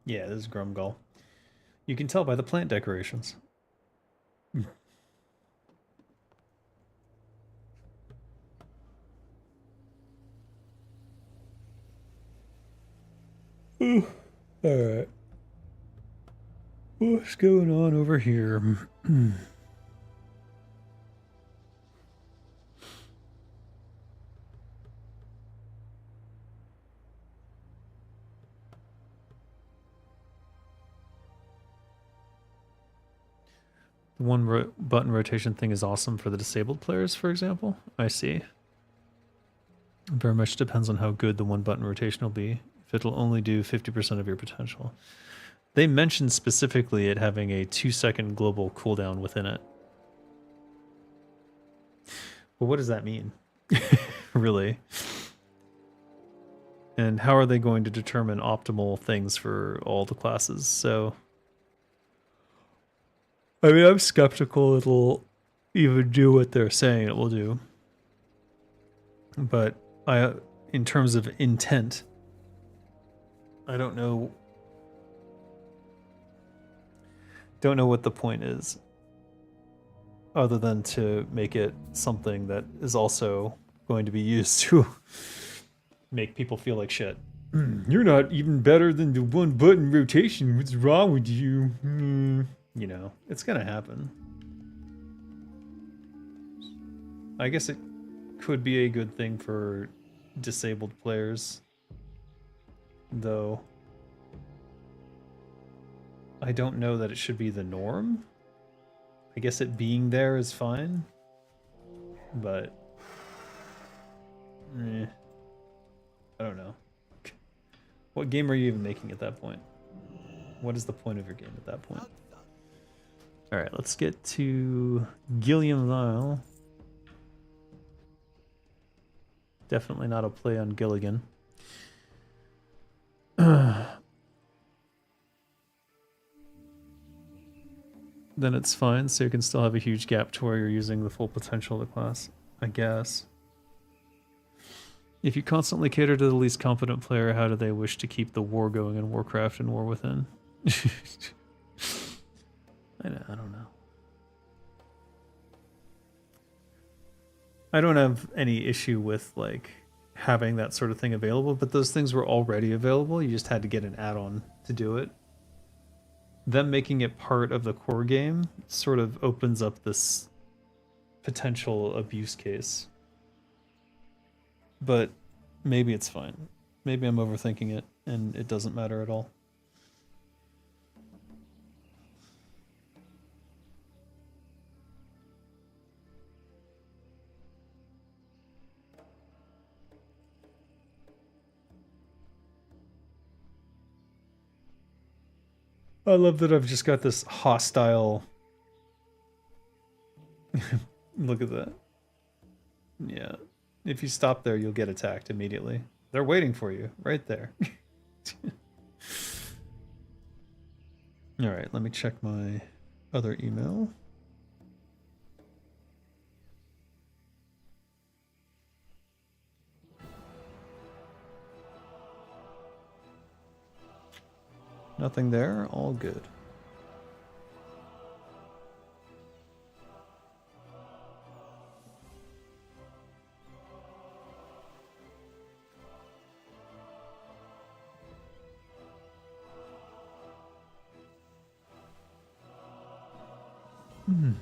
Speaker 1: Yeah, this is Grumgall. You can tell by the plant decorations. Alright. What's going on over here? The one button rotation thing is awesome for the disabled players, for example. I see. Very much depends on how good the one button rotation will be. If it'll only do 50% of your potential. They mentioned specifically it having a 2-second global cooldown within it. But what does that mean? Really? And how are they going to determine optimal things for all the classes? So, I mean, I'm skeptical it'll even do what they're saying it will do. But in terms of intent, I don't know what the point is, other than to make it something that is also going to be used to make people feel like shit. You're not even better than the one button rotation. What's wrong with you? You know, it's gonna happen. I guess it could be a good thing for disabled players, though I don't know that it should be the norm. I guess it being there is fine, but I don't know. What game are you even making at that point? What is the point of your game at that point? Alright, let's get to Gilliam Lyle. Definitely not a play on Gilligan. Then it's fine, so you can still have a huge gap to where you're using the full potential of the class, I guess. If you constantly cater to the least competent player, how do they wish to keep the war going in Warcraft and War Within? I don't know. I don't have any issue with like having that sort of thing available, but those things were already available. You just had to get an add-on to do it. Them making it part of the core game sort of opens up this potential abuse case. But maybe it's fine. Maybe I'm overthinking it and it doesn't matter at all. I love that I've just got this hostile. Look at that. Yeah. If you stop there, you'll get attacked immediately. They're waiting for you right there. All right, let me check my other email. Nothing there, all good. Hmm.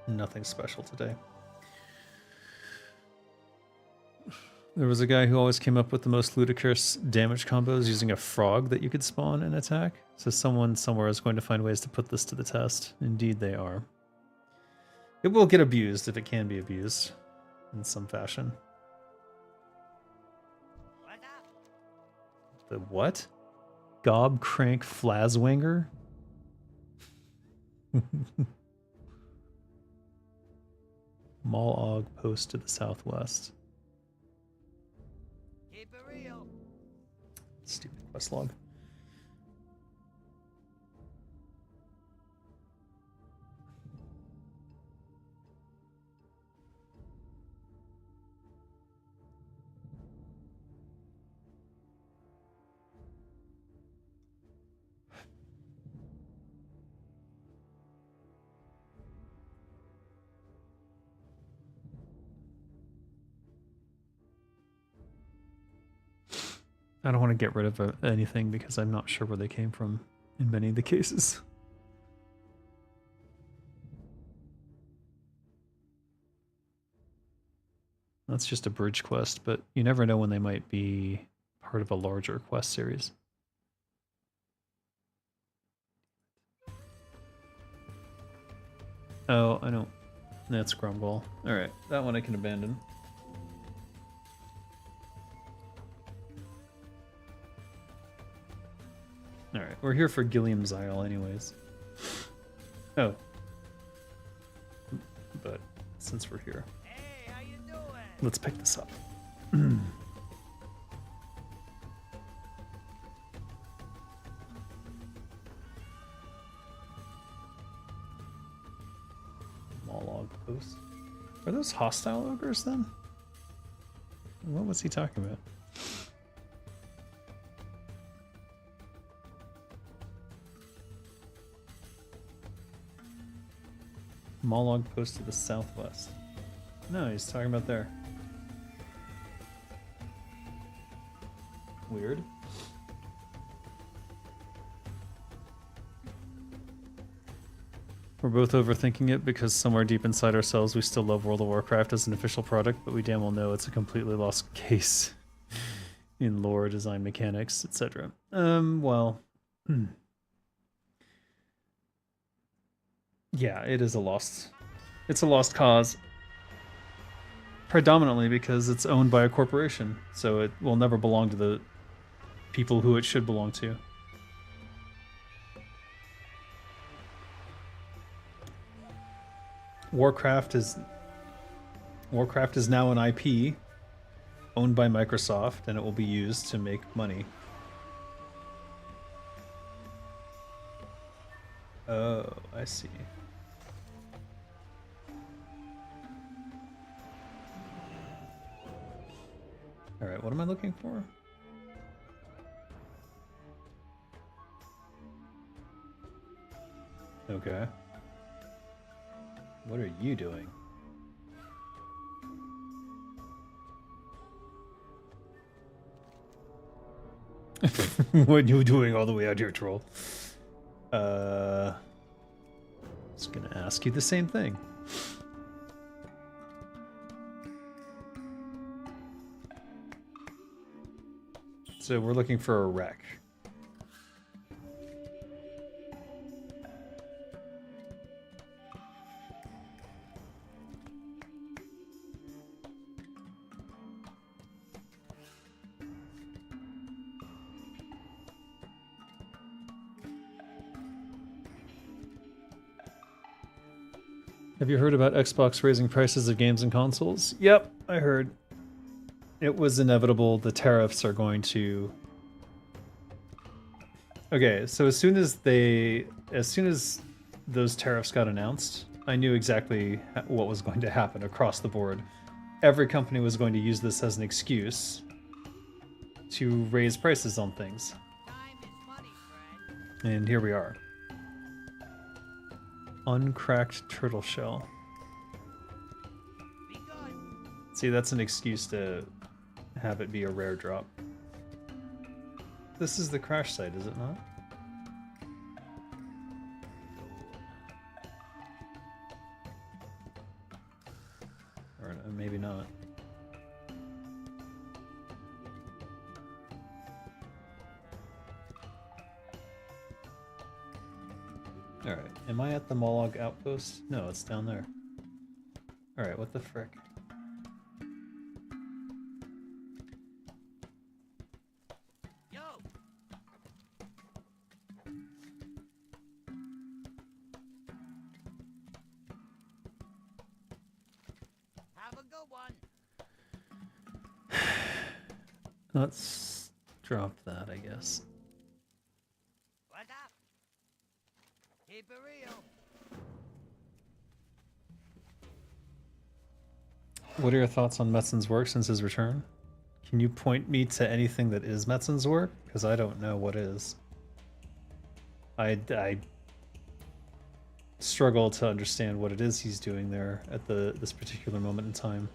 Speaker 1: Nothing special today. There was a guy who always came up with the most ludicrous damage combos using a frog that you could spawn and attack. So someone somewhere is going to find ways to put this to the test. Indeed they are. It will get abused if it can be abused in some fashion.
Speaker 5: What up?
Speaker 1: The what? Gob Crank Flazwanger? Malog Post to the southwest.
Speaker 5: Keep it real.
Speaker 1: Stupid quest log. I don't want to get rid of anything because I'm not sure where they came from in many of the cases. That's just a bridge quest, but you never know when they might be part of a larger quest series. Oh, I don't. That's Grumble. Alright, that one I can abandon. Alright, we're here for Gilliam's Isle anyways. Oh. But since we're here,
Speaker 5: Hey, how you doing?
Speaker 1: let's pick this up. Malog post. Are those hostile ogres then? What was he talking about? Malog post to the southwest. No, he's talking about there. Weird. We're both overthinking it because somewhere deep inside ourselves we still love World of Warcraft as an official product, but we damn well know it's a completely lost case in lore, design mechanics, etc. Well... Yeah, it is a lost... It's a lost cause. Predominantly because it's owned by a corporation, so it will never belong to the people who it should belong to. Warcraft is now an IP owned by Microsoft, and it will be used to make money. Oh, I see. All right, what am I looking for? Okay. What are you doing? What are you doing all the way out here, troll? I was gonna ask you the same thing. So we're looking for a wreck. Have you heard about Xbox raising prices of games and consoles? Yep, I heard. It was inevitable. The tariffs are going to... Okay, so as soon as those tariffs got announced, I knew exactly what was going to happen across the board. Every company was going to use this as an excuse to raise prices on things.
Speaker 5: Time is money, friend.
Speaker 1: And here we are. Uncracked turtle shell.
Speaker 5: Be good.
Speaker 1: See, that's an excuse to have it be a rare drop. This is the crash site, is it not? Or maybe not. Alright, am I at the Mollog outpost? No, it's down there. Alright, what the frick?
Speaker 5: Yo. Have a good one.
Speaker 1: Let's drop that, I guess.
Speaker 5: What's up? Keep it real.
Speaker 1: What are your thoughts on Metzen's work since his return? Can you point me to anything that is Metzen's work? Because I don't know what is. I struggle to understand what it is he's doing there at this particular moment in time.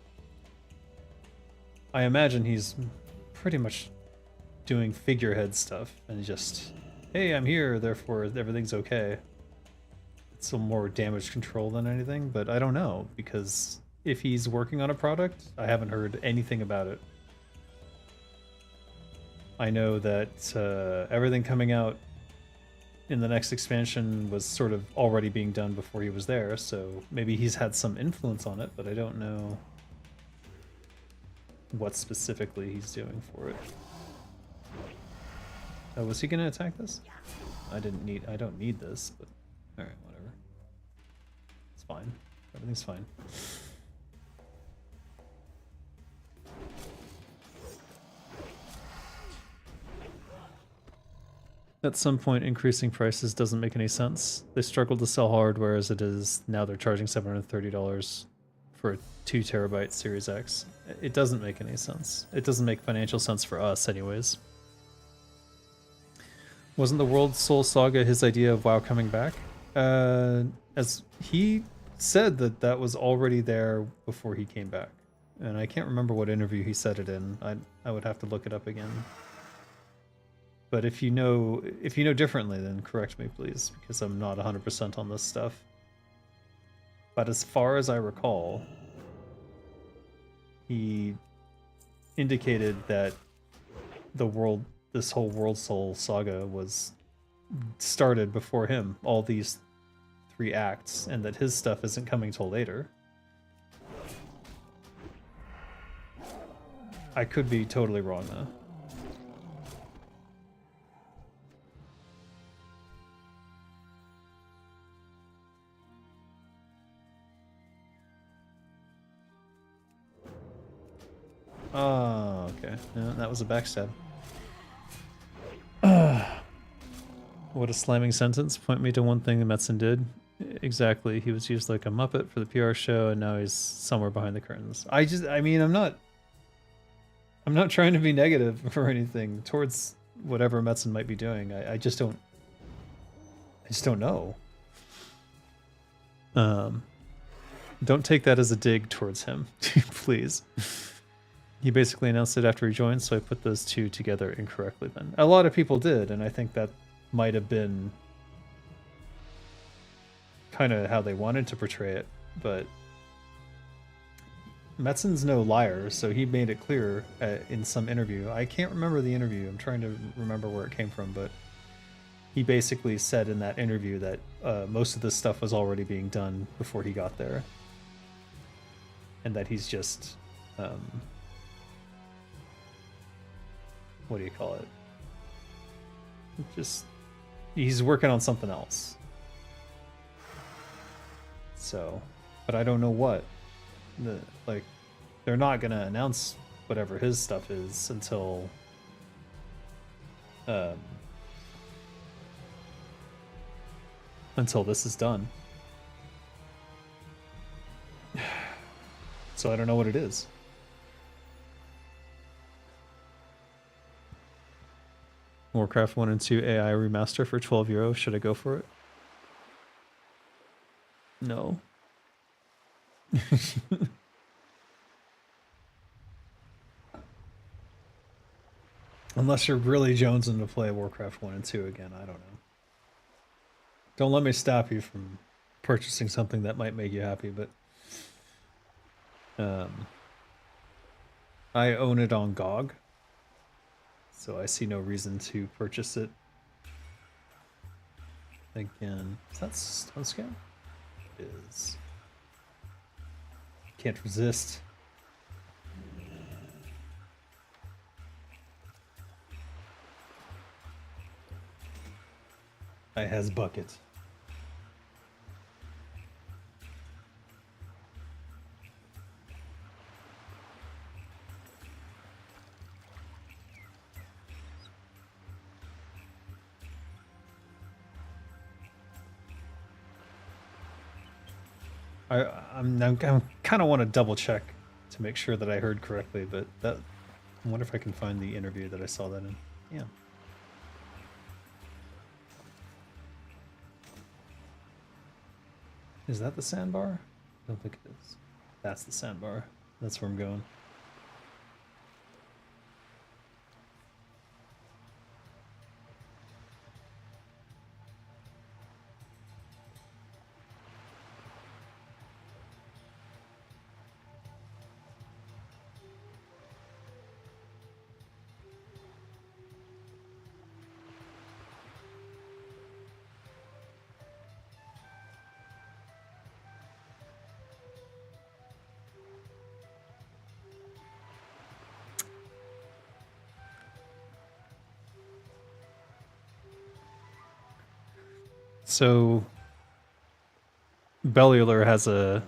Speaker 1: I imagine he's pretty much doing figurehead stuff and just, hey, I'm here, therefore everything's okay. It's some more damage control than anything, but I don't know, because if he's working on a product, I haven't heard anything about it. I know that everything coming out in the next expansion was sort of already being done before he was there, so maybe he's had some influence on it, but I don't know what specifically he's doing for it. Oh, was he gonna attack this? I don't need this, but alright, whatever. It's fine. Everything's fine. At some point, increasing prices doesn't make any sense. They struggled to sell hardware as it is. Now they're charging $730 for a 2 terabyte Series X. It doesn't make any sense. It doesn't make financial sense for us anyways. Wasn't the World Soul Saga his idea of WoW coming back? As he said that was already there before he came back. And I can't remember what interview he said it in. I would have to look it up again. But if you know differently, then correct me, please, because I'm not 100% on this stuff. But as far as I recall, he indicated that this whole World Soul Saga was started before him, all these 3 acts, and that his stuff isn't coming till later. I could be totally wrong, though. Oh, okay. No, that was a backstab. What a slamming sentence. Point me to one thing that Metzen did. Exactly. He was used like a Muppet for the PR show, and now he's somewhere behind the curtains. I mean, I'm not trying to be negative or anything towards whatever Metzen might be doing. I just don't know. Don't take that as a dig towards him, please. He basically announced it after he joined, so I put those 2 together incorrectly then. A lot of people did, and I think that might have been kind of how they wanted to portray it, but Metzen's no liar, so he made it clear in some interview. I can't remember the interview. I'm trying to remember where it came from, but he basically said in that interview that most of this stuff was already being done before he got there, and that he's just what do you call it? Just he's working on something else. So, but I don't know what. Like, they're not gonna announce whatever his stuff is until this is done. So I don't know what it is. Warcraft 1 and 2 AI remaster for €12. Should I go for it? No. Unless you're really jonesing to play Warcraft 1 and 2 again, I don't know. Don't let me stop you from purchasing something that might make you happy, but I own it on GOG, so I see no reason to purchase it again. Is that Stone Scan? It is. Can't resist. I has bucket. I'm kind of want to double check to make sure that I heard correctly, but that I wonder if I can find the interview that I saw that in. Yeah. Is that the sandbar? I don't think it is. That's the sandbar. That's where I'm going. So, Bellular has a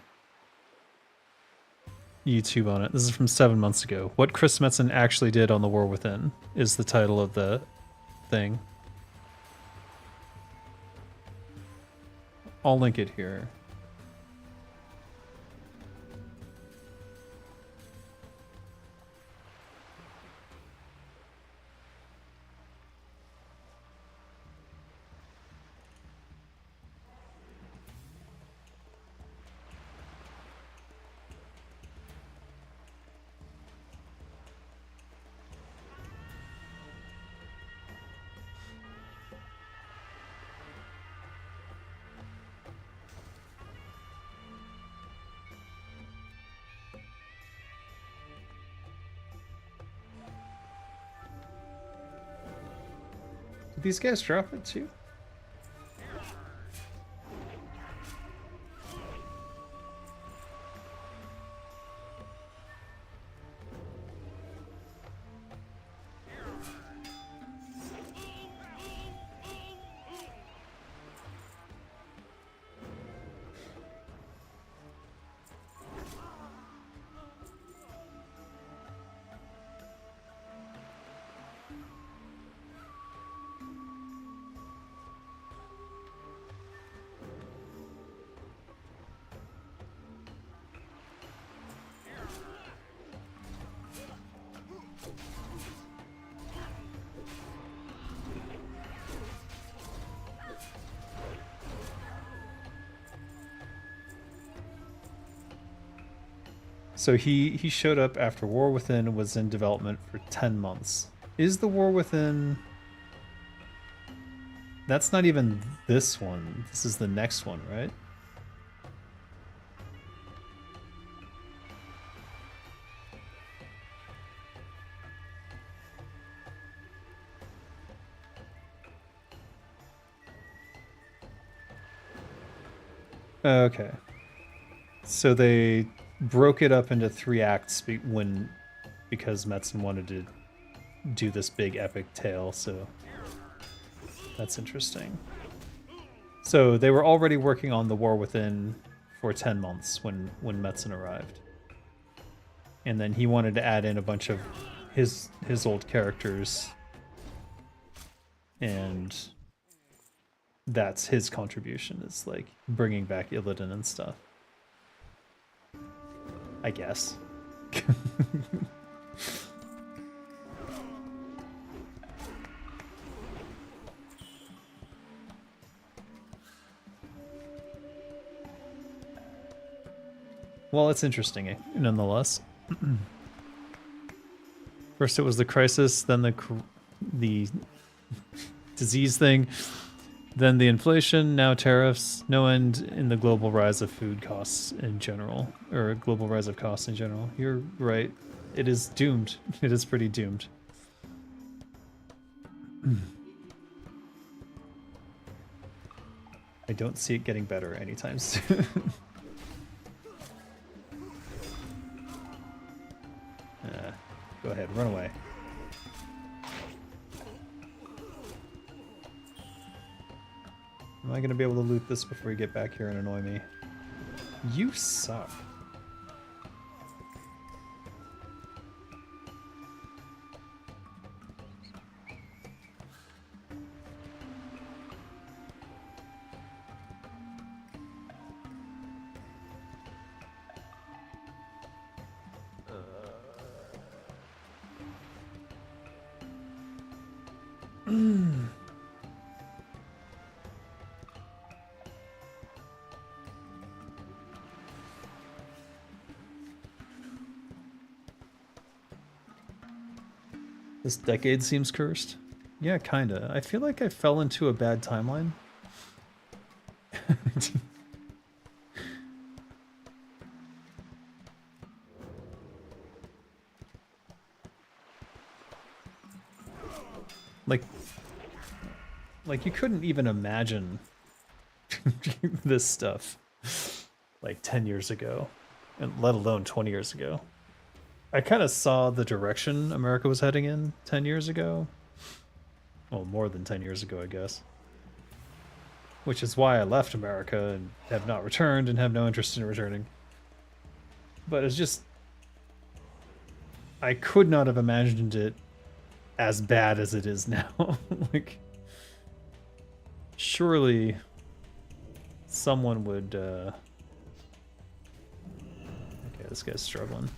Speaker 1: YouTube on it. This is from 7 months ago. What Chris Metzen actually did on The War Within is the title of the thing. I'll link it here. Did these guys drop it too? So he showed up after War Within was in development for 10 months. Is the War Within... That's not even this one. This is the next one, right? Okay. So they broke it up into 3 acts because Metzen wanted to do this big epic tale, so that's interesting. So they were already working on the War Within for 10 months when Metzen arrived. And then he wanted to add in a bunch of his old characters, and that's his contribution, is like bringing back Illidan and stuff. I guess. Well, it's interesting, nonetheless. First it was the crisis, then the disease thing, then the inflation, now tariffs, no end in the global rise of food costs in general, or global rise of costs in general. You're right. It is doomed. It is pretty doomed. I don't see it getting better anytime soon. Go ahead, run away. Am I gonna be able to loot this before you get back here and annoy me? You suck. This decade seems cursed. Yeah, kinda. I feel like I fell into a bad timeline. Like you couldn't even imagine this stuff like 10 years ago, and let alone 20 years ago. I kind of saw the direction America was heading in 10 years ago. Well, more than 10 years ago, I guess. Which is why I left America and have not returned and have no interest in returning. But it's just... I could not have imagined it as bad as it is now. Like, surely someone would... Okay, this guy's struggling.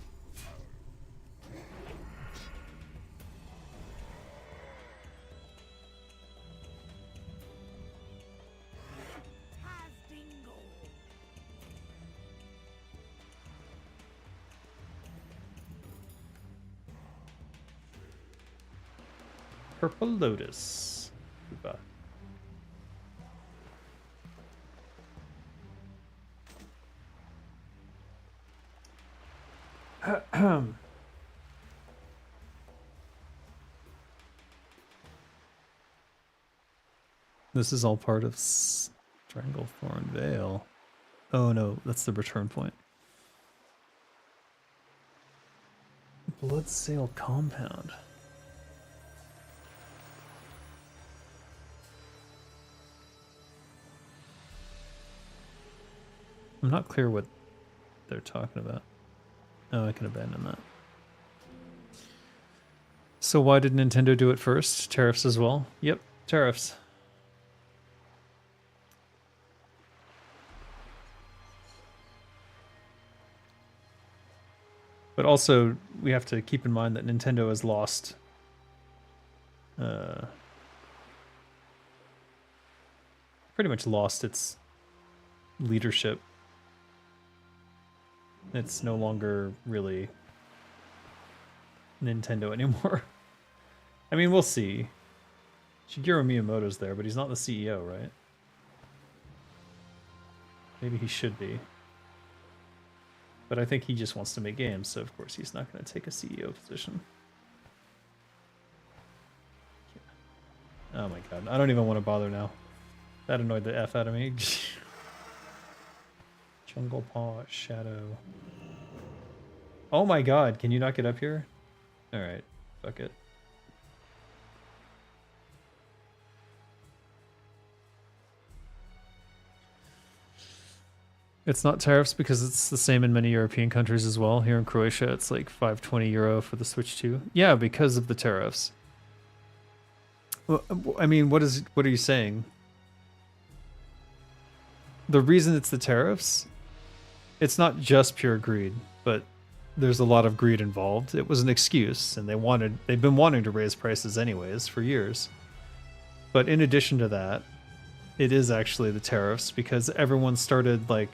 Speaker 1: Purple Lotus. Goodbye. This is all part of Stranglethorn Vale. Oh no, that's the return point. Bloodsail Compound. I'm not clear what they're talking about. Oh, I can abandon that. So why did Nintendo do it first? Tariffs as well? Yep, tariffs. But also, we have to keep in mind that Nintendo has lost pretty much lost its leadership. It's no longer really Nintendo anymore. I mean, we'll see. Shigeru Miyamoto's there, but he's not the CEO, right? Maybe he should be. But I think he just wants to make games, so of course he's not going to take a CEO position. Oh my god, I don't even want to bother now. That annoyed the F out of me. Jungle Paw Shadow. Oh my god, can you not get up here? Alright, fuck it. It's not tariffs because it's the same in many European countries as well. Here in Croatia, it's like 520 euro for the Switch 2. Yeah, because of the tariffs. Well, I mean, what are you saying? The reason it's the tariffs, it's not just pure greed, but there's a lot of greed involved. It was an excuse, and they've been wanting to raise prices anyways for years. But in addition to that, it is actually the tariffs because everyone started like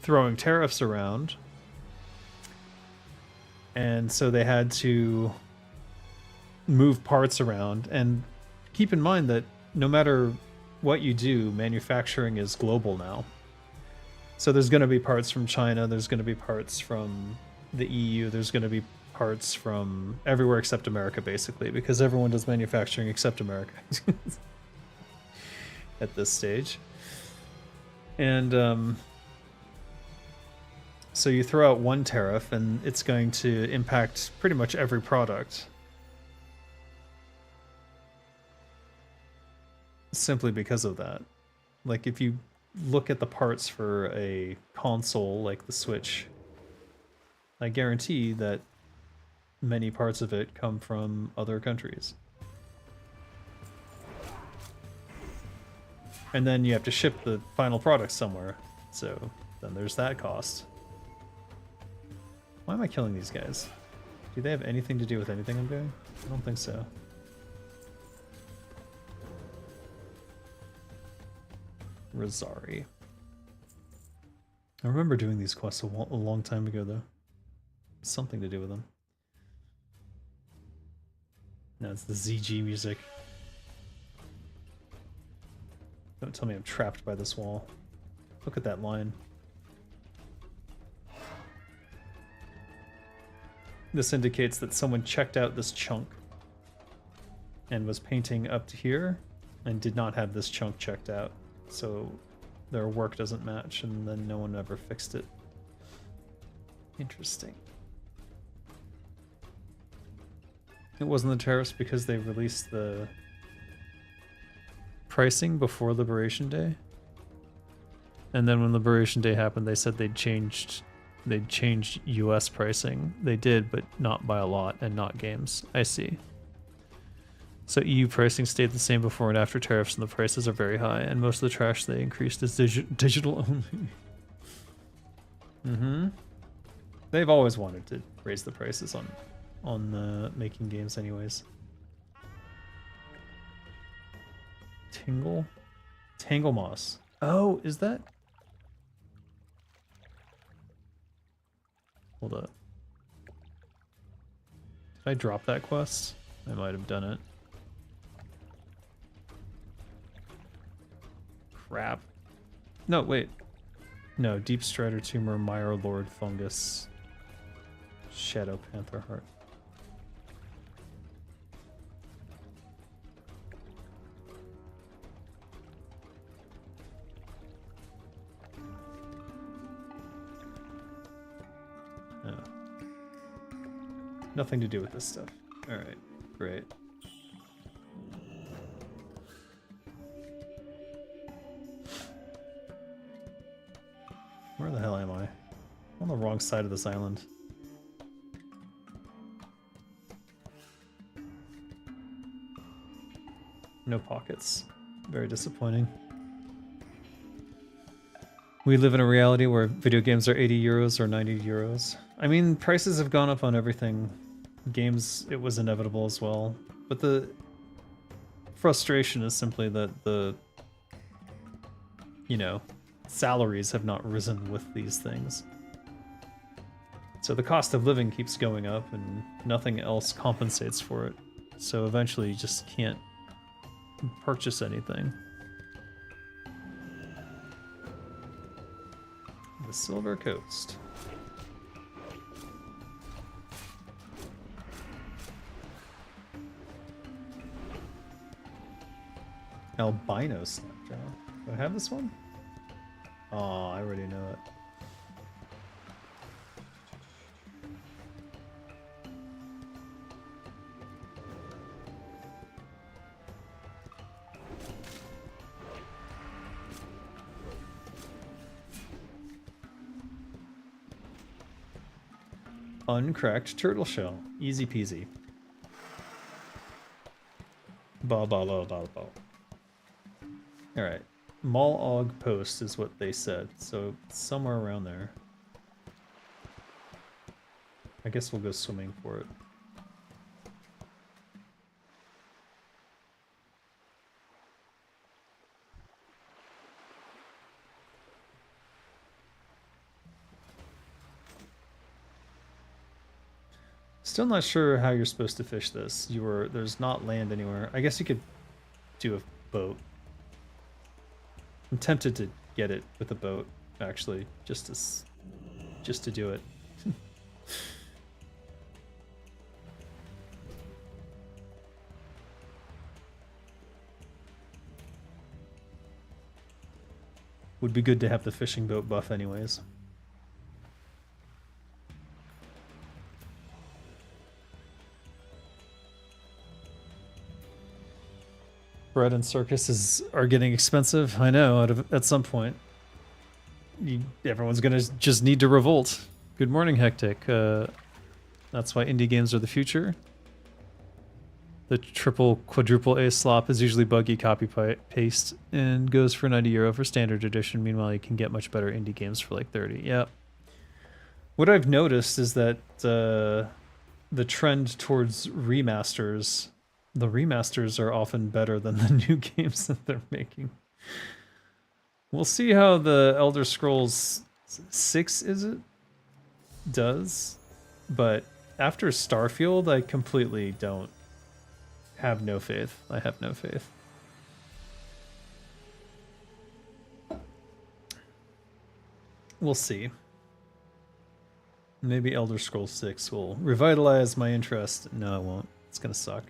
Speaker 1: throwing tariffs around, and so they had to move parts around. And keep in mind that no matter what you do, manufacturing is global now. So there's going to be parts from China, there's going to be parts from the EU, there's going to be parts from everywhere except America, basically, because everyone does manufacturing except America at this stage. And so you throw out one tariff and it's going to impact pretty much every product. Simply because of that. Like, if you look at the parts for a console like the Switch, I guarantee that many parts of it come from other countries. And then you have to ship the final product somewhere, so then there's that cost. Why am I killing these guys? Do they have anything to do with anything I'm doing? I don't think so. Rosari. I remember doing these quests a long time ago, though. Something to do with them. No, it's the ZG music. Don't tell me I'm trapped by this wall. Look at that line. This indicates that someone checked out this chunk and was painting up to here and did not have this chunk checked out. So their work doesn't match, and then no one ever fixed it. Interesting. It wasn't the tariffs because they released the pricing before Liberation Day. And then when Liberation Day happened, they said they'd changed US pricing. They did, but not by a lot, and not games. I see. So EU pricing stayed the same before and after tariffs, and the prices are very high, and most of the trash they increased is digital only. Mm-hmm. They've always wanted to raise the prices on making games anyways. Tangle Moss. Oh, is that? Hold up. Did I drop that quest? I might have done it. Crap. No, wait. No, Deep Strider Tumor, Mire Lord Fungus, Shadow Panther Heart. Oh. Nothing to do with this stuff. Alright, great. Where the hell am I? I'm on the wrong side of this island. No pockets. Very disappointing. We live in a reality where video games are 80 euros or 90 euros. I mean, prices have gone up on everything. Games, it was inevitable as well. But the frustration is simply that the, you know, salaries have not risen with these things. So the cost of living keeps going up and nothing else compensates for it. So eventually you just can't purchase anything. The Silver Coast. Albino Snapjaw. Do I have this one? Oh, I already know it. Uncracked turtle shell. Easy peasy. Ba ba ba ba ba. Alright. Mall Og Post is what they said, so somewhere around there. I guess we'll go swimming for it. Still not sure how you're supposed to fish this. There's not land anywhere. I guess you could do a boat. I'm tempted to get it with a boat, actually, just to do it. Would be good to have the fishing boat buff anyways. Bread and circuses are getting expensive. I know. At some point, everyone's gonna just need to revolt. Good morning, Hectic. That's why indie games are the future. The triple, quadruple A slop is usually buggy copy paste and goes for €90 for standard edition. Meanwhile, you can get much better indie games for like 30. Yep. What I've noticed is that the trend towards remasters. The remasters are often better than the new games that they're making. We'll see how the Elder Scrolls 6, is it? Does. But after Starfield, I completely don't have no faith. I have no faith. We'll see. Maybe Elder Scrolls 6 will revitalize my interest. No, it won't. It's gonna suck.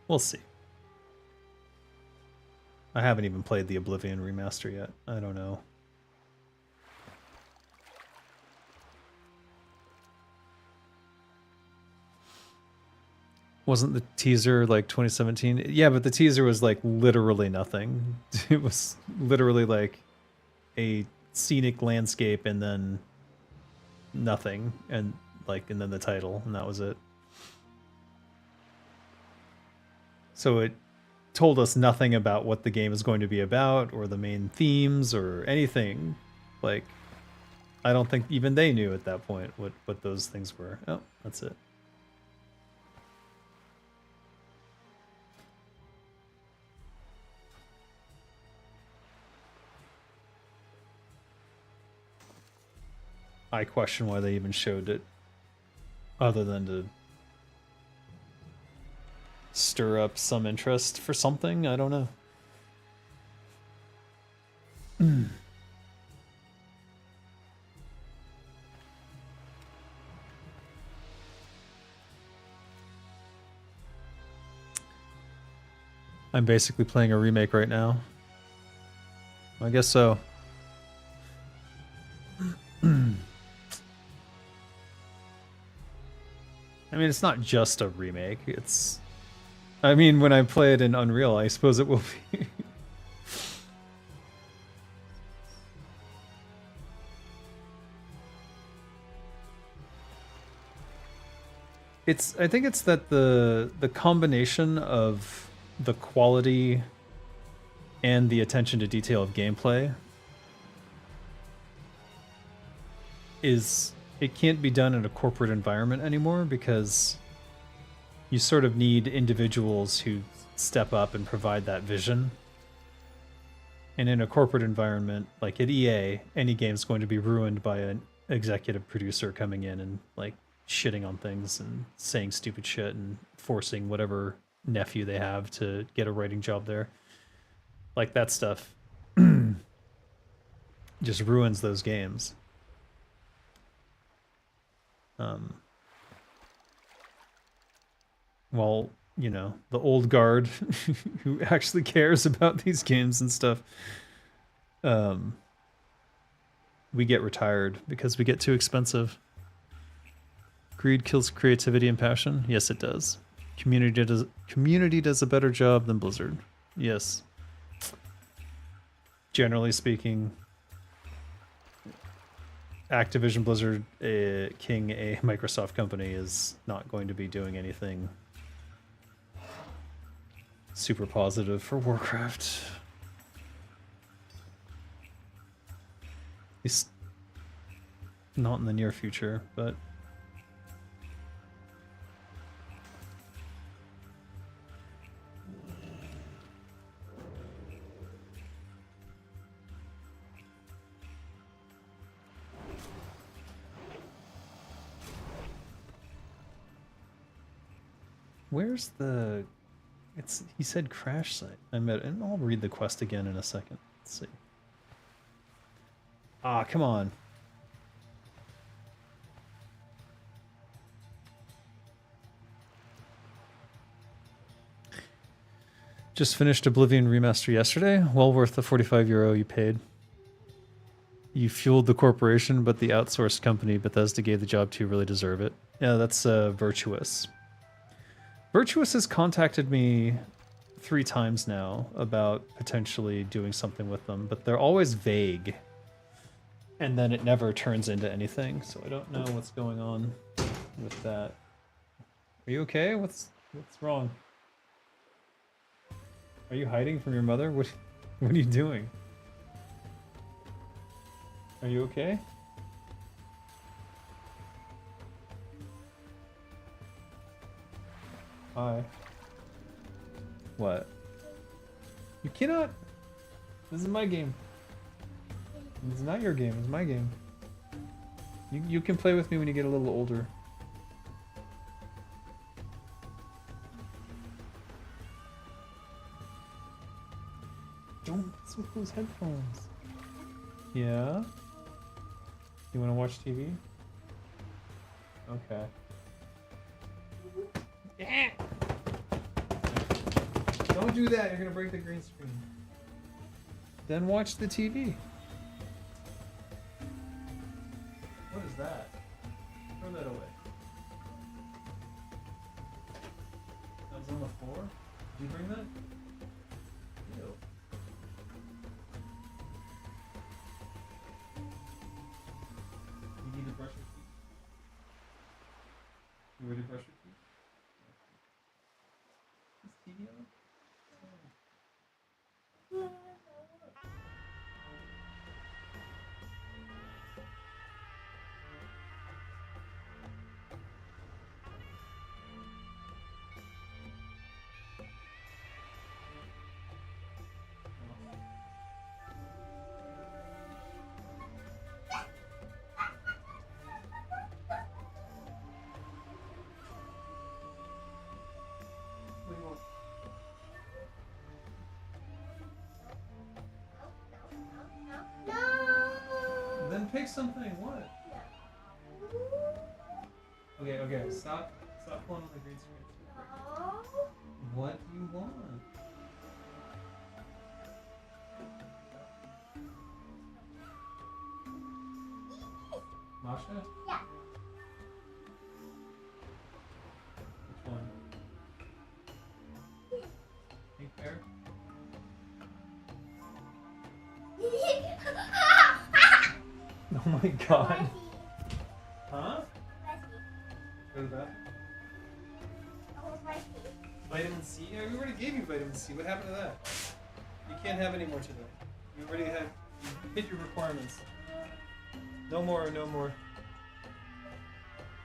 Speaker 1: We'll see. I haven't even played the Oblivion remaster yet. I don't know. Wasn't the teaser like 2017? Yeah, but the teaser was like literally nothing. It was literally like a scenic landscape and then nothing, and then the title, and that was it. So it told us nothing about what the game is going to be about or the main themes or anything. Like, I don't think even they knew at that point what those things were. Oh, that's it. I question why they even showed it, other than to stir up some interest for something. I don't know. I'm basically playing a remake right now. I guess so. I mean, it's not just a remake. It's... I mean, when I play it in Unreal, I suppose it will be. I think it's that the combination of the quality and the attention to detail of gameplay is... It can't be done in a corporate environment anymore, because you sort of need individuals who step up and provide that vision. And in a corporate environment, like at EA, any game's going to be ruined by an executive producer coming in and like shitting on things and saying stupid shit and forcing whatever nephew they have to get a writing job there. Like, that stuff just ruins those games. While, you know, the old guard who actually cares about these games and stuff, we get retired because we get too expensive. Greed kills creativity and passion. Yes, it does. Community does a better job than Blizzard. Yes. Generally speaking, Activision Blizzard, King, a Microsoft company, is not going to be doing anything super positive for Warcraft. At least not in the near future, but where's the... It's, he said crash site. And I'll read the quest again in a second. Let's see. Ah, come on. Just finished Oblivion Remaster yesterday. Well worth the €45 you paid. You fueled the corporation, but the outsourced company Bethesda gave the job to really deserve it. Yeah, that's Virtuous. Virtuous has contacted me 3 times now about potentially doing something with them, but they're always vague. And then it never turns into anything, so I don't know what's going on with that. Are you okay? What's wrong? Are you hiding from your mother? What are you doing? Are you okay? Hi. What? You cannot. This is my game. It's not your game. It's my game. You can play with me when you get a little older. Don't mess with those headphones. Yeah? You want to watch TV? Okay. Yeah. Don't do that. You're gonna break the green screen. Then watch the TV. What is that? Throw that away. That was on the floor? Did you bring that? Ew. You need to brush your teeth? You ready to brush your teeth? Is TV on? What do you want? Then pick something. What? Okay. Stop pulling on the green screen. What do you want? Masha?
Speaker 7: Yeah.
Speaker 1: Which one? Pink bear? Oh my god. Huh? Go to the bathroom. Vitamin C? Yeah, we already gave you vitamin C. What happened to that? You can't have any more today. You already had. You hit your requirements. No more, no more.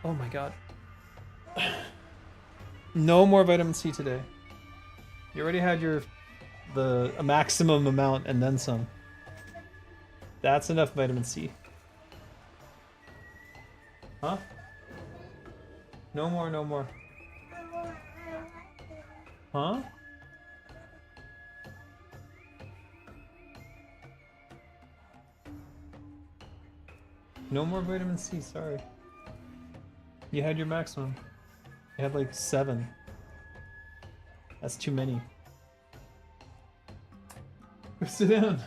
Speaker 1: Oh my god. No more vitamin C today. You already had a maximum amount and then some. That's enough vitamin C. Huh? No more, no more. Huh? No more vitamin C, sorry. You had your maximum. You had like 7. That's too many. Sit down.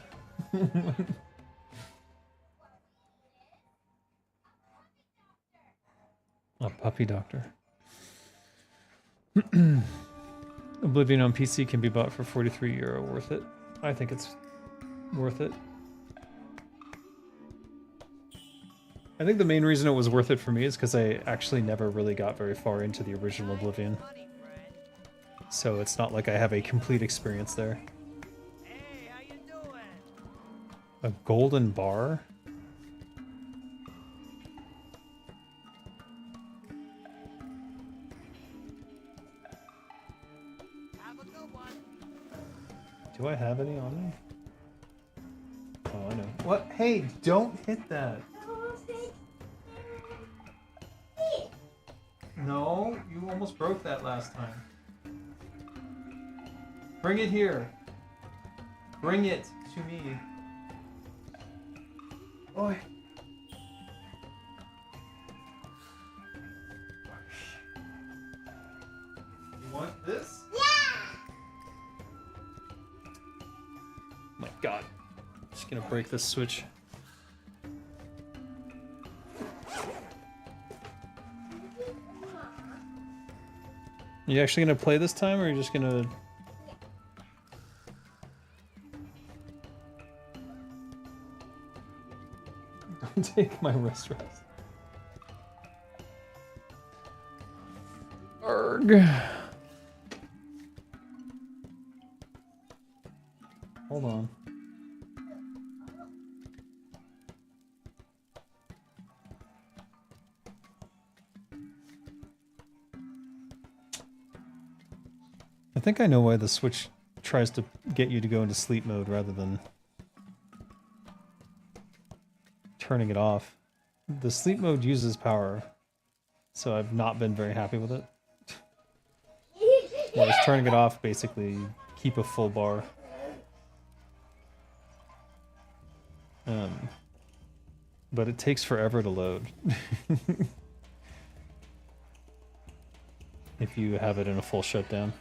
Speaker 1: A puppy doctor. Oblivion on PC can be bought for €43. Worth it. I think it's worth it. I think the main reason it was worth it for me is because I actually never really got very far into the original Oblivion.
Speaker 5: Money, friend.
Speaker 1: So it's not like I have a complete experience there.
Speaker 5: Hey, how you doing?
Speaker 1: A golden bar?
Speaker 5: Have a good one.
Speaker 1: Do I have any on me? Oh, I know. What? Hey, don't hit that. No, you almost broke that last time. Bring it here. Bring it to me. Oi. You want this? My God. Just gonna break this switch. You actually gonna play this time, or are you just gonna... Don't take my wrist rest. Arg. Hold on. I think I know why the Switch tries to get you to go into sleep mode rather than turning it off. The sleep mode uses power, so I've not been very happy with it. Whereas turning it off basically keep a full bar. But it takes forever to load. If you have it in a full shutdown.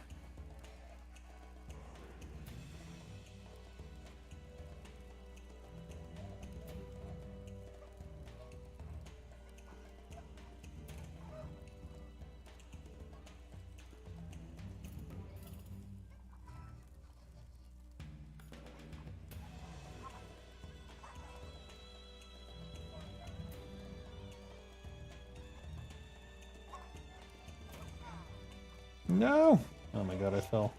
Speaker 1: No! Oh my God, I fell.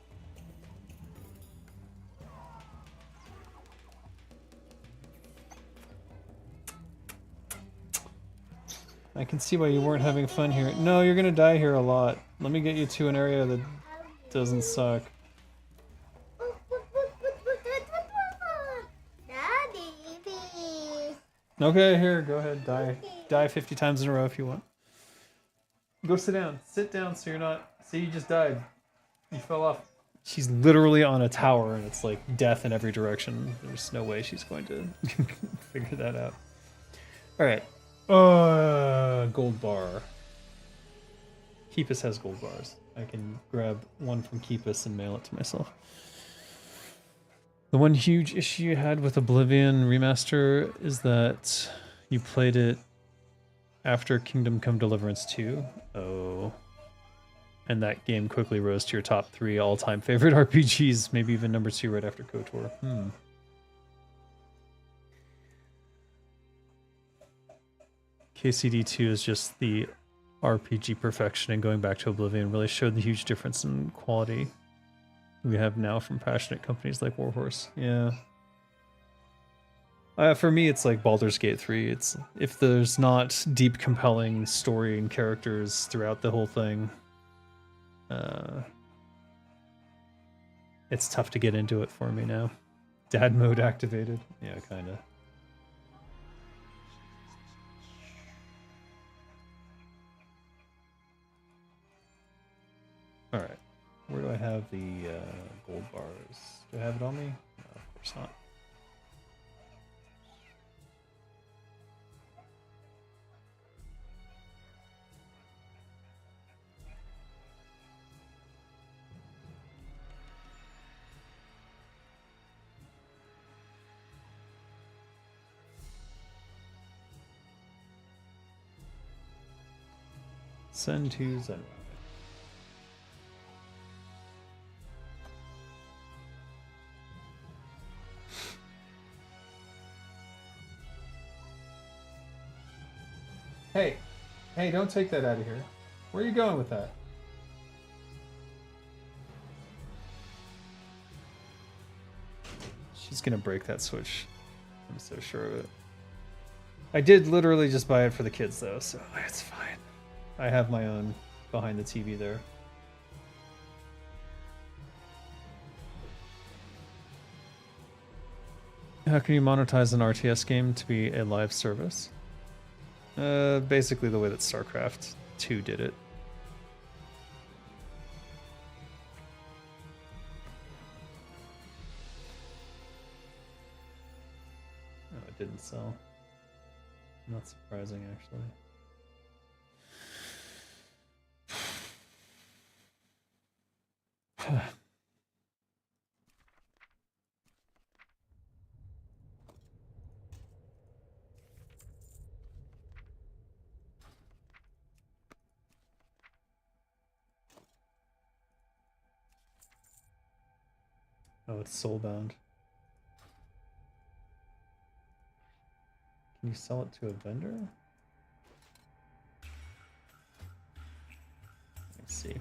Speaker 1: I can see why you weren't having fun here. No, you're gonna die here a lot. Let me get you to an area that doesn't suck.
Speaker 7: Daddy, please.
Speaker 1: Okay, here, go ahead, die. Die 50 times in a row if you want. Go sit down. Sit down so you're not... See, you just died. You fell off. She's literally on a tower and it's like death in every direction. There's no way she's going to figure that out. Alright. Gold bar. Keepus has gold bars. I can grab one from Keepus and mail it to myself. The one huge issue you had with Oblivion Remaster is that you played it after Kingdom Come Deliverance 2. Oh. And that game quickly rose to your top 3 all-time favorite RPGs, maybe even number 2 right after KOTOR. KCD2 is just the RPG perfection, and going back to Oblivion really showed the huge difference in quality we have now from passionate companies like Warhorse. Yeah. For me, it's like Baldur's Gate 3. It's if there's not deep, compelling story and characters throughout the whole thing, it's tough to get into it for me now. Dad mode activated. Yeah, kind of. All right. Where do I have the gold bars? Do I have it on me? No, of course not. Send to Zen. Hey, hey, don't take that out of here. Where are you going with that? She's gonna break that switch. I'm so sure of it. I did literally just buy it for the kids though, so it's fine. I have my own behind the TV there. How can you monetize an RTS game to be a live service? Basically the way that StarCraft 2 did it. Oh, it didn't sell. Not surprising, actually. Oh, it's soulbound. Can you sell it to a vendor? Let's see.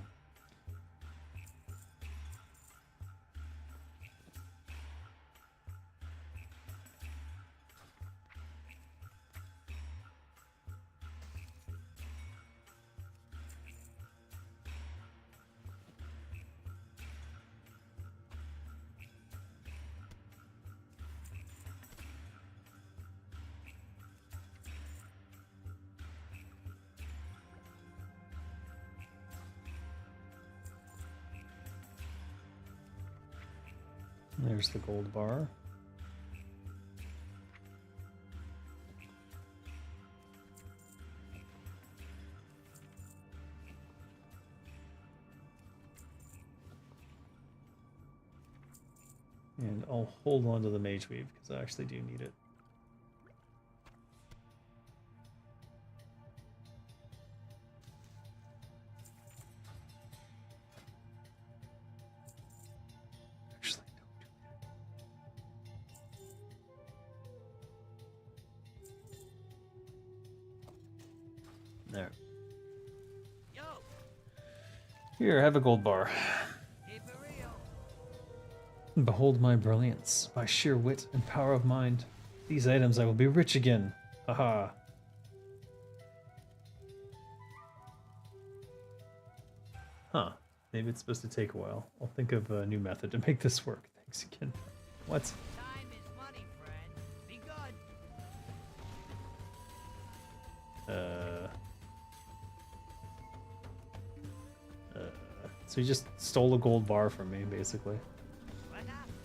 Speaker 1: There's the gold bar. And I'll hold on to the mage weave because I actually do need it. Actually, don't do that. There.
Speaker 5: Yo,
Speaker 1: Here, have a gold bar.
Speaker 5: keep it real.
Speaker 1: Behold my brilliance, my sheer wit and power of mind. These items I will be rich again. Haha. Huh. Maybe it's supposed to take a while. I'll think of a new method to make this work. Thanks again. What?
Speaker 5: Time is money, friend. Be good.
Speaker 1: So you just stole a gold bar from me, basically.
Speaker 5: What happened?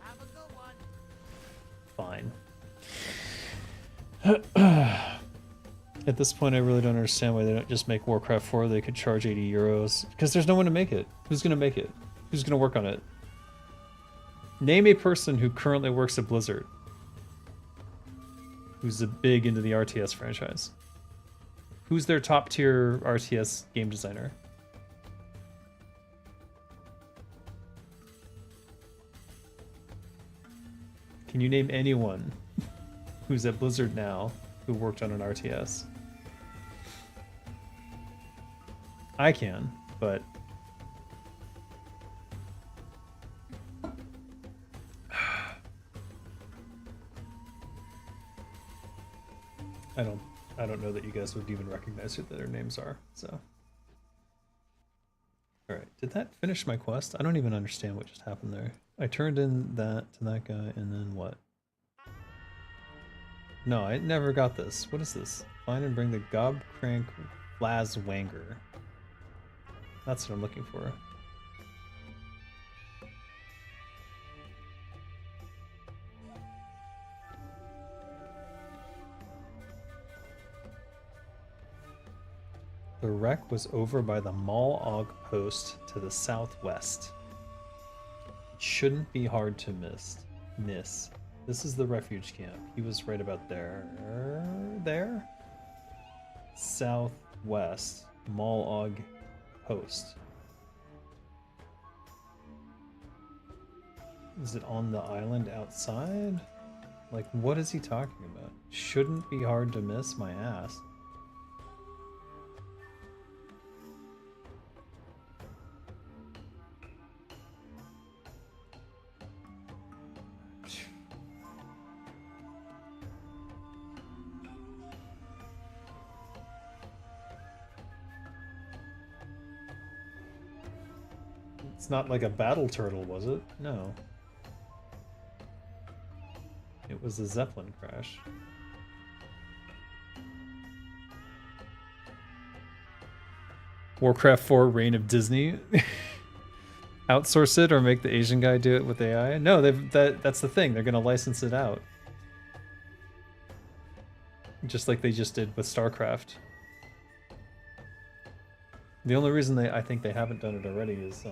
Speaker 5: Have a good one.
Speaker 1: Fine. At this point, I really don't understand why they don't just make Warcraft 4. They could charge 80 euros. Because there's no one to make it. Who's going to make it? Who's going to work on it? Name a person who currently works at Blizzard. Who's big into the RTS franchise. Who's their top tier RTS game designer? Can you name anyone who's at Blizzard now who worked on an RTS? I can, but I don't know that you guys would even recognize who their names are, so. Alright, did that finish my quest? I don't even understand what just happened there. I turned in that to that guy, and then what? No, I never got this. What is this? Find and bring the Gobcrank Lazwanger. That's what I'm looking for. The wreck was over by the Mall Og post to the southwest. It shouldn't be hard to miss. This is the refuge camp. He was right about there. There? South west. Malog Post. Is it on the island outside? Like, what is he talking about? Shouldn't be hard to miss, my ass. It's not like a battle turtle, was it? No. It was a Zeppelin crash. Warcraft 4 Reign of Disney. Outsource it or make the Asian guy do it with AI? No, that's the thing. They're going to license it out. Just like they just did with StarCraft. The only reason I think they haven't done it already is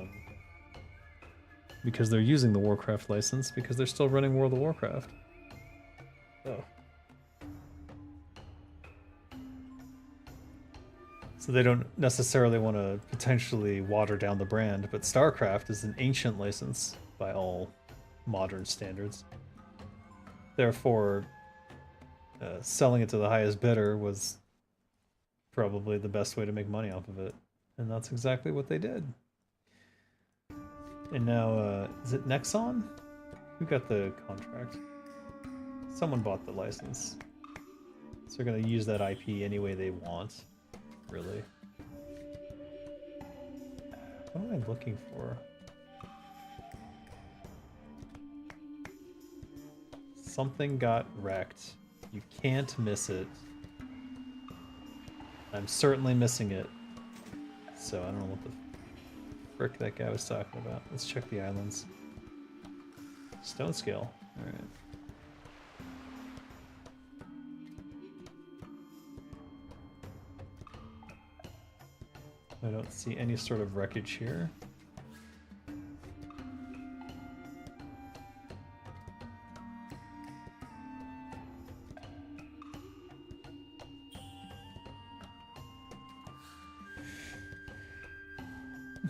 Speaker 1: because they're using the Warcraft license because they're still running World of Warcraft. Oh. So they don't necessarily want to potentially water down the brand, but StarCraft is an ancient license by all modern standards. Therefore, selling it to the highest bidder was probably the best way to make money off of it. And that's exactly what they did. And now, is it Nexon? Who got the contract? Someone bought the license. So they're going to use that IP any way they want, really. What am I looking for? Something got wrecked. You can't miss it. I'm certainly missing it. So I don't know what the frick that guy was talking about. Let's check the islands. Stone scale. Alright. I don't see any sort of wreckage here.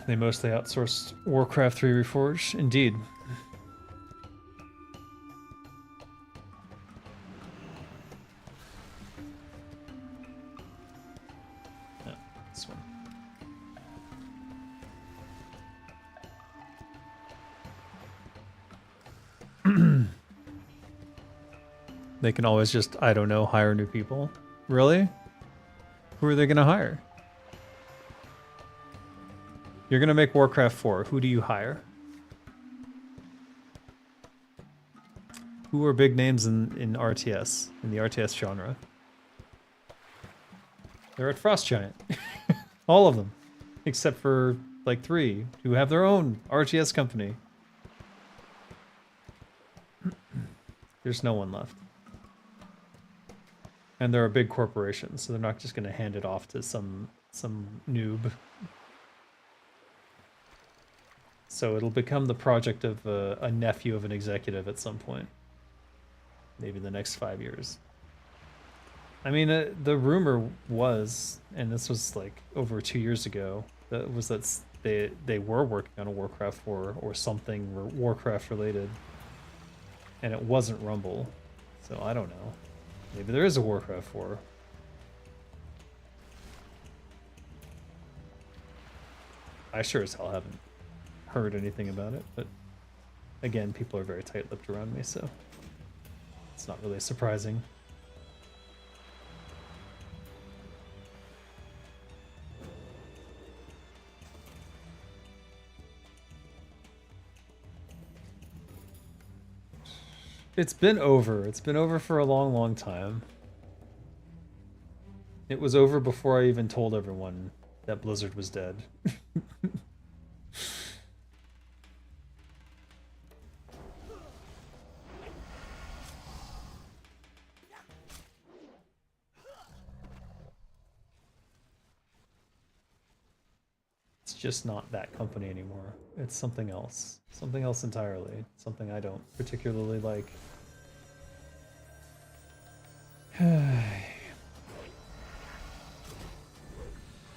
Speaker 1: They mostly outsourced Warcraft 3 Reforged. Indeed. No, this one. They can always just, I don't know, hire new people. Really? Who are they going to hire? You're going to make Warcraft 4. Who do you hire? Who are big names in RTS, in the RTS genre? They're at Frost Giant. All of them. Except for, like, 3, who have their own RTS company. There's no one left. And they're a big corporation, so they're not just going to hand it off to some noob. So it'll become the project of a nephew of an executive at some point. Maybe in the next 5 years. I mean, the rumor was, and this was like over 2 years ago, that they were working on a Warcraft 4 or something Warcraft related. And it wasn't Rumble. So I don't know. Maybe there is a Warcraft 4. I sure as hell haven't heard anything about it, but again, people are very tight-lipped around me, so it's not really surprising. It's been over. It's been over for a long, long time. It was over before I even told everyone that Blizzard was dead. It's just not that company anymore. It's something else. Something else entirely. Something I don't particularly like.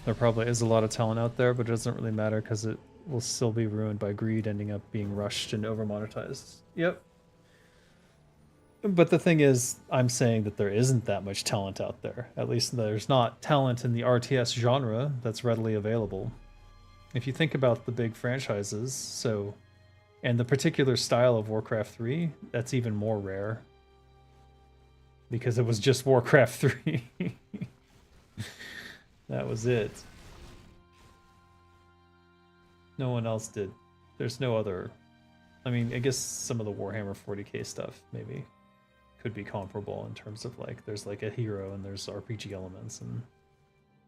Speaker 1: There probably is a lot of talent out there, but it doesn't really matter because it will still be ruined by greed, ending up being rushed and over monetized. Yep. But the thing is, I'm saying that there isn't that much talent out there. At least there's not talent in the RTS genre that's readily available. If you think about the big franchises, so, and the particular style of Warcraft 3, that's even more rare. Because it was just Warcraft 3. That was it. No one else did. There's no other... I mean, I guess some of the Warhammer 40k stuff, maybe, could be comparable in terms of, like, there's, like, a hero and there's RPG elements, and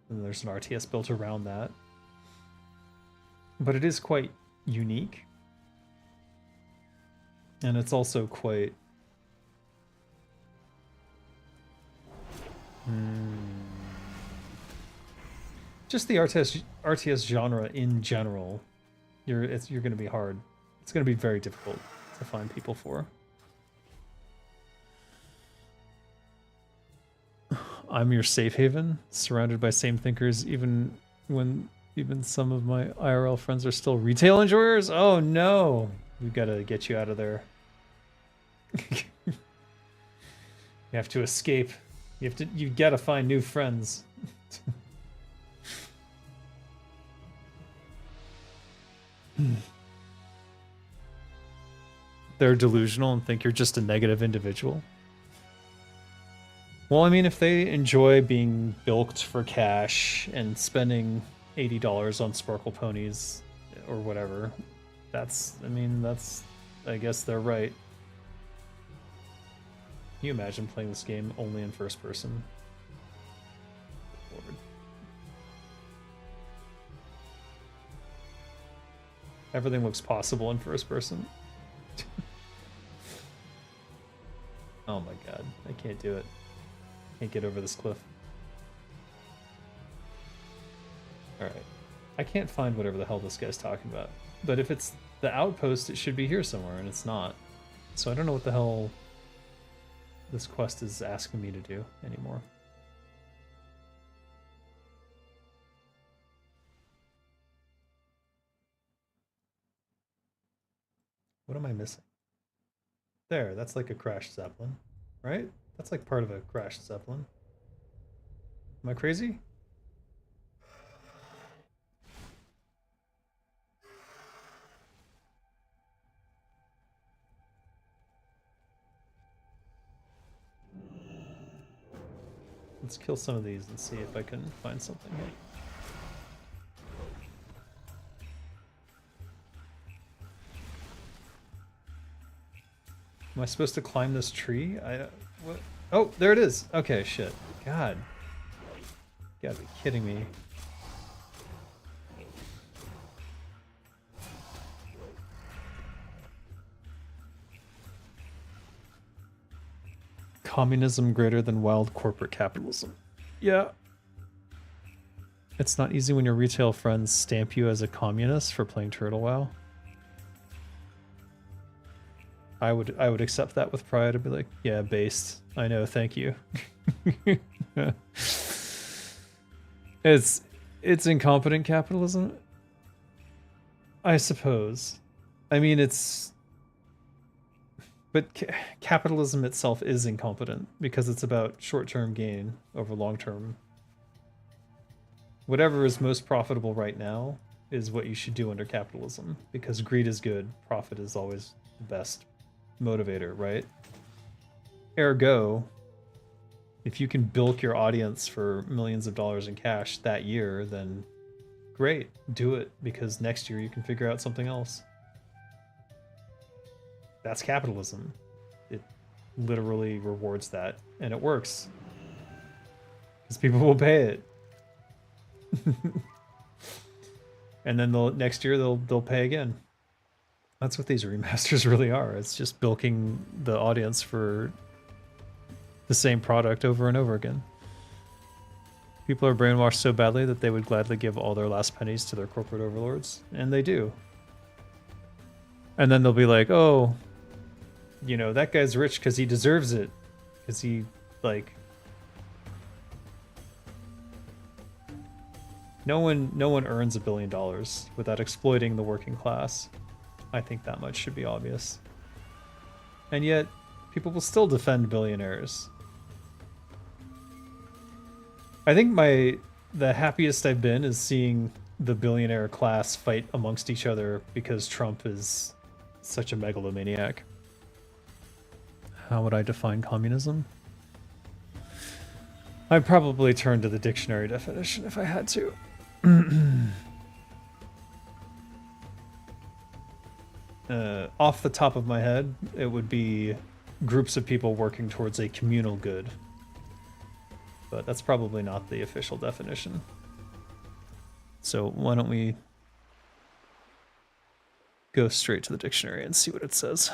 Speaker 1: there's an RTS built around that. But it is quite unique. And it's also quite... Just the RTS genre in general, you're going to be hard. It's going to be very difficult to find people for. I'm your safe haven, surrounded by same thinkers, even when some of my IRL friends are still retail enjoyers. Oh no, we've got to get you out of there. You have to escape. You got to find new friends. They're delusional and think you're just a negative individual. Well, I mean, if they enjoy being bilked for cash and spending $80 on sparkle ponies or whatever, I guess they're right. Can you imagine playing this game only in first person? Lord. Everything looks possible in first person. Oh my god, I can't do it. Can't get over this cliff. Alright. I can't find whatever the hell this guy's talking about. But if it's the outpost, it should be here somewhere, and it's not. So I don't know what the hell this quest is asking me to do anymore. What am I missing? There, that's like a crashed Zeppelin, right? That's like part of a crashed Zeppelin. Am I crazy? Let's kill some of these and see if I can find something here. Am I supposed to climb this tree? What? Oh, there it is. Okay, shit. God. You gotta be kidding me. Communism greater than wild corporate capitalism. Yeah. It's not easy when your retail friends stamp you as a communist for playing Turtle WoW. I would accept that with pride. I'd be like, yeah, based. I know, thank you. It's incompetent capitalism, I suppose. I mean, but capitalism itself is incompetent because it's about short-term gain over long-term. Whatever is most profitable right now is what you should do under capitalism, because greed is good, profit is always the best motivator, right? Ergo, if you can bilk your audience for millions of dollars in cash that year, then great, do it, because next year you can figure out something else. That's capitalism. It literally rewards that, and it works. Because people will pay it. And then next year they'll pay again. That's what these remasters really are. It's just bilking the audience for the same product over and over again. People are brainwashed so badly that they would gladly give all their last pennies to their corporate overlords, and they do. And then they'll be like, oh, you know, that guy's rich because he deserves it. Because he, like... No one earns $1 billion without exploiting the working class. I think that much should be obvious. And yet, people will still defend billionaires. I think the happiest I've been is seeing the billionaire class fight amongst each other because Trump is such a megalomaniac. How would I define communism? I'd probably turn to the dictionary definition if I had to. Off the top of my head, it would be groups of people working towards a communal good. But that's probably not the official definition. So why don't we go straight to the dictionary and see what it says.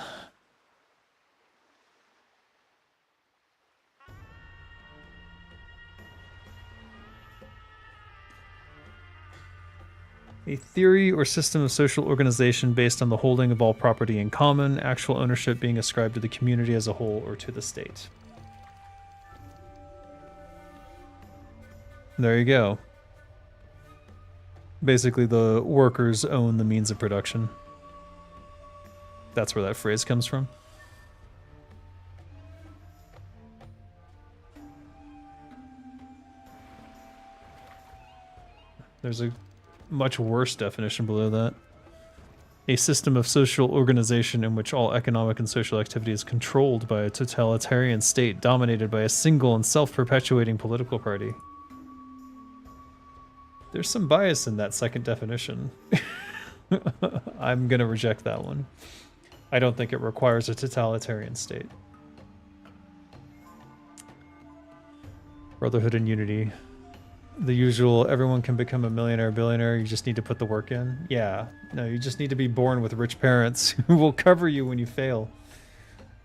Speaker 1: A theory or system of social organization based on the holding of all property in common, actual ownership being ascribed to the community as a whole or to the state. There you go. Basically, the workers own the means of production. That's where that phrase comes from. There's a much worse definition below that. A system of social organization in which all economic and social activity is controlled by a totalitarian state dominated by a single and self-perpetuating political party. There's some bias in that second definition. I'm gonna reject that one. I don't think it requires a totalitarian state. Brotherhood and unity. The usual, everyone can become a millionaire, billionaire, you just need to put the work in. Yeah, no, you just need to be born with rich parents who will cover you when you fail.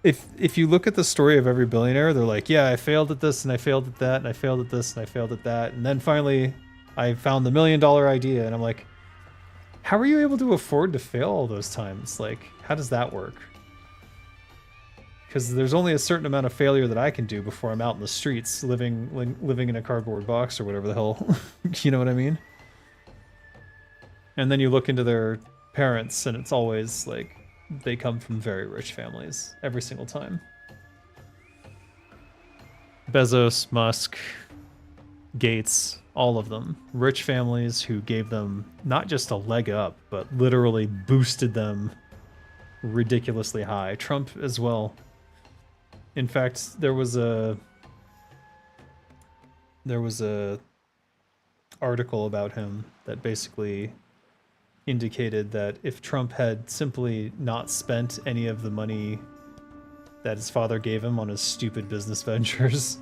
Speaker 1: If you look at the story of every billionaire, they're like, yeah, I failed at this, and I failed at that, and I failed at this, and I failed at that, and then finally, I found the $1 million idea, and I'm like, how are you able to afford to fail all those times? Like, how does that work? Because there's only a certain amount of failure that I can do before I'm out in the streets living in a cardboard box or whatever the hell. You know what I mean? And then you look into their parents and it's always like they come from very rich families every single time. Bezos, Musk, Gates, all of them. Rich families who gave them not just a leg up, but literally boosted them ridiculously high. Trump as well. In fact, there was a article about him that basically indicated that if Trump had simply not spent any of the money that his father gave him on his stupid business ventures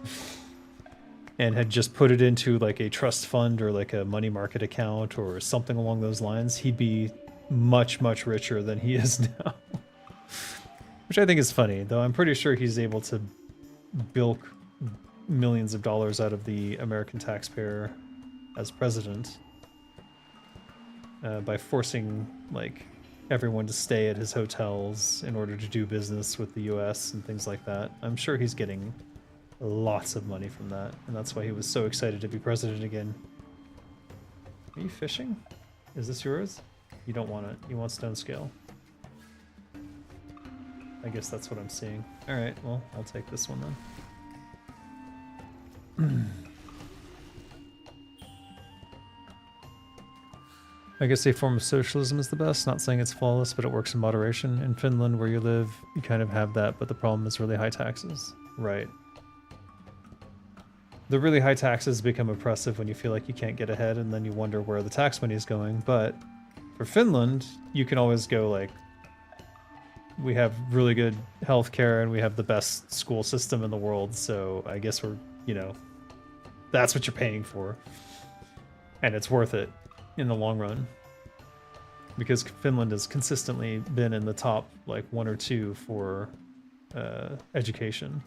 Speaker 1: and had just put it into like a trust fund or like a money market account or something along those lines, he'd be much, much richer than he is now. Which I think is funny, though I'm pretty sure he's able to bilk millions of dollars out of the American taxpayer as president by forcing like everyone to stay at his hotels in order to do business with the US and things like that. I'm sure he's getting lots of money from that, and that's why he was so excited to be president again. Are you fishing? Is this yours? You don't want it. You want stone scale. I guess that's what I'm seeing. Alright, well, I'll take this one then. I guess a form of socialism is the best. Not saying it's flawless, but it works in moderation. In Finland, where you live, you kind of have that, but the problem is really high taxes. Right. The really high taxes become oppressive when you feel like you can't get ahead, and then you wonder where the tax money is going. But for Finland, you can always go like, we have really good healthcare and we have the best school system in the world, so I guess we're, you know, that's what you're paying for. And it's worth it in the long run. Because Finland has consistently been in the top, like, 1 or 2 for education.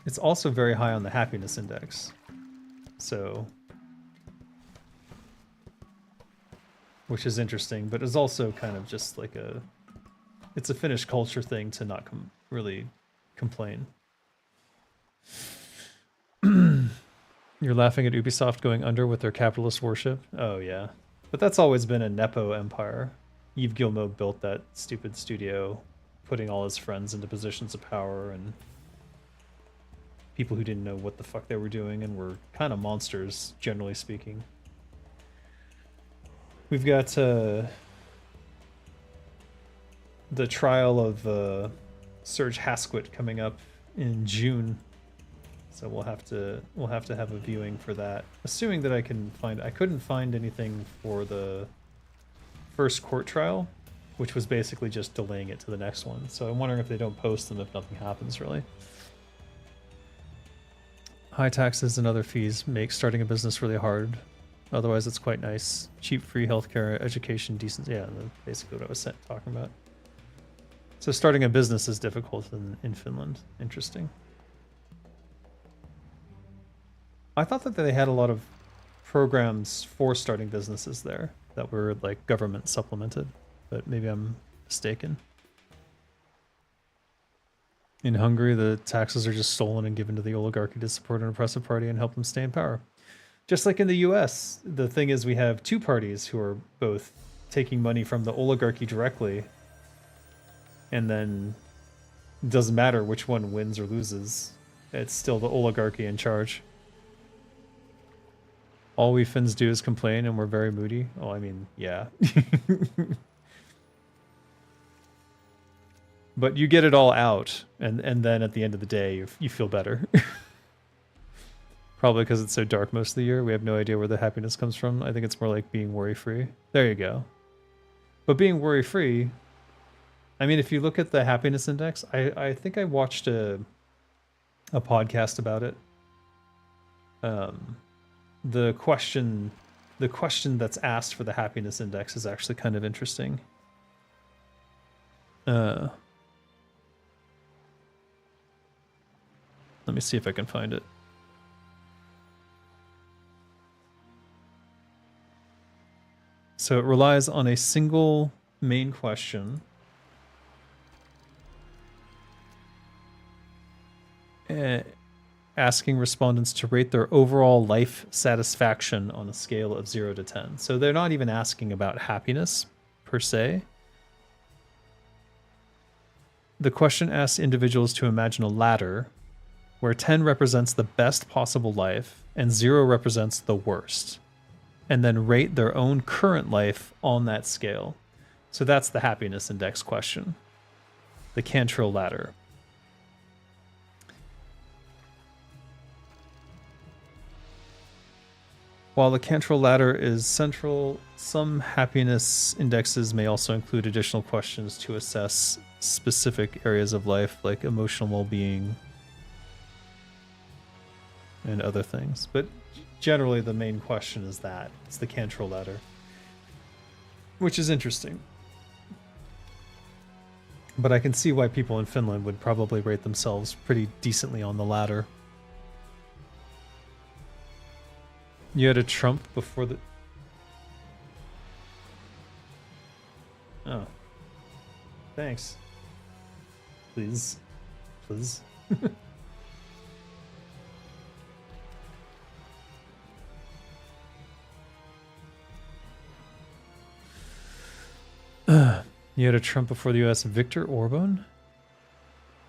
Speaker 1: It's also very high on the happiness index. So... which is interesting, but is also kind of just like it's a Finnish culture thing to not really complain. You're laughing at Ubisoft going under with their capitalist worship? Oh, yeah. But that's always been a Nepo empire. Yves Guillemot built that stupid studio, putting all his friends into positions of power and people who didn't know what the fuck they were doing and were kind of monsters, generally speaking. We've got the trial of Serge Hasquet coming up in June. So we'll have to have a viewing for that. Assuming that I couldn't find anything for the first court trial, which was basically just delaying it to the next one. So I'm wondering if they don't post them if nothing happens really. High taxes and other fees make starting a business really hard. Otherwise it's quite nice. Cheap free healthcare, education, decent, yeah, basically what I was talking about. So starting a business is difficult in Finland. Interesting. I thought that they had a lot of programs for starting businesses there that were like government supplemented, but maybe I'm mistaken. In Hungary, the taxes are just stolen and given to the oligarchy to support an oppressive party and help them stay in power. Just like in the US, the thing is we have two parties who are both taking money from the oligarchy directly, and then it doesn't matter which one wins or loses. It's still the oligarchy in charge. All we Finns do is complain and we're very moody. Oh, I mean, yeah. But you get it all out, and then at the end of the day, you feel better. Probably because it's so dark most of the year. We have no idea where the happiness comes from. I think it's more like being worry-free. There you go. But being worry-free, I mean, if you look at the happiness index, I think I watched a podcast about it. The question that's asked for the happiness index is actually kind of interesting. Let me see if I can find it. So it relies on a single main question. Asking respondents to rate their overall life satisfaction on a scale of 0 to 10. So they're not even asking about happiness per se. The question asks individuals to imagine a ladder where 10 represents the best possible life and 0 represents the worst, and then rate their own current life on that scale. So that's the happiness index question, the Cantril ladder. While the Cantril ladder is central, some happiness indexes may also include additional questions to assess specific areas of life, like emotional well-being and other things. But generally, the main question is that. It's the Cantril ladder, which is interesting. But I can see why people in Finland would probably rate themselves pretty decently on the ladder. You had a Trump before the... Oh. Thanks. Please. Please. You had a Trump before the US. Viktor Orban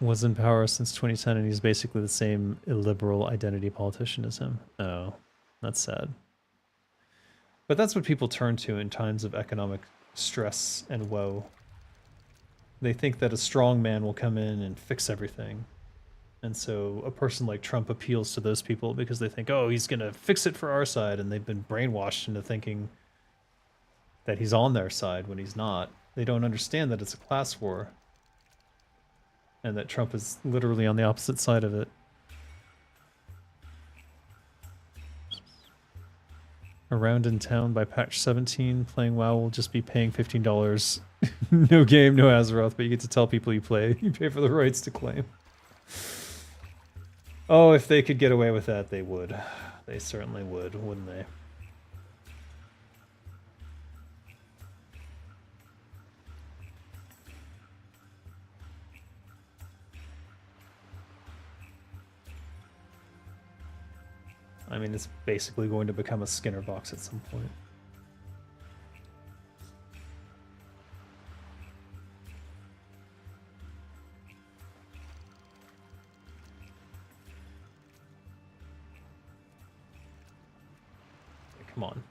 Speaker 1: was in power since 2010, and he's basically the same illiberal identity politician as him. Oh. That's sad. But that's what people turn to in times of economic stress and woe. They think that a strong man will come in and fix everything. And so a person like Trump appeals to those people because they think, oh, he's going to fix it for our side. And they've been brainwashed into thinking that he's on their side when he's not. They don't understand that it's a class war. And that Trump is literally on the opposite side of it. Around in town by patch 17, playing WoW will just be paying $15. No game, no Azeroth, but you get to tell people you play. You pay for the rights to claim. Oh, if they could get away with that, they would. They certainly would, wouldn't they? I mean, it's basically going to become a Skinner box at some point. Come on.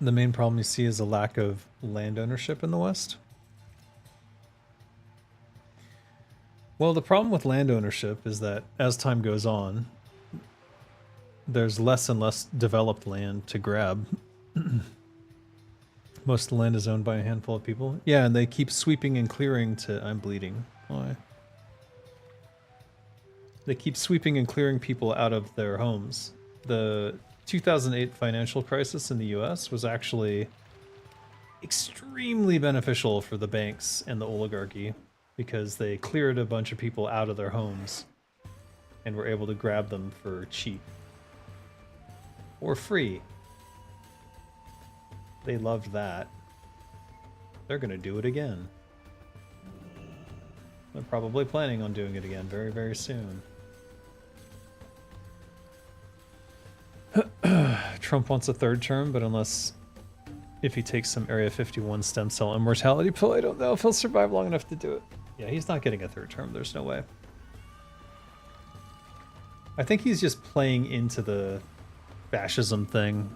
Speaker 1: The main problem you see is a lack of land ownership in the West. Well, the problem with land ownership is that as time goes on, there's less and less developed land to grab. Most of the land is owned by a handful of people. Yeah, and they keep sweeping and clearing to... I'm bleeding. Why? They keep sweeping and clearing people out of their homes. The 2008 financial crisis in the US was actually extremely beneficial for the banks and the oligarchy because they cleared a bunch of people out of their homes and were able to grab them for cheap or free. They loved that. They're gonna do it again. They're probably planning on doing it again very, very soon. Trump wants a third term, but if he takes some Area 51 stem cell immortality pill, I don't know if he'll survive long enough to do it. Yeah, he's not getting a third term. There's no way. I think he's just playing into the fascism thing.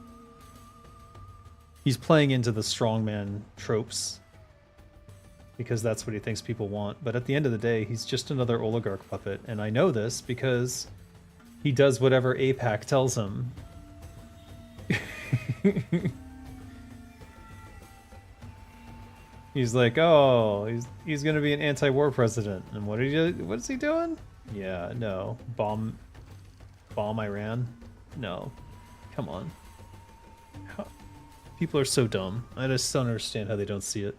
Speaker 1: He's playing into the strongman tropes because that's what he thinks people want. But at the end of the day, he's just another oligarch puppet. And I know this because he does whatever AIPAC tells him. He's like, oh, he's gonna be an anti-war president. And what is he doing? Yeah, no. Bomb Iran? No. Come on. People are so dumb. I just don't understand how they don't see it.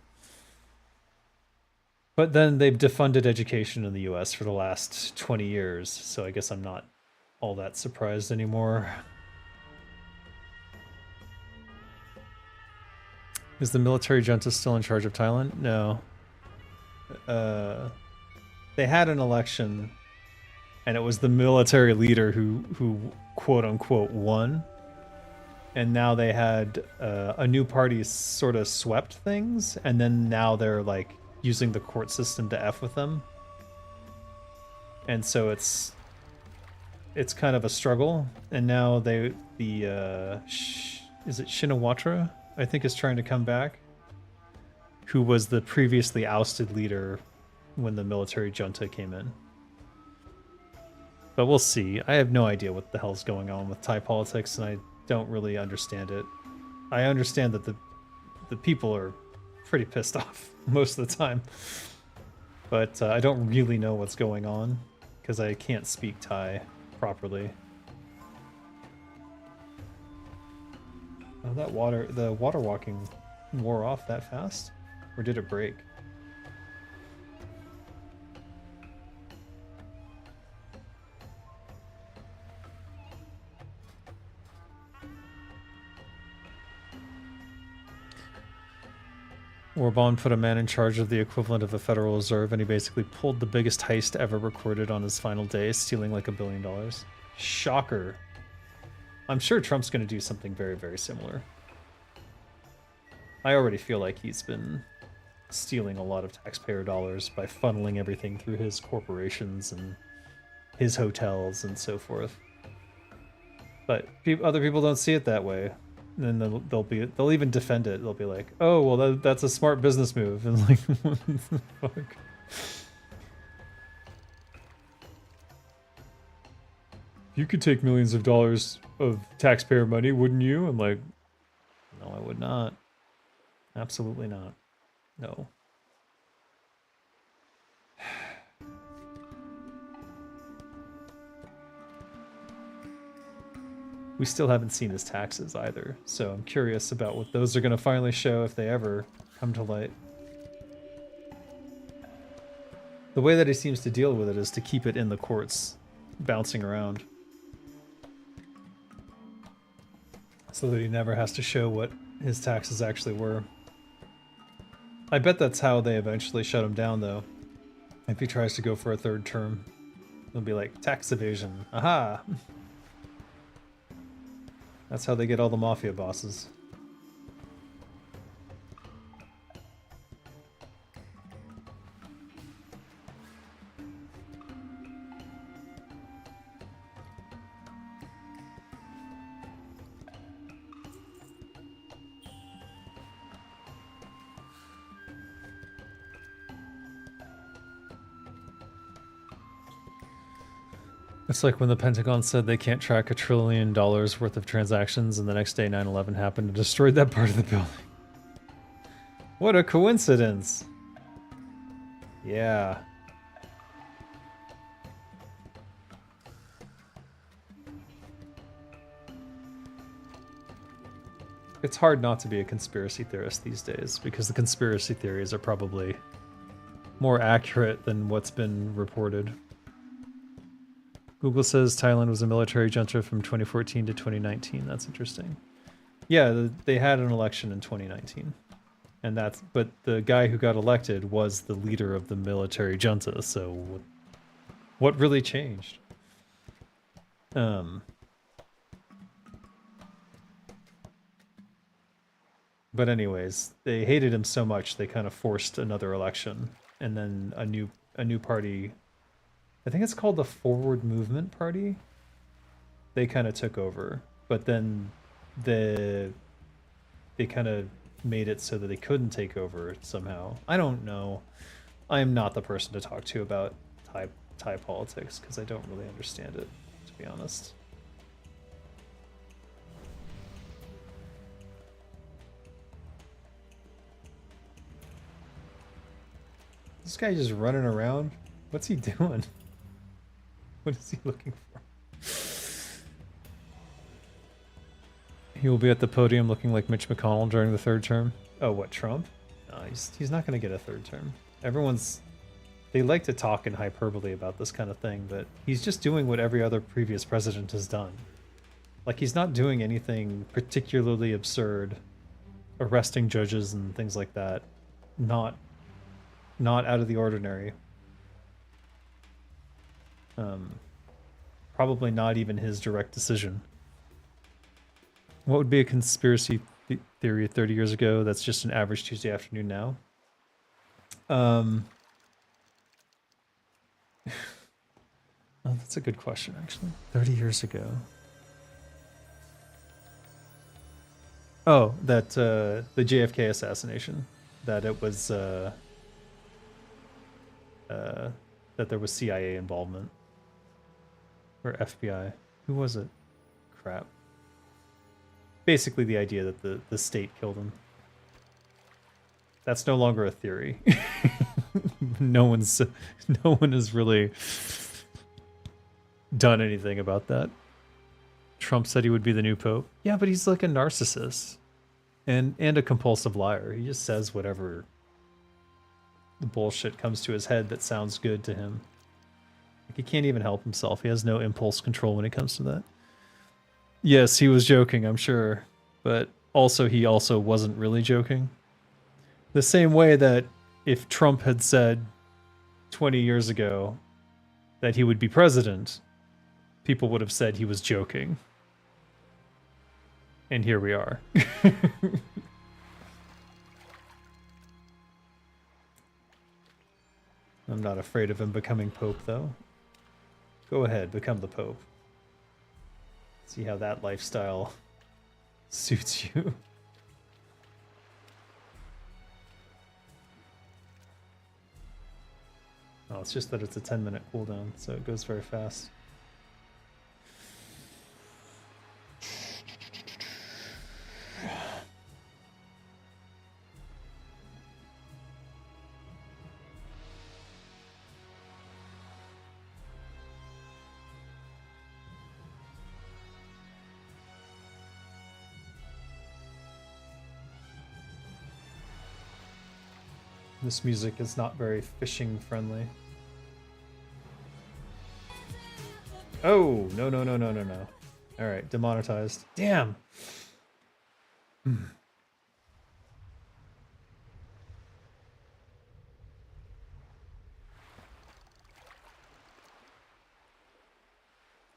Speaker 1: But then they've defunded education in the US for the last 20 years, so I guess I'm not all that surprised anymore. Is the military junta still in charge of Thailand? No. They had an election, and it was the military leader who quote-unquote won. And now they had a new party sort of swept things, and then now they're like using the court system to F with them. And so it's kind of a struggle. And now is it Shinawatra, I think, is trying to come back, who was the previously ousted leader when the military junta came in. But we'll see. I have no idea what the hell's going on with Thai politics, and I don't really understand it. I understand that the people are pretty pissed off most of the time, but I don't really know what's going on because I can't speak Thai properly. Oh, the water walking wore off that fast? Or did it break? Orban put a man in charge of the equivalent of the Federal Reserve, and he basically pulled the biggest heist ever recorded on his final day, stealing like $1 billion. Shocker. I'm sure Trump's going to do something very, very similar. I already feel like he's been stealing a lot of taxpayer dollars by funneling everything through his corporations and his hotels and so forth. But other people don't see it that way. And then they'll even defend it. They'll be like, "Oh, well, that's a smart business move." And like, what the fuck? You could take millions of dollars of taxpayer money, wouldn't you? I'm like, no, I would not. Absolutely not. No. We still haven't seen his taxes either, so I'm curious about what those are going to finally show if they ever come to light. The way that he seems to deal with it is to keep it in the courts, bouncing around. So that he never has to show what his taxes actually were. I bet that's how they eventually shut him down, though. If he tries to go for a third term, they'll be like, tax evasion. Aha! That's how they get all the mafia bosses. It's like when the Pentagon said they can't track $1 trillion worth of transactions, and the next day 9/11 happened and destroyed that part of the building. What a coincidence! Yeah. It's hard not to be a conspiracy theorist these days, because the conspiracy theories are probably more accurate than what's been reported. Google says Thailand was a military junta from 2014 to 2019. That's interesting. Yeah, they had an election in 2019. And but the guy who got elected was the leader of the military junta, so what really changed? But anyways, they hated him so much they kind of forced another election, and then a new party, I think it's called the Forward Movement Party. They kind of took over, but then they kind of made it so that they couldn't take over somehow. I don't know. I am not the person to talk to about Thai politics because I don't really understand it, to be honest. This guy just running around? What's he doing? What is he looking for? He will be at the podium looking like Mitch McConnell during the third term. Oh, what, Trump? No, he's not going to get a third term. They like to talk in hyperbole about this kind of thing, but he's just doing what every other previous president has done. Like, he's not doing anything particularly absurd, arresting judges and things like that. Not out of the ordinary. Probably not even his direct decision. What would be a conspiracy theory 30 years ago that's just an average Tuesday afternoon now? Oh, that's a good question, actually. 30 years ago. Oh, that the JFK assassination. That it was that there was CIA involvement. Or FBI. Who was it? Crap. Basically the idea that the state killed him. That's no longer a theory. No one has really done anything about that. Trump said he would be the new pope. Yeah, but he's like a narcissist and a compulsive liar. He just says whatever the bullshit comes to his head that sounds good to him. Like, he can't even help himself. He has no impulse control when it comes to that. Yes, he was joking, I'm sure, but he also wasn't really joking. The same way that if Trump had said 20 years ago that he would be president, people would have said he was joking. And here we are. I'm not afraid of him becoming Pope, though. Go ahead, become the Pope. See how that lifestyle suits you. Oh, it's just that it's a 10-minute cooldown, so it goes very fast. This music is not very fishing friendly. Oh, no. Alright, demonetized. Damn!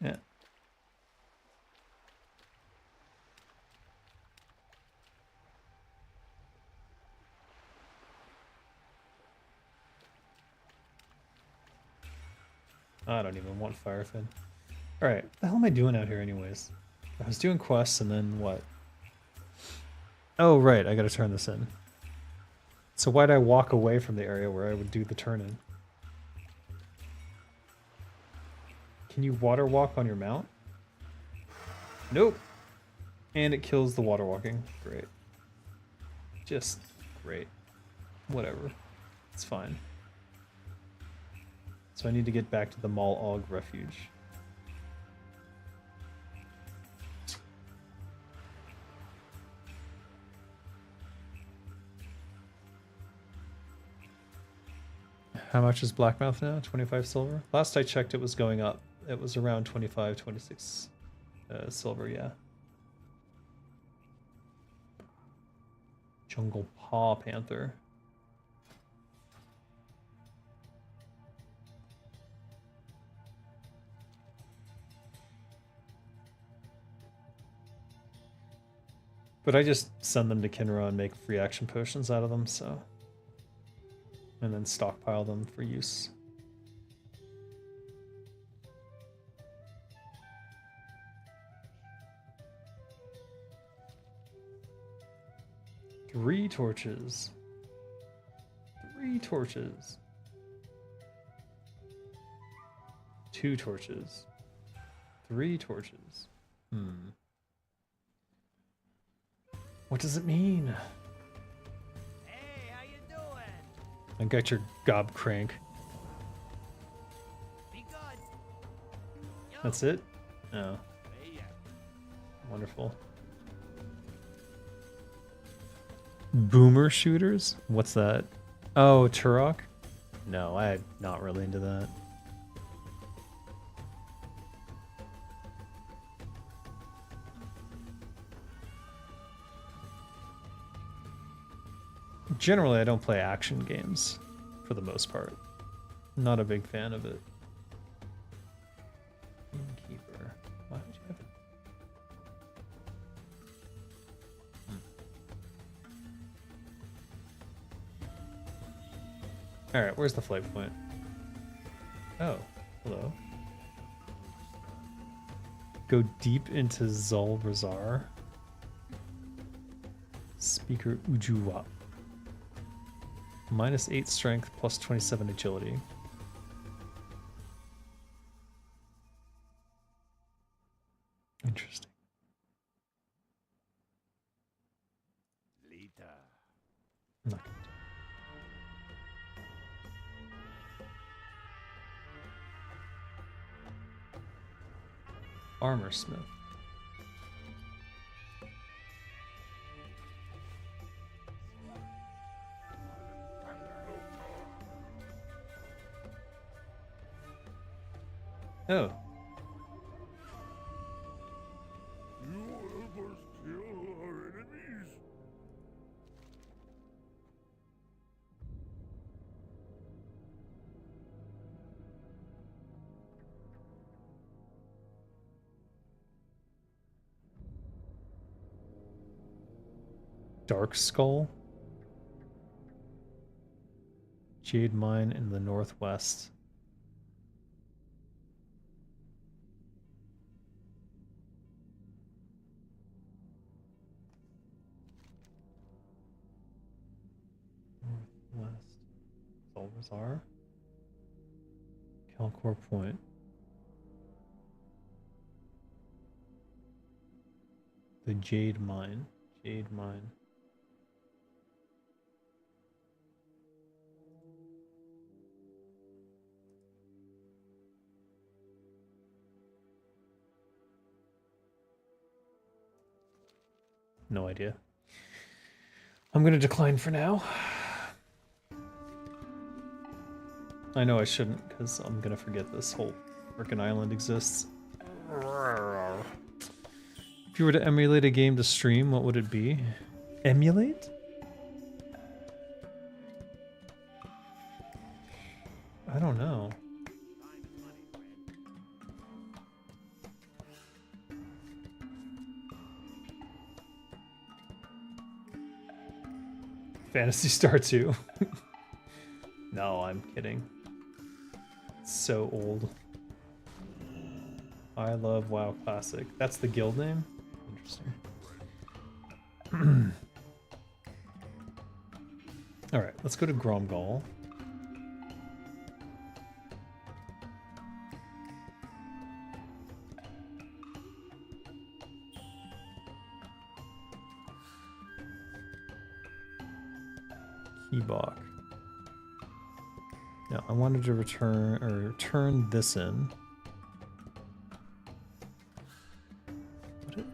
Speaker 1: Yeah. I don't even want Firefin. Alright, what the hell am I doing out here anyways? I was doing quests and then what? Oh, right, I gotta turn this in. So why'd I walk away from the area where I would do the turn in? Can you water walk on your mount? Nope. And it kills the water walking. Great. Just great. Whatever. It's fine. So I need to get back to the Mall Og Refuge. How much is Blackmouth now? 25 silver? Last I checked it was going up. It was around 25, 26 silver, yeah. Jungle Paw Panther. But I just send them to Kinra and make free action potions out of them, so. And then stockpile them for use. Three torches. 3 torches. 2 torches. 3 torches. What does it mean?
Speaker 5: Hey, how you doing?
Speaker 1: I got your gob crank.
Speaker 5: Be good. Yo,
Speaker 1: That's it? Oh,
Speaker 5: hey, yeah.
Speaker 1: wonderful. Boomer shooters? What's that? Oh, Turok? No, I'm not really into that. Generally, I don't play action games, for the most part. Not a big fan of it. Innkeeper. Why would you have it? Alright, where's the flight point? Oh, hello. Go deep into Zulrazar. Speaker Ujuwa. -8 strength, plus 27 agility. Interesting.
Speaker 5: Lita.
Speaker 1: I'm not gonna do it. Armor smith. Oh,
Speaker 3: You help us kill our enemies?
Speaker 1: Dark Skull. Jade Mine in the northwest. Northwest. Zulrazar. Calcor Point. The Jade Mine. Jade Mine. No idea. I'm gonna decline for now. I know I shouldn't, because I'm gonna forget this whole frickin' island exists. If you were to emulate a game to stream, what would it be? Emulate? I don't know. Phantasy Star 2. No, I'm kidding. It's so old. I love WoW Classic. That's the guild name? Interesting. Alright, let's go to Gromgal. Keybock. Now, I wanted to turn this in.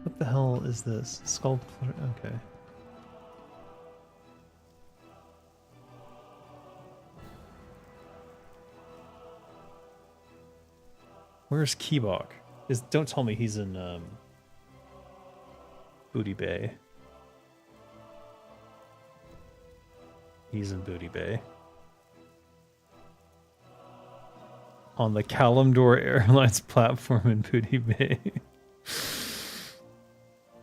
Speaker 1: What the hell is this? Skull. Okay. Where's Keybock? Don't tell me he's in Booty Bay. He's in Booty Bay. On the Kalimdor Airlines platform in Booty Bay.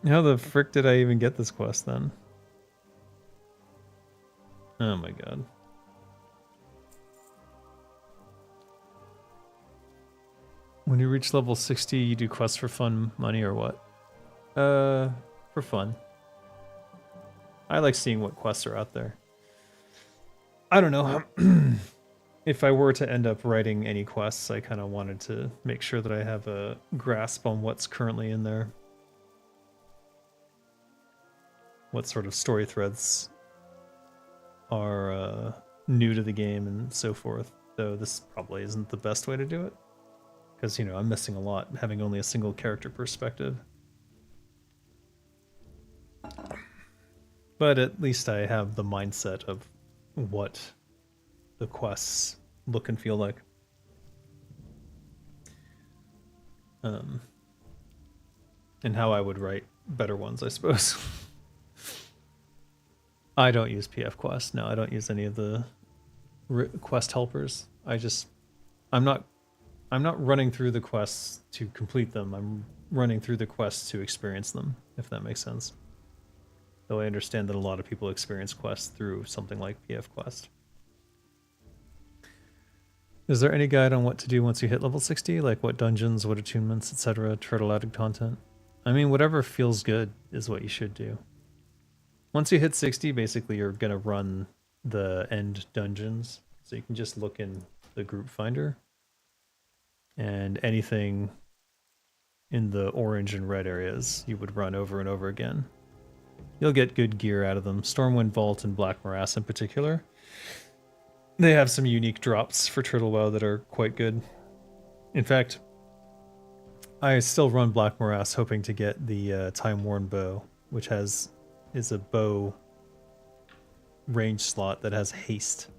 Speaker 1: How the frick did I even get this quest then? Oh my god. When you reach level 60, you do quests for fun, money, or what? For fun. I like seeing what quests are out there. I don't know. If I were to end up writing any quests, I kind of wanted to make sure that I have a grasp on what's currently in there. What sort of story threads are new to the game and so forth. Though this probably isn't the best way to do it. Because, you know, I'm missing a lot, having only a single character perspective. But at least I have the mindset of what the quests look and feel like. And how I would write better ones, I suppose. I don't use PF Quest. No, I don't use any of the quest helpers. I'm not running through the quests to complete them. I'm running through the quests to experience them, if that makes sense. Though I understand that a lot of people experience quests through something like PF Quest. Is there any guide on what to do once you hit level 60? Like what dungeons, what attunements, etc., turtle-added content? I mean, whatever feels good is what you should do. Once you hit 60, basically you're going to run the end dungeons. So you can just look in the group finder. And anything in the orange and red areas you would run over and over again. You'll get good gear out of them. Stormwind Vault and Black Morass in particular. They have some unique drops for Turtle WoW that are quite good. In fact, I still run Black Morass hoping to get the Time Worn Bow, which is a bow range slot that has haste.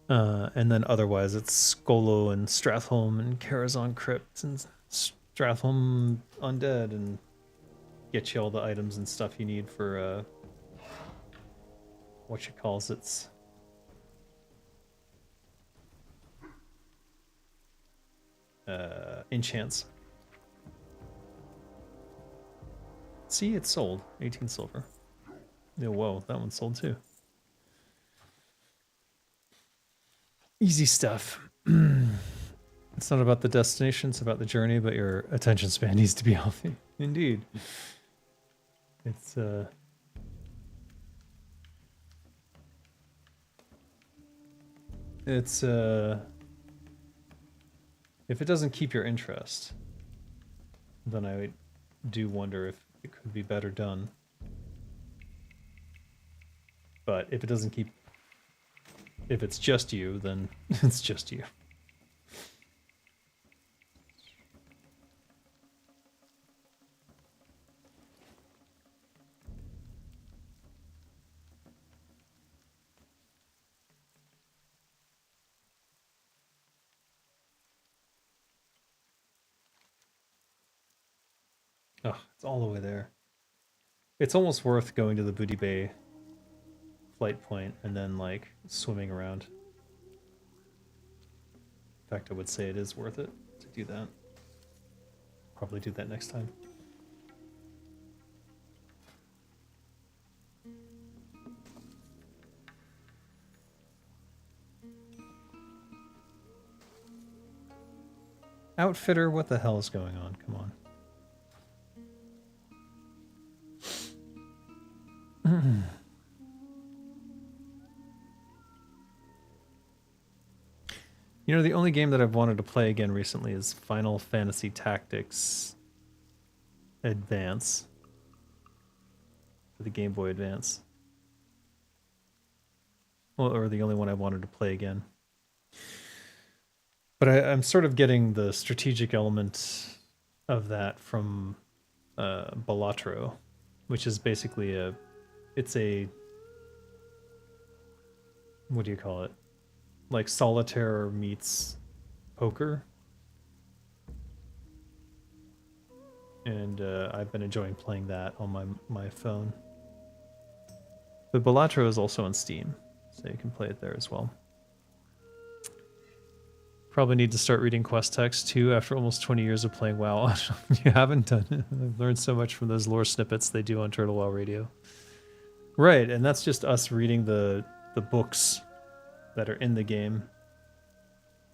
Speaker 1: And then otherwise it's Skolo and Stratholme and Karazhan Crypt and Stratholme Undead and get you all the items and stuff you need for what you calls it's enchants. See, it's sold. 18 silver. Yeah, whoa, that one sold too. Easy stuff. It's not about the destination, it's about the journey, but your attention span needs to be healthy. Indeed. It's if it doesn't keep your interest, then I do wonder if it could be better done. But if it doesn't keep, if it's just you, then it's just you. Oh, it's all the way there. It's almost worth going to the Booty Bay flight point and then like swimming around. In fact, I would say it is worth it to do that. Probably do that next time. Outfitter, what the hell is going on? Come on. You know, the only game that I've wanted to play again recently is Final Fantasy Tactics Advance. For the Game Boy Advance. Well, or the only one I wanted to play again. But I'm sort of getting the strategic element of that from Balatro, which is basically it's a, what do you call it? Like solitaire meets poker. And I've been enjoying playing that on my phone. But Balatro is also on Steam, so you can play it there as well. Probably need to start reading quest text too after almost 20 years of playing WoW. You haven't done it. I've learned so much from those lore snippets they do on Turtle WoW Radio. Right, and that's just us reading the books that are in the game.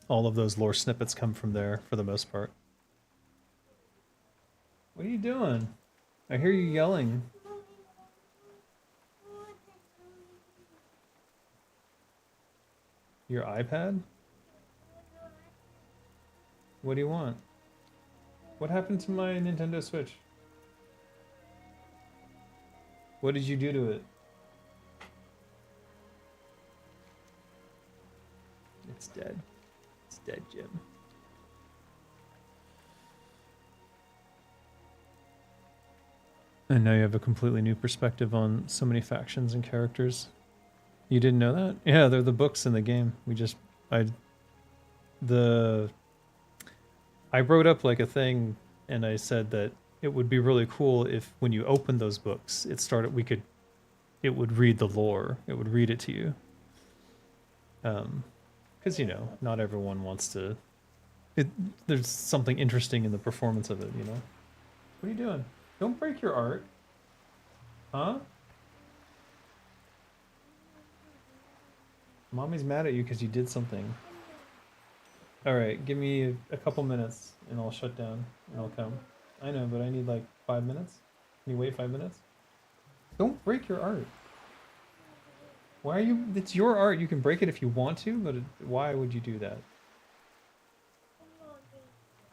Speaker 1: All of those lore snippets come from there for the most part. What are you doing? I hear you yelling. Your iPad? What do you want? What happened to my Nintendo Switch? What did you do to it? It's dead. It's dead, Jim. And now you have a completely new perspective on so many factions and characters. You didn't know that? Yeah, they're the books in the game. I wrote up like a thing and I said that it would be really cool if when you open those books, it would read the lore. It would read it to you. Because, you know, not everyone wants to... there's something interesting in the performance of it, you know? What are you doing? Don't break your art. Huh? Mommy's mad at you because you did something. Alright, give me a couple minutes and I'll shut down and I'll come. I know, but I need like 5 minutes. Can you wait 5 minutes? Don't break your art. Why are you... It's your art. You can break it if you want to, but why would you do that?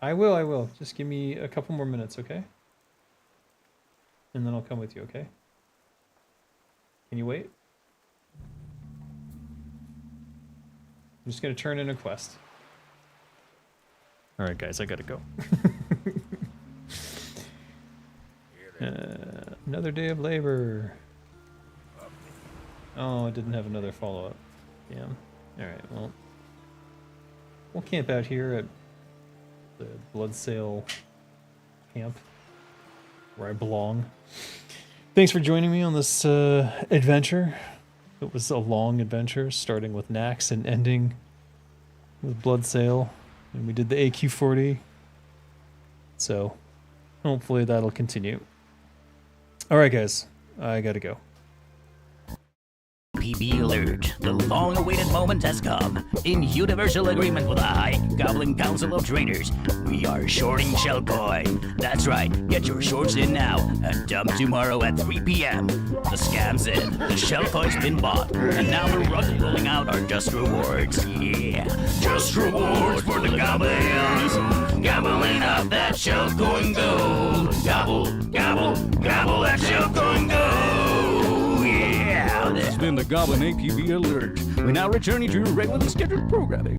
Speaker 1: I will. Just give me a couple more minutes, okay? And then I'll come with you, okay? Can you wait? I'm just gonna turn in a quest. Alright guys, I gotta go. Another day of labor. Oh, I didn't have another follow-up. Damn. Alright, well. We'll camp out here at the Bloodsail camp, where I belong. Thanks for joining me on this adventure. It was a long adventure, starting with Naxx and ending with Bloodsail. And we did the AQ40. So, hopefully that'll continue. Alright guys, I gotta go.
Speaker 8: PB alert. The long-awaited moment has come. In universal agreement with the High Goblin Council of Traders, we are shorting shell coin. That's right. Get your shorts in now and dump tomorrow at 3 p.m. The scam's in. The shell coin's been bought. And now the rug rolling out are just rewards. Yeah. Just rewards for the goblins. Gobbling up that shell coin gold. Gobble, gobble, gobble that shell coin gold. Yeah.
Speaker 9: This has been the Goblin APB Alert. We now return you to your regularly scheduled programming.